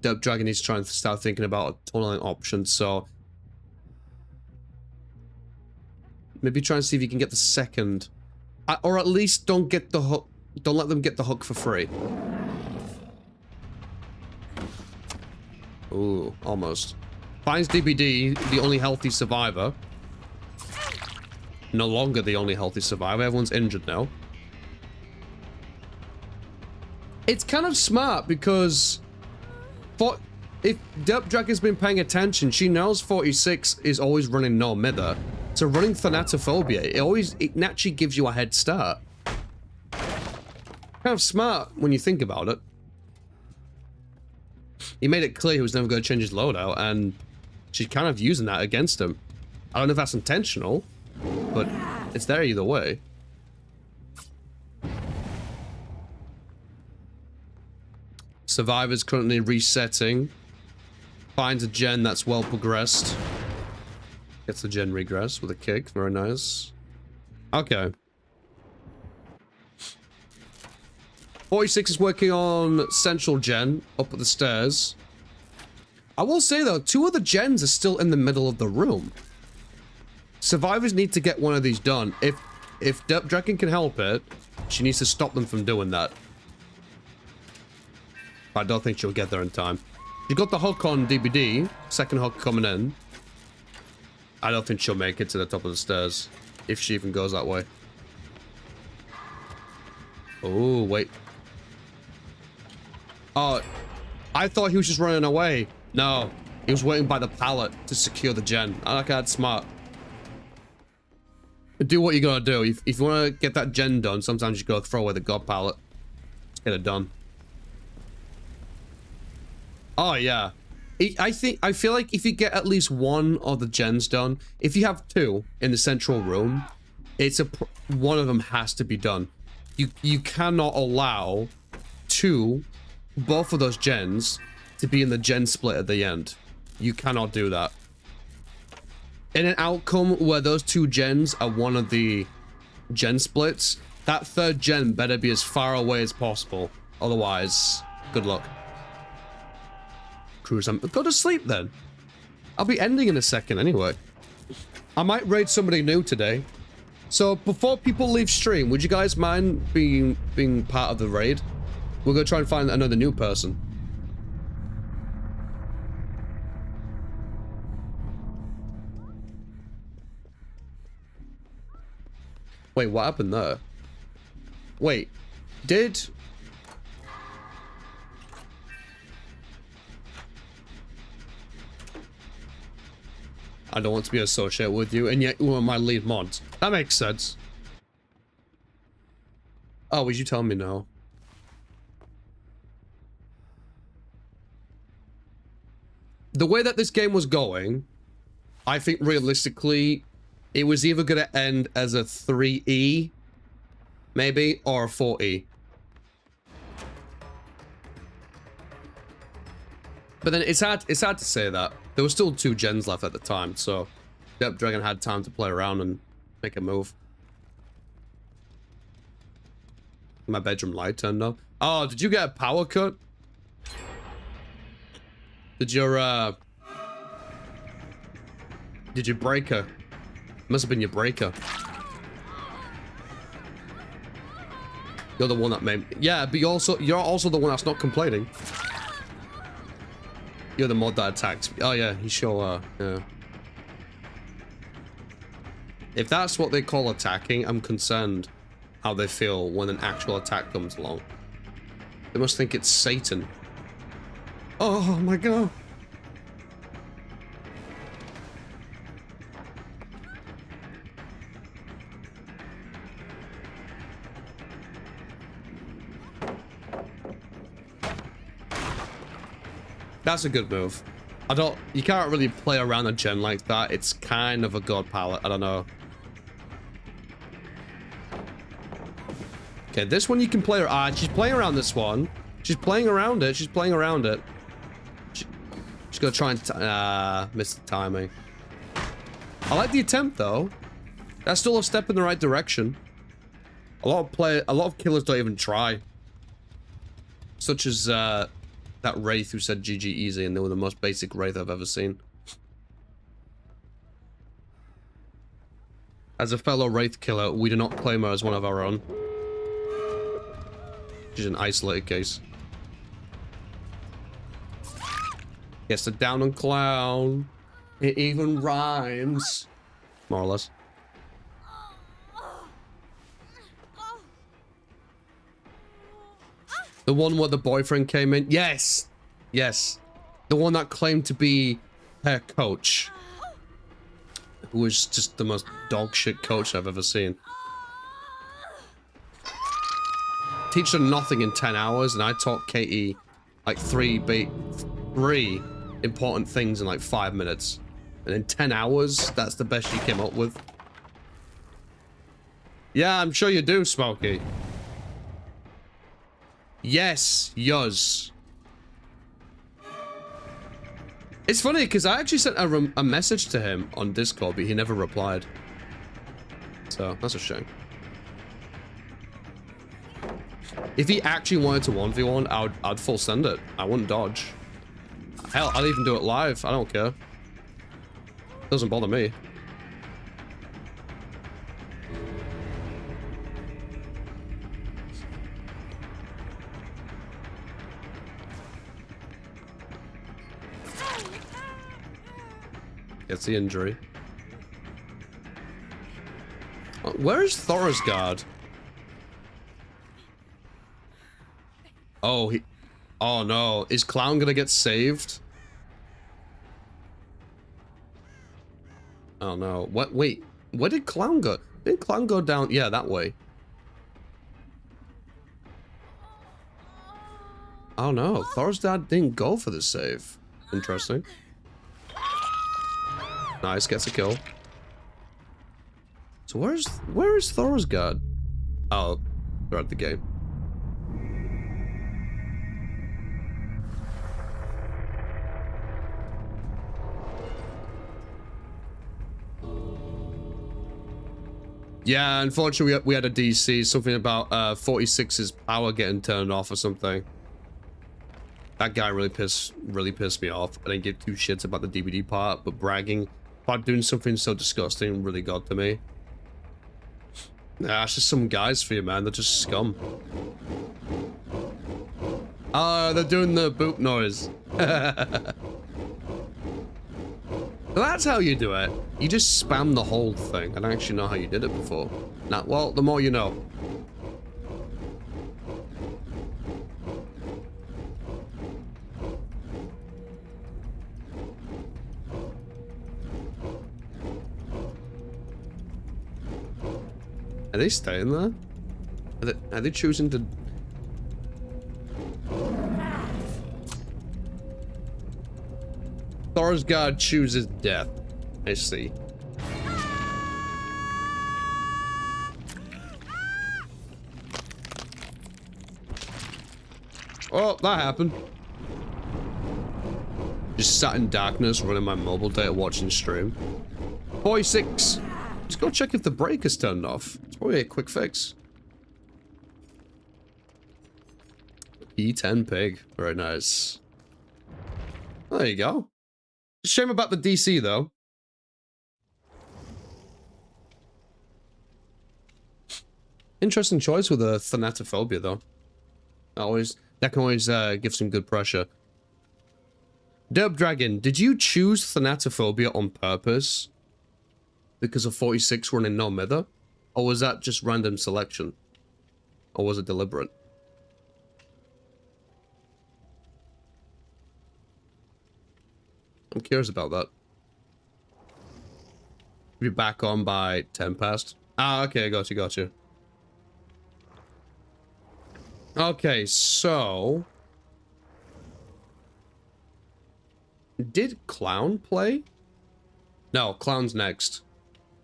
Dope Dragon is trying to start thinking about tunneling options, so... maybe try and see if you can get the second. Or at least don't get the hook. Don't let them get the hook for free. Ooh, almost. Finds DBD, the only healthy survivor. No longer the only healthy survivor. Everyone's injured now. It's kind of smart because... if Derp Dragon's been paying attention, she knows 46 is always running no mither. So running Thanatophobia, it naturally gives you a head start. Kind of smart when you think about it. He made it clear he was never going to change his loadout, and she's kind of using that against him. I don't know if that's intentional, but it's there either way. Survivor's currently resetting. Finds a gen that's well progressed. Gets the gen regress with a kick. Very nice. Okay. 46 is working on central gen up at the stairs. I will say though, 2 of the gens are still in the middle of the room. Survivors need to get one of these done. If Derp Dragon can help it, she needs to stop them from doing that. I don't think she'll get there in time. She got the hook on DBD. Second hook coming in. I don't think she'll make it to the top of the stairs. If she even goes that way. Oh, wait. Oh, I thought he was just running away. No, he was waiting by the pallet to secure the gen. I like that smart. Do what you gotta do. If you want to get that gen done, sometimes you gotta throw away the god pallet. Just get it done. Oh yeah, I feel like if you get at least one of the gens done, if you have 2 in the central room, one of them has to be done. You cannot allow both of those gens to be in the gen split at the end. You cannot do that. In an outcome where those 2 gens are one of the gen splits, that 3rd gen better be as far away as possible. Otherwise, good luck. Cruise, go to sleep then. I'll be ending in a second anyway. I might raid somebody new today. So before people leave stream, would you guys mind being part of the raid? We're gonna try and find another new person. Wait, what happened there? Wait, did... I don't want to be associated with you, and yet you are my lead mod. That makes sense. Oh, would you tell me no? The way that this game was going, I think realistically, it was either going to end as a 3E, maybe, or a 4E. But then it's hard to say that. There were still 2 gens left at the time, so Depth Dragon had time to play around and make a move. My bedroom light turned off. Oh, did you get a power cut? Did your breaker? Must have been your breaker. You're the one that made... Yeah, but you're also the one that's not complaining. You're the mod that attacks me. Oh yeah, he sure yeah. If that's what they call attacking, I'm concerned how they feel when an actual attack comes along. They must think it's Satan. Oh my god. That's a good move. You can't really play around a gen like that. It's kind of a god palette. I don't know. Okay, this one you can play. She's playing around this one. She's playing around it. She's playing around it. She's gonna try and miss the timing. I like the attempt though. That's still a step in the right direction. A lot of killers don't even try. Such as that Wraith who said GG easy, and they were the most basic Wraith I've ever seen. As a fellow Wraith killer, we do not claim her as one of our own. She's an isolated case. Yes, the down on clown. It even rhymes. More or less. The one where the boyfriend came in? Yes! Yes. The one that claimed to be her coach. Who was just the most dog shit coach I've ever seen. Teach her nothing in 10 hours, and I taught Katie like three important things in like 5 minutes. And in 10 hours, that's the best she came up with. Yeah, I'm sure you do, Smokey. Yes, yours. It's funny because I actually sent a message to him on Discord, but he never replied. So that's a shame. If he actually wanted to 1v1, I'd full send it. I wouldn't dodge. Hell, I'd even do it live. I don't care. Doesn't bother me. Gets the injury. Where is Thorisgard? Oh, oh no. Is Clown gonna get saved? Oh no. What? Wait. Where did Clown go? Didn't Clown go down? Yeah, that way. Oh no. Thorisgard didn't go for the save. Interesting. Nice, gets a kill. So where is Thorisgard? Oh, they're at the game. Yeah, unfortunately we had a DC, something about 46's power getting turned off or something. That guy really pissed me off. I didn't give two shits about the DVD part, but bragging about doing something so disgusting really got to me. Nah, it's just some guys for you, man. They're just scum. Oh, they're doing the boop noise. That's how you do it. You just spam the whole thing. I don't actually know how you did it before. Nah, well, the more you know. Are they staying there? Are they choosing to... Thor's god chooses death. I see. Oh, that happened. Just sat in darkness, running my mobile data, watching stream. 46. Let's go check if the brake is turned off. It's probably a quick fix. E10 pig. Very nice. There you go. Shame about the DC, though. Interesting choice with a thanatophobia, though. That can always give some good pressure. Derp Dragon, did you choose thanatophobia on purpose? Because of 46 running no mither? Or was that just random selection? Or was it deliberate? I'm curious about that. You're back on by 10 past. Ah, okay, got you. Okay, so... Did Clown play? No, Clown's next.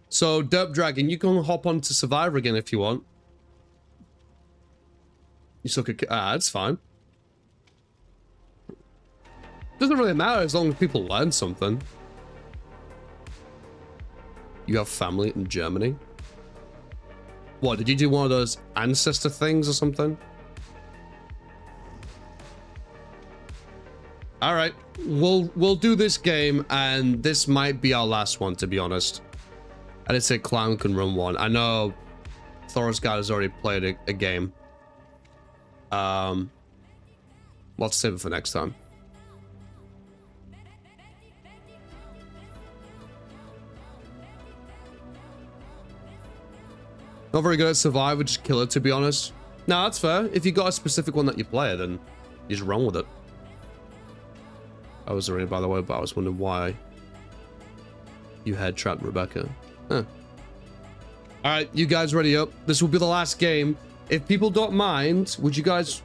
So, Derp Dragon, you can hop on to Survivor again if you want. You suck at... Ah, that's fine. Doesn't really matter as long as people learn something. You have family in Germany? What, did you do one of those ancestor things or something? Alright, we'll do this game, and this might be our last one, to be honest. I did say Clown can run one. I know Thor's guy has already played a game. Let's save it for next time. Not very good at Survivor, just kill it, to be honest. No, that's fair. If you got a specific one that you play, then you just run with it. I was already, by the way, but I was wondering why you had trapped Rebecca. Huh. Alright, you guys ready up? This will be the last game. If people don't mind, would you guys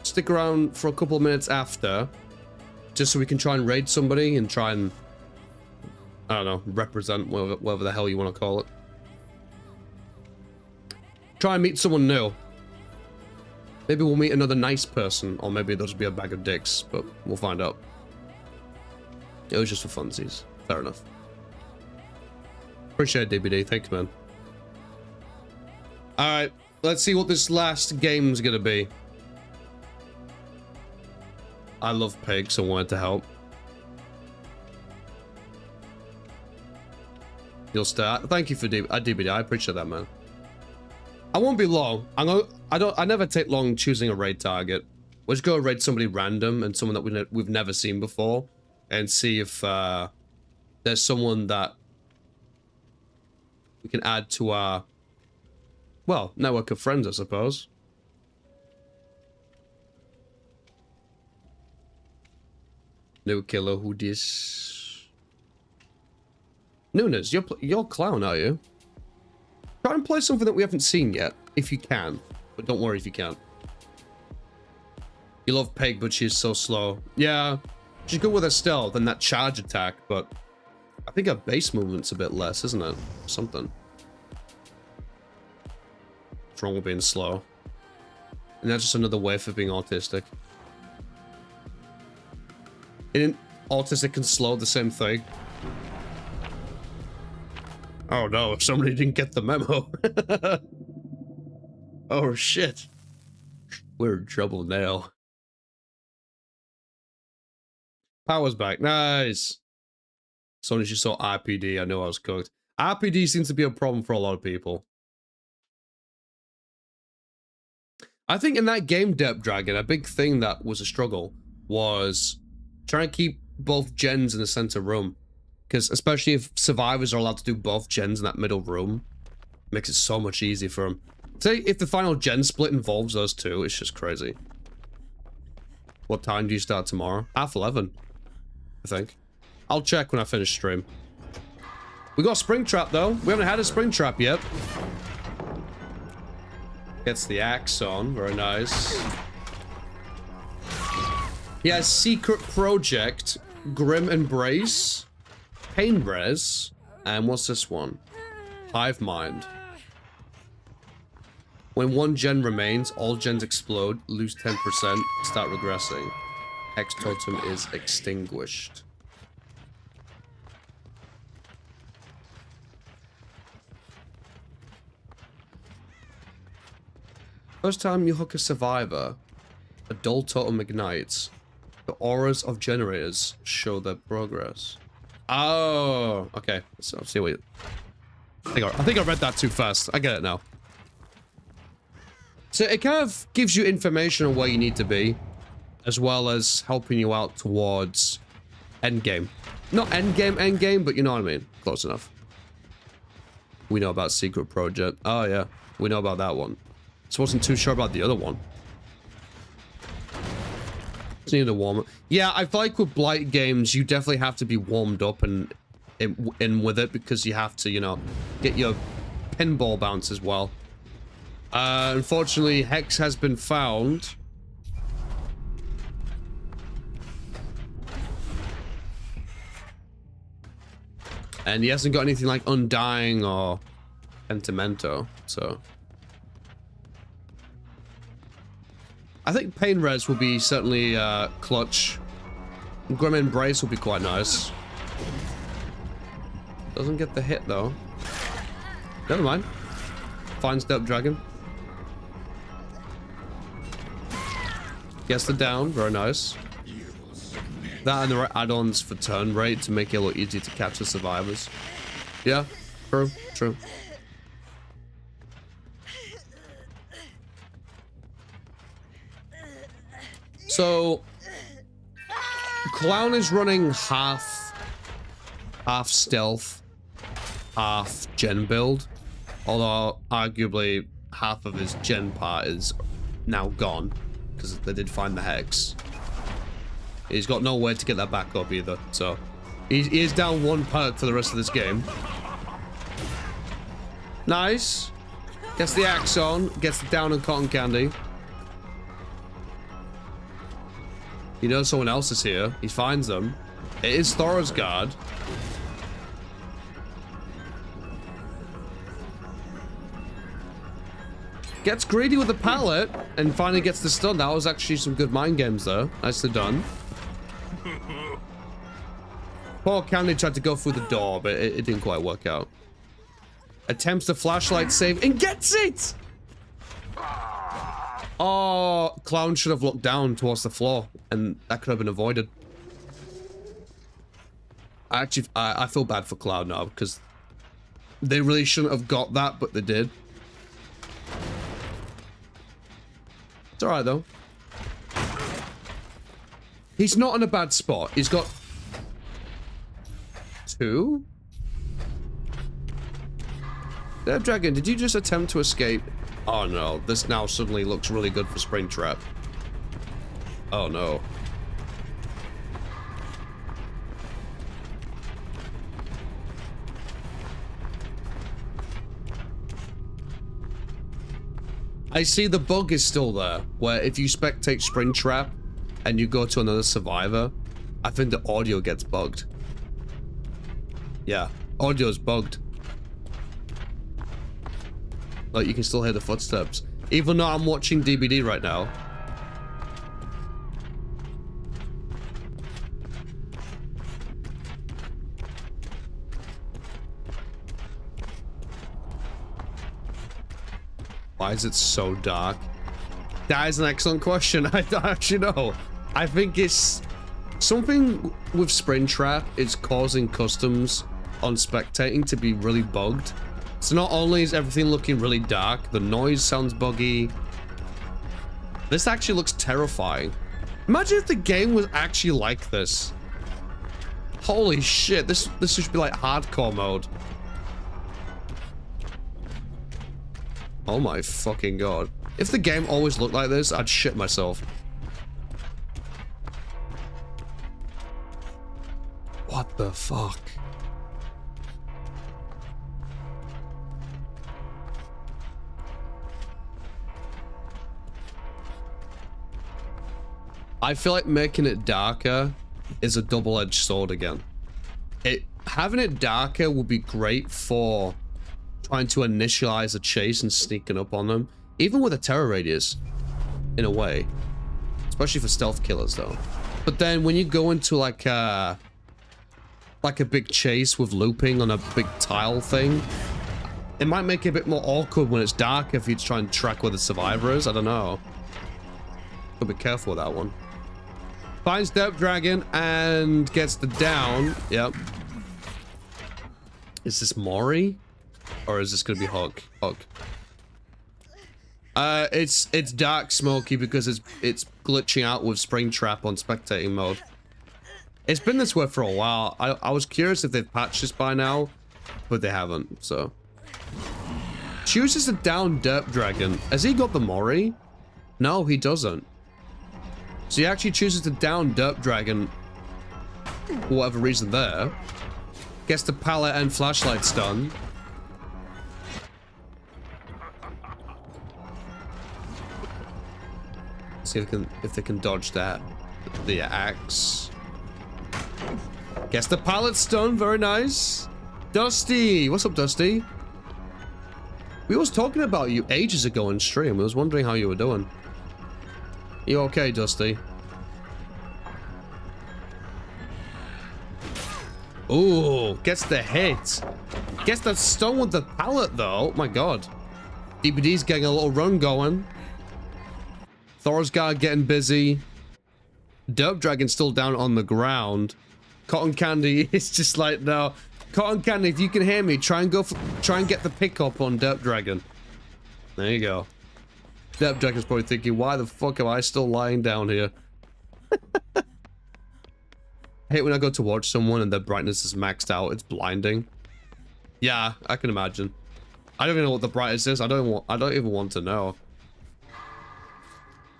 stick around for a couple of minutes after? Just so we can try and raid somebody and try and, I don't know, represent whatever the hell you want to call it. Try and meet someone new. Maybe we'll meet another nice person, or maybe they'll just be a bag of dicks, but we'll find out. It was just for funsies. Fair enough. Appreciate it, DBD. Thanks, man. Alright, let's see what this last game's gonna be. I love pigs, so I wanted to help. You'll start. Thank you for DBD. I appreciate that, man. I won't be long. I never take long choosing a raid target. We'll just go raid somebody random and someone that we've never seen before, and see if there's someone that we can add to our, well, network of friends, I suppose. No killer, who dis? Nunes, you're Clown, are you? Try and play something that we haven't seen yet, if you can. But don't worry if you can't. You love Peg, but she's so slow. Yeah, she's good with her stealth and that charge attack, but I think her base movement's a bit less, isn't it? Something. What's wrong with being slow? And that's just another way for being autistic. Isn't autistic and slow the same thing? Oh no, somebody didn't get the memo. Oh shit. We're in trouble now. Power's back. Nice. As soon as you saw RPD, I knew I was cooked. RPD seems to be a problem for a lot of people. I think in that game, Derp Dragon, a big thing that was a struggle was trying to keep both gens in the center room. Because especially if survivors are allowed to do both gens in that middle room, it makes it so much easier for them. Say if the final gen split involves those two, it's just crazy. What time do you start tomorrow? 11:30, I think. I'll check when I finish stream. We got Springtrap though. We haven't had a Springtrap yet. Gets the axe on, very nice. He has Secret Project, Grim Embrace, Pain Res, and what's this one? Hive Mind. When one gen remains, all gens explode, lose 10%, start regressing. Hex Totem is extinguished. First time you hook a survivor, a dull totem ignites. The auras of generators show their progress. Oh, okay. So I'll see what you... I think I read that too fast. I get it now. So it kind of gives you information on where you need to be, as well as helping you out towards endgame. Not endgame, but you know what I mean. Close enough. We know about Secret Project. Oh yeah, we know about that one. Just wasn't too sure about the other one. Just needed a warm up. Yeah, I feel like with Blight games, you definitely have to be warmed up and in with it because you have to, you know, get your pinball bounce as well. Unfortunately, Hex has been found. And he hasn't got anything like Undying or Pentimento, so... I think Pain Res will be certainly clutch. Grim Embrace will be quite nice. Doesn't get the hit though. Never mind. Finds Derp Dragon. Gets the down, very nice. That and the right add-ons for turn rate to make it a lot easier to capture survivors. Yeah, true, true. So, Clown is running half stealth, half gen build. Although, arguably, half of his gen part is now gone, because they did find the Hex. He's got no way to get that back up either, so... He is down one perk for the rest of this game. Nice. Gets the axe on, gets the down and cotton candy. He knows someone else is here. He finds them. It is Thora's guard. Gets greedy with the pallet and finally gets the stun. That was actually some good mind games there. Nicely done. Poor Candy tried to go through the door, but it didn't quite work out. Attempts the flashlight save and gets it! Oh, Clown should have looked down towards the floor, and that could have been avoided. I feel bad for Cloud now, because they really shouldn't have got that, but they did. It's alright, though. He's not in a bad spot. He's got... 2? Derp Dragon, did you just attempt to escape? Oh no, this now suddenly looks really good for Springtrap. Oh no. I see the bug is still there, where if you spectate Springtrap and you go to another survivor, I think the audio gets bugged. Yeah, audio's bugged. Like, you can still hear the footsteps. Even though I'm watching DBD right now. Why is it so dark? That is an excellent question. I don't actually know. I think it's Something with Springtrap is causing customs on spectating to be really bugged. So not only is everything looking really dark, the noise sounds buggy. This actually looks terrifying. Imagine if the game was actually like this. Holy shit, this should be like hardcore mode. Oh my fucking god. If the game always looked like this, I'd shit myself. What the fuck? I feel like making it darker is a double-edged sword again. Having it darker would be great for trying to initialize a chase and sneaking up on them, even with a terror radius, in a way. Especially for stealth killers, though. But then when you go into like a big chase with looping on a big tile thing, it might make it a bit more awkward when it's darker if you try and track where the survivor is. I don't know. Gotta be careful with that one. Finds Derp Dragon and gets the down. Yep. Is this Mori? Or is this gonna be Hug? Hug. It's dark smoky because it's glitching out with Springtrap on spectating mode. It's been this way for a while. I was curious if they've patched this by now, but they haven't, so. Chooses to down Derp Dragon. Has he got the Mori? No, he doesn't. So he actually chooses to down Derp Dragon for whatever reason there. Gets the pallet and flashlight stun. See if they can dodge that. The axe. Gets the pallet stun, very nice. Dusty, what's up, Dusty? We was talking about you ages ago on stream. I was wondering how you were doing. You okay, Dusty? Ooh, gets the hit. Gets that stun with the pallet, though. Oh my god. DBD's getting a little run going. Thorsgard getting busy. Derp Dragon's still down on the ground. Cotton Candy is just like, no. Cotton Candy, if you can hear me, try and get the pickup on Derp Dragon. There you go. Derp Dragon's probably thinking, why the fuck am I still lying down here? I hate when I go to watch someone and their brightness is maxed out. It's blinding. Yeah, I can imagine. I don't even know what the brightness is. I don't even want to know.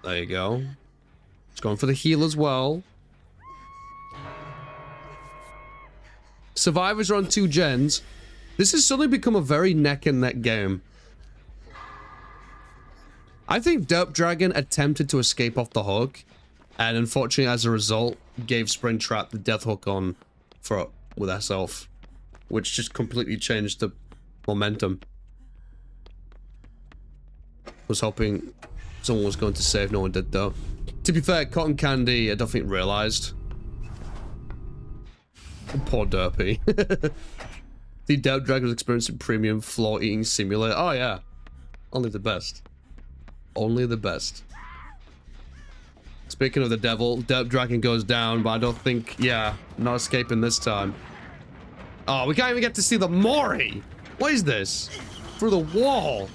There you go. It's going for the heal as well. Survivors are on 2 gens. This has suddenly become a very neck and neck game. I think Derp Dragon attempted to escape off the hook, and unfortunately, as a result, gave Springtrap the death hook on with herself, which just completely changed the momentum. Was hoping someone was going to save, no one did though. To be fair, Cotton Candy, I don't think realized. Poor Derpy. The Derp Dragon was experiencing premium floor eating simulator. Oh yeah, only the best. Only the best. Speaking of the devil, Derp Dragon goes down, but I don't think, yeah, not escaping this time. Oh, we can't even get to see the Mori. What is this? Through the wall.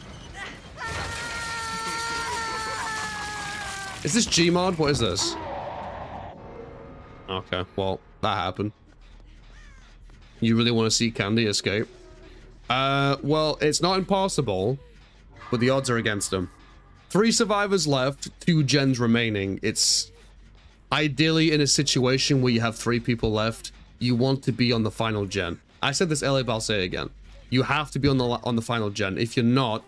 Is this Gmod? What is this? Okay, well, that happened. You really want to see Candy escape? Well, it's not impossible, but the odds are against him. 3 survivors left, 2 gens remaining. It's ideally in a situation where you have 3 people left, you want to be on the final gen. I said this earlier, but I'll say it again. You have to be on the final gen. If you're not,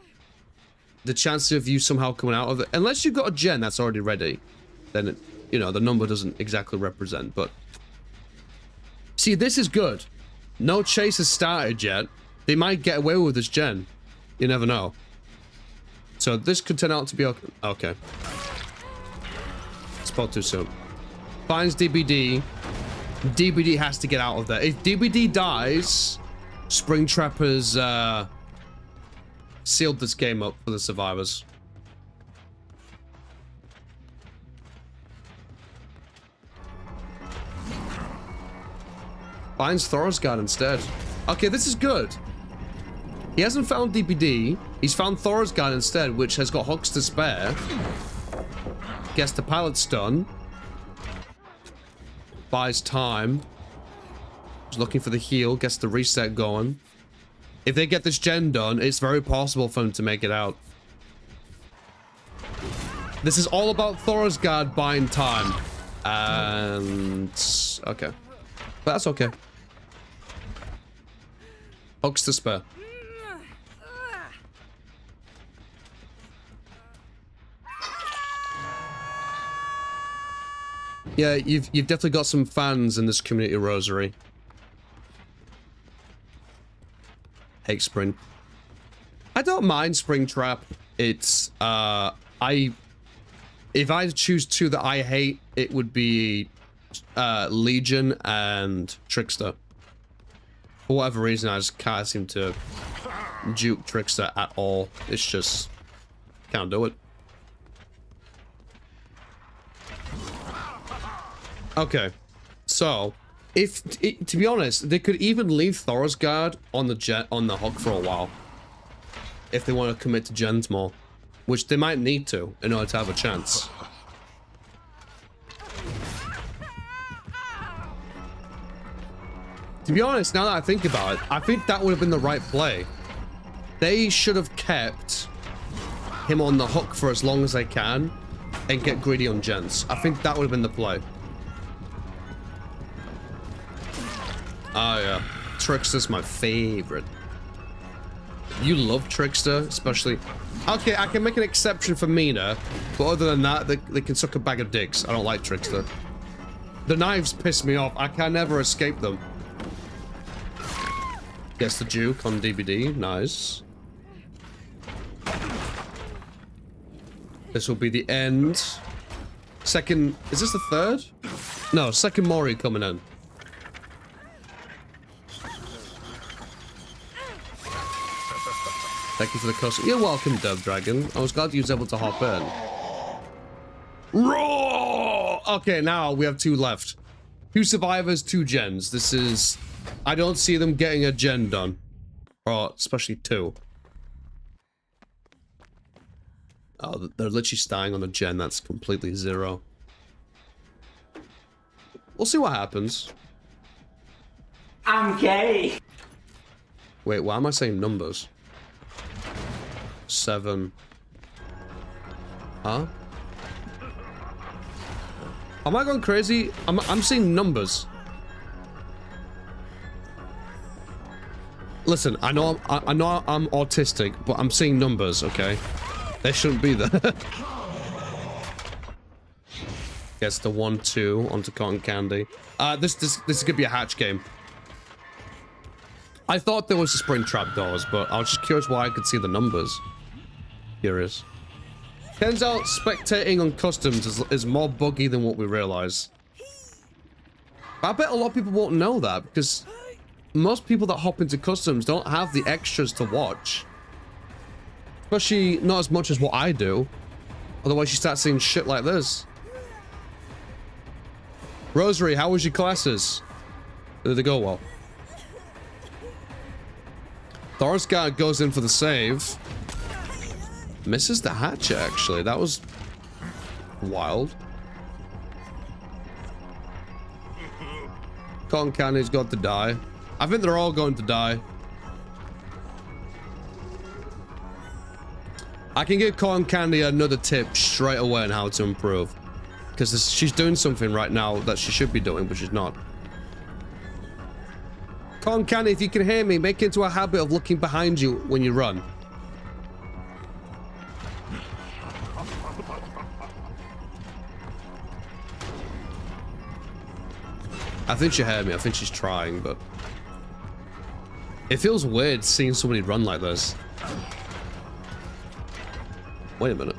the chances of you somehow coming out of it, unless you've got a gen that's already ready, then you know the number doesn't exactly represent. But see, this is good. No chase has started yet. They might get away with this gen. You never know. So this could turn out to be okay. Okay. Spoke too soon. Finds DBD. DBD has to get out of there. If DBD dies, Springtrap has sealed this game up for the survivors. Binds Thorisgard instead. Okay, this is good. He hasn't found DPD. He's found Thorisgard instead, which has got hooks to spare. Gets the pilot stun. Buys time. He's looking for the heal. Gets the reset going. If they get this gen done, it's very possible for him to make it out. This is all about Thorisgard buying time. And... okay. But that's okay. Hooks to spare. Yeah, you've definitely got some fans in this community, Rosary. Hate Spring. I don't mind Springtrap. It's if I choose two that I hate, it would be Legion and Trickster. For whatever reason, I just can't seem to juke Trickster at all. It's just can't do it. Okay, so to be honest, they could even leave Thorisgard on the hook for a while if they want to commit to gens more, which they might need to in order to have a chance. To be honest, now that I think about it, I think that would have been the right play. They should have kept him on the hook for as long as they can and get greedy on gens. I think that would have been the play. Oh yeah, Trickster's my favorite. You love Trickster, especially. Okay, I can make an exception for Mina, but other than that, they can suck a bag of dicks. I don't like Trickster. The knives piss me off. I can never escape them. Gets the juke on DBD. Nice. This will be the end. Second, is this the third? No, second Mori coming in. Thank you for the custom. You're welcome, Dove Dragon. I was glad you was able to hop in. Roar! Okay, now we have two left. 2 survivors, 2 gens. This is... I don't see them getting a gen done. Or especially 2. Oh, they're literally staying on a gen that's completely 0. We'll see what happens. I'm gay. Wait, why am I saying numbers? 7. Huh? Am I going crazy? I'm seeing numbers. Listen, I know I'm autistic, but I'm seeing numbers, okay? They shouldn't be there. Gets the 1-2 onto Cotton Candy. This is gonna be a hatch game. I thought there was a Springtrap doors, but I was just curious why I could see the numbers. Curious. Turns out spectating on customs is more buggy than what we realize. I bet a lot of people won't know that because most people that hop into customs don't have the extras to watch. Especially not as much as what I do. Otherwise you start seeing shit like this. Rosary, how was your classes? Did they go well? Thorisgard goes in for the save. Misses the hatch, actually. That was wild. Cotton Candy's got to die. I think they're all going to die. I can give Cotton Candy another tip straight away on how to improve. Because she's doing something right now that she should be doing, but she's not. Cotton Candy, if you can hear me, make it into a habit of looking behind you when you run. I think she heard me. I think she's trying, but... It feels weird seeing somebody run like this. Wait a minute.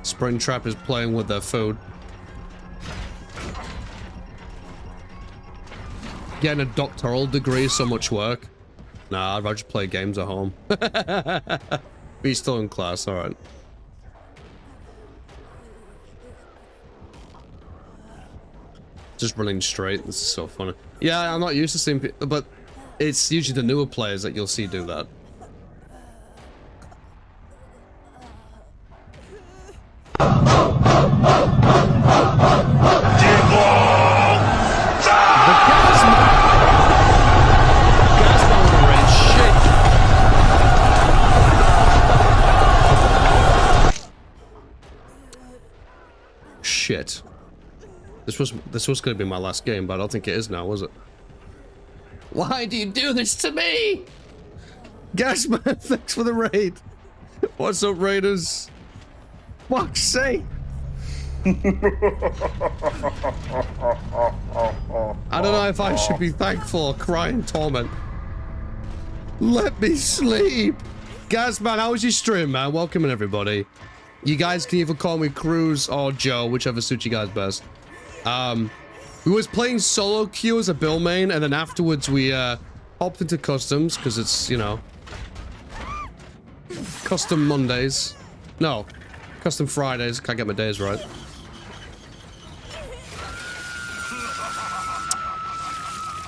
Springtrap is playing with their food. Getting a doctoral degree, so much work. Nah, I'd rather just play games at home. But he's still in class, alright. Just running straight, this is so funny. Yeah, I'm not used to seeing people, but it's usually the newer players that you'll see do that. Shit. This was gonna be my last game, but I don't think it is now, was it? Why do you do this to me? Gasman, thanks for the raid. What's up, Raiders? Fuck's sake. I don't know if I should be thankful or crying torment. Let me sleep. Gasman, how was your stream, man? Welcome in, everybody. You guys can either call me Cruz or Joe, whichever suits you guys best. We was playing solo queue as a bill main, and then afterwards we hopped into customs because it's, you know, custom Mondays. No, custom Fridays. Can't get my days right.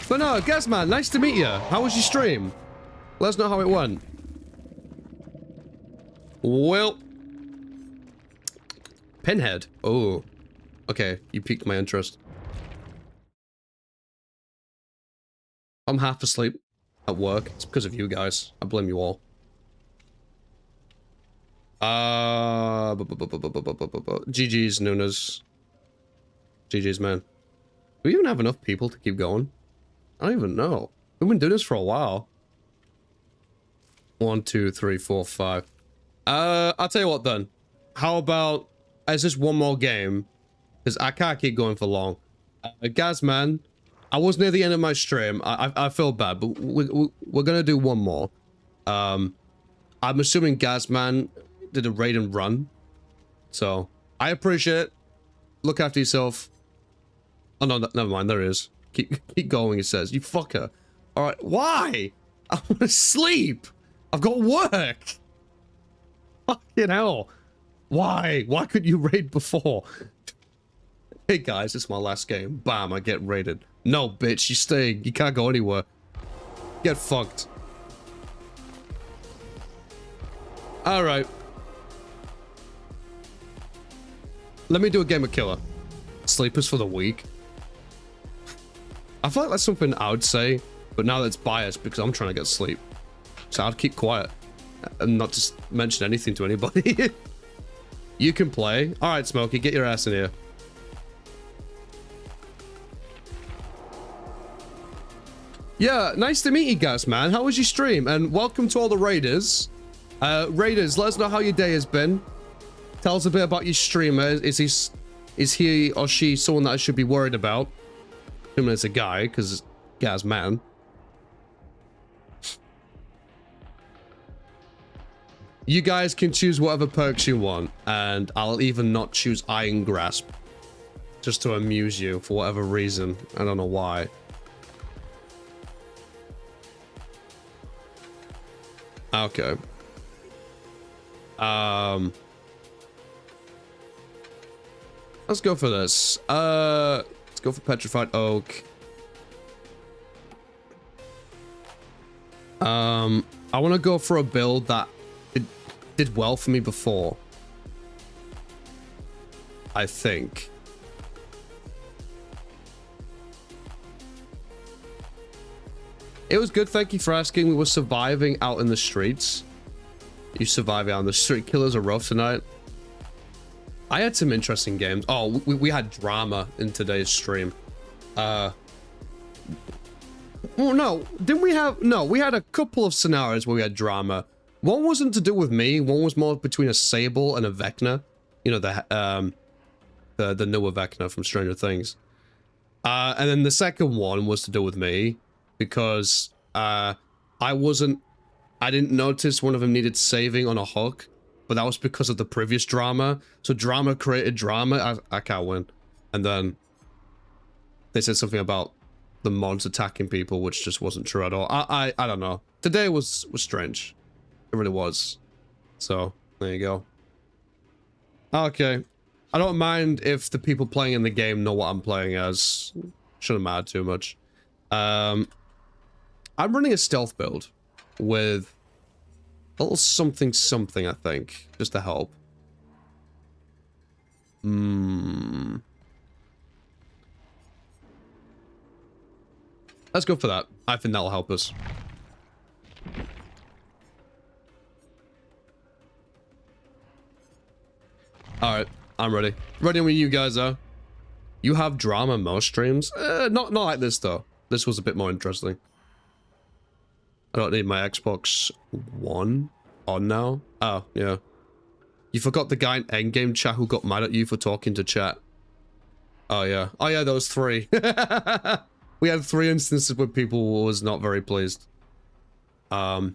But no, Gasman, nice to meet you. How was your stream? Let us know how it went. Well, Pinhead. Oh, okay. You piqued my interest. I'm half asleep at work. It's because of you guys. I blame you all. GG's, Nunas. GG's, man. Do we even have enough people to keep going? I don't even know. We've been doing this for a while. 1, 2, 3, 4, 5. I'll tell you what then. How about as just one more game? Because I can't keep going for long. Gazman, I was near the end of my stream. I feel bad, but we're gonna do one more. I'm assuming Gazman did a raid and run. So, I appreciate it. Look after yourself. Oh no, never mind, there it is. Keep going, it says. You fucker. Alright, why? I want to sleep. I've got work. Fucking hell. Why? Why couldn't you raid before? Hey guys, it's my last game. Bam, I get raided. No, bitch, you're staying. You can't go anywhere. Get fucked. Alright. Let me do a game of killer. Sleepers for the week. I feel like that's something I would say, but now that's biased because I'm trying to get sleep. So I'd keep quiet and not just mention anything to anybody. You can play. Alright, Smokey, get your ass in here. Yeah, nice to meet you guys, man. How was your stream? And welcome to all the Raiders. Raiders, let us know how your day has been. Tell us a bit about your streamer. Is he or she someone that I should be worried about? Assuming it's a guy, because guy's man. You guys can choose whatever perks you want, and I'll even not choose Iron Grasp. Just to amuse you, for whatever reason. I don't know why. Okay. Let's go for this. Let's go for Petrified Oak. I want to go for a build that did well for me before. I think. It was good, thank you for asking. We were surviving out in the streets. You surviving out in the street. Killers are rough tonight. I had some interesting games. Oh, we had drama in today's stream. Well, no, didn't we have... No, we had a couple of scenarios where we had drama. One wasn't to do with me. One was more between a Sable and a Vecna. You know, the newer Vecna from Stranger Things. And then the second one was to do with me. Because I didn't notice one of them needed saving on a hook. But that was because of the previous drama. So drama created drama. I can't win. And then they said something about the mods attacking people, which just wasn't true at all. I don't know. Today was strange. It really was. So there you go. Okay. I don't mind if the people playing in the game know what I'm playing as. Shouldn't matter too much. I'm running a stealth build with a little something, I think, just to help. Let's go for that. I think that'll help us. Alright, I'm ready. Ready when you guys are. You have drama most streams? Not like this though. This was a bit more interesting. I don't need my Xbox One on now. Oh, yeah. You forgot the guy in endgame chat who got mad at you for talking to chat. Oh yeah. Oh yeah, those 3. We had 3 instances where people was not very pleased. Yeah.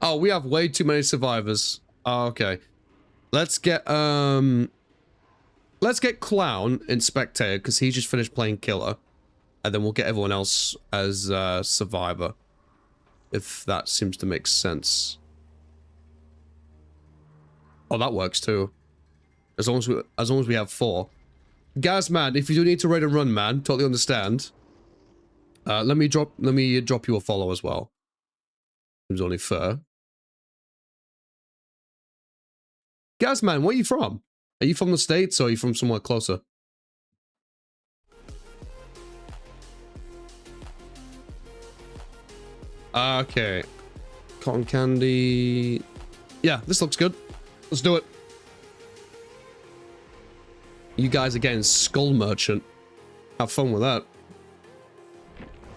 Oh, we have way too many survivors. Oh, okay. Let's get Clown in spectator because he just finished playing killer, and then we'll get everyone else as survivor, if that seems to make sense. Oh, that works too. As long as we have 4. Guys, man, if you do need to raid and run, man, totally understand. Let me drop you a follow as well. Seems only fair. Guys, man, where are you from? Are you from the States or are you from somewhere closer? Okay. Cotton candy. Yeah, this looks good. Let's do it. You guys are getting Skull Merchant. Have fun with that.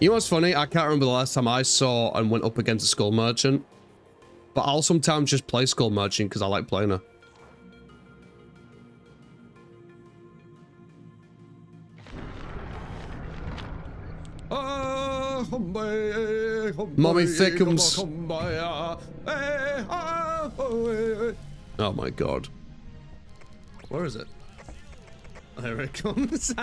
You know what's funny? I can't remember the last time I saw and went up against a Skull Merchant. But I'll sometimes just play Skull Merchant because I like playing her. Mommy thickums. Oh my god. Where is it? There it comes.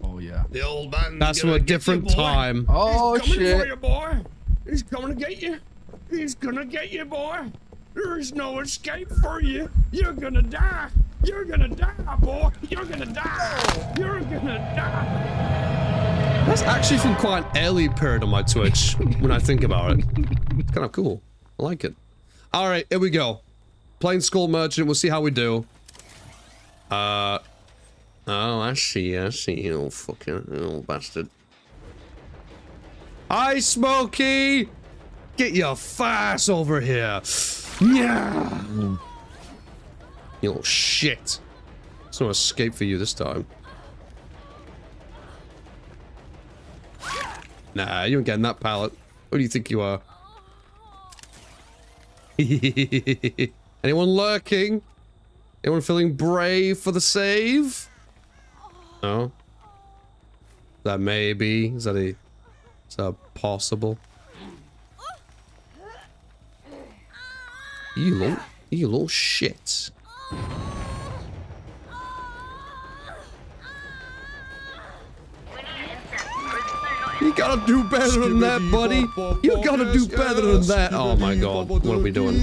Oh yeah. The old man. That's from a different time. Oh He's coming shit. for you, boy. He's coming to get you. He's gonna get you, boy. There's no escape for you. You're gonna die. You're gonna die, boy. You're gonna die. You're gonna die. That's actually from quite an early period on my Twitch when I think about it. It's kind of cool. I like it. All right, here we go. Playing Skull Merchant. We'll see how we do. Oh, I see, you little fucking little bastard. Hi, Smokey! Get your face over here! Yeah! You little shit. There's no escape for you this time. Nah, you ain't getting that pallet. Who do you think you are? Anyone lurking? Anyone feeling brave for the save? No? That maybe? Is that possible? You little shit. You gotta do better than that, buddy. You gotta do better than that. Oh my god, what are we doing?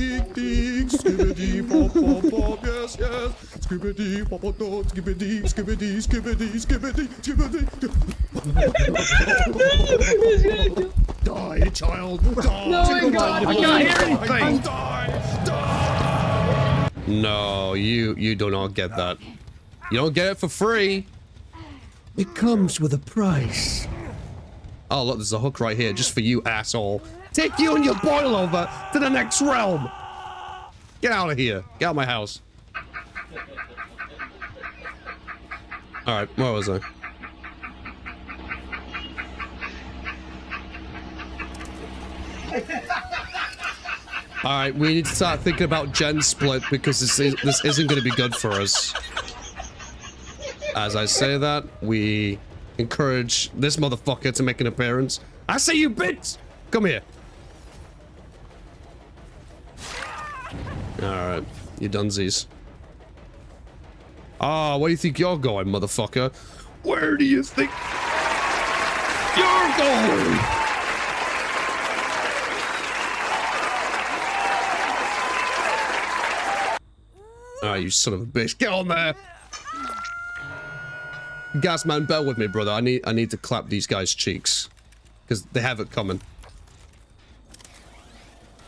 Die, child. Die. No, God, I can't hear anything. Die. No, you do not get that. You don't get it for free. It comes with a price. Oh, look, there's a hook right here just for you, asshole. Take you and your boil over to the next realm. Get out of here. Get out of my house. All right, where was I? All right, we need to start thinking about gen split because this isn't going to be good for us. As I say that, we encourage this motherfucker to make an appearance. I say you bitch! Come here. Alright, you dunsies. Ah, where do you think you're going, motherfucker? Where do you think... You're going! Ah, you son of a bitch. Get on there! Gasman, bear with me, brother. I need to clap these guys' cheeks. Because they have it coming.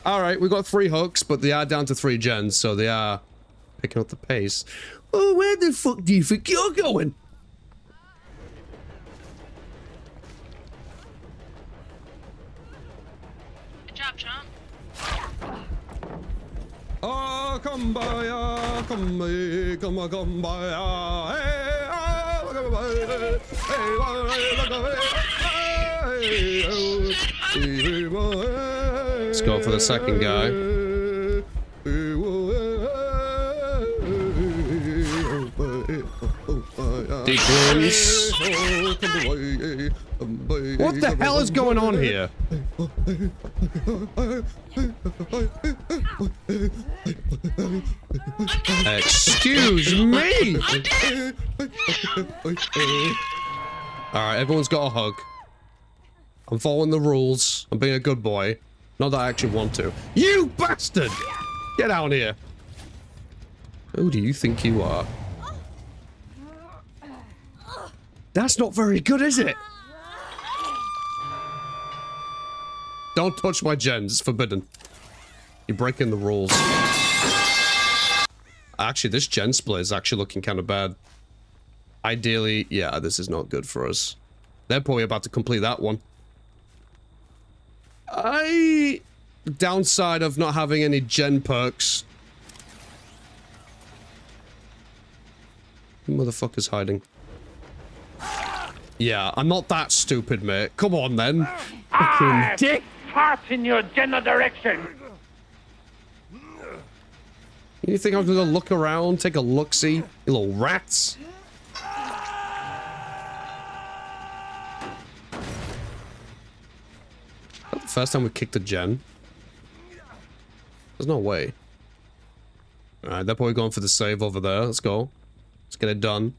Alright, we got 3 hooks, but they are down to 3 gens, so they are picking up the pace. Oh, where the fuck do you think you're going? Good job, Chomp. Oh, come by, come by, come by, hey, let's go for the second guy. Deacons. What the hell is going on here? Excuse me! Alright, everyone's got a hug. I'm following the rules. I'm being a good boy. Not that I actually want to. You bastard! Get out here! Who do you think you are? That's not very good, is it? Don't touch my gens. It's forbidden. You're breaking the rules. Actually, this gen split is actually looking kind of bad. Ideally, yeah, this is not good for us. They're probably about to complete that one. Downside of not having any gen perks. Motherfucker's hiding. Yeah, I'm not that stupid, mate. Come on, then. Fucking Dick farts in your general direction. You think I'm gonna look around, take a look-see? You little rats. First time we kicked a gen. There's no way. Alright, they're probably going for the save over there. Let's go. Let's get it done.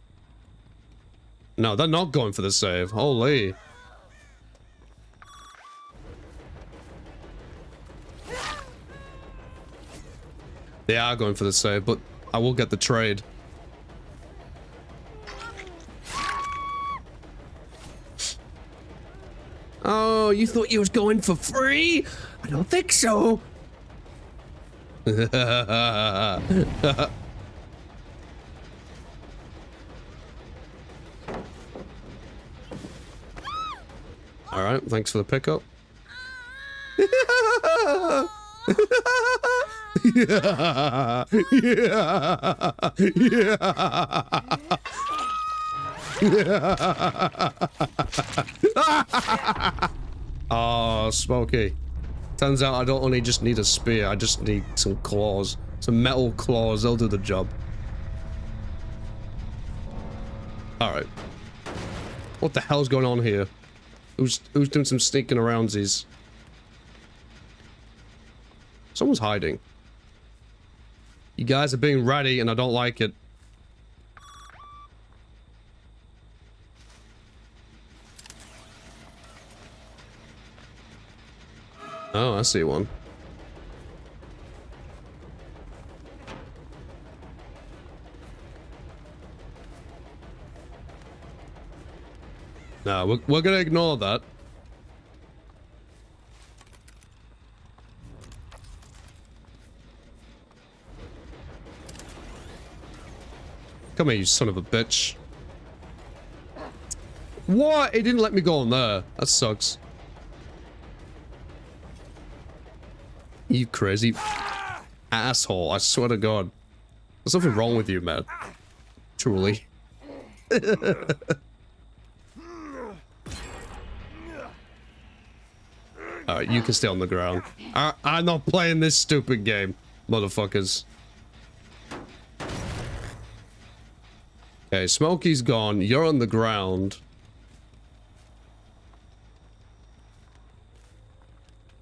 No, they're not going for the save. Holy. They are going for the save, but I will get the trade. Oh, you thought you was going for free? I don't think so. All right, thanks for the pickup. Yeah. Oh, Smokey. Turns out I don't only just need a spear, I just need some claws. Some metal claws, they'll do the job. Alright. What the hell's going on here? Who's doing some sneaking aroundsies? Someone's hiding. You guys are being ratty and I don't like it. Oh, I see one. No, we're gonna ignore that. Come here, you son of a bitch. What? It didn't let me go on there. That sucks. You crazy asshole. I swear to God. There's something wrong with you, man. Truly. Alright, you can stay on the ground. I'm not playing this stupid game, motherfuckers. Okay, Smokey's gone. You're on the ground.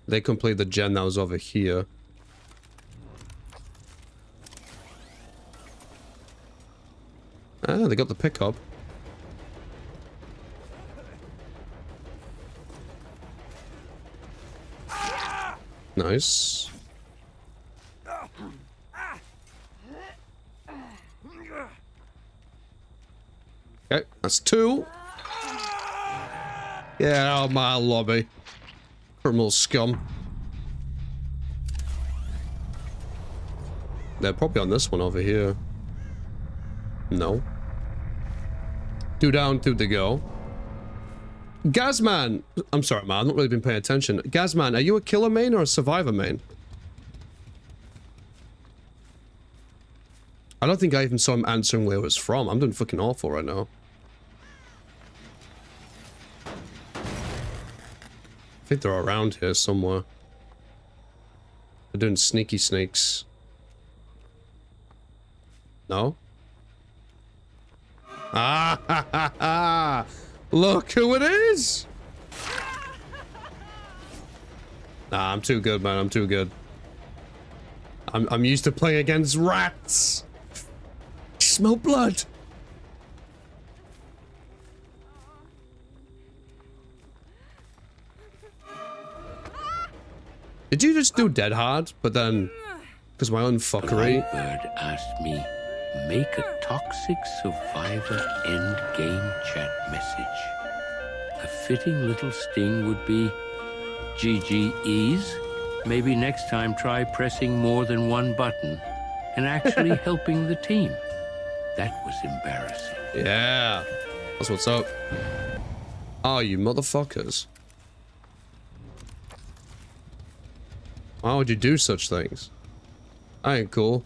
They complete the gen that was over here. Ah, they got the pickup. Nice. Okay, that's 2. Get out of my lobby. Criminal scum. They're probably on this one over here. No. 2 down, 2 to go. Gazman! I'm sorry, man. I've not really been paying attention. Gazman, are you a killer main or a survivor main? I don't think I even saw him answering where it was from. I'm doing fucking awful right now. I think they're around here somewhere. They're doing sneaky snakes. No? Ah ha ha ha! Look who it is! Nah, I'm too good, man. I'm too good. I'm used to playing against rats. Smell blood. Did you just do dead hard, but then because my own fuckery? Bird asked me, make a toxic survivor end game chat message. A fitting little sting would be, GGEs. Maybe next time try pressing more than one button and actually helping the team. That was embarrassing. Yeah, that's what's up. Oh, you motherfuckers. Why would you do such things? I ain't cool.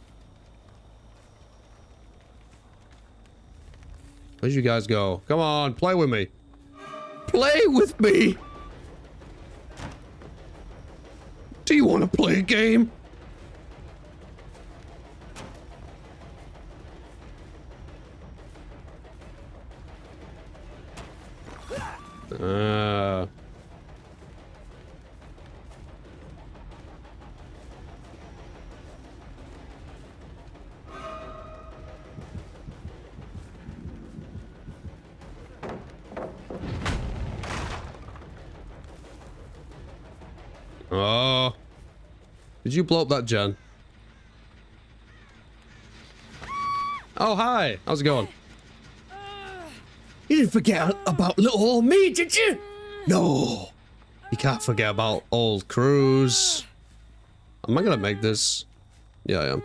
Where'd you guys go? Come on, play with me. Play with me! Do you want to play a game? Oh. Did you blow up that gen? Oh, hi. How's it going? You didn't forget about little old me, did you? No. You can't forget about old Cruz. Am I gonna make this? Yeah, I am.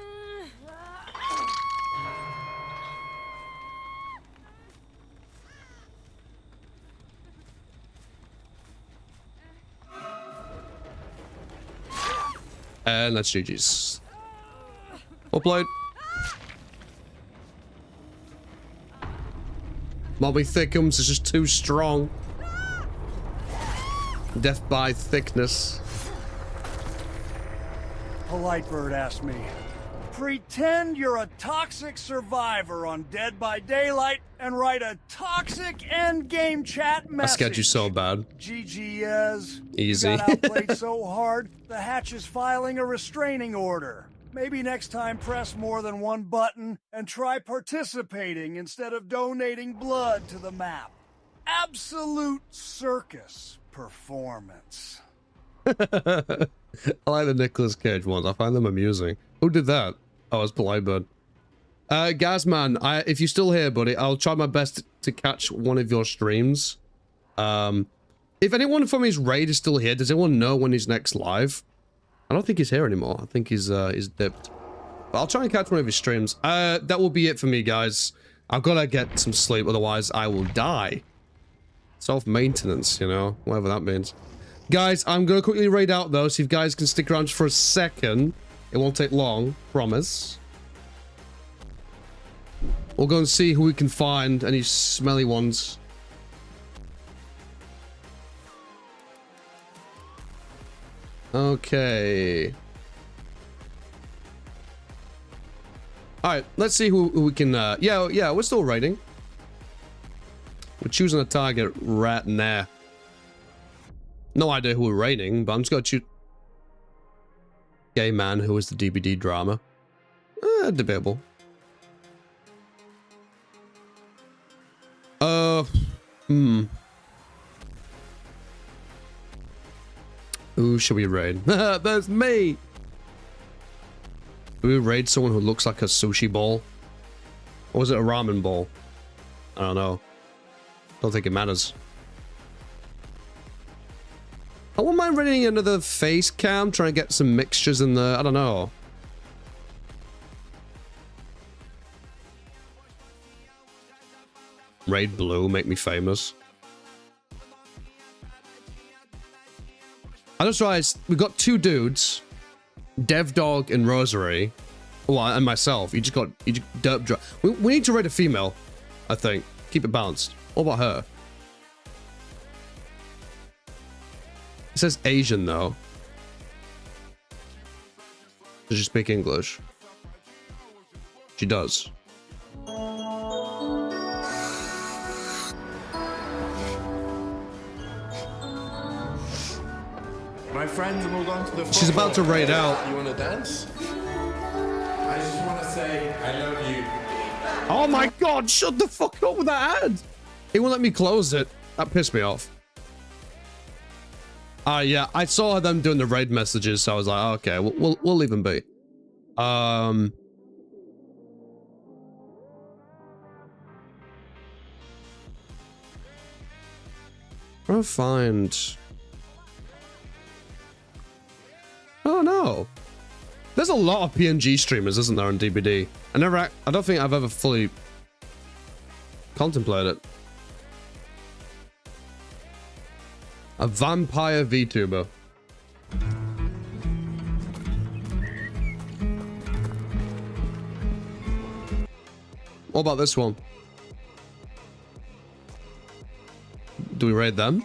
And that's GG's. Well played. Mommy Thickums is just too strong. Death by thickness. Polite Bird asked me, pretend you're a toxic survivor on Dead by Daylight and write a toxic endgame chat message. I scared you so bad. GG's. Easy. You got outplayed so hard, the Hatch is filing a restraining order. Maybe next time press more than one button and try participating instead of donating blood to the map. Absolute circus performance. I like the Nicolas Cage ones. I find them amusing. Who did that? Oh, it's Polybird. Gazman, if you're still here, buddy, I'll try my best to catch one of your streams. If anyone from his raid is still here, does anyone know when he's next live? I don't think he's here anymore. I think he's dipped. But I'll try and catch one of his streams. That will be it for me, guys. I've got to get some sleep, otherwise I will die. Self-maintenance, you know, whatever that means. Guys, I'm going to quickly raid out, though, so if you guys can stick around just for a second. It won't take long, promise. We'll go and see who we can find, any smelly ones. Okay. Alright, let's see who we can, yeah, we're still raiding. We're choosing a target right now. No idea who we're raiding, but I'm just gonna choose... Gay man who is the DBD drama. Debatable. Who should we raid? That's me! Do we raid someone who looks like a sushi ball? Or was it a ramen ball? I don't know. Don't think it matters. I wouldn't mind raiding another face cam, trying to get some mixtures in there. I don't know. Raid Blue, make me famous. I just realized we got two dudes, Dev Dog and Rosary, well, and myself. You just derp drop. We need to raid a female, I think. Keep it balanced. What about her? It says Asian though. Does she speak English? She does. My friends are all going to the She's about to raid out. You want to dance? I just want to say I love you. Oh my god, shut the fuck up with that ad! It won't let me close it. That pissed me off. Yeah, I saw them doing the raid messages, so I was like, okay, we'll leave them be. I'm gonna find... Oh no. There's a lot of PNG streamers, isn't there, on DBD? I don't think I've ever fully contemplated it. A vampire VTuber. What about this one? Do we raid them?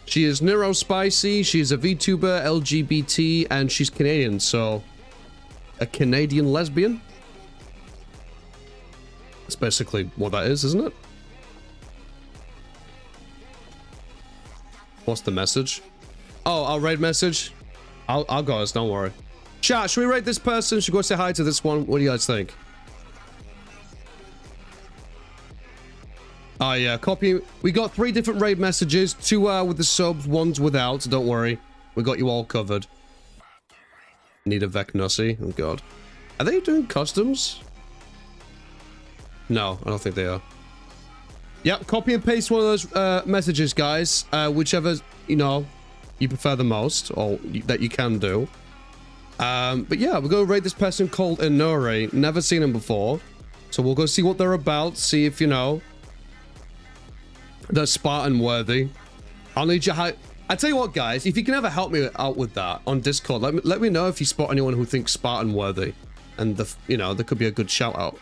She is Neurospicy, she's a VTuber, LGBT, and she's Canadian, so... A Canadian lesbian? That's basically what that is, isn't it? What's the message? Oh, I'll raid message? I'll go, don't worry. Chat, should we raid this person? Should we go say hi to this one? What do you guys think? Oh yeah, copy. We got 3 different raid messages. 2 with the subs, 1's without. Don't worry. We got you all covered. Need a Vec Nussie. Oh god. Are they doing customs? No, I don't think they are. Yep, copy and paste one of those messages, guys. Whichever, you know, you prefer the most, or that you can do. But yeah, we're going to raid this person called Inori. Never seen him before. So we'll go see what they're about. See if, you know, they're Spartan worthy. I'll need you. I tell you what, guys, if you can ever help me out with that on Discord, let me know if you spot anyone who thinks Spartan worthy, and you know, there could be a good shout out.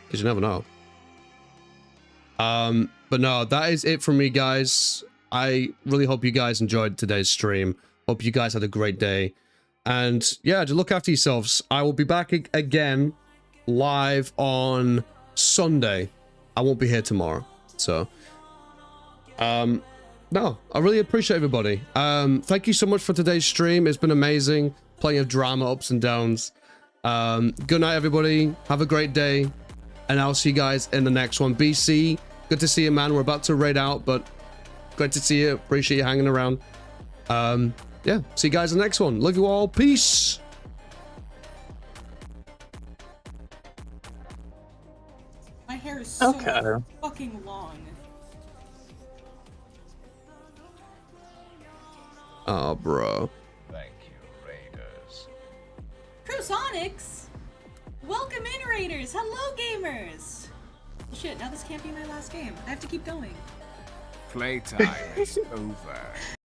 Because you never know. But no, that is it from me, guys. I really hope you guys enjoyed today's stream. Hope you guys had a great day. And yeah, just look after yourselves. I will be back again live on Sunday. I won't be here tomorrow. So, no, I really appreciate everybody. Thank you so much for today's stream. It's been amazing. Plenty of drama, ups and downs. Good night, everybody. Have a great day. And I'll see you guys in the next one. BC, good to see you, man. We're about to raid out, but great to see you. Appreciate you hanging around. Yeah, see you guys in the next one. Love you all. Peace. My hair is so fucking long. Oh, bro. Thank you, Raiders. Crusonics? Welcome in, Raiders! Hello, gamers! Shit, now this can't be my last game. I have to keep going. Playtime is over.